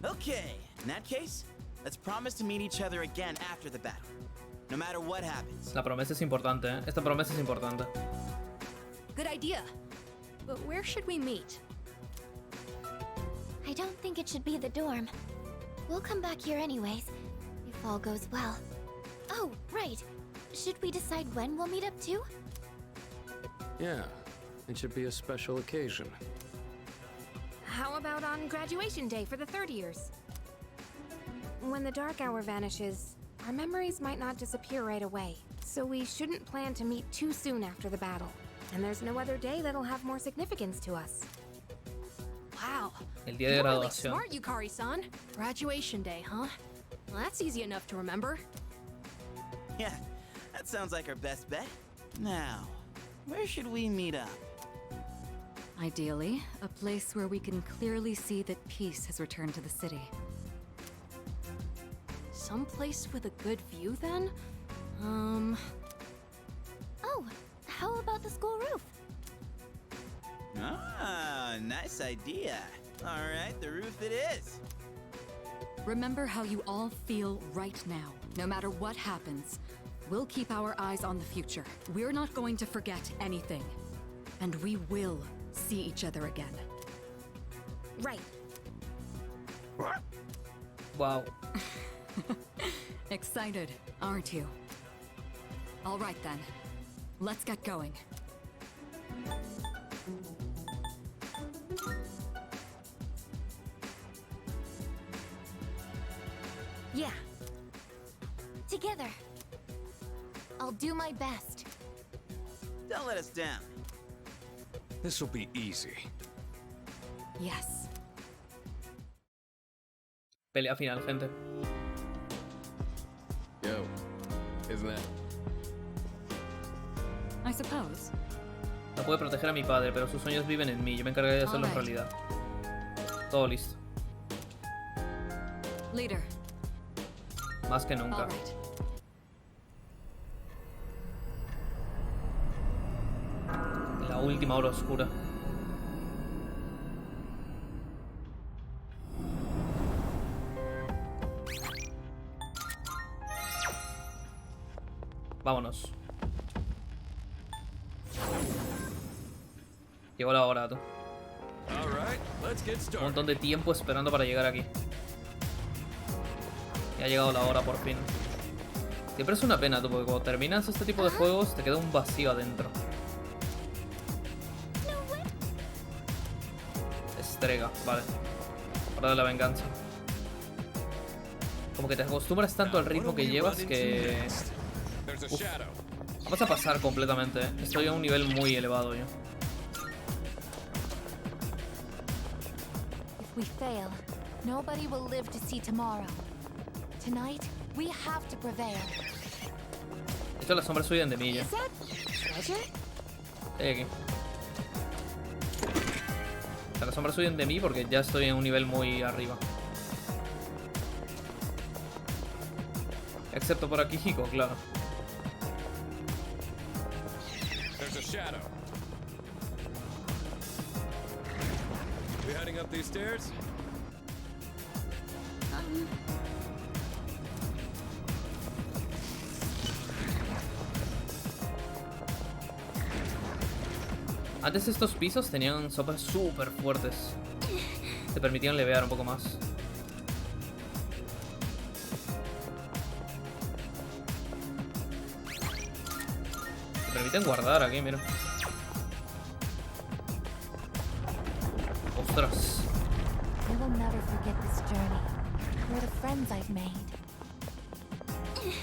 Okay, in that case, let's promise to meet each other again after the battle. No matter what happens. La promesa es importante, ¿eh? Esta promesa es importante. Good idea. But where should we meet? I don't think it should be the dorm. We'll come back here anyways, if all goes well. Oh, right. Should we decide when we'll meet up too? Yeah, it should be a special occasion. How about on graduation day for the third years? When the Dark Hour vanishes, our memories might not disappear right away. So we shouldn't plan to meet too soon after the battle. And there's no other day that'll have more significance to us. Wow. El día de You're really graduación. smart, Yukari-san. Graduation day, huh? Well, that's easy enough to remember. Yeah, that sounds like our best bet. Now, where should we meet up? Ideally, a place where we can clearly see that peace has returned to the city. Someplace with a good view, then? Oh, how about the school roof? Ah, nice idea. All right, the roof it is. Remember how you all feel right now. No matter what happens, we'll keep our eyes on the future. We're not going to forget anything. And we will see each other again. Right. Wow. Excited, aren't you? All right then. Let's get going. Yeah. Together. I'll do my best. Don't let us down. This will be easy. Yes. Pelea final, gente. Yo, isn't that? I suppose. No puede proteger a mi padre, pero sus sueños viven en mí. Yo me encargaré de hacerlo en realidad. Todo listo. Leader. Más que nunca. La última hora oscura. Vámonos. Llegó la hora, tú. Un montón de tiempo esperando para llegar aquí. Y ha llegado la hora por fin. Siempre es una pena, tú, porque cuando terminas este tipo de juegos te queda un vacío adentro. Estrega, vale. Hora de la venganza. Como que te acostumbras tanto al ritmo que llevas que... Uf. Vamos a pasar completamente, ¿eh? Estoy a un nivel muy elevado yo. If we fail, nobody will live to see tomorrow. Tonight, we have to prevail. Esto las sombras huyen de mí ya. Aquí. O sea, las sombras huyen de mí porque ya estoy en un nivel muy arriba. Excepto por aquí, Hiko, claro. There's a shadow. We heading up these stairs? Antes estos pisos tenían sombras súper fuertes. Te permitían levear un poco más. Te permiten guardar aquí, mira. Ostras. I will never forget this journey. Or the friends I've made.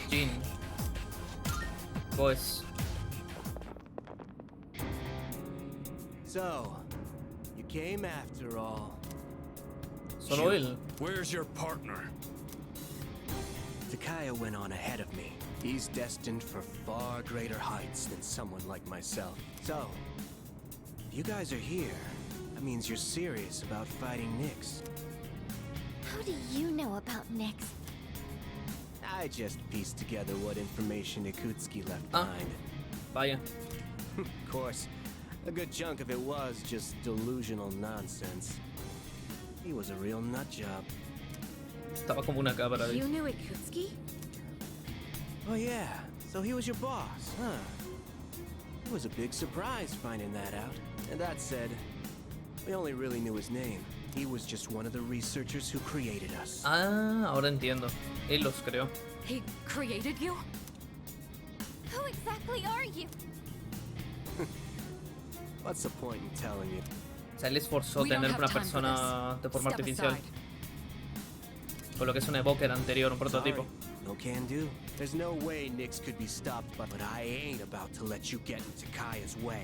Jin. Pues. So, you came after all. Solo él. Where's your partner? Takaya went on ahead of me. He's destined for far greater heights than someone like myself. So, if you guys are here, that means you're serious about fighting Nyx. How do you know about Nyx? I just pieced together what information Ikutsuki left behind. Vaya. Of course, a good chunk of it was just delusional nonsense. He was a real nut job. Estaba como una cabra. You knew Ikutsuki? Oh yeah, so he was your boss, huh? It was a big surprise finding that out. And that said, we only really knew his name. He was just one of the researchers who created us. Ah, ahora entiendo. Él los creó. He created you? Who exactly are you? What's the point in telling you? O sea, él esforzó tener una persona de forma artificial. Por lo que es un evoker anterior, un prototipo. No can do. There's no way Nyx could be stopped, but I ain't about to let you get in Takaya's way.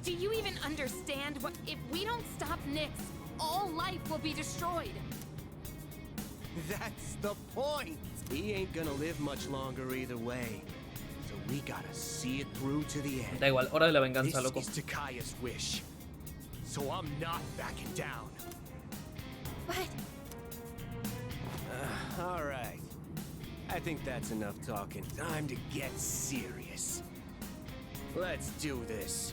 Do you even understand what? If we don't stop Nyx, all life will be destroyed. That's the point. He ain't gonna live much longer either way. So we gotta see it through to the end. Da igual, hora de la venganza, loco. This is Takaya's wish. So I'm not backing down. But... All right. I think that's enough talking. Time to get serious. Let's do this.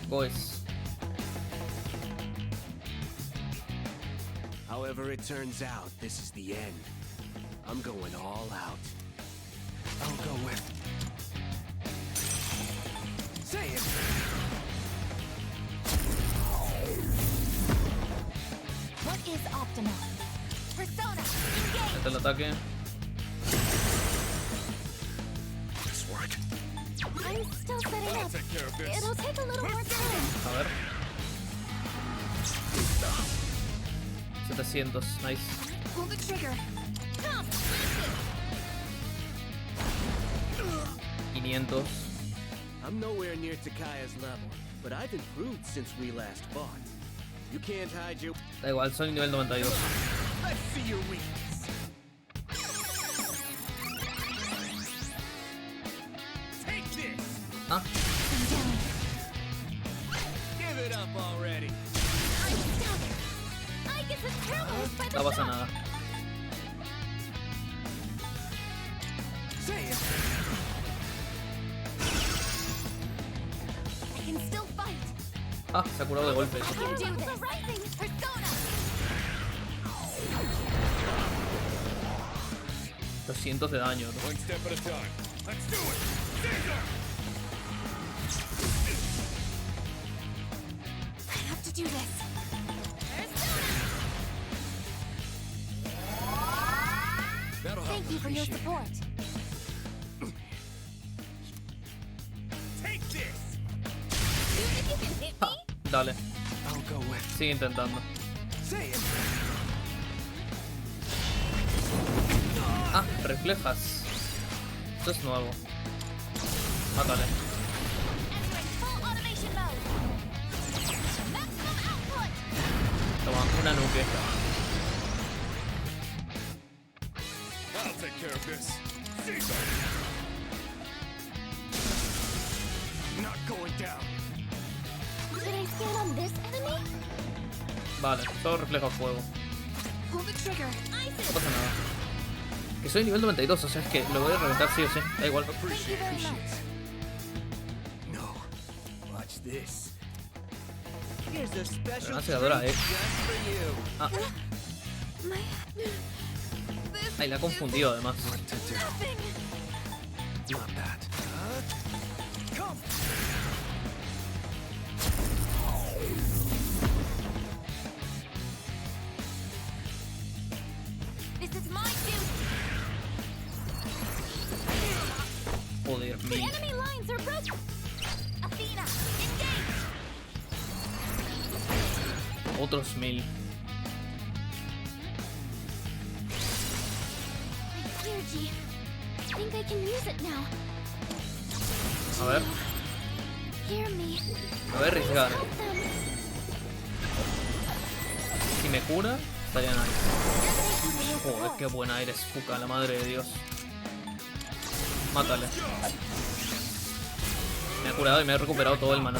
Boys. However it turns out, this is the end. I'm going all out. I'll go with... Say it! What is optimal? Persona, engage! Este el ataque. This work. I'm still setting up. It'll take a little more time. A ver. 700, nice. Pull the trigger. 500. I'm nowhere near Takaya's level, but I've improved since we last fought. You can't hide your... Da igual, soy nivel 92. Let's see your weakness. Take this. Ah, Give it up already. I'm stuck. I get paralyzed by the no pasa shock. nada. Say it. I can still fight. Ah, se ha curado de golpe. I can do this. The rising persona. 200 de daño, ¿no? One step at a time. Let's do it. I have to do this. That'll help. Thank you for your support. Take this. You think you can hit me? Dale, I'll go with. sigue intentando. Say it. Ah, reflejas. Esto es nuevo. Mátale. Entering full automation mode. Maximum output. Toma, una nuke. I'll take care of this. Caesar. Not going down. Should I scan on this enemy? Vale, solo refleja fuego. Pull the trigger. No pasa nada. Que soy nivel 92, o sea, es que lo voy a reventar sí o sí. Da igual. Thank you very much. No. Watch this. Here's a special Una segadora, treat just for you. Ah, ay, la ha confundido además. What to do? Not that. Come. This is my duty. Joder, The mil. enemy lines are broken. Athena, engage. Otros 1000. Energy. I think I can use it now. A ver, Hear me. a ver, arriesgar. Help them. Si me cura, estaría nice. Joder, qué buena eres, Fuka, la madre de Dios. Mátale. Me ha curado y me ha recuperado todo el maná.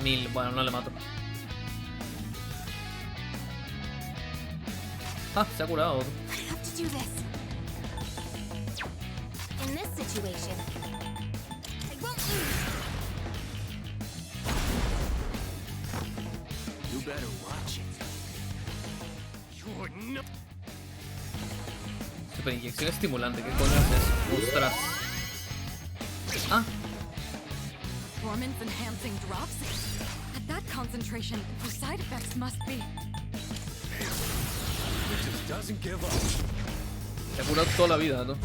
Mil, bueno, no le mato. Ah, se ha curado. I have to do this. In this situation, I won't lose. You better watch it. You're no. Super inyección estimulante, ¿qué coño es eso? Ostras. Ah, Performance enhancing drops? At that concentration, the side effects must be. It just doesn't give up. se ha curado toda la vida, ¿no?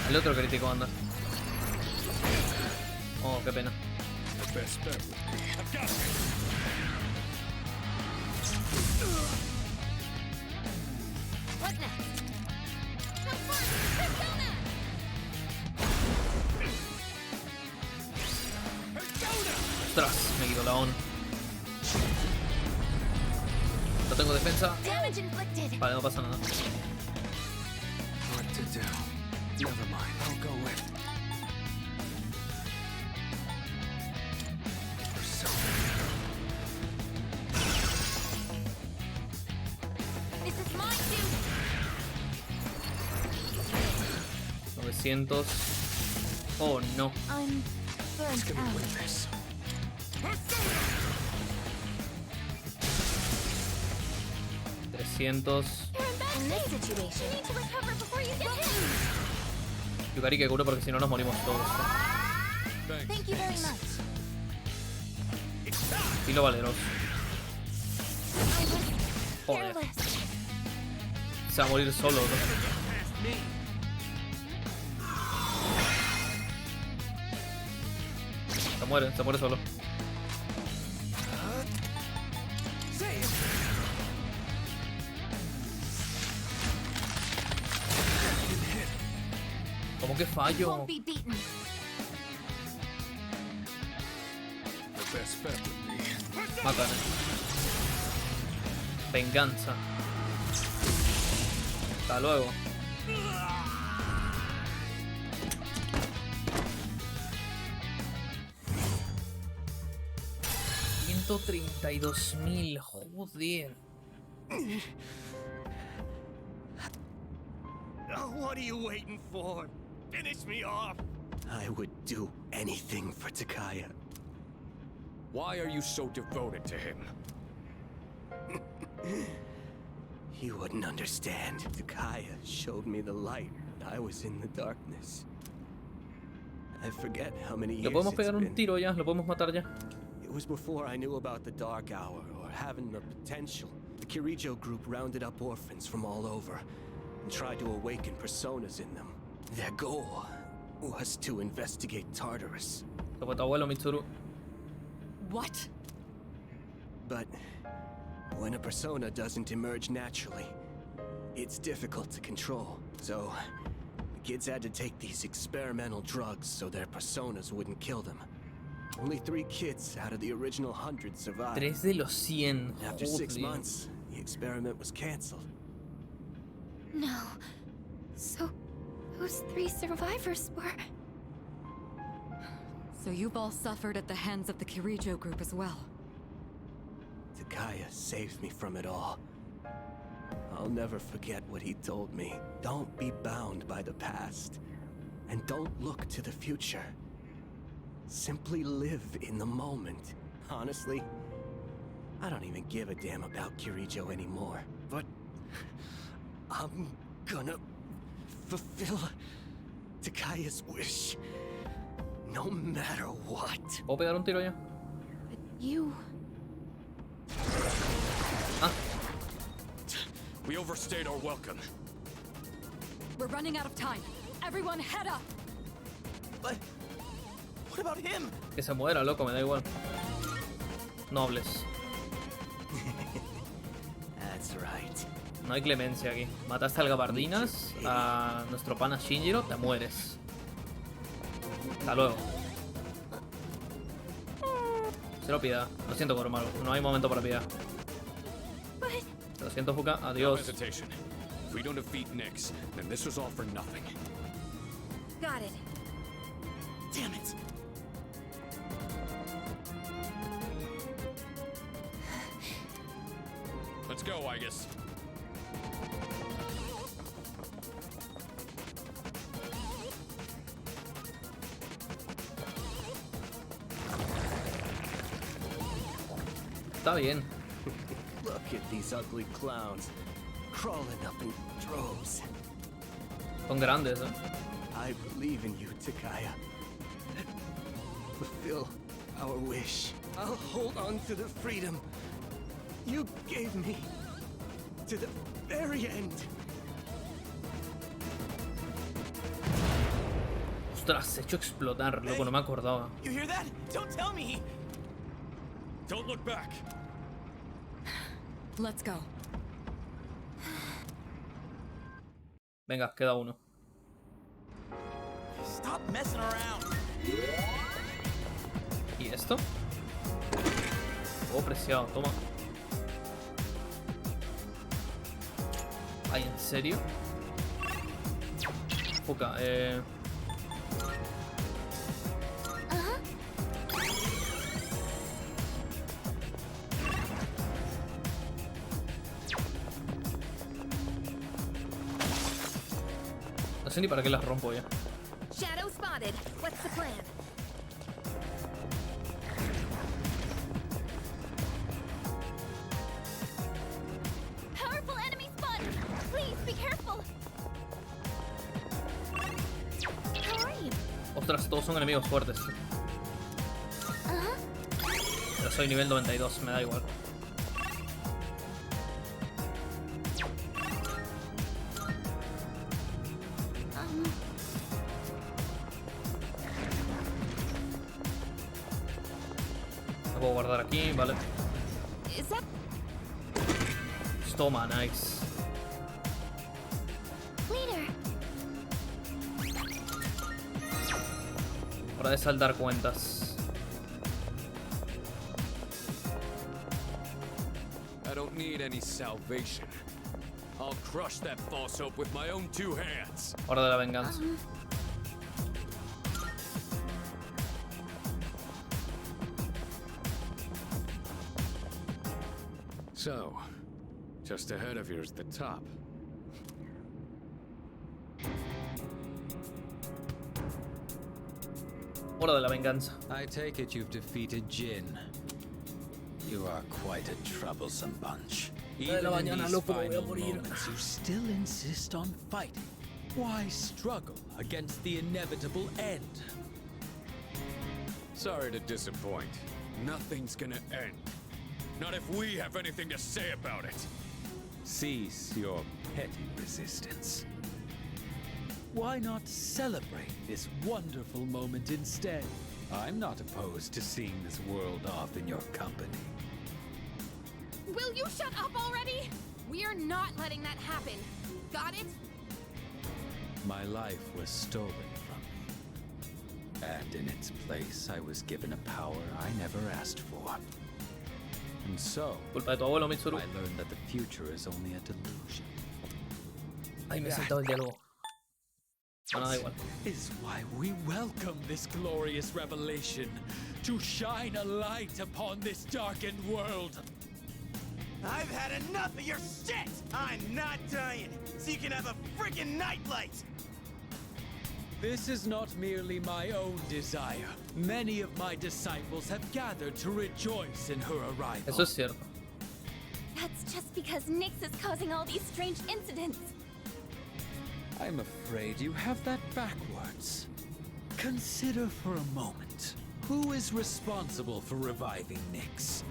El otro crítico anda. Oh, qué pena. The best bet would be. I've got this. What next? Persona! Ostras, me quito la on. No tengo defensa. Damage inflicted. Vale, no pasa nada. What to do? Never mind. I'll go with. This is my duty. 900. Oh, no. I'm burnt out. This. 300. In this situation, you need to recover before you get hit. Yukari que cure porque si no nos morimos todos. Thank you very much. Filo valeroso. I was Joder. careless. Se va a morir solo, ¿no? se muere solo. ¿Cómo que fallo? Mátame. Venganza. Hasta luego. 132.000, joder. What are you waiting for? Finish me off. I would do anything for Takaya. Why are you so devoted to him? You wouldn't understand. Takaya showed me the light. I was in the darkness. I forget how many years Le podemos pegar it's un tiro ya, lo podemos matar ya. It was before I knew about the Dark Hour or having the potential. The Kirijo group rounded up orphans from all over and tried to awaken personas in them. Their goal was to investigate Tartarus. Lo fue tu abuelo, Mitsuru. What? But when a persona doesn't emerge naturally, it's difficult to control. So the kids had to take these experimental drugs so their personas wouldn't kill them. Only 3 kids out of the original 100 survived. 3 de los 100. After 6 months, the experiment was canceled. No. So, those 3 survivors were... So you've all suffered at the hands of the Kirijo group as well. Takaya saved me from it all. I'll never forget what he told me. Don't be bound by the past. And don't look to the future. Simply live in the moment. Honestly, I don't even give a damn about Kirijo anymore. But I'm gonna fulfill Takaya's wish. No matter what. ¿Puedo pegar un tiro ya? You... Ah. We overstayed our welcome. We're running out of time. Everyone head up. But what about him? Que se muera, loco, me da igual. Nobles. That's right. No hay clemencia aquí. Mataste al gabardinas, a nuestro pana Shinjiro, te mueres. Hasta luego. Cero piedad. Lo siento, Koromaru. No hay momento para piedad. Lo siento, Fuka. No Adiós. hesitation. If we don't defeat Nyx, then this was all for nothing. Got it. Damn it. Let's go, I guess. Está bien. Look at these ugly clowns crawling up in droves. Son grandes, I believe in you, Takaya. Fulfill our wish. I'll hold on to the freedom you gave me to the very end. Ostras, se ha hecho explotar, loco, no me acordaba. You hear that? Don't tell me. Don't look back. Let's go. Venga, queda uno. Stop messing around. ¿Y esto? Oh, preciado, toma. Ay, ¿en serio? Fuka, no sé ni para qué las rompo ya. Shadow spotted. What's the plan? Powerful enemy spotted! Please, be careful! How are you? Ostras, todos son enemigos fuertes. Pero soy nivel 92, me da igual. puedo guardar aquí, vale. Toma, nice. Hora de saldar cuentas. I don't need any salvation. I'll crush that false hope with my own 2 hands. Hora de la venganza. So, just ahead of here's the top. Hora de la venganza. I take it you've defeated Jin. You are quite a troublesome bunch. Even in these final moments, you still insist on fighting. Why struggle against the inevitable end? Sorry to disappoint. Nothing's gonna end. Not if we have anything to say about it. Cease your petty resistance. Why not celebrate this wonderful moment instead? I'm not opposed to seeing this world off in your company. Will you shut up already? We are not letting that happen. Got it? My life was stolen from me. And in its place, I was given a power I never asked for. And so, Culpa de tu abuelo, Mitsuru. I learned that the future is only a delusion. Ay, me he saltado el diálogo. No, da igual. Is why we welcome this glorious revelation to shine a light upon this darkened world. I've had enough of your shit! I'm not dying, so you can have a freaking nightlight! This is not merely my own desire. Many of my disciples have gathered to rejoice in her arrival. Eso es cierto. That's just because Nyx is causing all these strange incidents. I'm afraid you have that backwards. Consider for a moment. Who is responsible for reviving Nyx?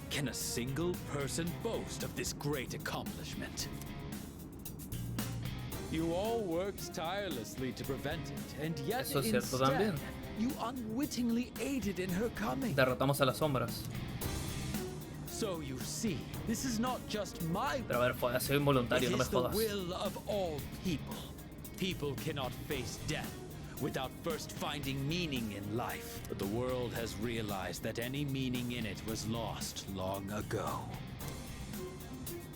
Can a single person boast of this great accomplishment? You all worked tirelessly to prevent it, and yet Eso es cierto también. you unwittingly aided in her coming. Derrotamos a las sombras. So you see, this is not just my Pero a ver, ha sido involuntario, no me it is the jodas. will of all people. People cannot face death without first finding meaning in life. But the world has realized that any meaning in it was lost long ago.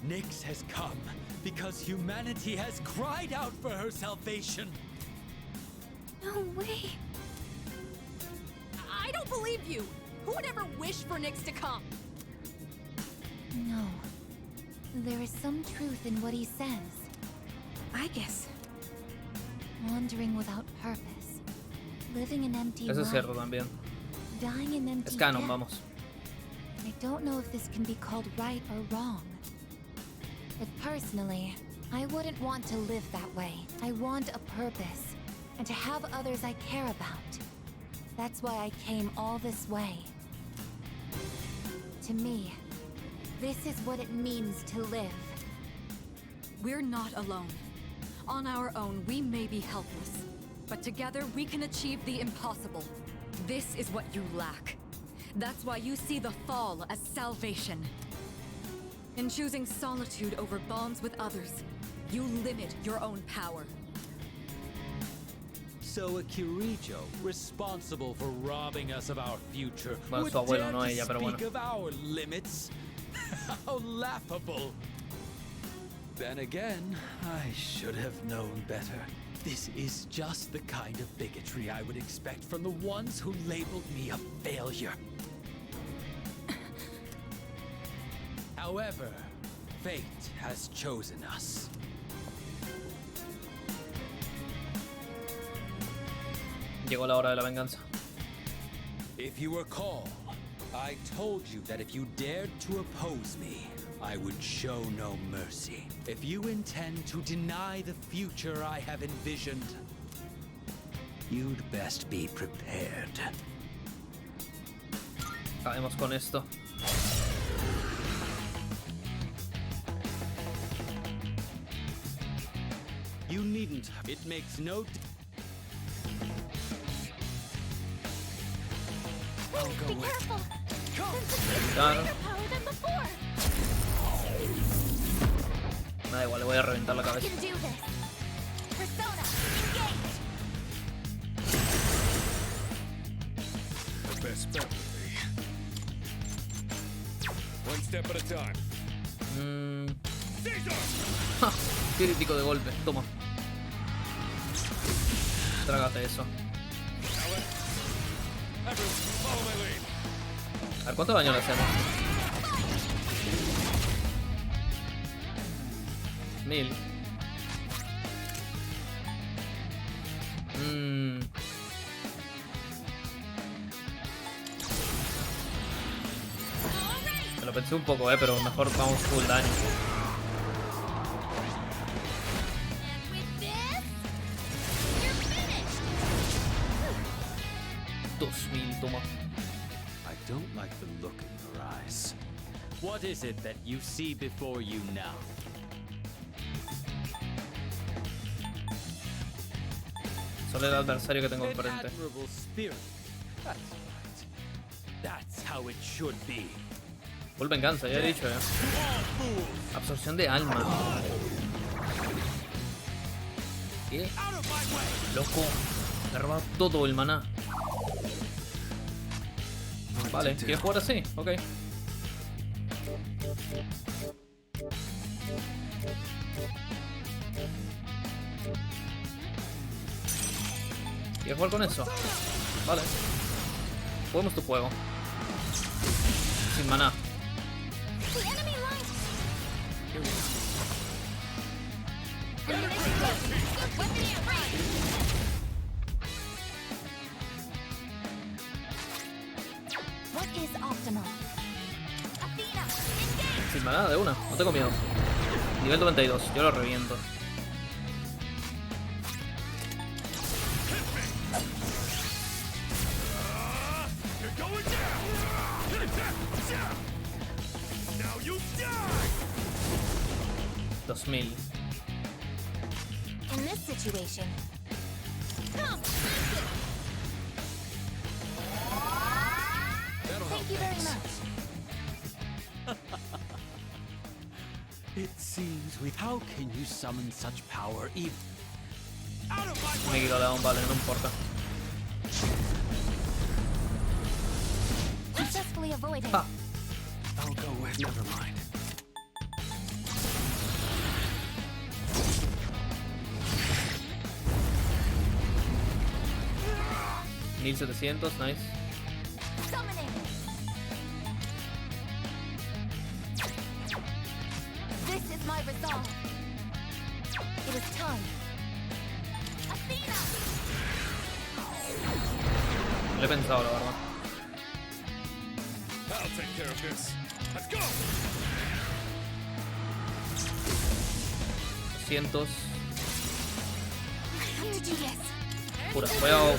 Nyx has come because humanity has cried out for her salvation. No way. I don't believe you. Who would ever wish for Nyx to come? No. There is some truth in what he says. I guess. Wandering without purpose. Living an empty Eso es life. cierto también. Dying an empty Es canon, death. vamos. I don't know if this can be called right or wrong. But personally, I wouldn't want to live that way. I want a purpose, and to have others I care about. That's why I came all this way. To me, this is what it means to live. We're not alone. On our own, we may be helpless, but together we can achieve the impossible. This is what you lack. That's why you see the fall as salvation. In choosing solitude over bonds with others, you limit your own power. So a Kirito, responsible for robbing us of our future, Bueno, would su abuelo, dare no to ella, pero speak bueno. of our limits? How laughable! Then again, I should have known better. This is just the kind of bigotry I would expect from the ones who labeled me a failure. However, fate has chosen us. Llegó la hora de la venganza. If you recall, I told you that if you dared to oppose me, I would show no mercy. If you intend to deny the future I have envisioned, you'd best be prepared. Acabemos con esto. You needn't. It makes no I'll go Be with. careful! Come! Claro. Me da igual, le voy a reventar la cabeza. The best bet would be one step at a time. Ja, crítico de golpe, toma. Trágate eso. A ver, ¿cuánto daño le hacemos? 1000. Me lo pensé un poco, pero mejor vamos full daño. Toma. I don't like the look in your eyes. What is it that you see before you now? Solo el adversario que tengo enfrente. Admirable spirit. That's right. That's how it should be. Full venganza, ya he dicho, Absorción de alma. ¿Qué? Loco. Me ha robado todo el maná. Vale, ¿quieres jugar así? Ok. ¿Quieres jugar con eso? Vale. Juguemos tu juego. Sin maná. Sin maná, de una, no tengo miedo. Nivel 92, yo lo reviento. $2000. In this situation. Thank you very much. It seems with how can you summon such power even? Me quito león, vale, no importa. Successfully avoided. Ah. I'll go with never mind. $1700, nice. Summoning. This is my resolve. It is time. Athena. Lo he pensado, la verdad. I'll take care of this. Let's go. 200. I have to do this. Pura.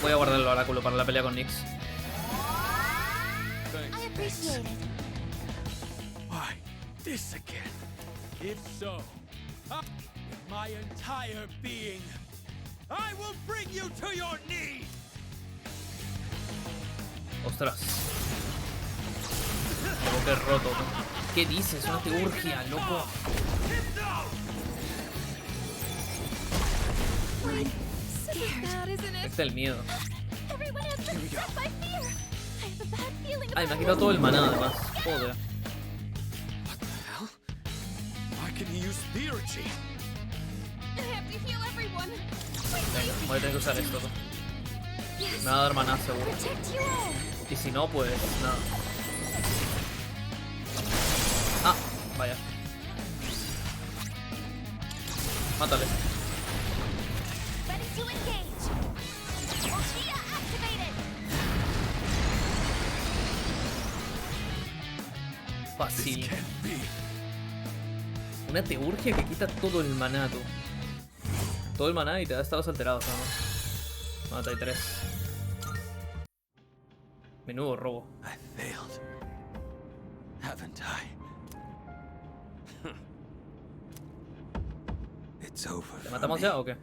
Voy a guardar el oráculo para la pelea con Nyx. I appreciate it. Why, this again? If so, with my entire being, I will bring you to your knees! Ostras. Algo que roto. ¿Qué dices? Una teurgia, loco. Este es el miedo. Ay, me ha quitado todo el maná además. Joder. Venga, voy a tener que usar esto. Me va a dar maná seguro. Y si no, pues nada. Ah, vaya. Mátale. Fácil. Una teurgia que quita todo el maná, tú. Todo el maná y te da estados alterados, ¿no? 93. Menudo robo. I failed. Haven't I? It's over. ¿Le matamos ya o qué?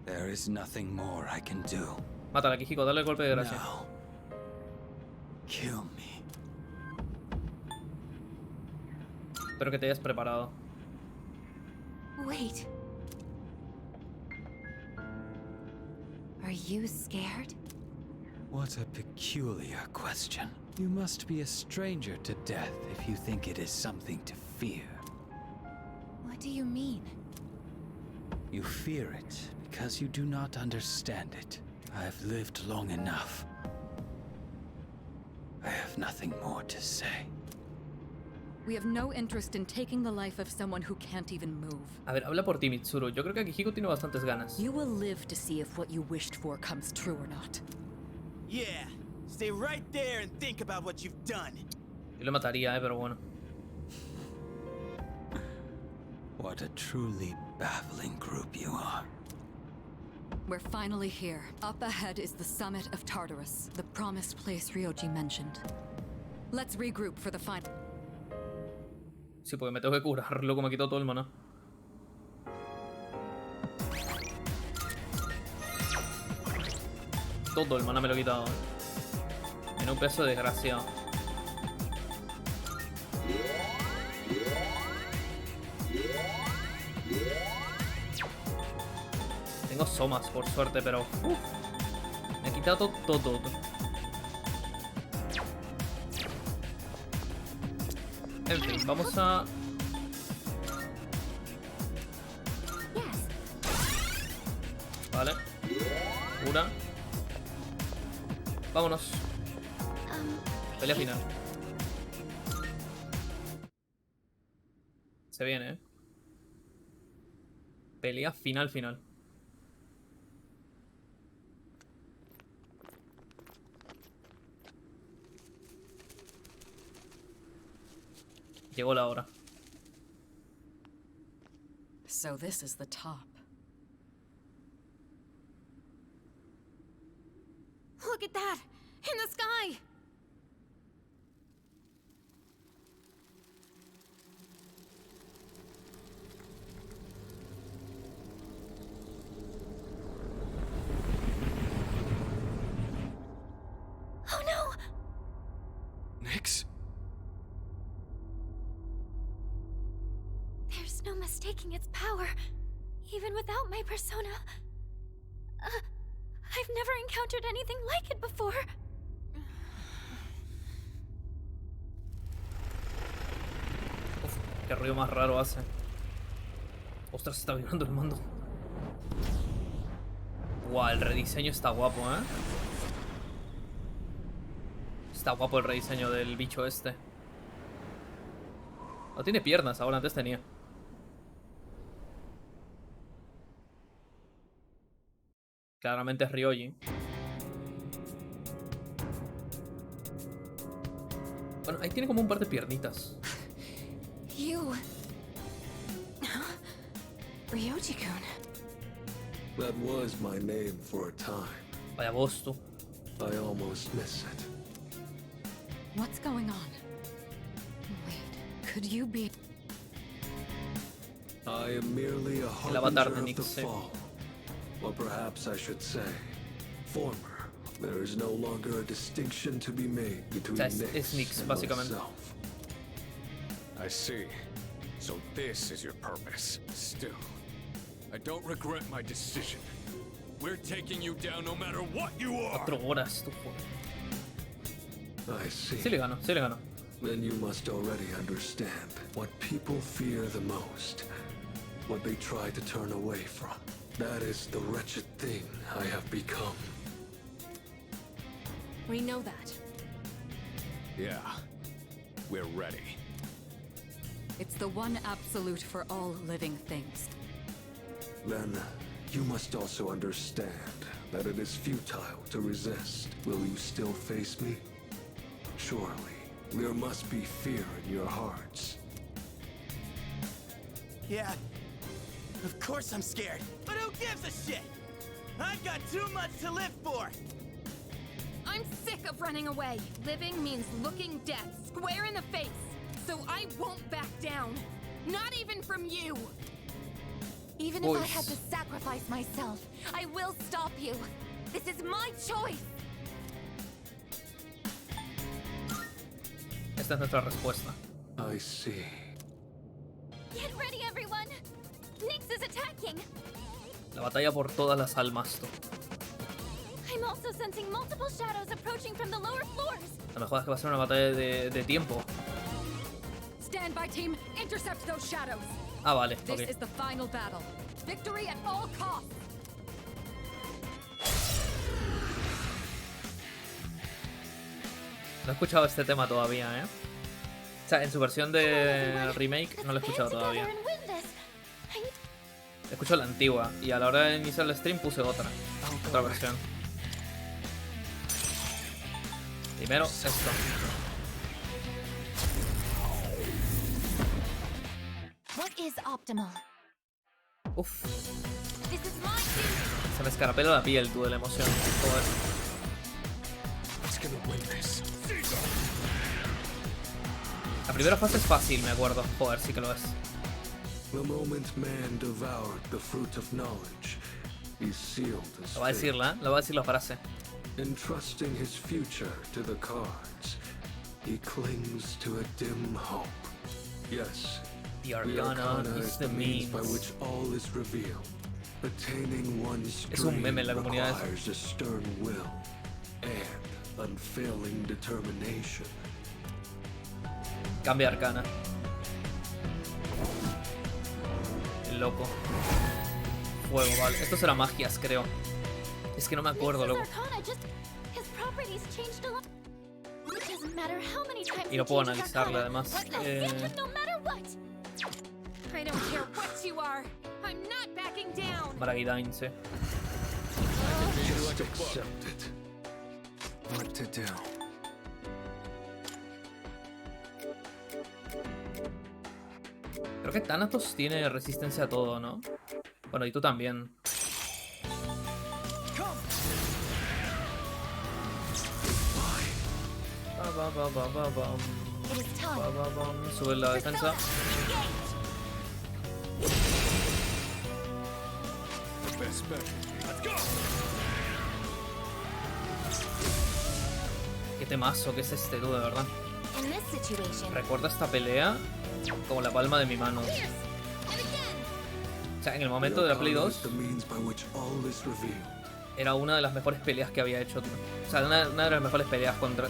There is nothing more I can do. Mátala, Kijiko, dale el golpe de gracia. No. Kill me. Espero que te hayas preparado. Wait. Are you scared? What a peculiar question. You must be a stranger to death if you think it is something to fear. What do you mean? You fear it because you do not understand it. I've lived long enough. I have nothing more to say. We have no interest in taking the life of someone who can't even move. A ver, habla por ti, Mitsuru. Yo creo que Akihiko tiene bastantes ganas. You will live to see if what you wished for comes true or not. Yeah, stay right there and think about what you've done. Yo lo mataría, pero bueno. What a truly baffling group you are. We're finally here. Up ahead is the summit of Tartarus, the promised place Ryoji mentioned. Let's regroup for the final. Sí, porque me tengo que curar, loco, me quitó todo el maná. Todo el maná me lo he quitado, En un peso desgraciado. Tengo somas, por suerte, pero... me he quitado todo. En fin, vamos a... Vale. Una. Vámonos. Pelea final. Se viene, Pelea final. Llegó la hora. So this is the top. Look at that! In the sky! Oh no! Nyx? There's no mistaking its power, even without my persona. I've never encountered anything like it before. Uf, qué ruido más raro hace. Ostras, se está vibrando el mando. Guau, el rediseño está guapo, Está guapo el rediseño del bicho este. No tiene piernas, ahora antes tenía. Claramente es Ryoji. Bueno, ahí tiene como un par de piernitas. You... Ryoji-kun. That was my name for a time. Vaya voz, tú. I almost miss it. What's going on? Wait, could you be... I am merely a harbinger of the fall. Or perhaps I should say, former. There is no longer a distinction to be made between Nyx and myself. I see. So this is your purpose. Still, I don't regret my decision. We're taking you down no matter what you are. 4 horas, tú. I see. Sí le gano. Then you must already understand what people fear the most. What they try to turn away from. That is the wretched thing I have become. We know that. Yeah, we're ready. It's the one absolute for all living things. Then, you must also understand that it is futile to resist. Will you still face me? Surely, there must be fear in your hearts. Yeah, of course I'm scared. But who gives a shit? I've got too much to live for! I'm sick of running away. Living means looking death square in the face. So I won't back down. Not even from you. Even if I had to sacrifice myself, I will stop you. This is my choice. Esta es nuestra respuesta. I see. Phoenix is attacking. La batalla por todas las almas, tú. I'm also sensing multiple shadows approaching from the lower floors. No me jodas que va a ser una batalla de tiempo. Stand by, team. Intercept those shadows. Ah, vale, This ok. is the final battle. Victory at all costs. No he escuchado este tema todavía, ¿eh? O sea, en su versión de remake no lo he escuchado todavía. He escuchado la antigua y a la hora de iniciar el stream puse otra versión. Primero esto. What is optimal? Uf, This is my duty. se me escarapela la piel, tú, de la emoción. Joder. La primera fase es fácil, me acuerdo. Joder, sí que lo es. The moment man devoured the fruit of knowledge, he sealed his Lo va a fate, decirla, ¿eh? Lo va a decir la frase. entrusting his future to the cards. He clings to a dim hope. Yes, The Arcana is the means. by which all is revealed. Attaining one's Es un meme en la dream comunidad eso. requires a stern will and unfailing determination. Cambia Arcana. El loco. Fuego, vale. Esto será magias, creo. Es que no me acuerdo, loco. Arcana just his properties changed a lot. It doesn't matter how many times Y no he puedo changes analizarle, Arcana. además. No matter what. I don't care what you are. I'm not backing down. Maragidain, sí. Just accept it. What to do? Creo que Thanatos tiene resistencia a todo, ¿no? Bueno, y tú también. Sube la defensa. Qué temazo que es este, tú, de verdad. In this situation, Recuerdo esta pelea como la palma de mi mano. O sea, en el momento de la Play 2 The means by which all is revealed. era una de las mejores peleas que había hecho, tío. O sea, una de las mejores peleas contra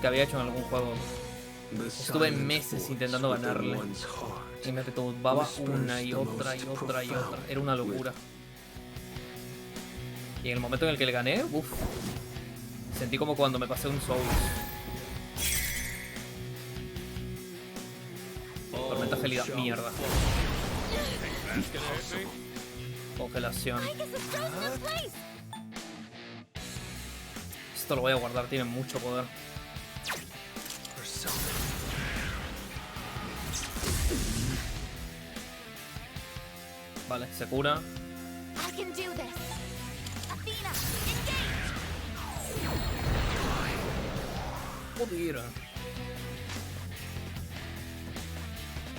que había hecho en algún juego. Estuve meses intentando ganarle y me tumbaba una y otra y otra y otra. Era una locura. Y en el momento en el que le gané, uff, sentí como cuando me pasé un Souls. Tormenta gelida, mierda. Congelación. Esto lo voy a guardar, tiene mucho poder. Vale, se cura. I can do this. Athena, engage. Joder.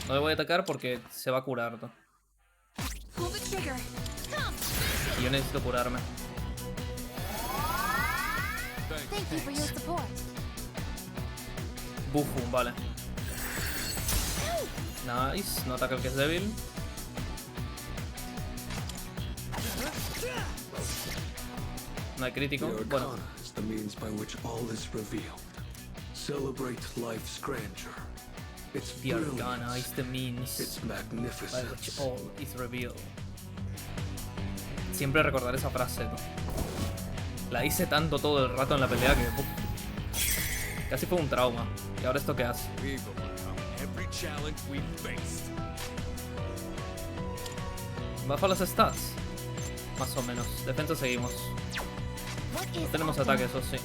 No le voy a atacar porque se va a curar, ¿no? Pull the trigger. Come. Y yo necesito curarme. Thank you for your support. Bufu, vale. Nice, no ataca el que es débil. No hay crítico. The Bueno, Arcana is the means by which all is revealed. Celebrate life's grandeur. Its the Arcana brilliance, is the means its by magnificence. which all is revealed. Siempre recordaré esa frase, ¿no? La hice tanto todo el rato en la pelea que casi fue un trauma. ¿Y ahora esto qué hace? Baja las stats. Más o menos. Defensa seguimos. No tenemos ataque, eso sí.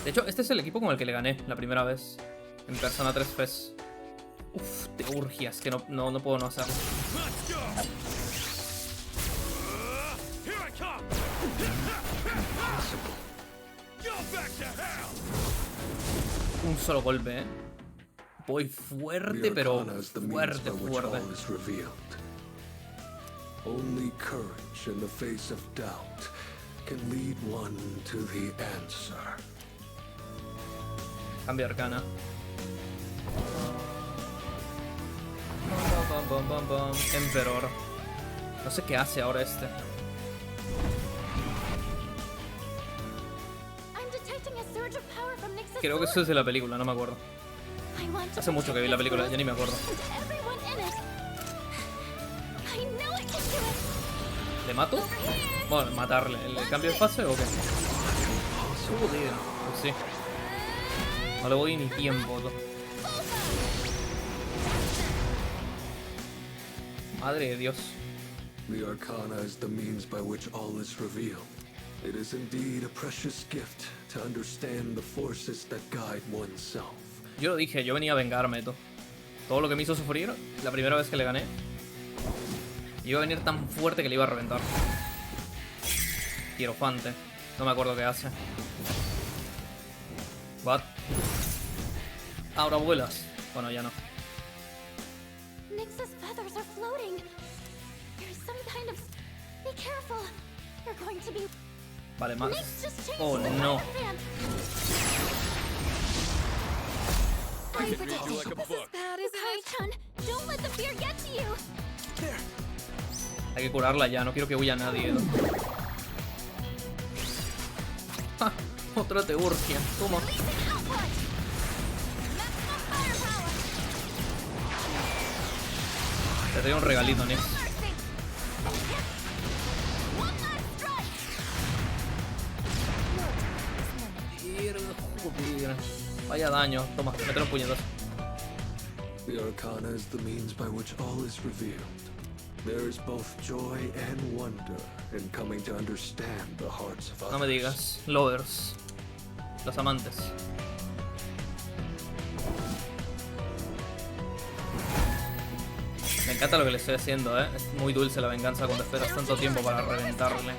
De hecho, este es el equipo con el que le gané la primera vez. En Persona 3 Fest. Uf, te urgias, que no puedo no hacerlo. Un solo golpe, ¿eh? Voy fuerte, pero fuerte, fuerte. Only courage in the face of doubt can lead one to the answer. Cambio arcana. Emperor. No sé qué hace ahora este. Creo que eso es de la película, no me acuerdo. Hace mucho que vi la película, ya ni me acuerdo. ¿Le mato? Bueno, matarle. ¿Le cambio de fase o qué? Joder, pues sí. No le voy ni tiempo. Madre de Dios. The Arcana is the means by which all is revealed. It is indeed a precious gift to understand the forces that guide oneself. Yo lo dije, yo venía a vengarme todo lo que me hizo sufrir la primera vez que le gané. Iba a venir tan fuerte que le iba a reventar. Hierofante. No me acuerdo qué hace. What? Ahora vuelas. Bueno, ya no. Nyx's feathers are floating. There's some kind of... Be careful. You're going to be... Vale, más. Oh, no. I can read you like a book. Don't let the fear get to you. Hay que curarla ya, no quiero que huya nadie. ¡Ja! Otra teurgia. Toma. Te doy un regalito, Nyx. Joder. Vaya daño. Toma, métele un puñetazo. The Arcana is the means by which all is revealed. There is both joy and wonder in coming to understand the hearts of others. No me digas. Lovers. Los amantes. Me encanta lo que le estoy haciendo, ¿eh? Es muy dulce la venganza cuando esperas tanto tiempo para reventarle.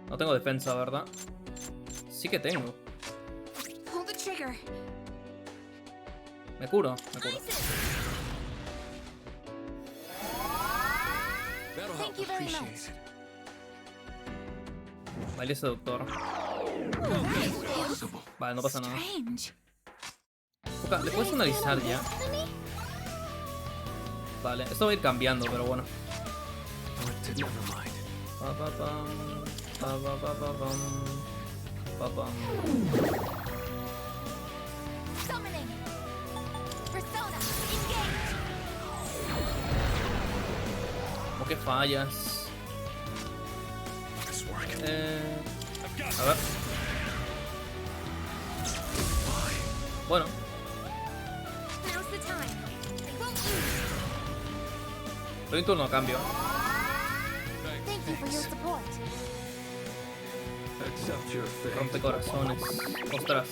No tengo defensa, ¿verdad? Sí que tengo. Me curo, me curo. Baile seductor. Vale, no pasa nada. ¿Le puedes analizar ya? Vale, esto va a ir cambiando, pero bueno. ¿Cómo que fallas? A ver. Bueno. Doy un turno a cambio. Rompe corazones. Ostras.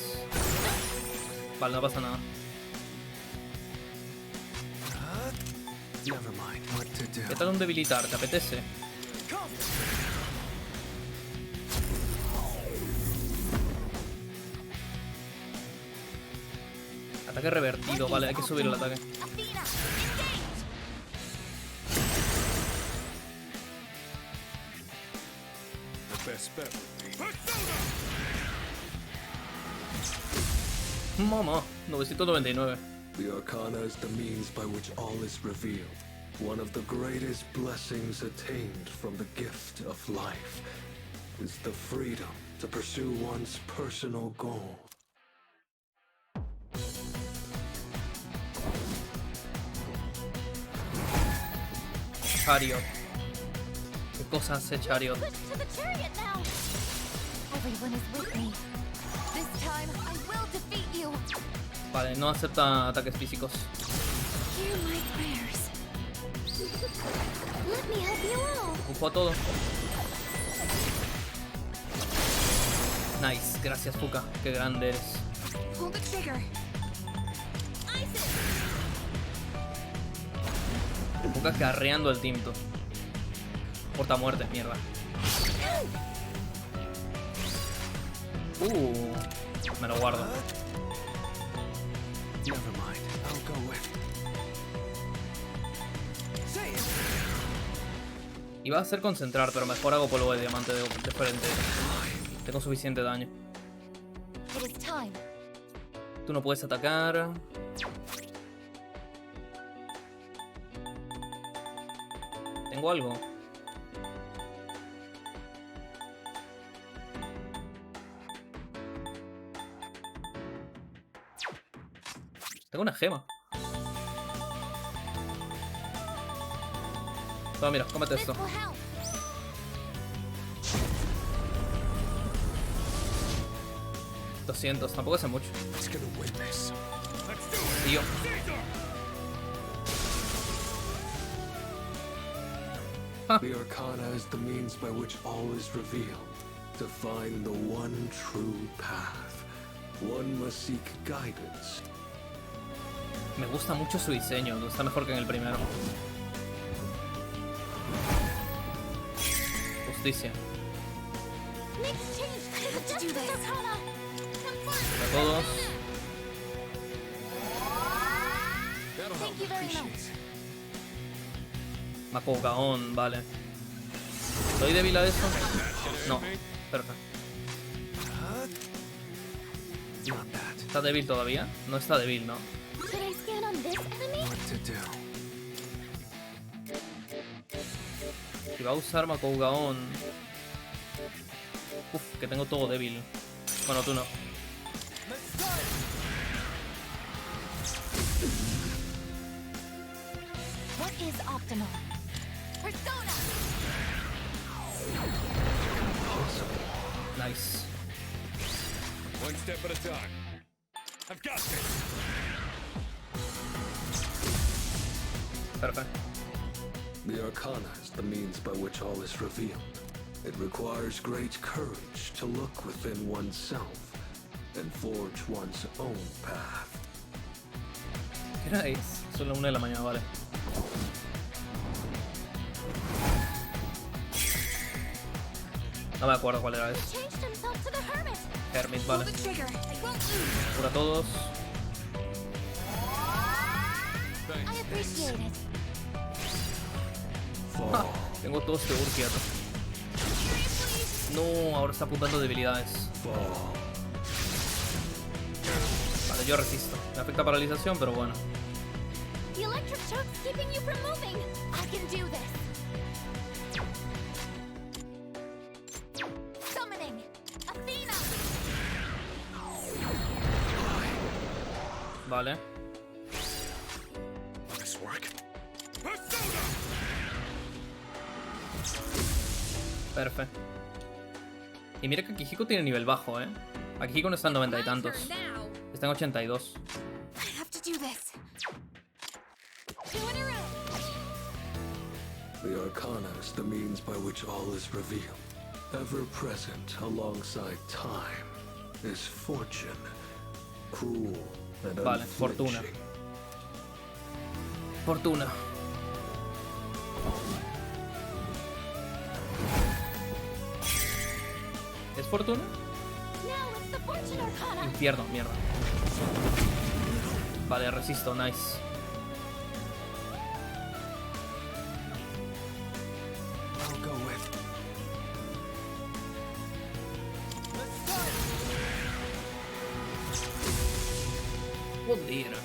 Vale, no pasa nada. ¿Qué tal un debilitar? ¿Te apetece? Ataque revertido, vale, hay que subir el ataque. Mamá, 999. The Arcana is the means by which all is revealed. One of the greatest blessings attained from the gift of life is the freedom to pursue one's personal goal. Chariot. ¿Qué cosa hace Chariot? Vale, no acepta ataques físicos. Bufo a todo. Nice, gracias Fuka, qué grande eres. Fuka carreando el tinto. Porta muerte, mierda. Me lo guardo. Iba a hacer concentrar, pero mejor hago polvo de diamante de frente. Tengo suficiente daño. Tú no puedes atacar. ¿Tengo algo? Tengo una gema. Toma, mira, cómete esto. $200, tampoco hace mucho. Tío. The Arcana is the means by which all is revealed. To find the one true path, one must seek guidance. Me gusta mucho su diseño, está mejor que en el primero. Justicia. A todos. Macogaón, vale. ¿Soy débil a eso? No, perfecto. ¿Está débil todavía? No está débil, ¿no? Si va a usar Macogaón. Uf, que tengo todo débil. Bueno, tú no. What is optimal? Persona. Nice. One step at a time. I've got this. Perfect. The Arcana is the means by which all is revealed. It requires great courage to look within oneself and forge one's own path. ¿Qué hora es? Son las 1 de la mañana, vale. No me acuerdo cuál era eso. Hermit, vale. Cura a todos. Ah, tengo todo este urquieto. No, ahora está apuntando debilidades. Vale, yo resisto. Me afecta paralización, pero bueno. The electric choke's keeping you from moving. I can do this. Summoning Athena. Vale. Perfecto. Y mira que Akihiko tiene nivel bajo, Akihiko no está en 90 y tantos. Está en 82. I have to do this. The Arcana is the means by which all is revealed. Ever present alongside time is fortune, cruel and vale, fortuna. Fortuna. ¿Es fortuna? Infierno, mierda. Vale, resisto, nice. Joder.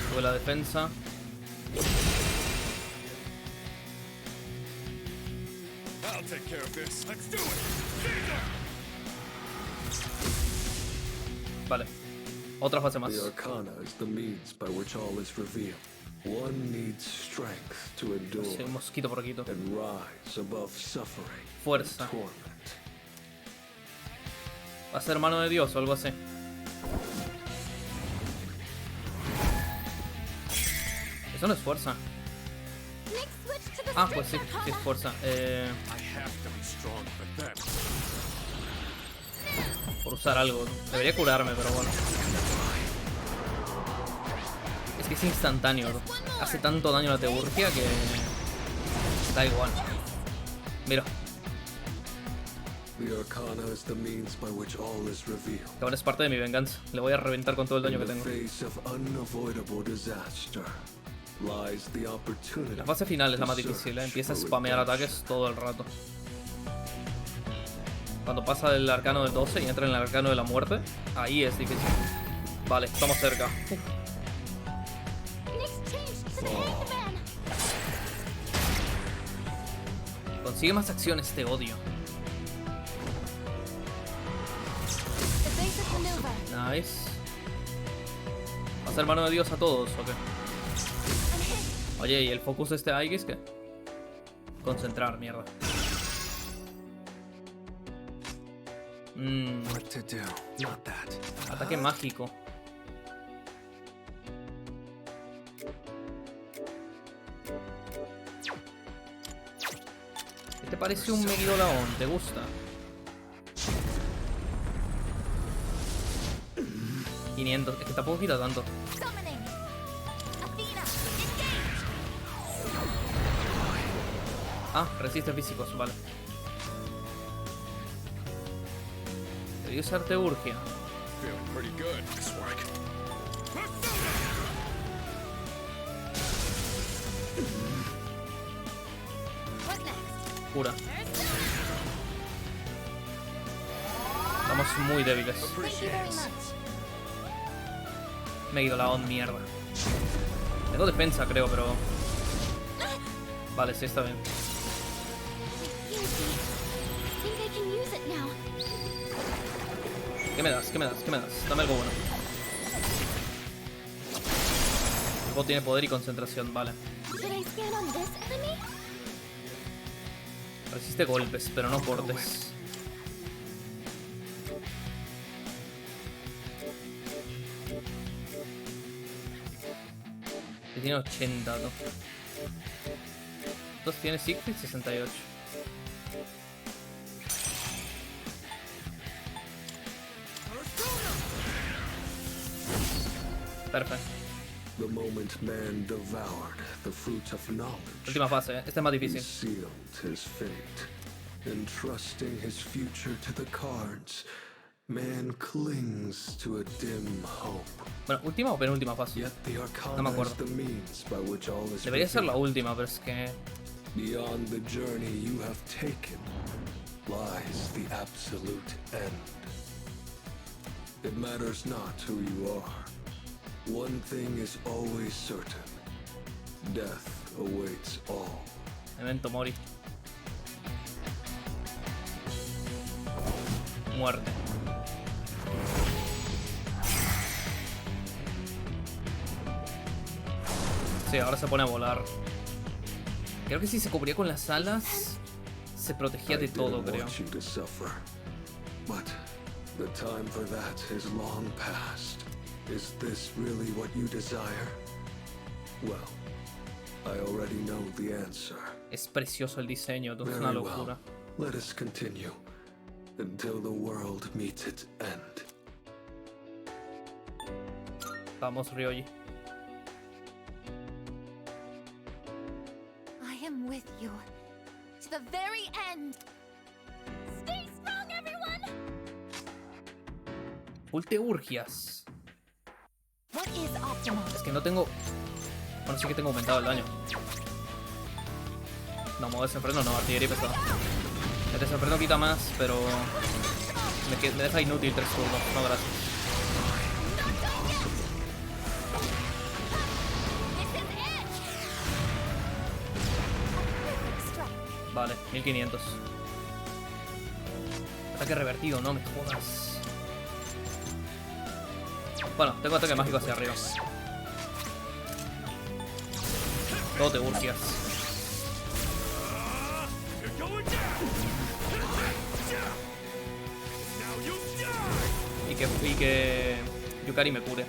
Sube la defensa. I'll take care of this. Let's do it. Vale. Otra fase más. The Arcana is the means by which all is revealed. One needs strength to endure Sí, un mosquito por aquí. and rise above suffering. Fuerza. And torment. Va a ser mano de Dios o algo así. Eso no es fuerza. Ah, pues sí, sí es fuerza. Por usar algo. Debería curarme, pero bueno. Es que es instantáneo. Hace tanto daño la teurgia que... da igual. Mira. The Arcana is the means by which all is revealed. Que ahora es parte de mi venganza. Le voy a reventar con todo el daño que In the tengo. face of unavoidable disaster lies the opportunity. La fase final es la más to difícil, ¿eh? search Empieza a for spamear redemption. ataques todo el rato. Cuando pasa del arcano del 12 y entra en el arcano de la muerte, ahí es difícil. Vale, estamos cerca. Consigue más acciones, te odio. Nice. ¿Vas a ser mano de Dios a todos o qué? Oye, ¿y el focus de este Aegis qué? Concentrar, mierda. Ataque mágico. ¿Qué te parece un Megidolaon? ¿Te gusta? 500, es que tampoco quita tanto. Ah, resiste físicos, vale. Debería usar Teurgia. Cura. Estamos muy débiles. Megidolaon, mierda. Tengo defensa, creo, pero... Vale, sí, está bien. ¿Qué me das? ¿Qué me das? ¿Qué me das? Dame algo bueno. El bot tiene poder y concentración, vale. Resiste golpes, pero no cortes. Que tiene 80, ¿no? Entonces tiene Siegfried 68. Perfecto. The moment man devoured the fruit of knowledge. Última fase, ¿eh? Esta es más difícil. He sealed his fate. Entrusting his future to the cards, man clings to a dim hope. Bueno, ¿última o penúltima fase? No me acuerdo. Debería ser la última, pero es que... Beyond the journey you have taken lies the absolute end. It matters not who you are. One thing is always certain. Death awaits all. Memento mori. Muerte. Sí, ahora se pone a volar. Creo que si se cubría con las alas, se protegía de todo, creo. But the time for that is long past. Is this really what you desire? Well, I already know the answer. Es precioso el diseño, es una locura. Let us continue until the world meets its end. Vamos, Ryoji. I am with you to the very end. Stay strong, everyone. Full Teurgias. What is optimal? Es que no tengo... Bueno, sí que tengo aumentado el daño. No, modo desenfreno no, artillería pesada. El desenfreno quita más, pero... Me deja inútil 3 turnos, no gracias. Vale, 1500. Ataque revertido, no me jodas. Bueno, tengo ataque mágico hacia arriba. Todo te urgias. Y que Yukari me cure.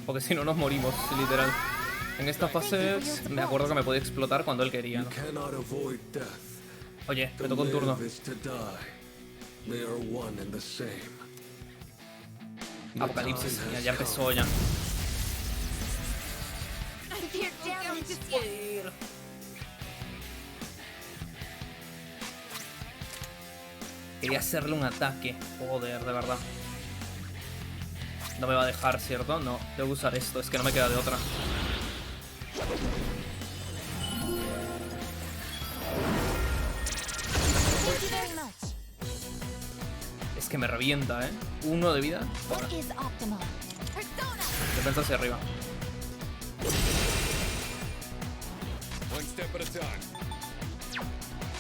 Porque si no nos morimos, literal. En esta fase me acuerdo que me podía explotar cuando él quería, ¿no? Oye, me tocó un turno. Apocalipsis, ya empezó ya. Spoiler. Quería hacerle un ataque. Joder, de verdad. No me va a dejar, ¿cierto? No, tengo que usar esto. Es que no me queda de otra. Es que me revienta, ¿eh? 1 de vida. Fuera. Defensa hacia arriba.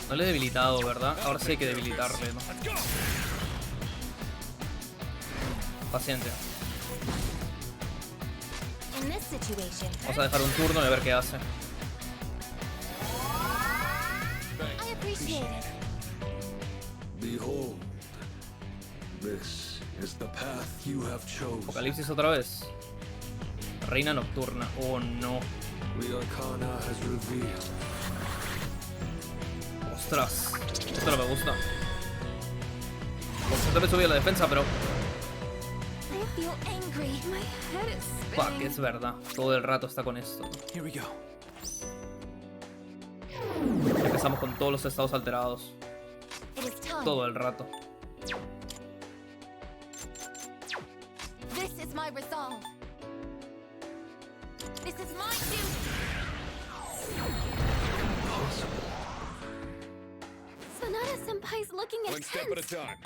No le he debilitado, ¿verdad? Ahora sí hay que debilitarle, ¿no? Paciente. Vamos a dejar un turno y a ver qué hace. Behold, this is the path you have chosen. Apocalipsis otra vez. Reina nocturna. Oh no. The arcana has revealed. Ostras. Esto no me gusta. Por me subí la defensa, pero... Fuck, es verdad. Todo el rato está con esto. Empezamos con todos los estados alterados. Todo el rato. This is my resolve. This is my duty. Sonata-senpai's looking One step at a time.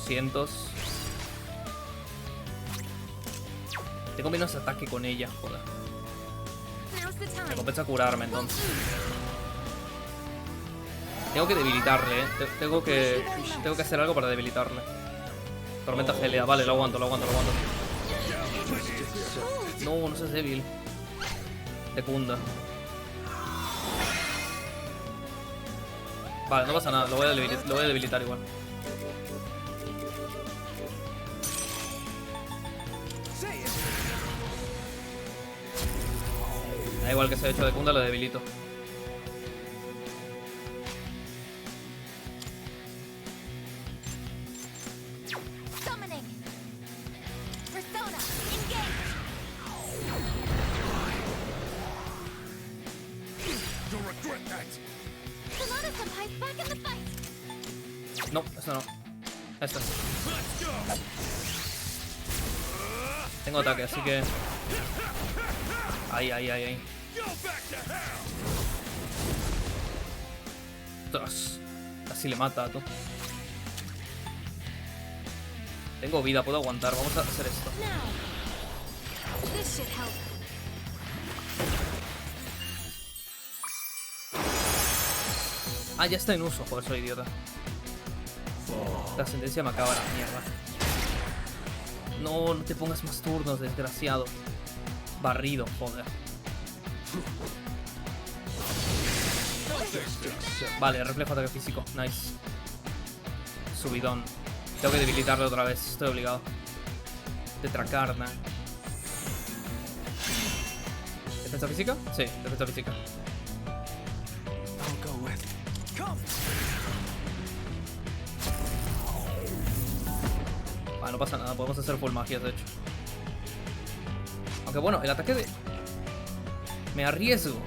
800. Tengo menos ataque con ella, joder. Me compensa curarme entonces. Tengo que debilitarle, Tengo que hacer algo para debilitarle. Tormenta gelea, vale, lo aguanto. No, no seas débil. Secunda. Vale, no pasa nada, lo voy a debilitar igual. Da igual que se haya hecho de cunda, lo debilito. No, eso no. Esto. Tengo ataque, así que... Ahí. Ostras. Casi le mata a todo. Tengo vida, puedo aguantar. Vamos a hacer esto. Ah, ya está en uso. Joder, soy idiota. La sentencia macabra, mierda. No, no te pongas más turnos, desgraciado. Barrido, joder. Vale, reflejo ataque físico. Nice. Subidón. Tengo que debilitarle otra vez. Estoy obligado. Tetracarna. ¿Defensa física? Sí, defensa física. No pasa nada, podemos hacer full magias, de hecho. Aunque bueno, el ataque de... Me arriesgo.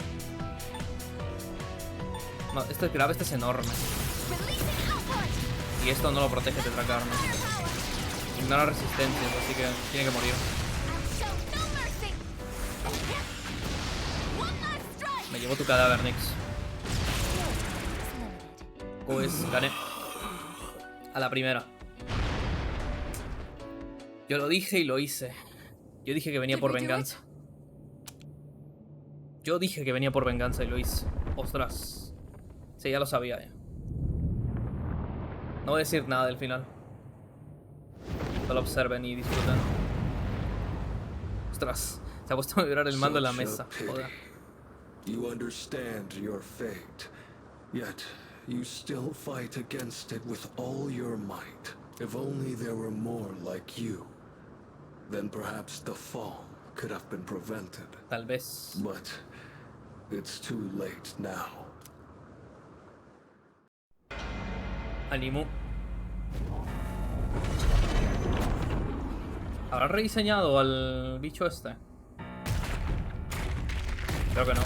No, este grave, este es enorme. Y esto no lo protege Tetracarna. Ignora resistencias, así que tiene que morir. Me llevo tu cadáver, Nix. Pues gané. A la primera. Yo lo dije y lo hice. Yo dije que venía por venganza. Yo dije que venía por venganza y lo hice. Ostras. Sí, ya lo sabía ya. No voy a decir nada del final. Solo observen y disfruten. Ostras. Se ha puesto a vibrar el mando en la mesa. Joder. You understand your fate, yet you still fight against it with all your might. If only there were more like you, then perhaps the fall could have been prevented. Tal vez. But it's too late now. Animu. ¿Habrá rediseñado al bicho este? Creo que no.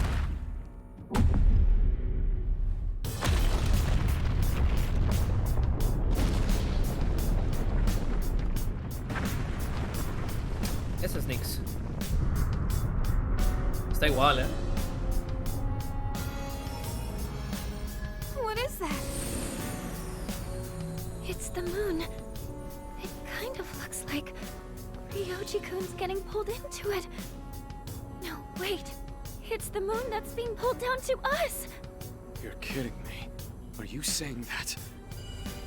Ese es Nix. Está igual, What is that? It's the moon. It kind of looks like Ryoji-kun's getting pulled into it. No, wait. It's the moon that's being pulled down to us. You're kidding me. Are you saying that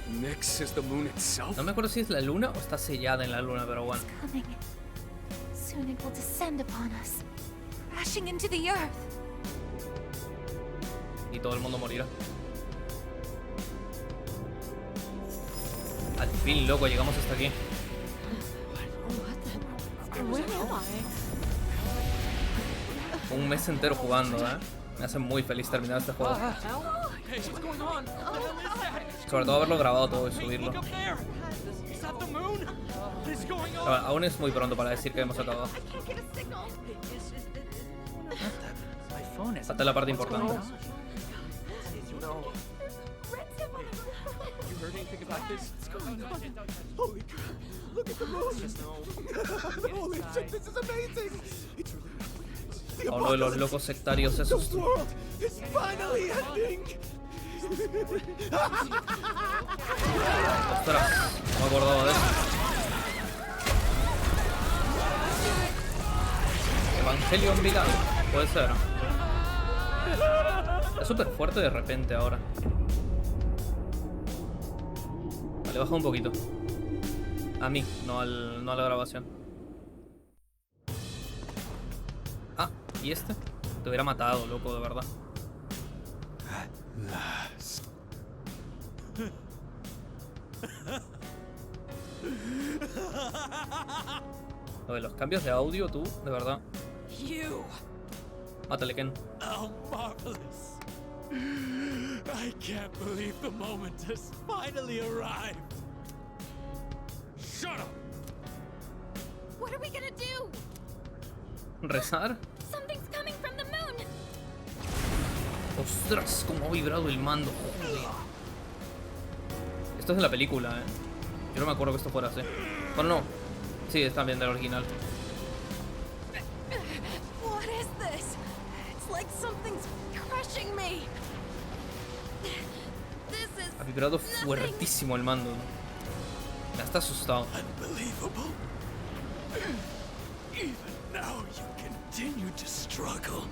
Nyx is the moon itself? No me acuerdo si es la luna o está sellada en la luna, pero bueno. Coming. Soon it will descend upon us, crashing into the earth. Y todo el mundo morirá. Al fin, loco, llegamos hasta aquí. Un mes entero jugando, Me hace muy feliz terminar este juego. Sobre todo haberlo grabado todo y subirlo. Pero aún es muy pronto para decir que hemos acabado. Falta la parte importante. A uno de los locos sectarios esos. Ostras, no me acordaba de eso. Evangelion Viral, puede ser. Es súper fuerte de repente ahora. Vale, baja un poquito. A mí, no a la grabación. Ah, ¿y este? Te hubiera matado, loco, de verdad. Lo de los cambios de audio, tú, de verdad. Mátale, Ken. Oh, marvelous. I can't believe the moment has finally arrived. Shut up. What are we gonna do? ¿Rezar? Something's coming from the moon. Ostras, cómo ha vibrado el mando. Joder. Esto es de la película, Yo no me acuerdo que esto fuera así. Bueno, no. Sí, es también del original. What is this? It's like something's crushing me. This is Ha vibrado fuertísimo el mando. Ya está asustado. Unbelievable. Even now you continue to struggle.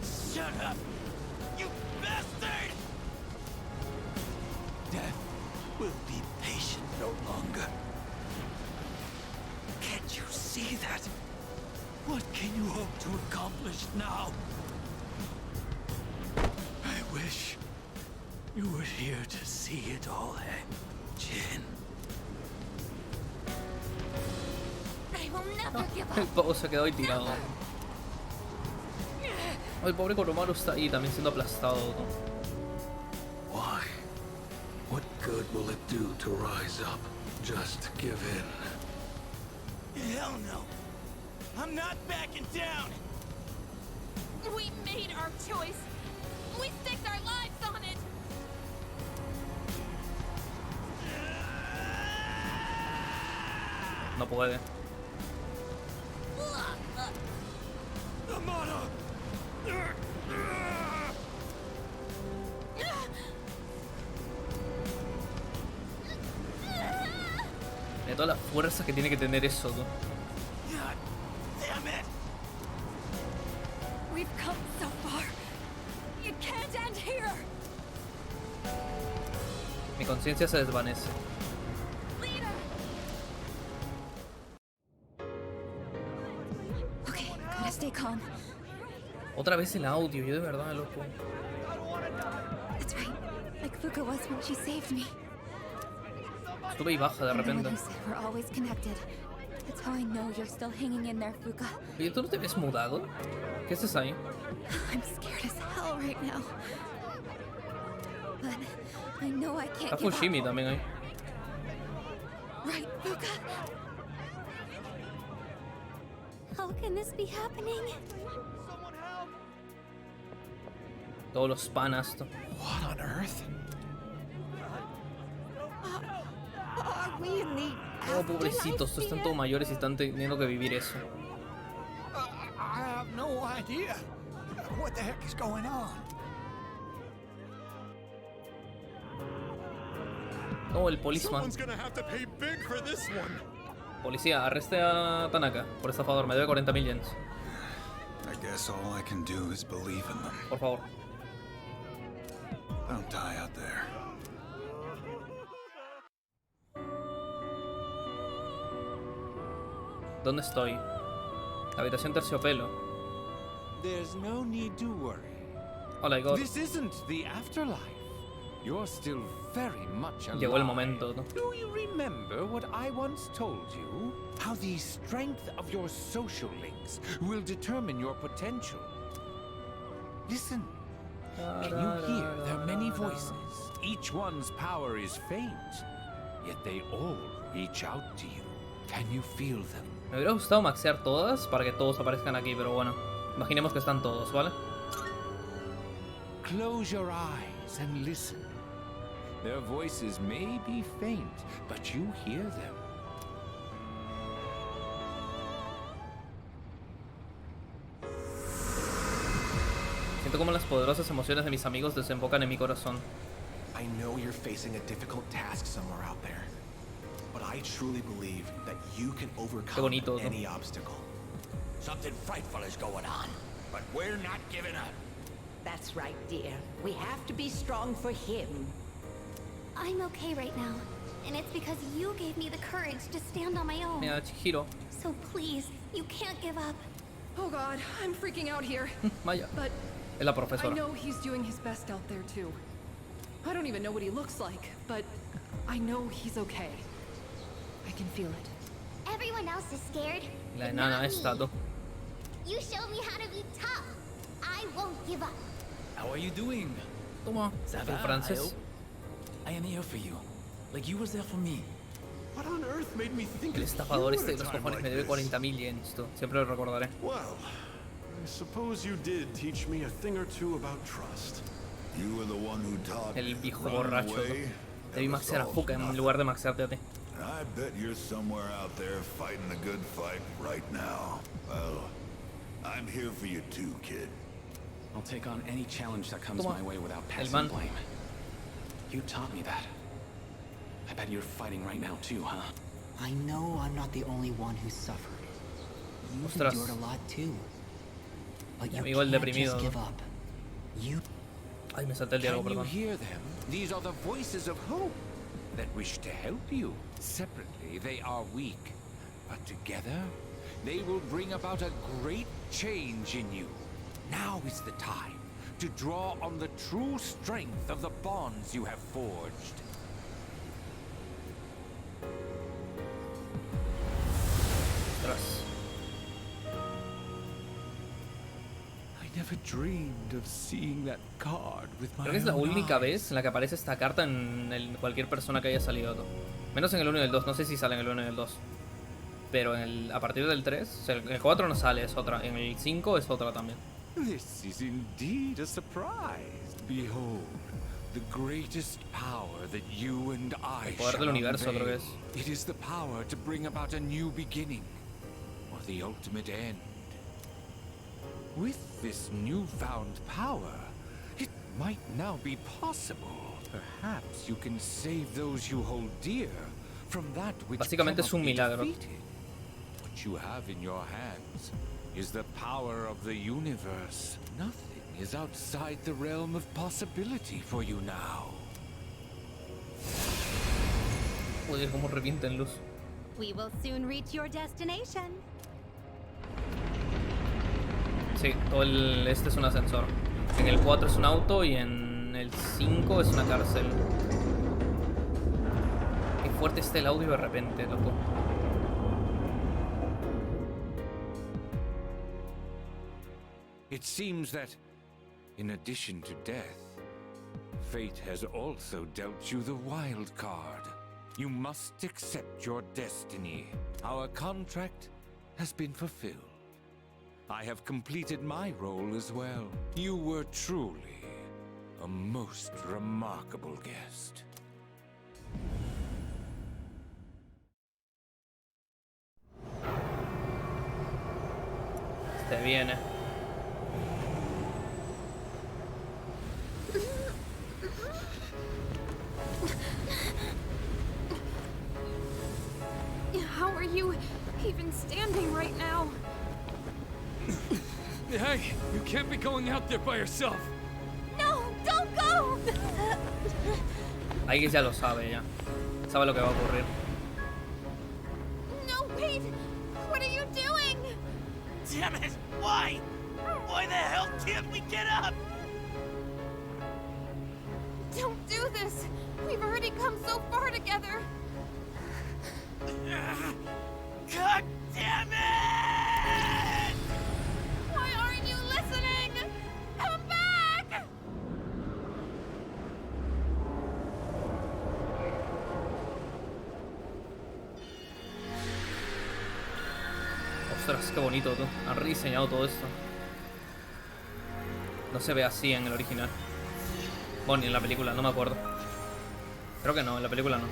Shut up, you bastard! Death will be patient no longer. Can't you see that? What can you hope to accomplish now? I wish you were here to see it all end, Jin. I will never give El up. pavo se quedó ahí tirado. El pobre Koromaru está ahí también siendo aplastado. Why? What good will it do to rise up? Just give in. Hell no. I'm not backing down. We made our choice. We staked our lives on it. No puede. Amada! De toda la fuerza que tiene que tener eso, ¿no? Damn it! We've come so far. You can't end here. Mi conciencia se desvanece. Okay, gotta stay calm. Otra vez el audio, yo de verdad, loco. That's right, like Fuka was when she saved me. Sube y baja de repente. You said we're always connected. That's how I know you're still hanging in there, Fuka. Oye, ¿tú no te ves mudado? ¿Qué haces ahí? I'm scared as hell right now. But I know I can't Está give up. Fushimi también ahí. Right, Fuka? can this be happening? Todos los panas. What on earth? Are we in the Oh, pobrecitos, están todos mayores y están teniendo que vivir eso. I have no idea. What the heck is going on? Oh, el policeman. Someone's gonna have to pay big for this one. Policía, arreste a Tanaka por estafador, me debe 40.000 yens. I guess all I can do is believe in them. Por favor. Don't die out there. ¿Dónde estoy? La habitación terciopelo. There's no need to worry. Hola, Igor. This isn't the afterlife. You're still very much alive. Llegó el momento, ¿no? Do you remember what I once told you? How the strength of your social links will determine your potential. Listen. Can you hear their many voices? Each one's power is faint, yet they all reach out to you. Can you feel them? Me hubiera gustado maxear todas para que todos aparezcan aquí, pero bueno. Imaginemos que están todos, ¿vale? Close your eyes and listen. Their voices may be faint, but you hear them. Siento como las poderosas emociones de mis amigos desembocan en mi corazón. I know you're facing a difficult task somewhere out there, but I truly believe that you can overcome bonito, ¿no? any obstacle. Something frightful is going on, but we're not giving up. That's right, dear. We have to be strong for him. I'm okay right now, and it's because you gave me the courage to stand on my own. Mira, Chihiro. So please, you can't give up. Oh God, I'm freaking out here. Vaya. But Es la I profesora. know he's doing his best out there too. I don't even know what he looks like, but I know he's okay. I can feel it. Everyone else is scared. La but enana not me. esta, ¿no? You showed me how to be tough. I won't give up. How are you doing? Toma, en francés. I am here for you, like you was there for me. What on earth made me think El of estafador you este at de a los time cojones like me debe this? 40.000 yens. Esto siempre lo recordaré. Well, I suppose you did teach me a thing or two about trust. You were the one who taught El me viejo running borracho. away. Debí maxear a Fuka en lugar de maxearte a ti. I bet you're somewhere out there fighting the good fight right now. Well, I'm here for you too, kid. I'll take on any challenge that comes Toma. my way without El passing man. blame. You taught me that. I bet you're fighting right now too, huh? I know I'm not the only one who suffered. You've Ostras. endured a lot too. But Mi you amigo el can't deprimido, just give ¿no? up. You Ay, me salté el diálogo, Can you perdón. hear them? These are the voices of hope that wish to help you. Separately, they are weak, but together, they will bring about a great change in you. Now is the time to draw on the true strength of the bonds you have forged. Ostras. I never dreamed of seeing that card with my Creo que es la own única eyes. vez en la que aparece esta carta en cualquier persona que haya salido. ¿No? Menos en el 1 y el 2, no sé si sale en el 1 y el 2. Pero a partir del 3, o sea, en el 4 no sale, es otra. En el 5 es otra también. This is indeed a surprise. Behold, the greatest power that you and I El poder del shall universo, unveil. creo que es. It is the power to bring about a new beginning, or the ultimate end. With this newfound power, it might now be possible. Perhaps you can save those you hold dear from that which Básicamente es un cannot be milagro. defeated. What you have in your hands is the power of the universe. Nothing is outside the realm of possibility for you now. Joder, cómo revienta en luz. We will soon reach your destination. Sí, todo este es un ascensor. En el 4 es un auto y en el 5 es una cárcel. Qué fuerte está el audio de repente, loco. It seems that, in addition to death, fate has also dealt you the wild card. You must accept your destiny. Our contract has been fulfilled. I have completed my role as well. You were truly a most remarkable guest. Este viene. How are you even standing right now? Hey, you can't be going out there by yourself. No, don't go! Ahí ya lo sabe, ya. Sabe lo que va a ocurrir. No, wait! What are you doing? Damn it! Why? Why the hell can't we get up? Don't do this! We've already come so far together! God damn it! Why aren't you listening? Come back! Ostras, qué bonito, tú. Han rediseñado todo esto. No se ve así en el original. Bueno, ni en la película, no me acuerdo. Creo que no, en la película no.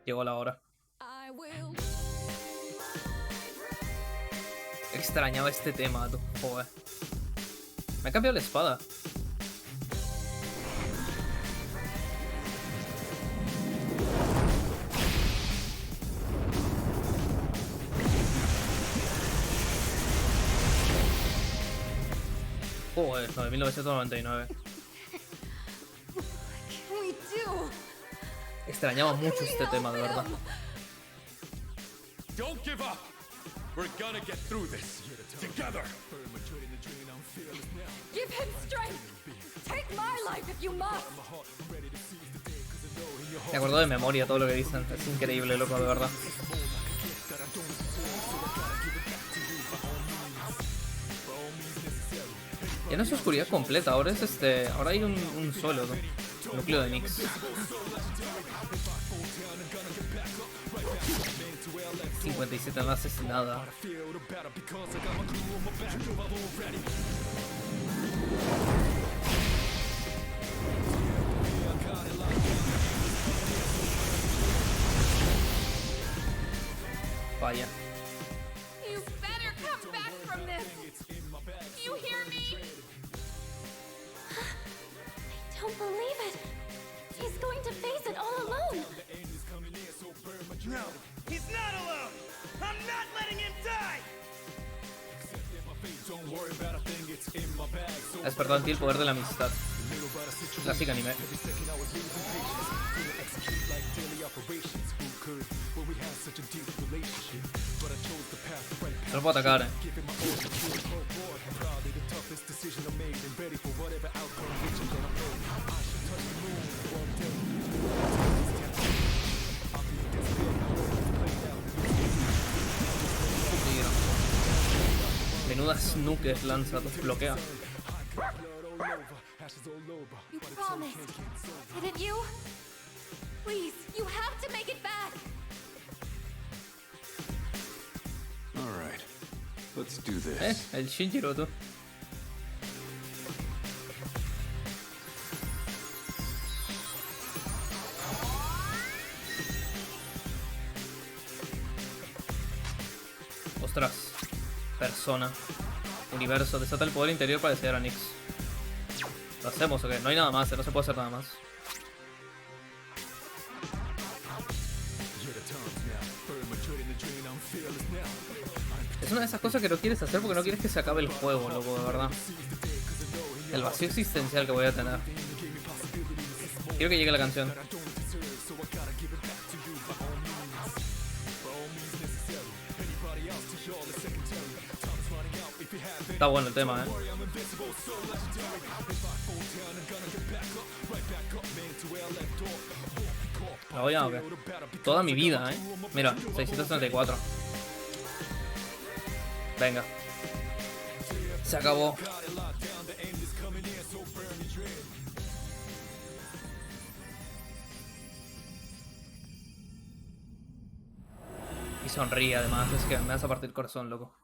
Llegó la hora. Extrañaba este tema, tú. Joder. Me ha cambiado la espada. Joder, 1999. Extrañaba mucho este tema, de verdad. Don't give up. We're gonna get through this together. Give him strength. Take my life if you must. Me acuerdo de memoria todo lo que dicen. Es increíble, loco, de verdad. Ya no es oscuridad completa, ahora es ahora hay un solo, ¿no? Núcleo de Nix. 57 no asesinada. Vaya. You better come back from this! You hear me? I don't believe it. He's going to face it all alone. No, he's not alone! I'm not letting him die! Ha despertado en ti el poder de la amistad. Clásico anime. Solo puedo atacar, Menuda snooker lanza, te bloquea. You promised. Didn't you? Please, you have to make it back. All right. Let's do this. El Shinjiro, tú. Ostras. Persona. Universo. Desata el poder interior para desear a Nix. ¿Lo hacemos o qué? No hay nada más, no se puede hacer nada más. Es una de esas cosas que no quieres hacer porque no quieres que se acabe el juego, loco, de verdad. El vacío existencial que voy a tener. Quiero que llegue la canción. Está bueno el tema, ¿eh? ¿La voy a o qué? Toda mi vida, ¿eh? Mira, 634. Venga. Se acabó. Y sonríe además, es que me vas a partir el corazón, loco.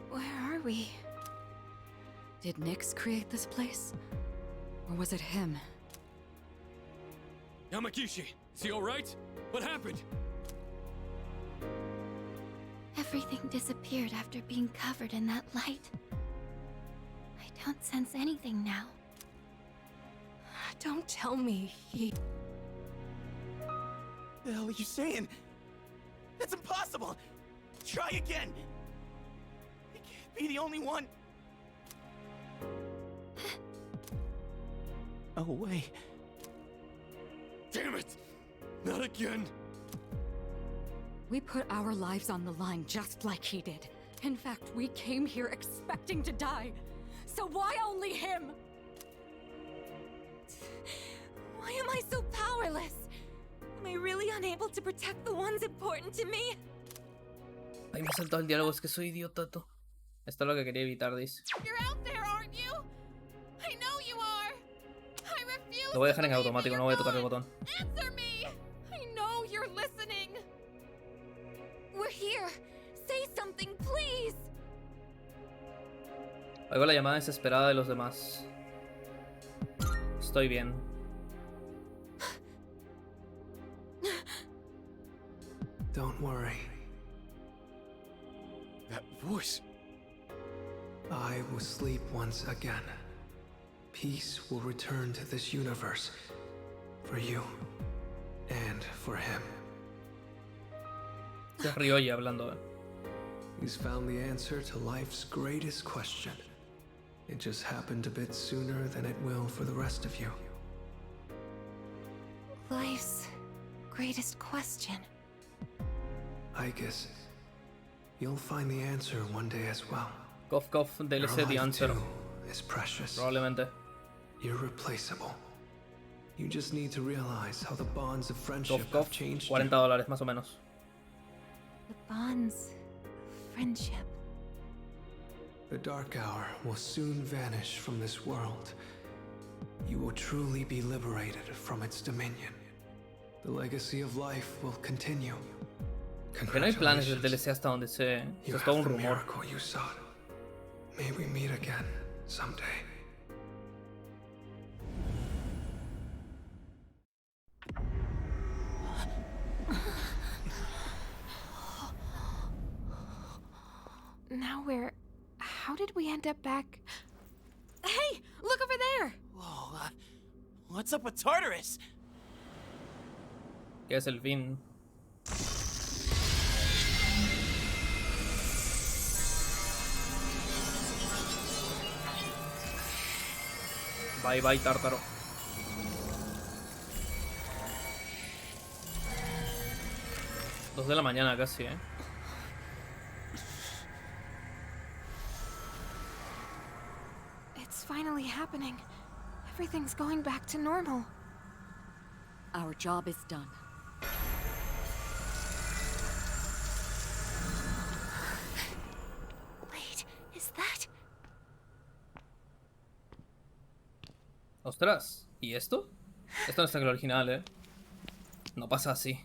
Where are we? Did Nyx create this place? Or was it him? Yamagishi, is he alright? What happened? Everything disappeared after being covered in that light. I don't sense anything now. Don't tell me he... The hell are you saying? That's impossible! Try again! You can't be the only one! Oh, wait. Damn it! Not again! We put our lives on the line just like he did. In fact, we came here expecting to die. So why only him? Why am I so powerless? Am I really unable to protect the ones important to me? Ay, me ha saltado el diálogo, es que soy idiota, tú. Esto es lo que quería evitar, dice. You're out there, aren't you? I know you are. I refuse. Lo voy a dejar en automático, no voy a tocar el botón. Answer me. I know you're listening. We're here. Say something, please. Oigo la llamada desesperada de los demás. Estoy bien. Don't worry. That voice. I will sleep once again. Peace will return to this universe. For you. And for him. Es Ryoji hablando, He's found the answer to life's greatest question. It just happened a bit sooner than it will for the rest of you. Life's greatest question. I guess you'll find the answer one day as well. Cough cough DLC The Answer. Is precious. Probablemente. Irreplaceable. You just need to realize how the bonds of friendship Cough have changed $40 más o menos. The bonds of friendship. The dark hour will soon vanish from this world. You will truly be liberated from its dominion. The legacy of life will continue. Que no hay planes del DLC hasta donde sé. Eso es todo un rumor. You sought. May we meet again someday. Now we're... How did we end up back... Hey! Look over there! Whoa, what's up with Tartarus? Que es el fin. Bye bye, Tártaro. Dos de la mañana casi, It's finally happening. Everything's going back to normal. Our job is done. Wait, is that... Ostras, ¿y esto? Esto no está en el original, No pasa así.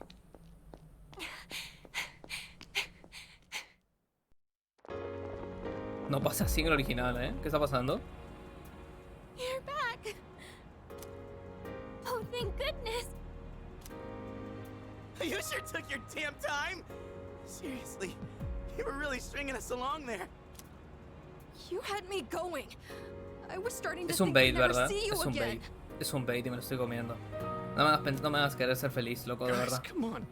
No pasa así en el original, ¿Qué está pasando? You're back! Oh, thank goodness! You sure took your damn time! Seriously, you were really stringing us along there. You had me going. I was starting to Es un think bait, I'd never ¿verdad? see you Es un again. bait. Es un bait y me lo estoy comiendo. No me hagas querer ser feliz, loco, de Guys, verdad. come on.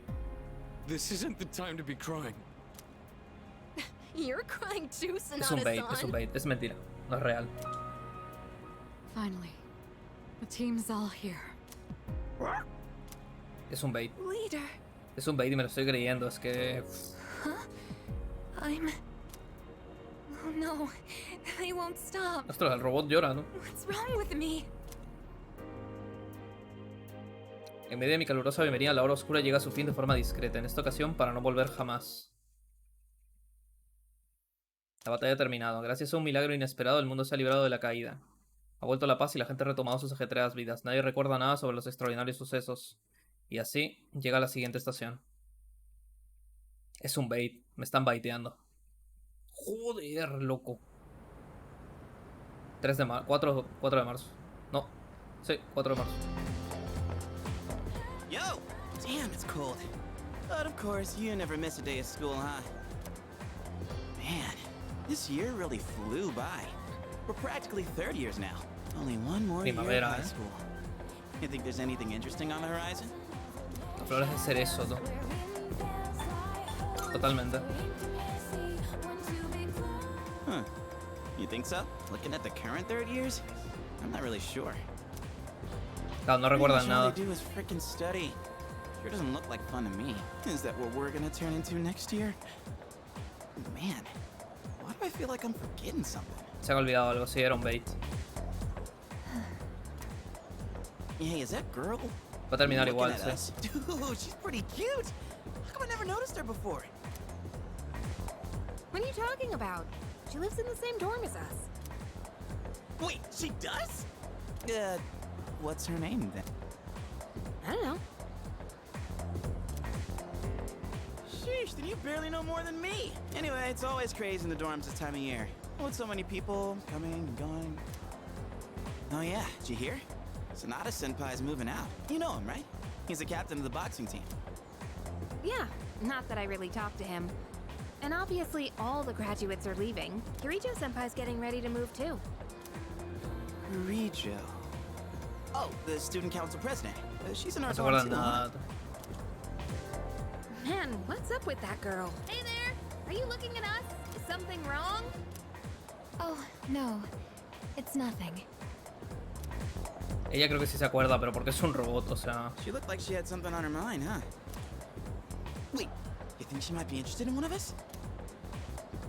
This isn't the time to be crying. You're crying too, Sonata-san. Es un bait, es mentira. No es real. Finally, The team's all here. Es un bait. Leader. Es un bait y me lo estoy creyendo, es que... I'm... Oh no, they won't stop. Ostras, el robot llora, ¿no? What's wrong with me? En medio de mi calurosa bienvenida, la hora oscura llega a su fin de forma discreta, en esta ocasión para no volver jamás. La batalla ha terminado. Gracias a un milagro inesperado, el mundo se ha librado de la caída. Ha vuelto la paz y la gente ha retomado sus ajetreadas vidas. Nadie recuerda nada sobre los extraordinarios sucesos. Y así llega a la siguiente estación. Es un bait. Me están baiteando. Joder, loco. 4 de marzo. No. Sí, 4 de marzo. Yo! Damn, it's cold. But of course, you never miss a day of school, huh? Man, this year really flew by. We're practically third years now. Only one more year of high school. You think there's anything interesting on the horizon? Las flores de cerezo, ¿no? Totalmente. Huh. You think so? Looking at the current third years? I'm not really sure. Claro, no recuerdan nada. All they do is frickin' study. Sure doesn't look like fun to me. Is that what we're gonna turn into next year? Man, why do I feel like I'm forgetting something? Se ha olvidado algo, sí, era un bait. Hey, is that girl? Va a terminar igual, sí. Dude, she's pretty cute. How come I never noticed her before? What are you talking about? She lives in the same dorm as us. Wait, she does? What's her name then? I don't know. Sheesh, then you barely know more than me. Anyway, it's always crazy in the dorms this time of year. With so many people coming and going. Oh yeah, did you hear? Sonata Senpai's moving out. You know him, right? He's the captain of the boxing team. Yeah, not that I really talked to him. And obviously all the graduates are leaving. Kirijo Senpai's getting ready to move too. Kirijo. Oh, the student council president. She's in our No se dorm acuerdan too, huh? nada. Man, what's up with that girl? Hey there! Are you looking at us? Is something wrong? Oh, no. It's nothing. Ella creo que sí se acuerda, pero porque es un robot, o sea... She looked like she had something on her mind, huh? Wait, you think she might be interested in one of us?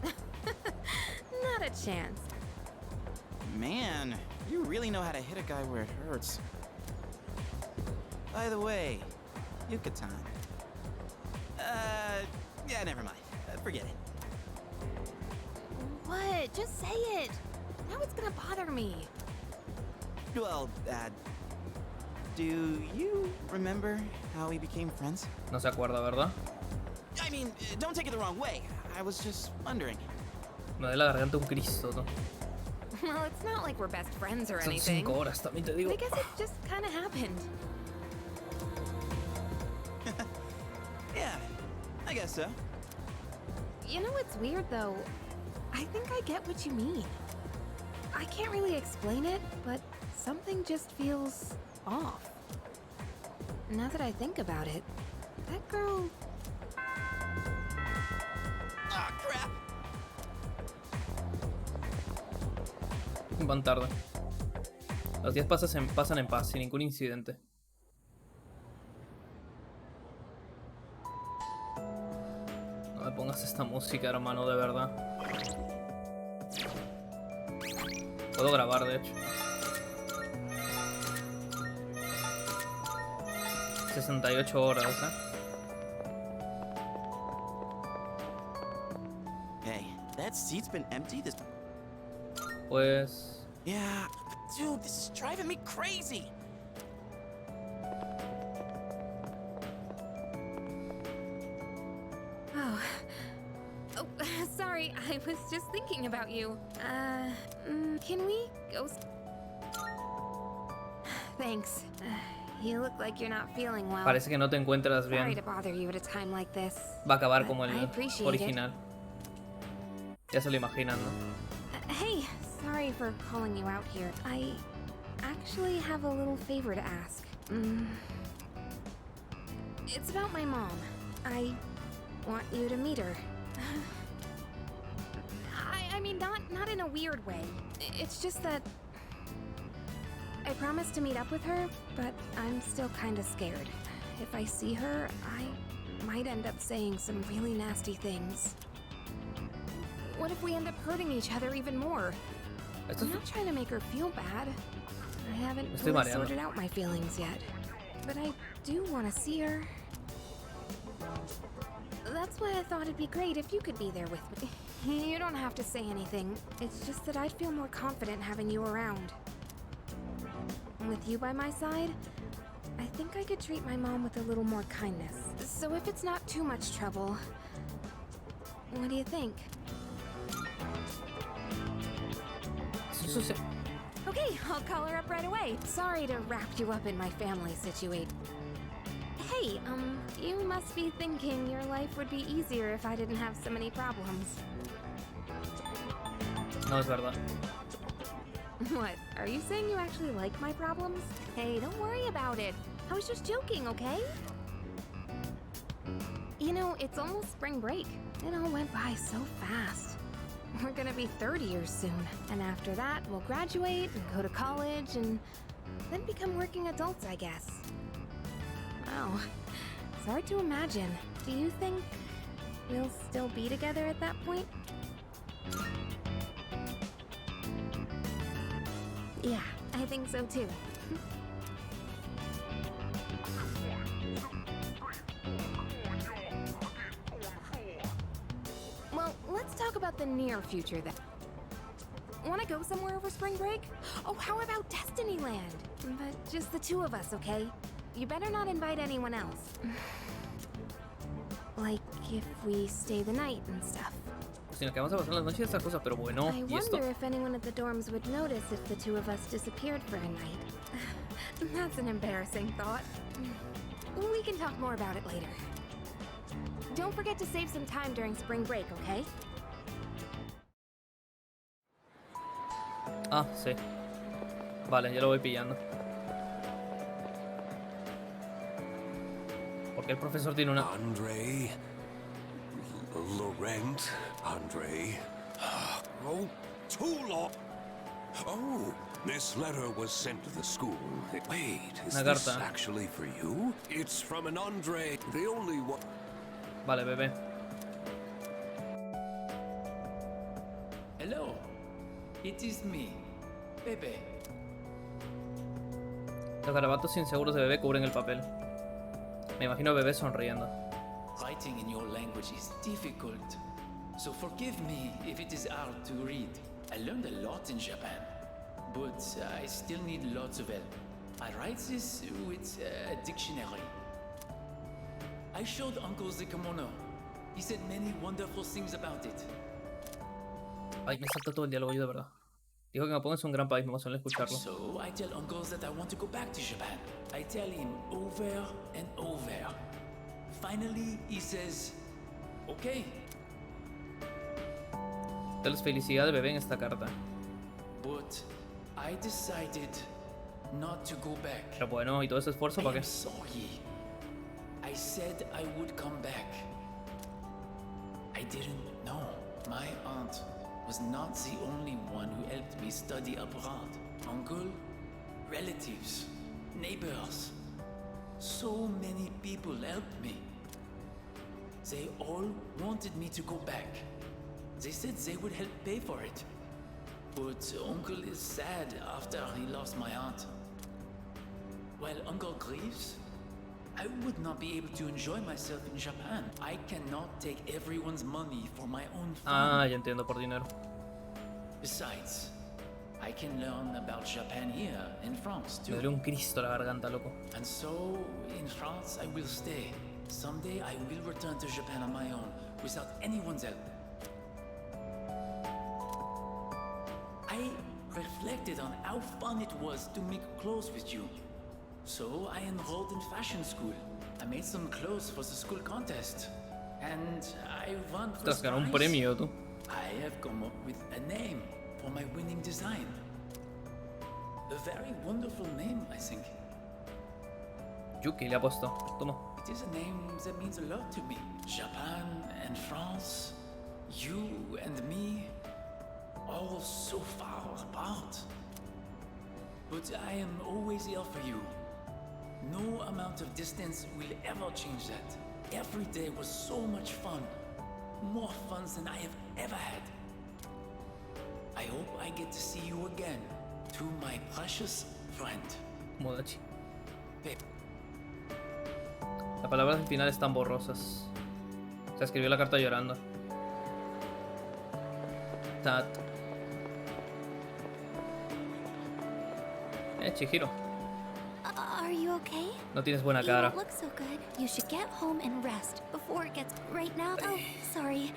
Not a chance. Man, you really know how to hit a guy where it hurts. By the way, Yucatan. Yeah, never mind. Forget it. What? Just say it. Now it's gonna bother me. Well, do you remember how we became friends? No se acuerda, ¿verdad? I mean, don't take it the wrong way. I was just wondering. Me da la garganta un Cristo, ¿no? Well, it's not like we're best friends or Son anything. 5 horas, también te digo. I guess it just kind of happened. Yeah, I guess so. You know what's weird though? I think I get what you mean. I can't really explain it, but something just feels off. Now that I think about it, that girl... Ah, crap! Van tarde. Los días pasan en paz, sin ningún incidente. No me pongas esta música, hermano, de verdad. Puedo grabar, de hecho. 68 horas, Hey, that seat's been empty this... Pues... Yeah, dude, this is driving me crazy. Oh, sorry, I was just thinking about you. Can we go... Thanks. You look like you're not feeling well. Parece que no te encuentras bien. Sorry to bother you at a time like this. Va a acabar como I el appreciate original. Ya se lo imaginan, ¿no? Hey, sorry for calling you out here. I actually have a little favor to ask. It's about my mom. I want you to meet her. I mean, not in a weird way. It's just that I promised to meet up with her, but I'm still kind of scared. If I see her, I might end up saying some really nasty things. What if we end up hurting each other even more? I'm not trying to make her feel bad. I haven't really sorted out my feelings yet. But I do want to see her. That's why I thought it'd be great if you could be there with me. You don't have to say anything. It's just that I'd feel more confident having you around. With you by my side, I think I could treat my mom with a little more kindness. So if it's not too much trouble, what do you think? Okay, I'll call her up right away. Sorry to wrap you up in my family situation. Hey, you must be thinking your life would be easier if I didn't have so many problems. No es verdad. What? Are you saying you actually like my problems? Hey, don't worry about it. I was just joking, okay? You know, it's almost spring break. It all went by so fast. We're gonna be 30 years soon, and after that, we'll graduate and go to college and then become working adults, I guess. Wow, it's hard to imagine. Do you think we'll still be together at that point? Yeah, I think so too. Well, let's talk about the near future then. Wanna go somewhere over spring break? Oh, how about Destinyland? But just the two of us, okay? You better not invite anyone else. Like if we stay the night and stuff. Si nos quedamos a pasar la noche esas cosas, pero bueno, I ¿y esto? wonder if anyone at the dorms would notice if the two of us disappeared for a night. That's an embarrassing thought. We can talk more about it later. Don't forget to save some time during spring break, okay? Ah, sí. Vale, ya lo voy pillando. Porque el profesor tiene una... Andre... Laurent... Andre... Oh, too long! Oh, this letter was sent to the school. Wait, is this actually for you? It's from an Andre, the only one... Vale, bebé. Hello, it is me, Bebe. Los garabatos inseguros de bebé cubren el papel. Me imagino a bebé sonriendo. Writing in your language is difficult, so forgive me if it is hard to read. I learned a lot in Japan, but I still need lots of help. I write this with a dictionary. I showed Uncle the kimono. He said many wonderful things about it. Ay, me saltó todo el diálogo yo de verdad. Dijo que Japón es un gran país, me emociona escucharlo. So I tell Uncle that I want to go back to Japan. I tell him over and over. Finally, he says, okay. Teles felicidad de bebé en esta carta. But I decided not to go back. Pero bueno, ¿y todo ese esfuerzo para qué? Sorry. I said I would come back. I didn't know. My aunt was not the only one who helped me study abroad. Uncle, relatives, neighbors. So many people helped me. They all wanted me to go back. They said they would help pay for it. But Uncle is sad after he lost my aunt. While Uncle grieves, I would not be able to enjoy myself in Japan. I cannot take everyone's money for my own fun. Ah, ya entiendo, por dinero. Besides, I can learn about Japan here in France too. Me duele un Cristo la garganta, loco. And so, in France, I will stay. Someday I will return to Japan on my own, without anyone's help. I reflected on how fun it was to make clothes with you. So I enrolled in fashion school. I made some clothes for the school contest. And I won first ganó un prize. premio, tú. I have come up with a name for my winning design. A very wonderful name, I think. Yuki le ha puesto. Toma. It is a name that means a lot to me. Japan and France, you and me, all so far apart. but I am always here for you. No amount of distance will ever change that. Every day was so much fun. More fun than I have ever had. I hope I get to see you again. To my precious friend. Modachi. Las palabras del final están borrosas. Se escribió la carta llorando. Tat. Chihiro. Are you okay? No tienes buena You cara. don't look so good. You should get home and rest before it gets right now. Oh, sorry.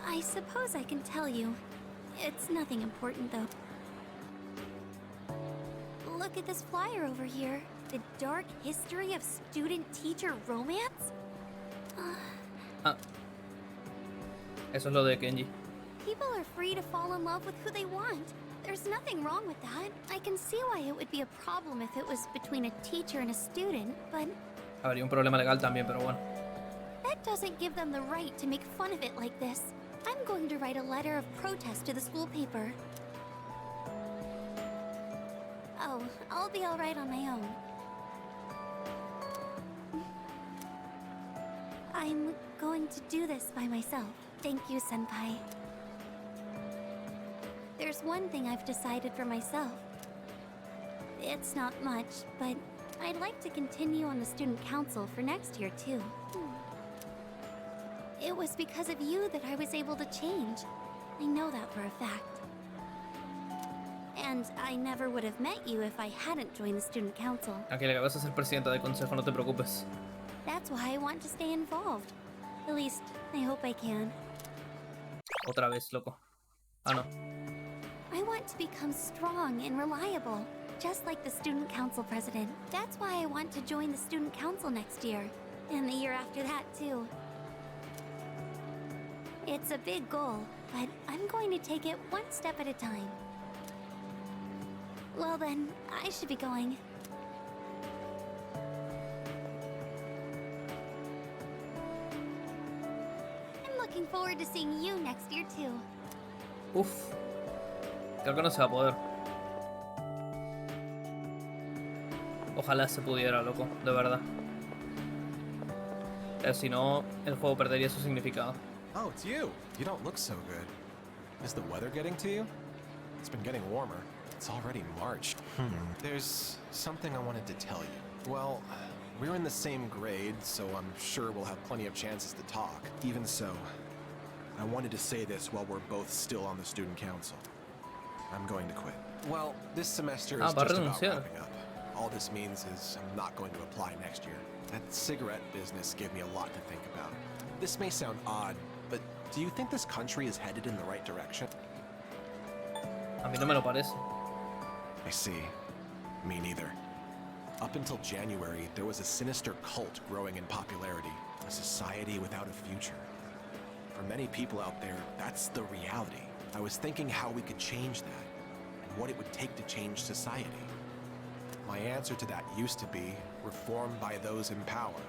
I suppose I can tell you. It's nothing important though. Look at this flyer over here. The dark history of student-teacher romance? Ah. Eso es lo de Kenji. People are free to fall in love with who they want. There's nothing wrong with that. I can see why it would be a problem if it was between a teacher and a student, but Habría un problema legal también, pero bueno. that doesn't give them the right to make fun of it like this. I'm going to write a letter of protest to the school paper. Oh, I'll be all right on my own. I'm going to do this by myself. Thank you, Senpai. There's one thing I've decided for myself. It's not much, but I'd like to continue on the student council for next year, too. It was because of you that I was able to change. I know that for a fact. And I never would have met you if I hadn't joined the student council. Aquella, vas a ser presidenta del consejo, no te preocupes. That's why I want to stay involved. At least, I hope I can. Otra vez, loco. Ah, no. I want to become strong and reliable, just like the student council president. That's why I want to join the student council next year, and the year after that, too. It's a big goal, but I'm going to take it one step at a time. Well then, I should be going. I'm looking forward to seeing you next year too. Uf. Creo que no se va a poder. Ojalá se pudiera, loco, de verdad. Si no, el juego perdería su significado. Oh, it's you. You don't look so good. Is the weather getting to you? It's been getting warmer. It's already March. There's something I wanted to tell you. Well, we're in the same grade, so I'm sure we'll have plenty of chances to talk. Even so, I wanted to say this while we're both still on the student council. I'm going to quit. Well, this semester is just about wrapping up. All this means is I'm not going to apply next year. That cigarette business gave me a lot to think about. This may sound odd, but do you think this country is headed in the right direction? A mí no me lo parece. I see. Me neither. Up until January, there was a sinister cult growing in popularity, a society without a future. For many people out there, that's the reality. I was thinking how we could change that, and what it would take to change society. My answer to that used to be reform by those in power.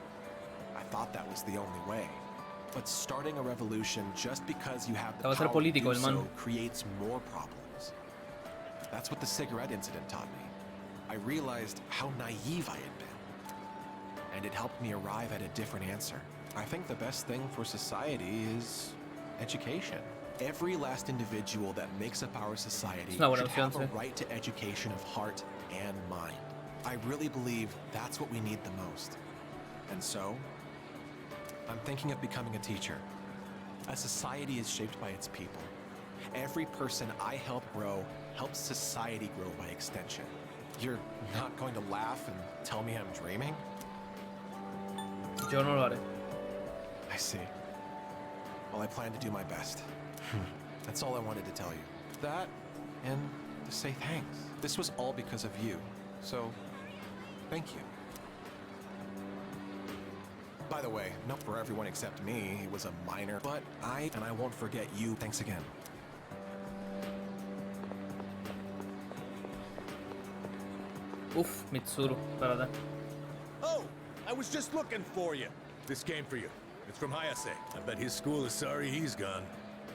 I thought that was the only way. But starting a revolution just because you have the power to do so creates more problems. That's what the cigarette incident taught me. I realized how naive I had been. And it helped me arrive at a different answer. I think the best thing for society is education. Every last individual that makes up our society should have a right to education of heart and mind. I really believe that's what we need the most. And so, I'm thinking of becoming a teacher. A society is shaped by its people. Every person I help grow helps society grow by extension. You're not going to laugh and tell me I'm dreaming? Yo no lo haré. I see. Well, I plan to do my best. That's all I wanted to tell you. That, and to say thanks. This was all because of you. So, thank you. By the way, not for everyone except me, it was a minor, but I won't forget you. Thanks again. Uf, Mitsuru, espérate. Oh, I was just looking for you. This came for you. It's from Hayase. I bet his school is sorry he's gone.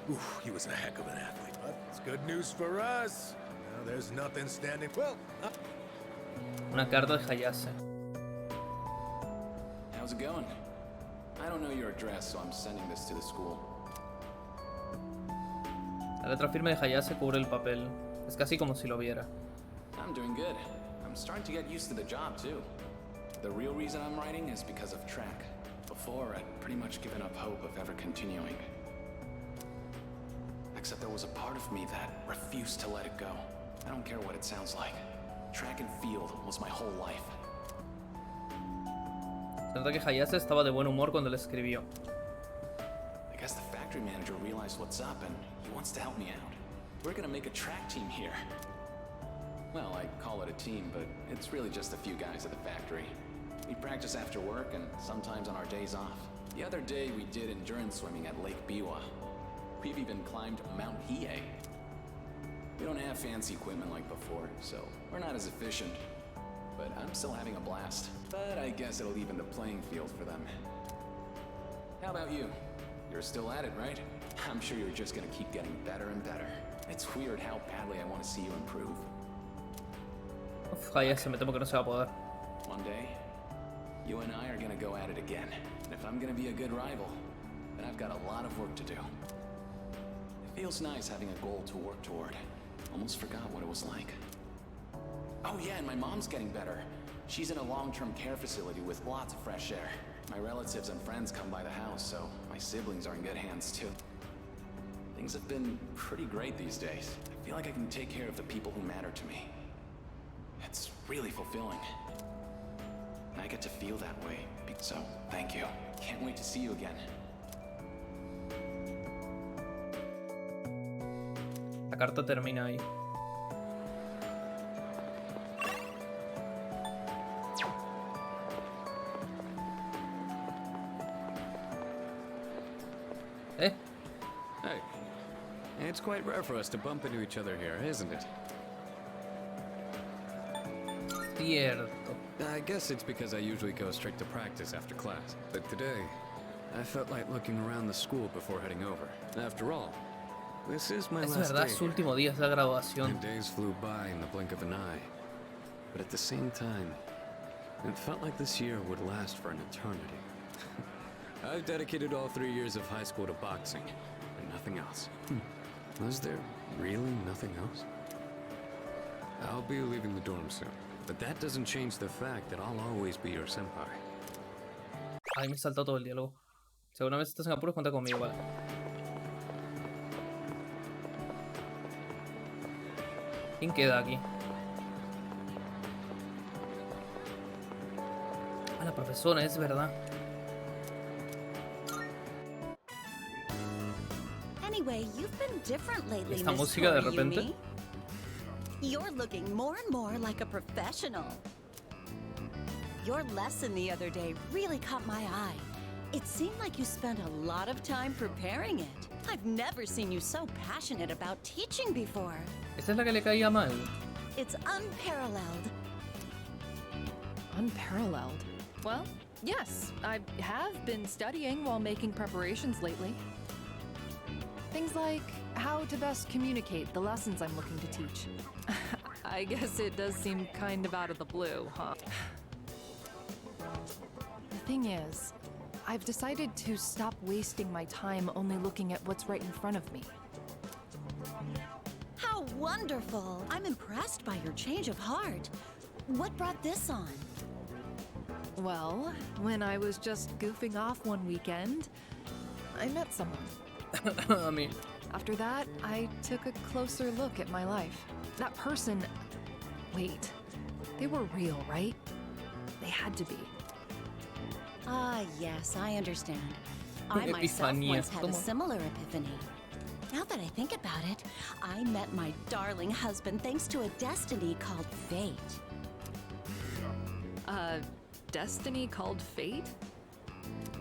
Oof, he was a heck of an athlete. It's good news for us. Now there's nothing standing. Well, Una carta de Hayase. How's it going? I don't know your address, so I'm sending this to the school. La letra firme de Hayase cubre el papel. Es casi como si lo viera. I'm doing good. I'm starting to get used to the job, too. The real reason I'm writing is because of track. Before, I'd pretty much given up hope of ever continuing. Except there was a part of me that refused to let it go. I don't care what it sounds like. Track and field was my whole life. Se nota que Hayase estaba de buen humor cuando le escribió. I guess the factory manager realized what's up and he wants to help me out. We're gonna make a track team here. Well, I call it a team, but it's really just a few guys at the factory. We practice after work and sometimes on our days off. The other day we did endurance swimming at Lake Biwa. We've even climbed Mount Hiei. We don't have fancy equipment like before, so we're not as efficient. But I'm still having a blast. But I guess it'll even the playing field for them. How about you? You're still at it, right? I'm sure you're just gonna keep getting better and better. It's weird how badly I want to see you improve. Uf, Hayase, me temo que no se va a poder. One day, you and I are gonna go at it again. And if I'm gonna be a good rival, then I've got a lot of work to do. It feels nice having a goal to work toward. Almost forgot what it was like. Oh yeah, and my mom's getting better. She's in a long-term care facility with lots of fresh air. My relatives and friends come by the house, so my siblings are in good hands too. Things have been pretty great these days. I feel like I can take care of the people who matter to me. It's really fulfilling. And I get to feel that way, so thank you. Can't wait to see you again. La carta termina ahí. Hey, it's quite rare for us to bump into each other here, isn't it? Cierto. I guess it's because I usually go straight to practice after class. But today, I felt like looking around the school before heading over. After all, this is my Es last verdad, day su here. último día es la graduación. And days flew by in the blink of an eye. But at the same time, it felt like this year would last for an eternity. I've dedicated all 3 years of high school to boxing, and nothing else. Was there really nothing else? I'll be leaving the dorm soon, but that doesn't change the fact that I'll always be your senpai. Ay, me saltó todo el diálogo. Seguramente estás en apuros, cuenta conmigo, vale. ¿Quién queda aquí? Ah, la profesora, es verdad. Anyway, you've been different lately, Esta Miss música de Tori repente. Yumi. You're looking more and more like a professional. Your lesson the other day really caught my eye. It seemed like you spent a lot of time preparing it. I've never seen you so passionate about teaching before. ¿Esta es la que le caía mal? It's unparalleled. Unparalleled? Well, yes, I have been studying while making preparations lately. Things like how to best communicate the lessons I'm looking to teach. I guess it does seem kind of out of the blue, huh? The thing is, I've decided to stop wasting my time only looking at what's right in front of me. How wonderful! I'm impressed by your change of heart. What brought this on? Well, when I was just goofing off one weekend, I met someone. I mean... After that, I took a closer look at my life. That person... Wait, they were real, right? They had to be. Ah, yes, I understand. I myself once had a similar epiphany. Now that I think about it, I met my darling husband thanks to a destiny called fate. Destiny called fate?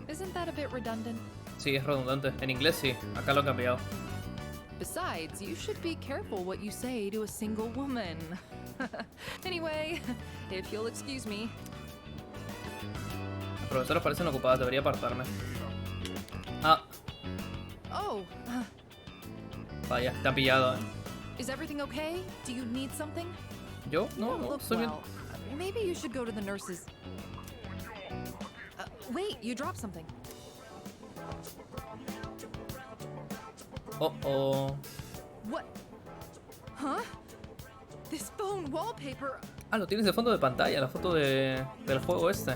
Isn't that a bit redundant? Sí, es redundante. En inglés sí, acá lo han cambiado. Besides, you should be careful what you say to a single woman. Anyway, if you'll excuse me. Las profesoras parecen ocupadas, debería apartarme. Ah. Oh. Vaya, te ha pillado, Is everything okay? Do you need something? Yo, You no, don't no, look estoy bien. well. Maybe you should go to the nurses. Wait, you dropped something. Oh. What? Huh? This phone wallpaper. Ah, lo tienes de fondo de pantalla, la foto del juego este.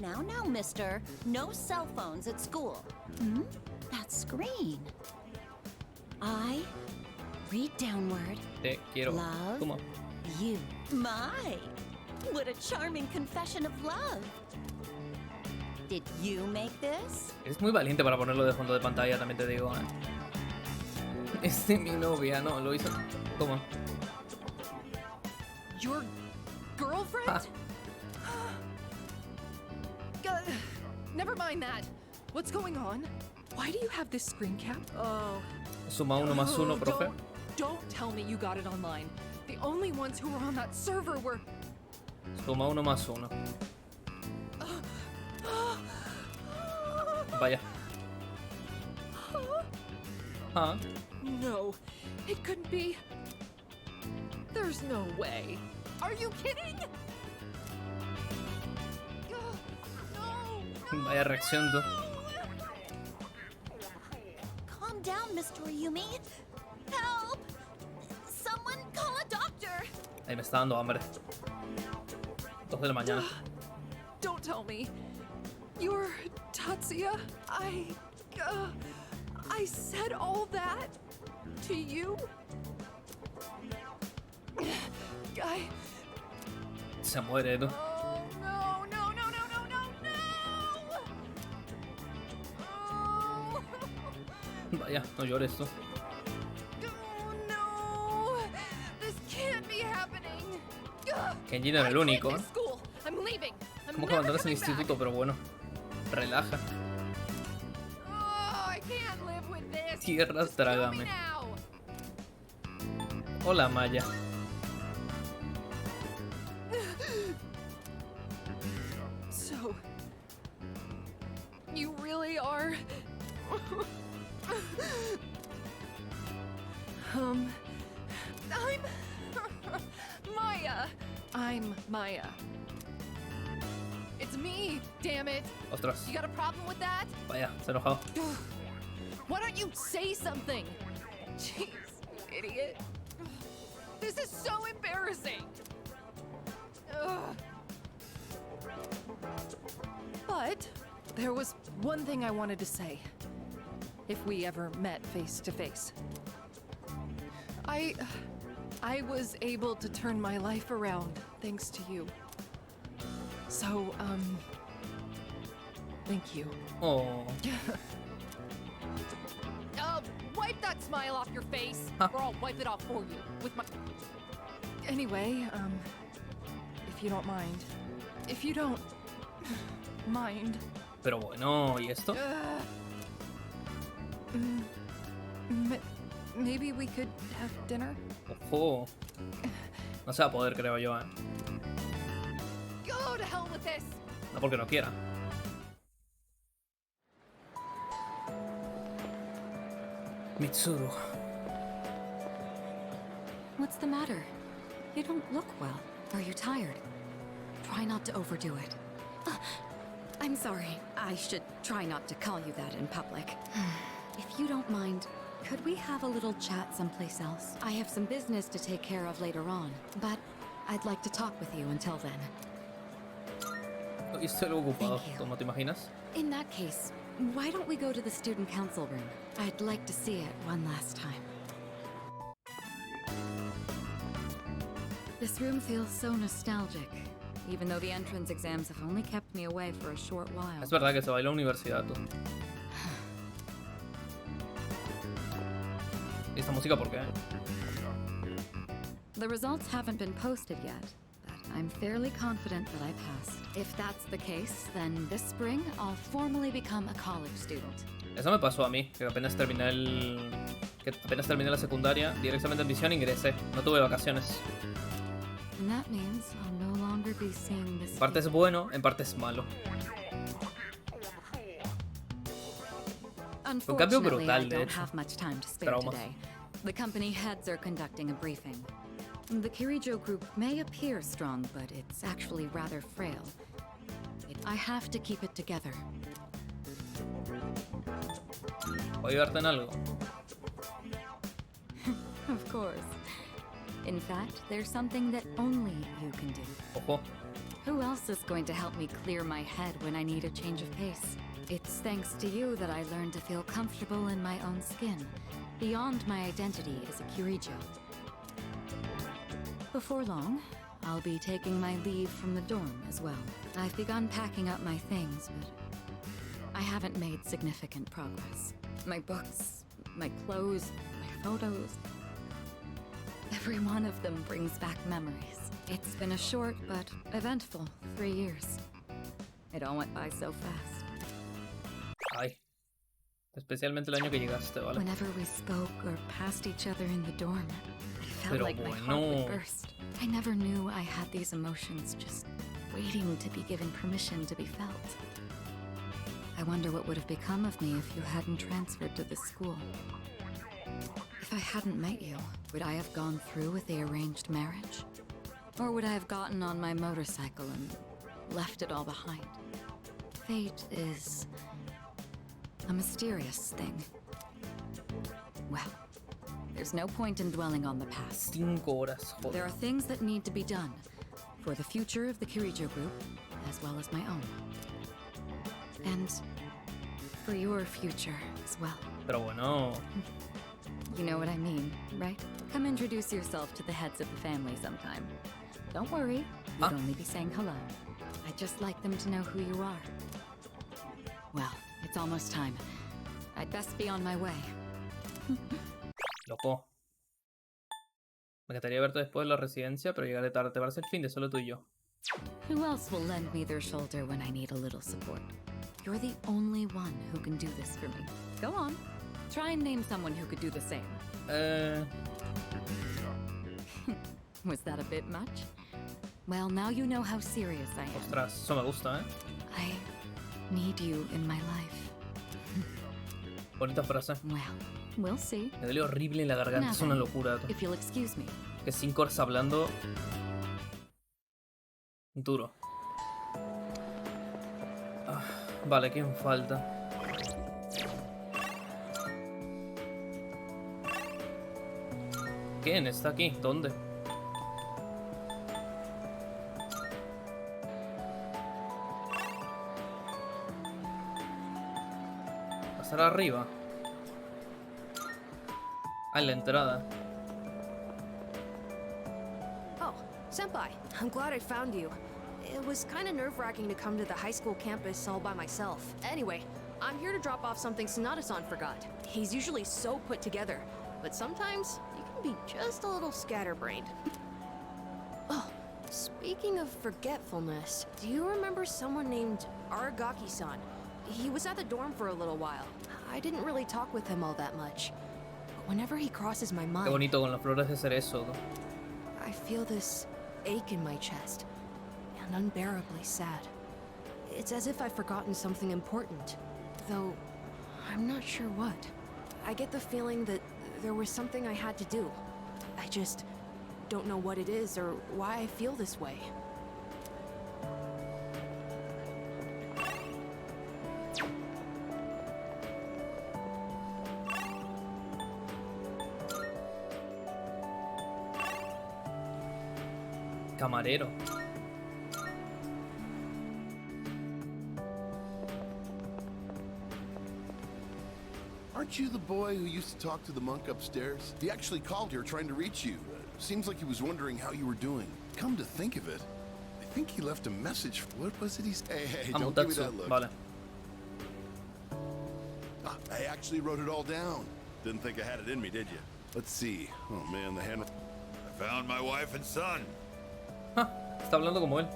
Now, mister. No cell phones at school. That screen. I read downward. Te quiero. Love. ¿Cómo? You. My. What a charming confession of love. Did you make this? Es muy valiente para ponerlo de fondo de pantalla, también te digo, Es de mi novia, no, lo hizo. ¿Cómo? Your girlfriend? Never mind that. What's going on? Why do you have this screen cap? Oh. Suma 1 más 1, profe. Don't tell me you got it online. The only ones who were on that server were... Suma 1 más 1. Vaya. No, it couldn't be. There's no way. Are you kidding? Vaya reacción tú. Calm down, Mr. Yumi. Help! Someone call a doctor. Ahí me está dando hambre. 2 de la mañana. Don't tell me. You're Tatsuya. I said all that to you. Se muere, tú. Vaya, no llores tú. Kenji no era el único, ¿eh? Como que abandonas el instituto, pero bueno. Relaja. Tierra, trágame. Hola, Maya. So, you really are... I'm Maya. I'm Maya. It's me, damn it. Ostras. You got a problem with that? Vaya, se ha enojado. Why don't you say something? Jeez, idiot. This is so embarrassing. Ugh. But there was one thing I wanted to say. If we ever met face to face. I was able to turn my life around thanks to you. So, thank you. Oh. Wipe that smile off your face, or I'll wipe it off for you with my... Anyway, if you don't mind. If you don't mind. Pero bueno, ¿y esto? Maybe we could have dinner? Ojo. No se va a poder, creo yo, Go to hell with this. No porque no quiera. Mitsuru. What's the matter? You don't look well. Are you tired? Try not to overdo it. I'm sorry. I should try not to call you that in public. If you don't mind, could we have a little chat someplace else? I have some business to take care of later on, but I'd like to talk with you until then. Y estoy algo ocupado, ¿cómo te imaginas? In that case, why don't we go to the student council room? I'd like to see it one last time. This room feels so nostalgic, even though the entrance exams have only kept me away for a short while. Es verdad que se va a ir a la universidad, tú. ¿Y esta música por qué? The results haven't been posted yet, but I'm fairly confident that I passed. If that's the case, then this spring I'll formally become a college student. Eso me pasó a mí, que apenas terminé la secundaria, directamente en visión ingresé. No tuve vacaciones. And that means I'll no longer be seeing this. En parte es bueno, en parte es malo. Un cambio brutal, de hecho. Have much time to spare Traumas. today. The company heads are conducting a briefing. The Kirijo group may appear strong, but it's actually rather frail. I have to keep it together. ¿Puedo ayudarte en algo? Of course. In fact, there's something that only you can do. Ojo. Who else is going to help me clear my head when I need a change of pace? It's thanks to you that I learned to feel comfortable in my own skin, beyond my identity as a Kirijo. Before long, I'll be taking my leave from the dorm as well. I've begun packing up my things, but I haven't made significant progress. My books, my clothes, my photos. Every one of them brings back memories. It's been a short but eventful 3 years. It all went by so fast. Ay. Especialmente el año que llegaste, ¿vale? Whenever we spoke or passed each other in the dorm, I felt like my heart would burst. I never knew I had these emotions just waiting to be given permission to be felt. I wonder what would have become of me if you hadn't transferred to this school. If I hadn't met you, would I have gone through with the arranged marriage? Or would I have gotten on my motorcycle and left it all behind? Fate is a mysterious thing. Well, there's no point in dwelling on the past. 5 horas, joder. There are things that need to be done for the future of the Kirijo group, as well as my own. And for your future as well. Pero bueno. You know what I mean, right? Come introduce yourself to the heads of the family sometime. Don't worry, you'd only be saying hello. I'd just like them to know who you are. Well, it's almost time. I'd best be on my way. Loco. Me encantaría verte después de la residencia, pero llegaré tarde. Te parece el fin de solo tú y yo. Who else will lend me their shoulder when I need a little support? You're the only one who can do this for me. Go on. Try and name someone who could do the same. Was that a bit much? Well, now you know how serious I am. Ostras, eso me gusta, ¿eh? I need you in my life. Bonita frase. Well, we'll see. Me duele horrible en la garganta, es una locura. If you'll excuse me. Que 5 horas hablando. Duro. Vale, ¿quién falta? ¿Quién está aquí? ¿Dónde? ¿Pasar arriba? Ah, en la entrada. Oh, Senpai, I'm glad I found you. It was kind of nerve-wracking to come to the high school campus all by myself. Anyway, I'm here to drop off something Sonata-san forgot. He's usually so put together, but sometimes you can be just a little scatterbrained. Oh, speaking of forgetfulness, do you remember someone named Aragaki-san? He was at the dorm for a little while. I didn't really talk with him all that much. But whenever he crosses my mind... Qué bonito con las flores de cerezo, ¿no? I feel this ache in my chest. And unbearably sad. It's as if I've forgotten something important, though I'm not sure what. I get the feeling that there was something I had to do. I just don't know what it is or why I feel this way. Camarero. Aren't you the boy who used to talk to the monk upstairs? He actually called here trying to reach you. Seems like he was wondering how you were doing. Come to think of it, I think he left a message. What was it he said? Hey, don't give me that look. Vale. I actually wrote it all down. Didn't think I had it in me, did you? Let's see. Oh man, the hand... I found my wife and son. Está hablando como él.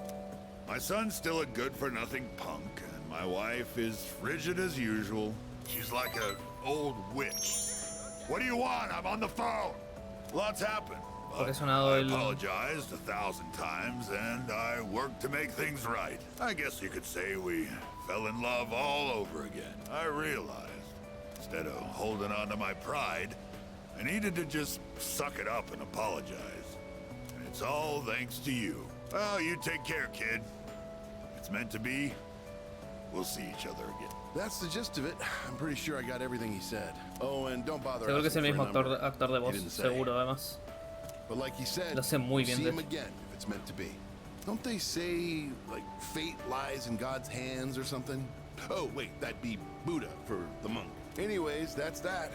My son's still a good-for-nothing punk, and my wife is frigid as usual. She's like an old witch. What do you want? I'm on the phone. Lots happened. Porque ha sonado I el... apologized 1,000 times, and I worked to make things right. I guess you could say we fell in love all over again. I realized, instead of holding on to my pride, I needed to just suck it up and apologize. And it's all thanks to you. Well, you take care, kid. It's meant to be. We'll see each other again. That's the gist of it. I'm pretty sure I got everything he said. Oh, and don't bother. Seguro que es el asking mismo for a number. actor de He voz, didn't say. seguro además. But like he said, Lo hace muy bien, see de him hecho. again if it's meant to be. Don't they say, like, fate lies in God's hands or something? Oh, wait, that'd be Buddha for the monk. Anyways, that's that.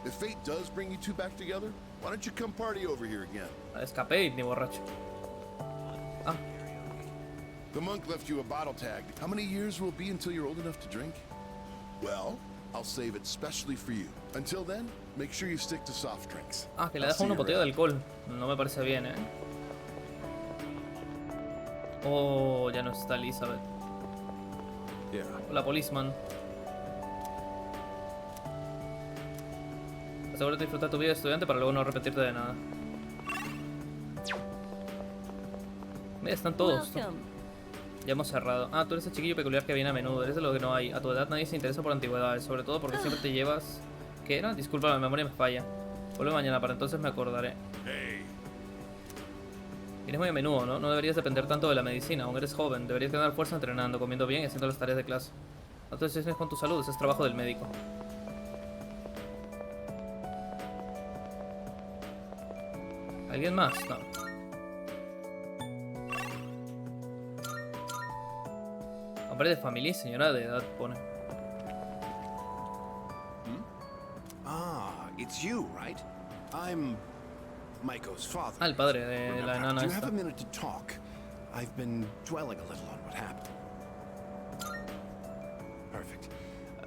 If fate does bring you two back together, why don't you come party over here again? Escapé ni borracho. Ah. The monk left you a bottle tag. How many years will it be until you're old enough to drink? Well, I'll save it specially for you. Until then, make sure you stick to soft drinks. Ah, que le deja una botella de alcohol. No me parece bien, Oh, ya no está Elizabeth. Hola, policeman. Asegúrate de disfrutar tu vida de estudiante para luego no arrepentirte de nada. Mira, están todos. Ya hemos cerrado. Ah, tú eres el chiquillo peculiar que viene a menudo. Eres de lo que no hay. A tu edad nadie se interesa por antigüedades. Sobre todo porque siempre te llevas... ¿Qué era? Disculpa, la memoria me falla. Vuelve mañana, para entonces me acordaré. Vienes muy a menudo, ¿no? No deberías depender tanto de la medicina. Aún eres joven. Deberías ganar fuerza entrenando, comiendo bien y haciendo las tareas de clase. No te obsesiones con tu salud. Ese es trabajo del médico. ¿Alguien más? No. Hombre de familia y señora de edad, pone. Ah, it's you, right? I'm Maiko's father. Ah, el padre de la enana Do you have esta. a minute to talk? I've been dwelling a little on what happened. Perfect.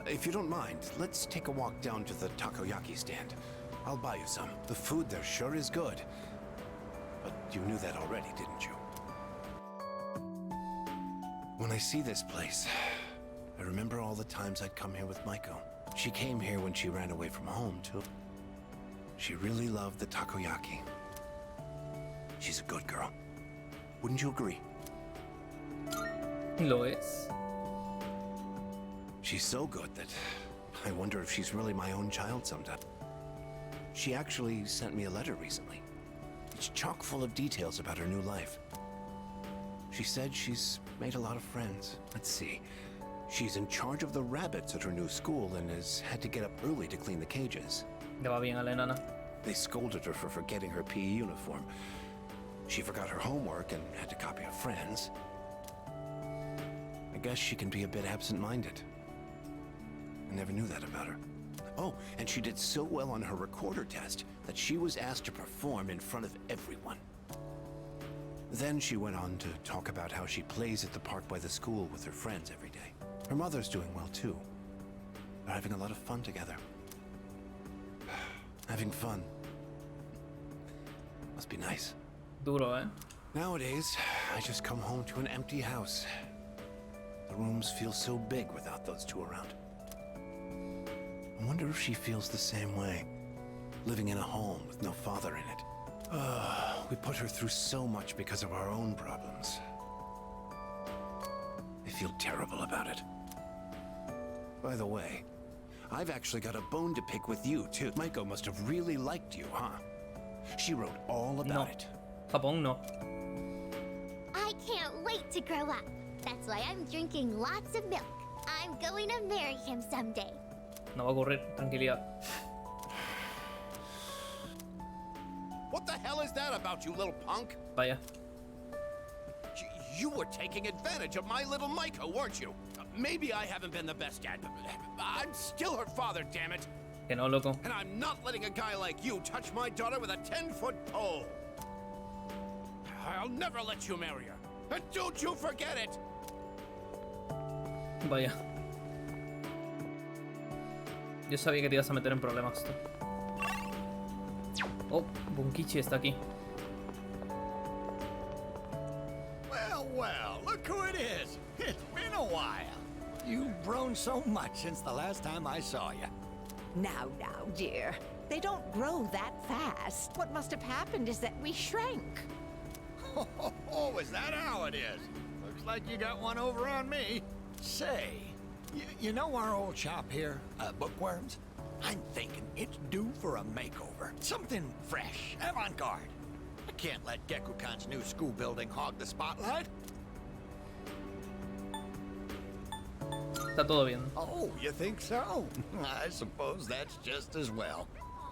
If you don't mind, let's take a walk down to the takoyaki stand. I'll buy you some. The food there sure is good. But you knew that already, didn't you? When I see this place, I remember all the times I'd come here with Maiko. She came here when she ran away from home, too. She really loved the takoyaki. She's a good girl. Wouldn't you agree? Lo es. She's so good that I wonder if she's really my own child sometime. She actually sent me a letter recently. It's chock full of details about her new life. She said she's made a lot of friends. Let's see. She's in charge of the rabbits at her new school and has had to get up early to clean the cages. Le va bien a la enana. They scolded her for forgetting her PE uniform. She forgot her homework and had to copy a friend's. I guess she can be a bit absent-minded. I never knew that about her. Oh, and she did so well on her recorder test that she was asked to perform in front of everyone. Then she went on to talk about how she plays at the park by the school with her friends every day. Her mother's doing well, too. They're having a lot of fun together. Having fun. Must be nice. Duro, eh? Nowadays, I just come home to an empty house. The rooms feel so big without those two around. I wonder if she feels the same way, living in a home with no father in it. We put her through so much because of our own problems. I feel terrible about it. By the way, I've actually got a bone to pick with you, too. Maiko must have really liked you, huh? She wrote all about it. Japón no. I can't wait to grow up. That's why I'm drinking lots of milk. I'm going to marry him someday. No va a ocurrir. Tranquilidad. What the hell is that about, you little punk? Vaya. You were taking advantage of my little Maiko, weren't you? Maybe I haven't been the best dad, but I'm still her father, damn it. Que no, loco. And I'm not letting a guy like you touch my daughter with a 10-foot pole. I'll never let you marry her. And don't you forget it. Vaya. Yo sabía que te ibas a meter en problemas tú. Oh, Bunkichi está aquí. Well, look who it is. It's been a while. You've grown so much since the last time I saw you. Now, dear. They don't grow that fast. What must have happened is that we shrank. Oh, is that how it is? Looks like you got one over on me. Say, you know our old shop here, Bookworms? I'm thinking it's due for a makeover. Something fresh, avant-garde. I can't let Gekukan's new school building hog the spotlight. Está todo bien. Oh, you think so? I suppose that's just as well.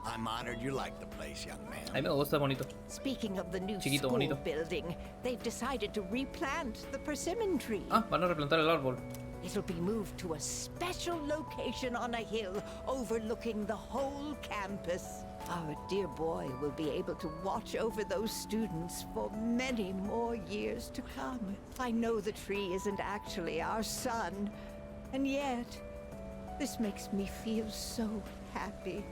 I'm honored you like the place, young man. A mí me gusta, bonito. Speaking of the new Chiquito, school bonito. building, they've decided to replant the persimmon tree. Ah, van a replantar el árbol. It'll be moved to a special location on a hill overlooking the whole campus. Our dear boy will be able to watch over those students for many more years to come. I know the tree isn't actually our son, and yet this makes me feel so happy.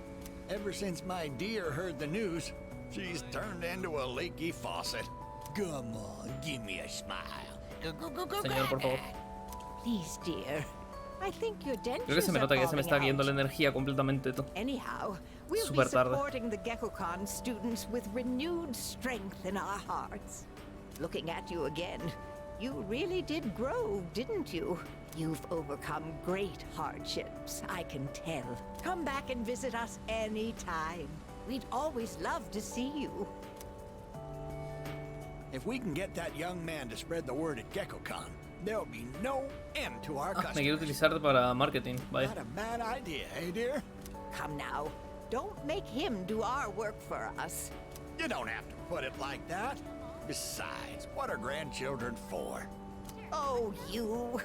Ever since my dear heard the news, she's turned into a leaky faucet. Come on, give me a smile. Señor, por favor. Please, dear. I think your dentures Creo que se me nota que se me está are falling yendo out. la energía completamente. Anyhow, we'll Super be tarde. supporting the Gekukan students with renewed strength in our hearts. Looking at you again, you really did grow, didn't you? You've overcome great hardships, I can tell. Come back and visit us anytime. We'd always love to see you. If we can get that young man to spread the word at Gekukan, there'll be no end to our Ah, me quiero customers. utilizar para marketing. Vaya. Not a bad idea, eh, dear? Come now, don't make him do our work for us. You don't have to put it like that. Besides, what are grandchildren for? Oh, you.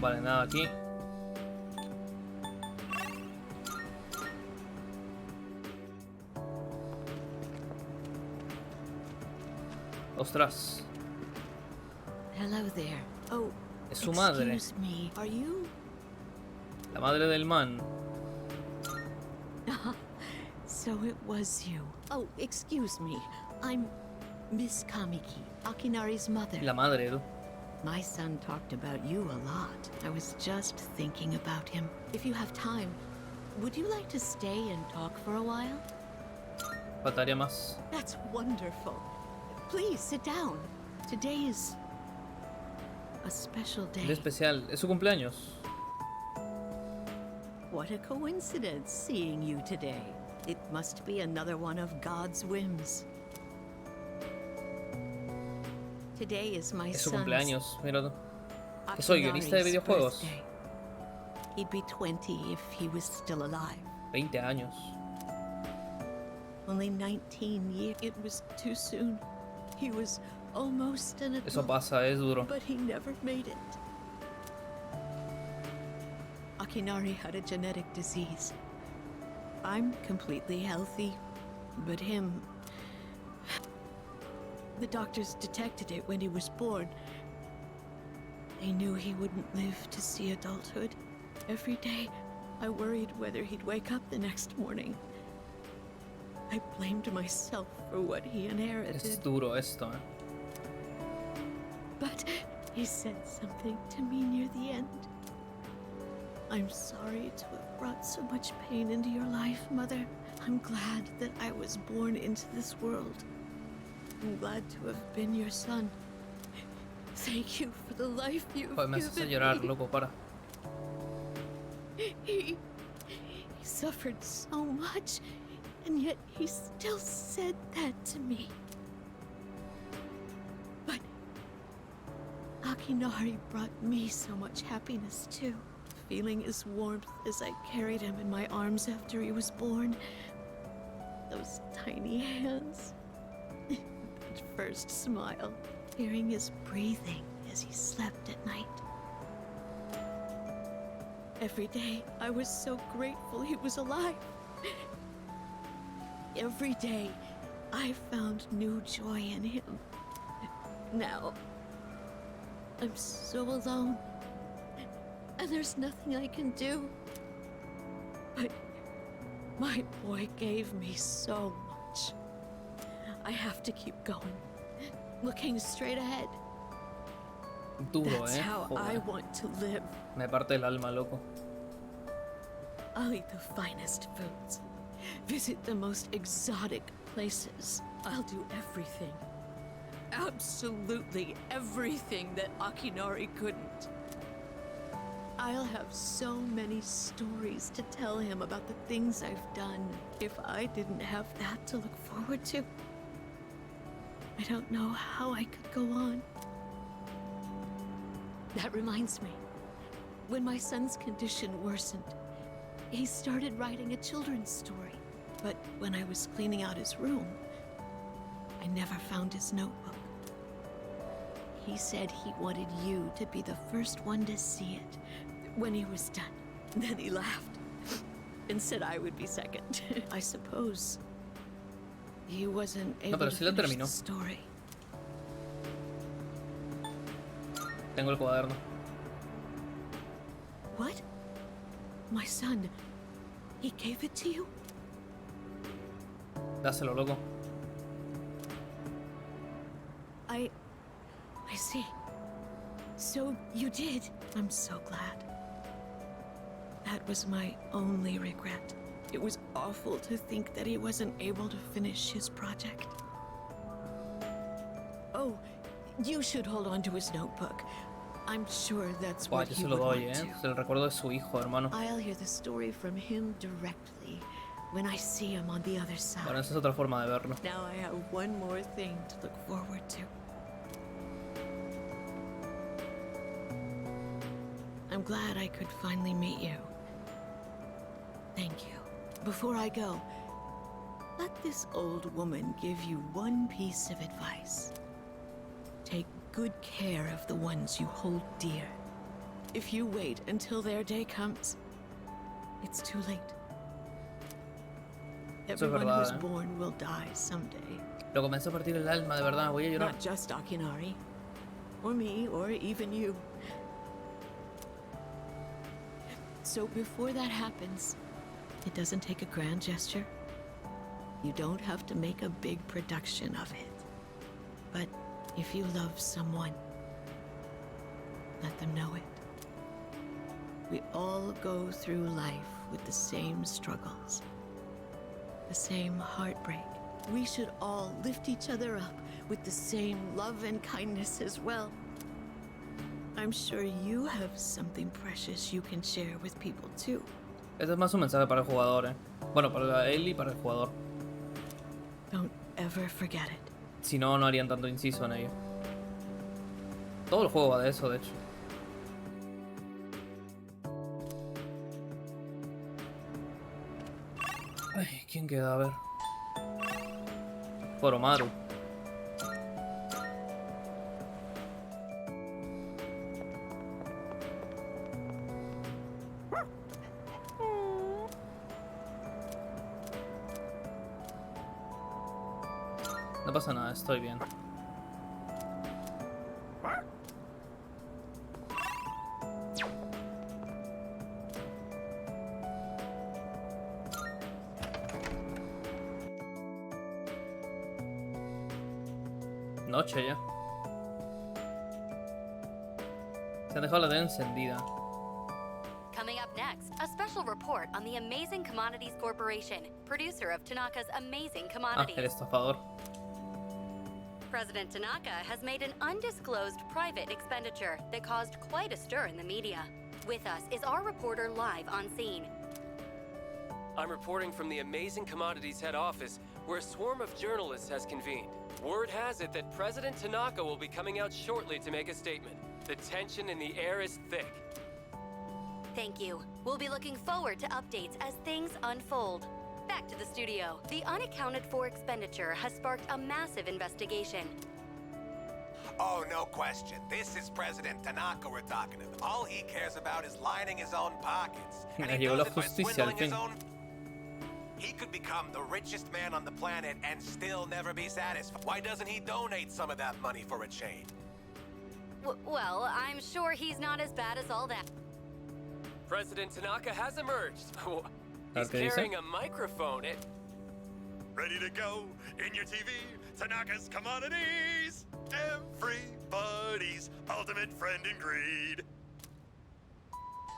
Vale, nada aquí. Ostras, Hello there. Oh, es su madre. excuse me. Are you? La madre del man. So it was you. Oh, excuse me. I'm Miss Kamiki, Akinari's mother. La madre, tú. My son talked about you a lot. I was just thinking about him. If you have time, would you like to stay and talk for a while? Faltaría más. That's wonderful. Please sit down. Today is a special Es day. especial. Es su cumpleaños. What a coincidence seeing you today. It must be another one of God's whims. Today is my Es su son's cumpleaños. Mira tú. Que soy guionista de Akinari's videojuegos. birthday. He'd be 20 if he was still alive. 20 años. Only 19 years. It was too soon. He was almost an adult. Eso pasa, es duro. But he never made it. Akinari had a genetic disease. I'm completely healthy, but him... The doctors detected it when he was born. They knew he wouldn't live to see adulthood. Every day, I worried whether he'd wake up the next morning. I blamed myself for what he inherited. Es duro esto, eh. But he said something to me near the end. I'm sorry to have brought so much pain into your life, Mother. I'm glad that I was born into this world. I'm glad to have been your son. Thank you for the life you've Joder, me haces given llorar, me. loco, para. He suffered so much, and yet he still said that to me. But Akinari brought me so much happiness too. Feeling his warmth as I carried him in my arms after he was born. Those tiny hands. That first smile. Hearing his breathing as he slept at night. Every day, I was so grateful he was alive. Every day, I found new joy in him. Now, I'm so alone. And there's nothing I can do. But my boy gave me so much. I have to keep going. Looking straight ahead. Duro, That's eh. how I Joder. want to live. Me parte el alma, loco. I'll eat the finest foods. Visit the most exotic places. I'll do everything. absolutely everything that Akinari couldn't. I'll have so many stories to tell him about the things I've done if I didn't have that to look forward to. I don't know how I could go on. That reminds me, when my son's condition worsened, he started writing a children's story. But when I was cleaning out his room, I never found his notebook. He said he wanted you to be the first one to see it when he was done. Then he laughed and said I would be second. I suppose he wasn't able to finish the story. Tengo el cuaderno. What? My son, he gave it to you? Dáselo, loco. I see. So you did. I'm so glad. That was my only regret. It was awful to think that he wasn't able to finish his project. Oh, you should hold on to his notebook. I'm sure that's what he would want to. Es el recuerdo de su hijo, hermano. I'll hear the story from him directly when I see him on the other side. Bueno, esa es otra forma de verlo. Now I have one more thing to look forward to. I'm glad I could finally meet you. Thank you. Before I go, let this old woman give you one piece of advice. Take good care of the ones you hold dear. If you wait until their day comes, it's too late. Everyone who's born will die someday. Lo comenzó a partir el alma, de verdad, voy a llorar. Not just Akinari, or me, or even you. So before that happens, it doesn't take a grand gesture. You don't have to make a big production of it. But if you love someone, let them know it. We all go through life with the same struggles, the same heartbreak. We should all lift each other up with the same love and kindness as well. I'm sure you have something precious you can share with people too. Este es más un mensaje para el jugador, Bueno, para él y para el jugador. Don't ever forget it. Si no, no harían tanto inciso en ello. Todo el juego va de eso, de hecho. Ay, ¿quién queda? A ver. Poromaru. No pasa nada, estoy bien. Noche ya. Se ha dejado la tele encendida. Coming up next, a special report on the Amazing Commodities Corporation, producer of Tanaka's Amazing Commodities. El estafador. President Tanaka has made an undisclosed private expenditure that caused quite a stir in the media. With us is our reporter live on scene. I'm reporting from the Amazing Commodities head office, where a swarm of journalists has convened. Word has it that President Tanaka will be coming out shortly to make a statement. The tension in the air is thick. Thank you. We'll be looking forward to updates as things unfold. Back to the studio. The unaccounted for expenditure has sparked a massive investigation. Oh, no question. This is President Tanaka we're talking to. All he cares about is lining his own pockets. And he does it by swindling his own... He could become the richest man on the planet and still never be satisfied. Why doesn't he donate some of that money for a chain? Well, I'm sure he's not as bad as all that. President Tanaka has emerged. He's carrying a microphone. Ready to go in your TV? Tanaka's Commodities! Everybody's ultimate friend in greed.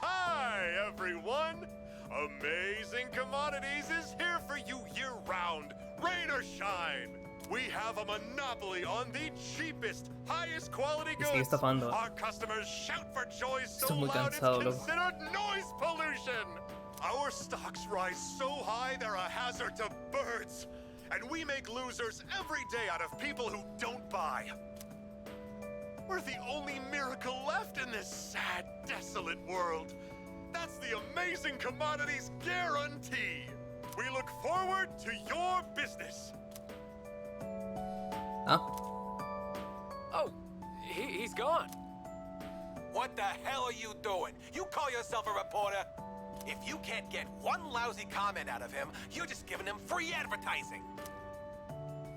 Hi, everyone! Amazing Commodities is here for you year-round, rain or shine. We have a monopoly on the cheapest, highest quality Y sigue goods. estafando. Our customers shout for joy so Estoy muy loud it's cansado, loco. considered noise pollution. Our stocks rise so high they're a hazard to birds. And we make losers every day out of people who don't buy. We're the only miracle left in this sad, desolate world. That's the amazing commodities guarantee. We look forward to your business. Ah. Oh, he's gone. What the hell are you doing? You call yourself a reporter? If you can't get one lousy comment out of him, you're just giving him free advertising.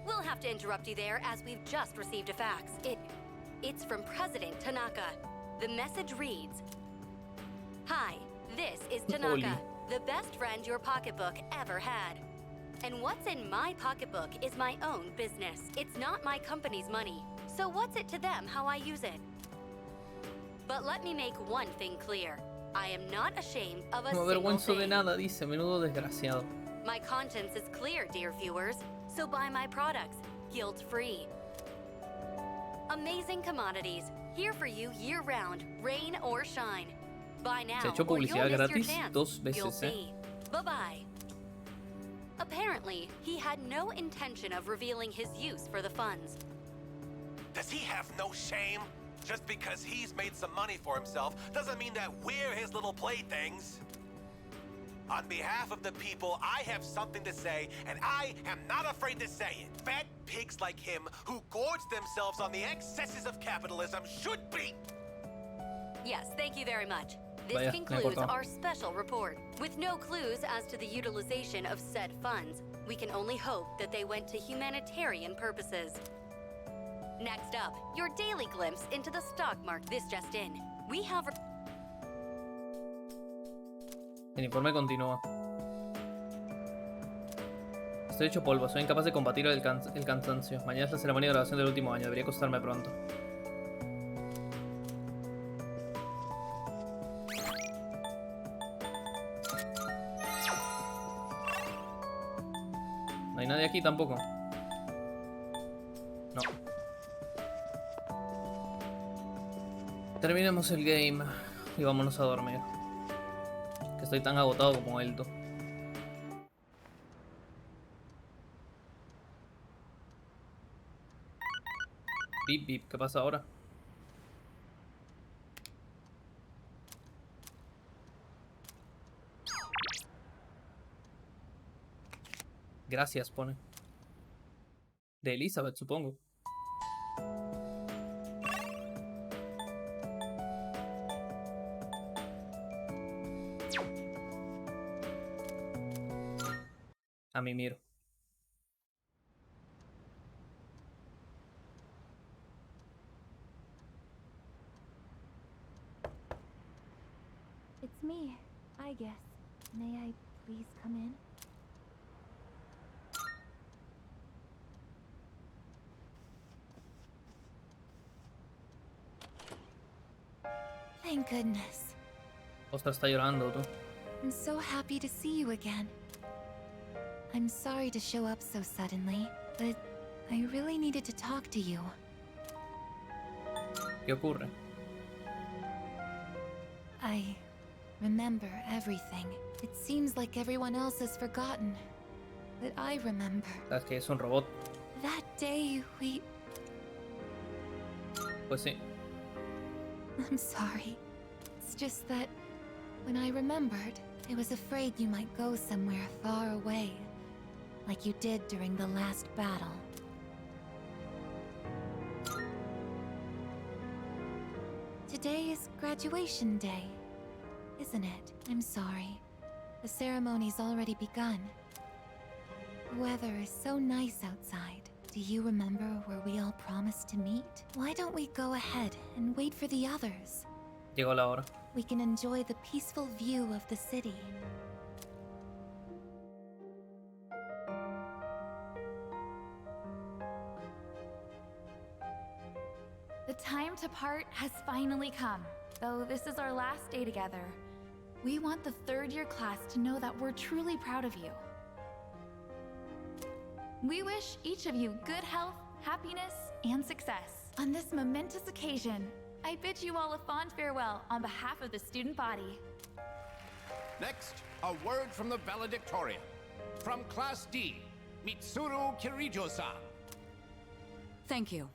We'll have to interrupt you there as we've just received a fax. It's from President Tanaka. The message reads, "Hi, this is Tanaka, the best friend your pocketbook ever had. And what's in my pocketbook is my own business. It's not my company's money. So what's it to them how I use it? But let me make one thing clear. I am not ashamed of a No single avergüenzo de thing. nada, dice, menudo desgraciado. My conscience is clear, dear viewers, so buy my products, guilt-free. Amazing commodities, here for you year-round, rain or shine. Buy now, Se ha hecho or you'll publicidad miss your gratis chance. 2 You'll veces, see. Bye-bye. Apparently, he had no intention of revealing his use for the funds. Does he have no shame? Just because he's made some money for himself doesn't mean that we're his little playthings. On behalf of the people, I have something to say, and I am not afraid to say it. Fat pigs like him who gorge themselves on the excesses of capitalism should be... Yes, thank you very much. This Vaya, concludes me our special report. With no clues as to the utilization of said funds, we can only hope that they went to humanitarian purposes. Next up, your daily glimpse into the stock market. This just in. We have... El informe continúa. Estoy hecho polvo, soy incapaz de combatir el cansancio. Mañana es la ceremonia de graduación del último año, debería acostarme pronto. No hay nadie aquí tampoco. No. Terminemos el game y vámonos a dormir. Que estoy tan agotado como Elto. Bip bip, ¿qué pasa ahora? Gracias, pone. De Elizabeth, supongo. A mí miro. It's me, I guess. May I please come in? Thank goodness. Ostras, está llorando, tú. I'm so happy to see you again. I'm sorry to show up so suddenly, but I really needed to talk to you. ¿Qué ocurre? I remember everything. It seems like everyone else has forgotten, but I remember. ¿Sabes que es un robot? That day we... Pues sí. I'm sorry. It's just that when I remembered, I was afraid you might go somewhere far away, like you did during the last battle. Today is graduation day, isn't it? I'm sorry. The ceremony's already begun. The weather is so nice outside. Do you remember where we all promised to meet? Why don't we go ahead and wait for the others? Llegó la hora. We can enjoy the peaceful view of the city. The time to part has finally come, though this is our last day together. We want the third-year class to know that we're truly proud of you. We wish each of you good health, happiness, and success. On this momentous occasion, I bid you all a fond farewell on behalf of the student body. Next, a word from the valedictorian. From Class D, Mitsuru Kirijo-san. Thank you.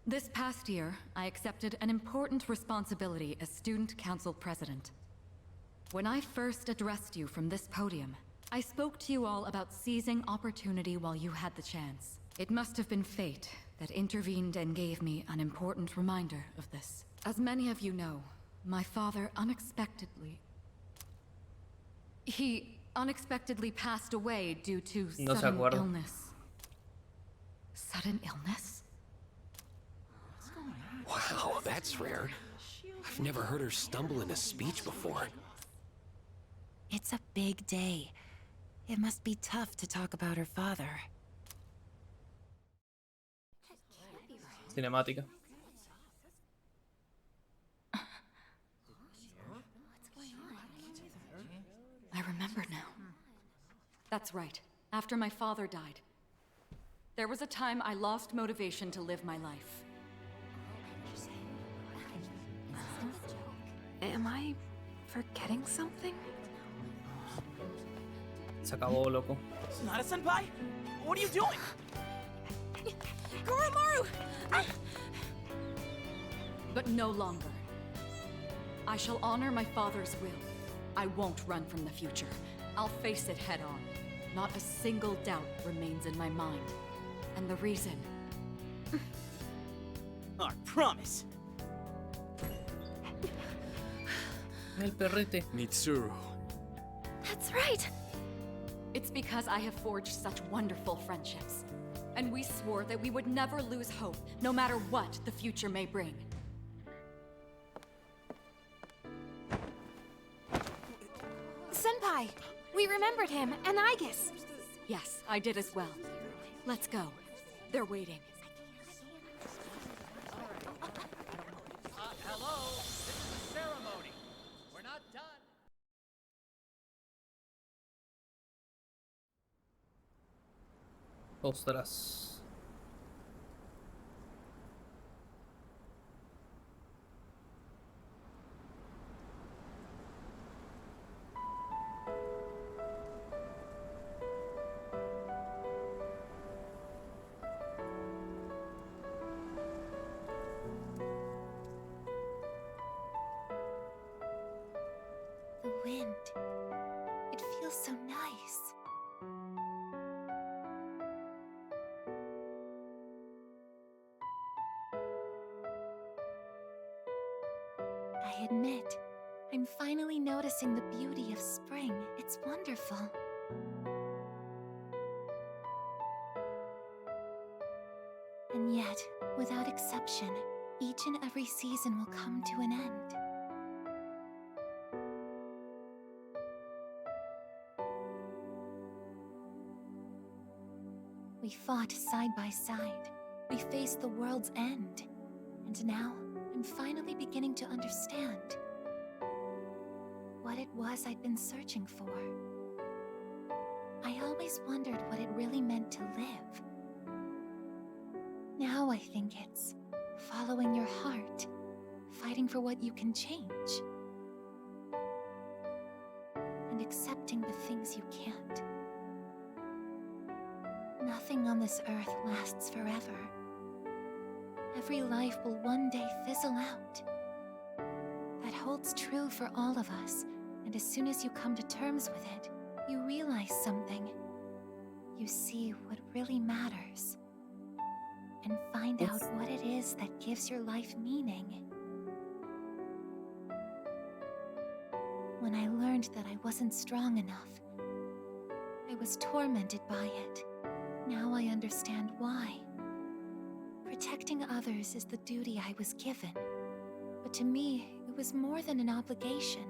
This past year, I accepted an important responsibility as Student Council President. When I first addressed you from this podium, I spoke to you all about seizing opportunity while you had the chance. It must have been fate that intervened and gave me an important reminder of this. As many of you know, my father unexpectedly... He unexpectedly passed away due to sudden illness. Sudden illness? Wow, that's rare. I've never heard her stumble in a speech before. It's a big day. It must be tough to talk about her father. Cinemática. I remember now. That's right. After my father died, there was a time I lost motivation to live my life. Am I forgetting something? Se acabó, loco. Sonata-senpai? What are you doing? Goromaru! But no longer. I shall honor my father's will. I won't run from the future. I'll face it head on. Not a single doubt remains in my mind. And the reason... Our promise. El perrete. Mitsuru. That's right. It's because I have forged such wonderful friendships. And we swore that we would never lose hope, no matter what the future may bring. Senpai, we remembered him, and Aigis. Yes, I did as well. Let's go. They're waiting. Hello, this is the ceremony. We're not done. Ostras. The wind. It feels so nice. I admit, I'm finally noticing the beauty of spring. It's wonderful. And yet, without exception, each and every season will come to an end. We fought side by side. We faced the world's end. And now, I'm finally beginning to understand what it was I'd been searching for. I always wondered what it really meant to live. Now I think it's following your heart, fighting for what you can change, and accepting the things you can't. Nothing on this earth lasts forever. Every life will one day fizzle out. That holds true for all of us, and as soon as you come to terms with it, you realize something. You see what really matters, and find out what it is that gives your life meaning. When I learned that I wasn't strong enough, I was tormented by it. Now I understand why. Protecting others is the duty I was given. But to me, it was more than an obligation.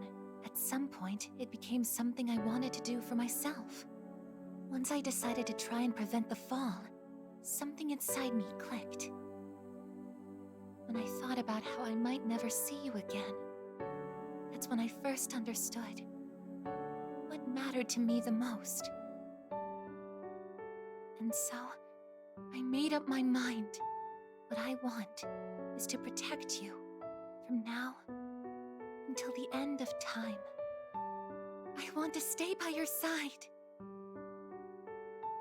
At some point, it became something I wanted to do for myself. Once I decided to try and prevent the fall, something inside me clicked. When I thought about how I might never see you again, that's when I first understood. that mattered to me the most. And so, I made up my mind. What I want is to protect you from now until the end of time. I want to stay by your side.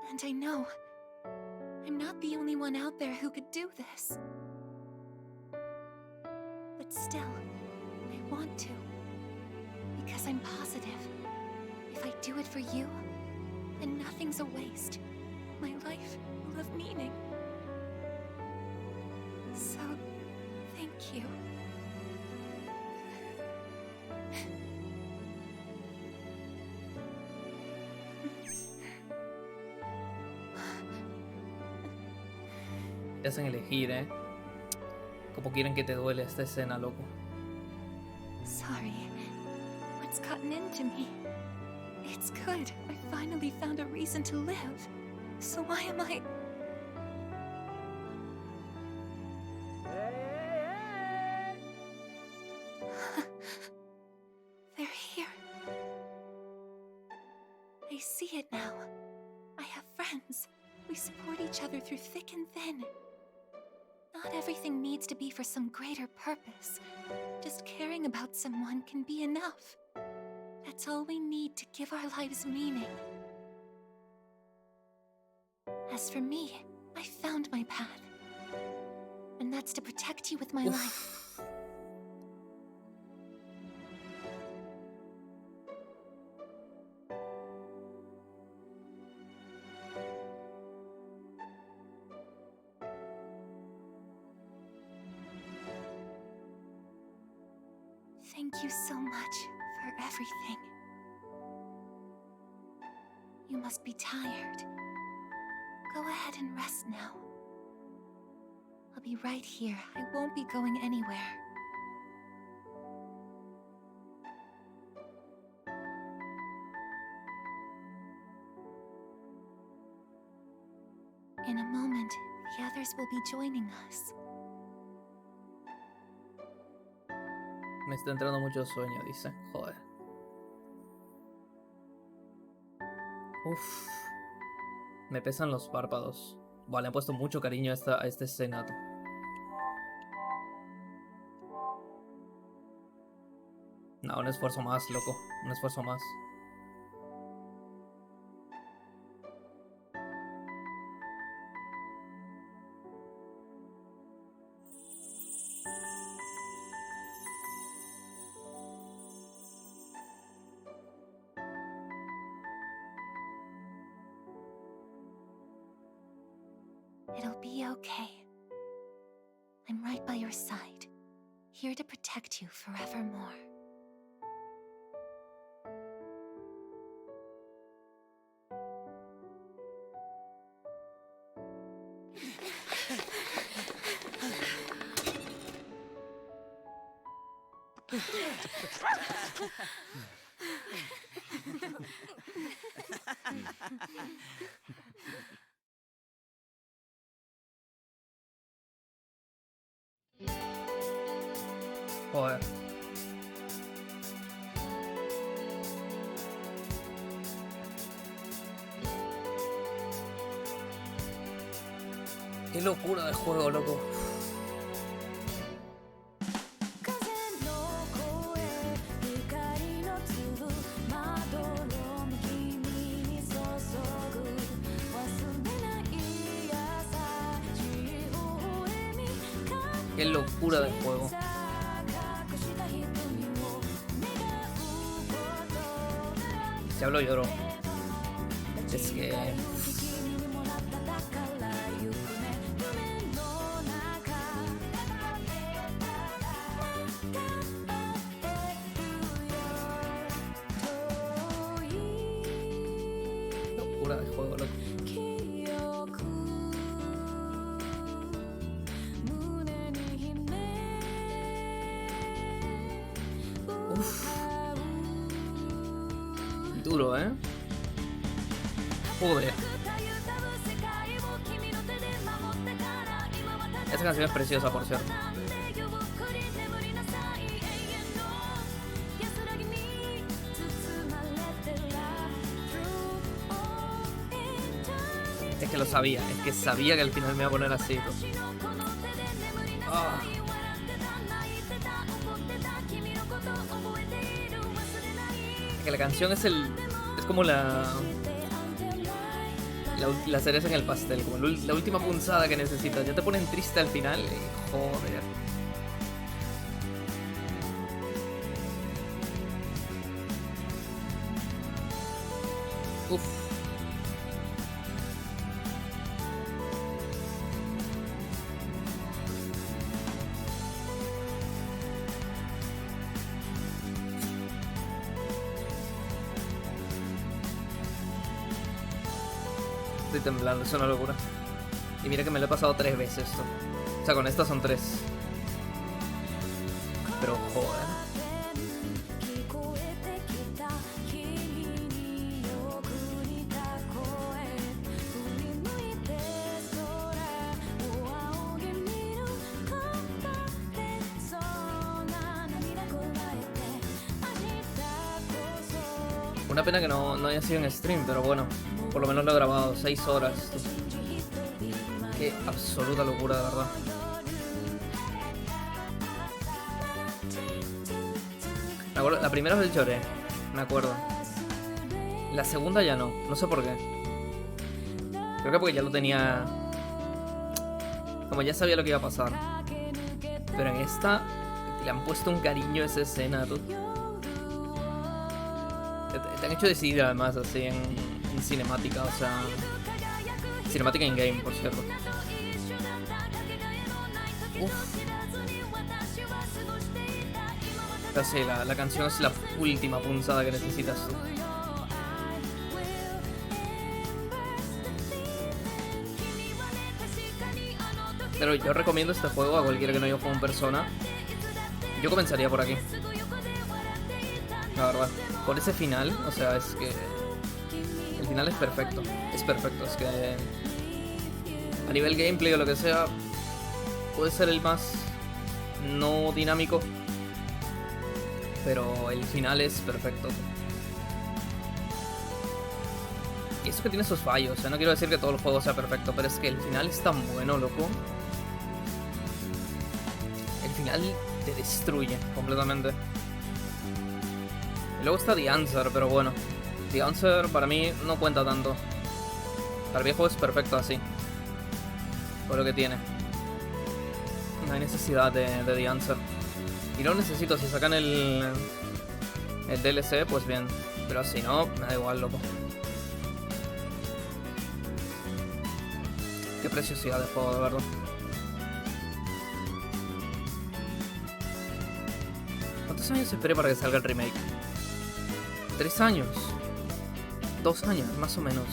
And I know I'm not the only one out there who could do this. But still, I want to. Because I'm positive, if I do it for you, then nothing's a waste. My life will have meaning. So, thank you. Te hacen elegir, ¿eh? Como quieren que te duele esta escena, loco. Sorry. What's gotten into me? It's good. I finally found a reason to live. So why am I... They're here. I see it now. I have friends. We support each other through thick and thin. Not everything needs to be for some greater purpose. Just caring about someone can be enough. That's all we need to give our lives meaning. As for me, I found my path. And that's to protect you with my life. Thank you so much for everything. You must be tired. Go ahead and rest now. I'll be right here. I won't be going anywhere. In a moment, the others will be joining us. Me está entrando mucho sueño, dice. Joder. Uff. Me pesan los párpados. Vale, han puesto mucho cariño a esta escena. No, un esfuerzo más, loco. Un esfuerzo más. It'll be okay. I'm right by your side, here to protect you forevermore. Joder. Qué locura de juego, loco. Qué locura de juego. Si hablo lloro. Es que... locura de juego, loco. Duro, ¿eh? Joder. Esa canción es preciosa, por cierto. que lo sabía. Es que sabía que al final me iba a poner así, tú. Ah. Es que la canción es como la cereza en el pastel, como la última punzada que necesitas. Ya te ponen triste al final y joder. Uf. Estoy temblando, es una locura. Y mira que me lo he pasado 3 veces esto. O sea, con estas son 3. Pero joder. Una pena que no haya sido en stream, pero bueno, por lo menos lo he grabado 6 horas. Qué absoluta locura, de verdad. Me acuerdo, la primera vez lloré, me acuerdo. La segunda ya no sé por qué. Creo que porque ya lo tenía... Como ya sabía lo que iba a pasar. Pero en esta le han puesto un cariño a esa escena, tú. Te han hecho decidir además así en cinemática, o sea... Cinemática in-game, por cierto. Uf. Pero sí, la canción es la última punzada que necesitas tú. Pero yo recomiendo este juego a cualquiera que no haya jugado en persona. Yo comenzaría por aquí. La verdad. Por ese final, o sea, es que... El final es perfecto. Es perfecto, es que... A nivel gameplay o lo que sea... Puede ser el más... No dinámico. Pero el final es perfecto. Y eso que tiene sus fallos, o sea, no quiero decir que todo el juego sea perfecto, pero es que el final es tan bueno, loco. El final te destruye completamente. Y luego está The Answer, pero bueno. The Answer para mí no cuenta tanto. Para mí el juego es perfecto así. Por lo que tiene. No hay necesidad de The Answer. Y no necesito, si sacan el DLC, pues bien. Pero si no, me da igual, loco. Qué preciosidad de juego, de verdad. ¿Cuántos años esperé para que salga el remake? 3 años. 2 años, más o menos.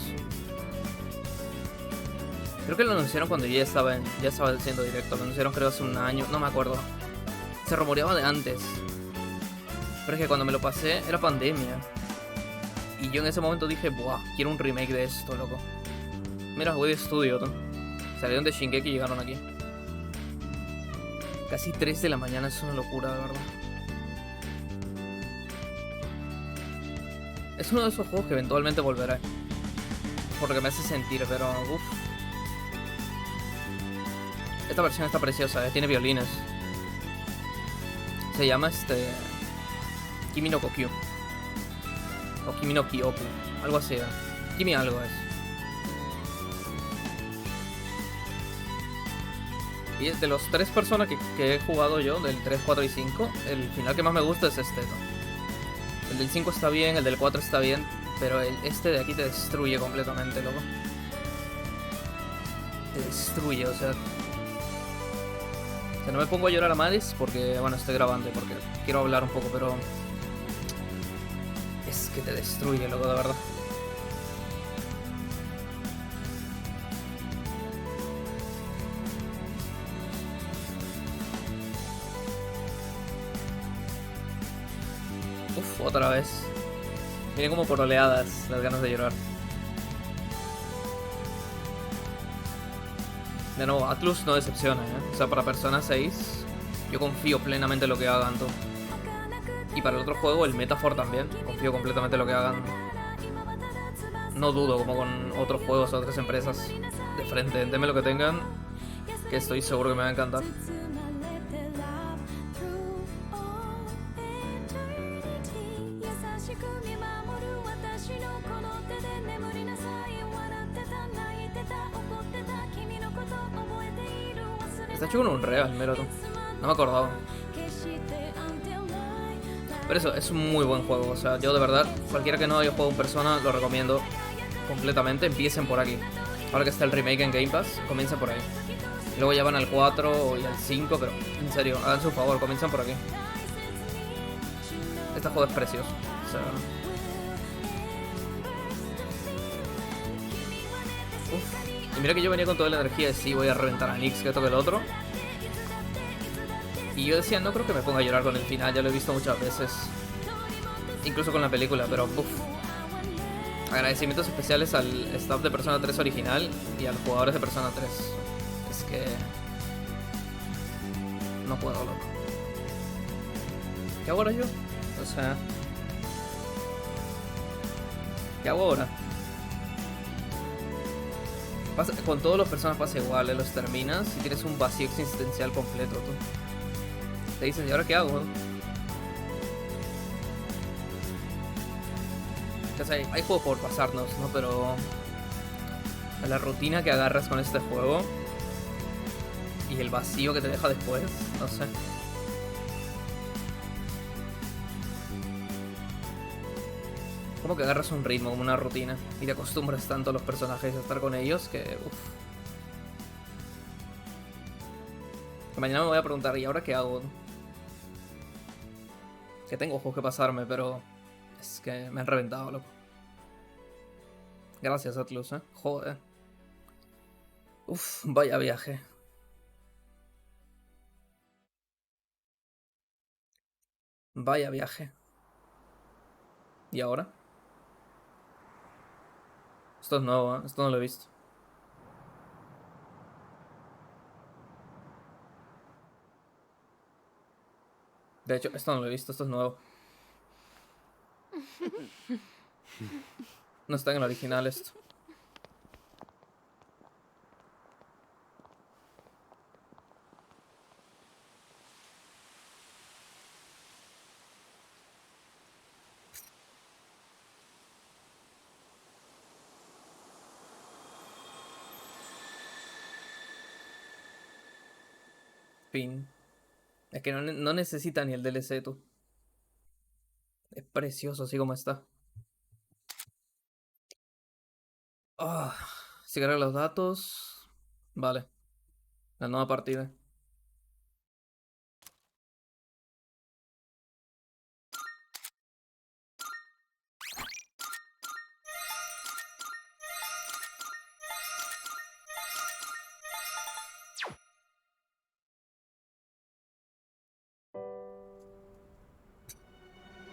Creo que lo anunciaron cuando ya estaba haciendo directo. Lo anunciaron creo hace un año, no me acuerdo. Se rumoreaba de antes. Pero es que cuando me lo pasé era pandemia. Y yo en ese momento dije, buah, quiero un remake de esto, loco. Mira, jugué de estudio, ¿no? Salieron de Shingeki y llegaron aquí. Casi 3 de la mañana, es una locura, de verdad. Es uno de esos juegos que eventualmente volveré. Por lo que me hace sentir, pero uff. Esta versión está preciosa, tiene violines. Se llama Kimi no Kokyu. O Kimi no Kyoku. Algo así, Kimi algo es. Y de los 3 personas que he jugado yo, del 3, 4 y 5, el final que más me gusta es este, ¿no? El del 5 está bien, el del 4 está bien, pero este de aquí te destruye completamente, loco. Te destruye, o sea... no me pongo a llorar a madres porque, bueno, estoy grabando y porque quiero hablar un poco, pero... Es que te destruye, loco, de verdad. Uf, otra vez. Viene como por oleadas las ganas de llorar. De nuevo, Atlus no decepciona, ¿eh? O sea, para Persona 6 yo confío plenamente en lo que hagan, tú. Y para el otro juego, el Metaphor también, confío completamente en lo que hagan. no dudo como con otros juegos o otras empresas de frente. Denme lo que tengan, que estoy seguro que me va a encantar. Está hecho con un real, mira tú. No me acordaba. Pero eso, es un muy buen juego. O sea, yo de verdad, cualquiera que no haya jugado en persona, lo recomiendo completamente. Empiecen por aquí. Ahora que está el remake en Game Pass, comiencen por ahí. Luego ya van al 4 y al 5, pero en serio, hagan su favor, comiencen por aquí. Este juego es precioso. O sea... Uf. Y mira que yo venía con toda la energía de sí, voy a reventar a Nix, que esto que el otro. Y yo decía, no creo que me ponga a llorar con el final, ya lo he visto muchas veces. Incluso con la película, pero uff. Agradecimientos especiales al staff de Persona 3 original y a los jugadores de Persona 3. Es que... no puedo, loco. ¿Qué hago ahora yo? O sea... ¿qué hago ahora? Con todos los personas pasa igual, los terminas y tienes un vacío existencial completo, tú. Te dices, ¿y ahora qué hago? O sea, hay juegos por pasarnos, ¿no? Pero... la rutina que agarras con este juego y el vacío que te deja después, no sé. Como que agarras un ritmo, como una rutina, y te acostumbras tanto a los personajes a estar con ellos que... uff. Que mañana me voy a preguntar, ¿y ahora qué hago? Que tengo juegos que pasarme, pero... es que me han reventado, loco. Gracias, Atlus, joder. Uff, vaya viaje. Vaya viaje. ¿Y ahora? Esto es nuevo, ¿eh? Esto no lo he visto. De hecho, esto no lo he visto, esto es nuevo. No está en el original esto. Fin. Es que no necesita ni el DLC, tú. Es precioso así como está. Ah, si carga los datos. Vale. La nueva partida.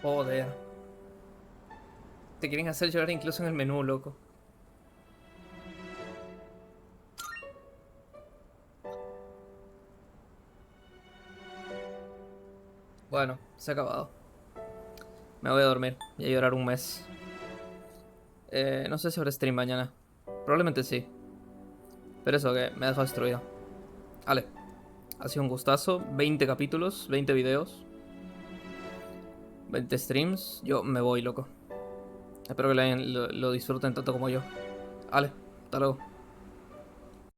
Joder. Te quieren hacer llorar incluso en el menú, loco. Bueno, se ha acabado. Me voy a dormir y a llorar un mes. No sé si habrá stream mañana. Probablemente sí. Pero eso que me ha dejado destruido. Vale. Ha sido un gustazo. 20 capítulos, 20 videos, 20 streams. Yo me voy, loco. Espero que lo disfruten tanto como yo. Vale, hasta luego.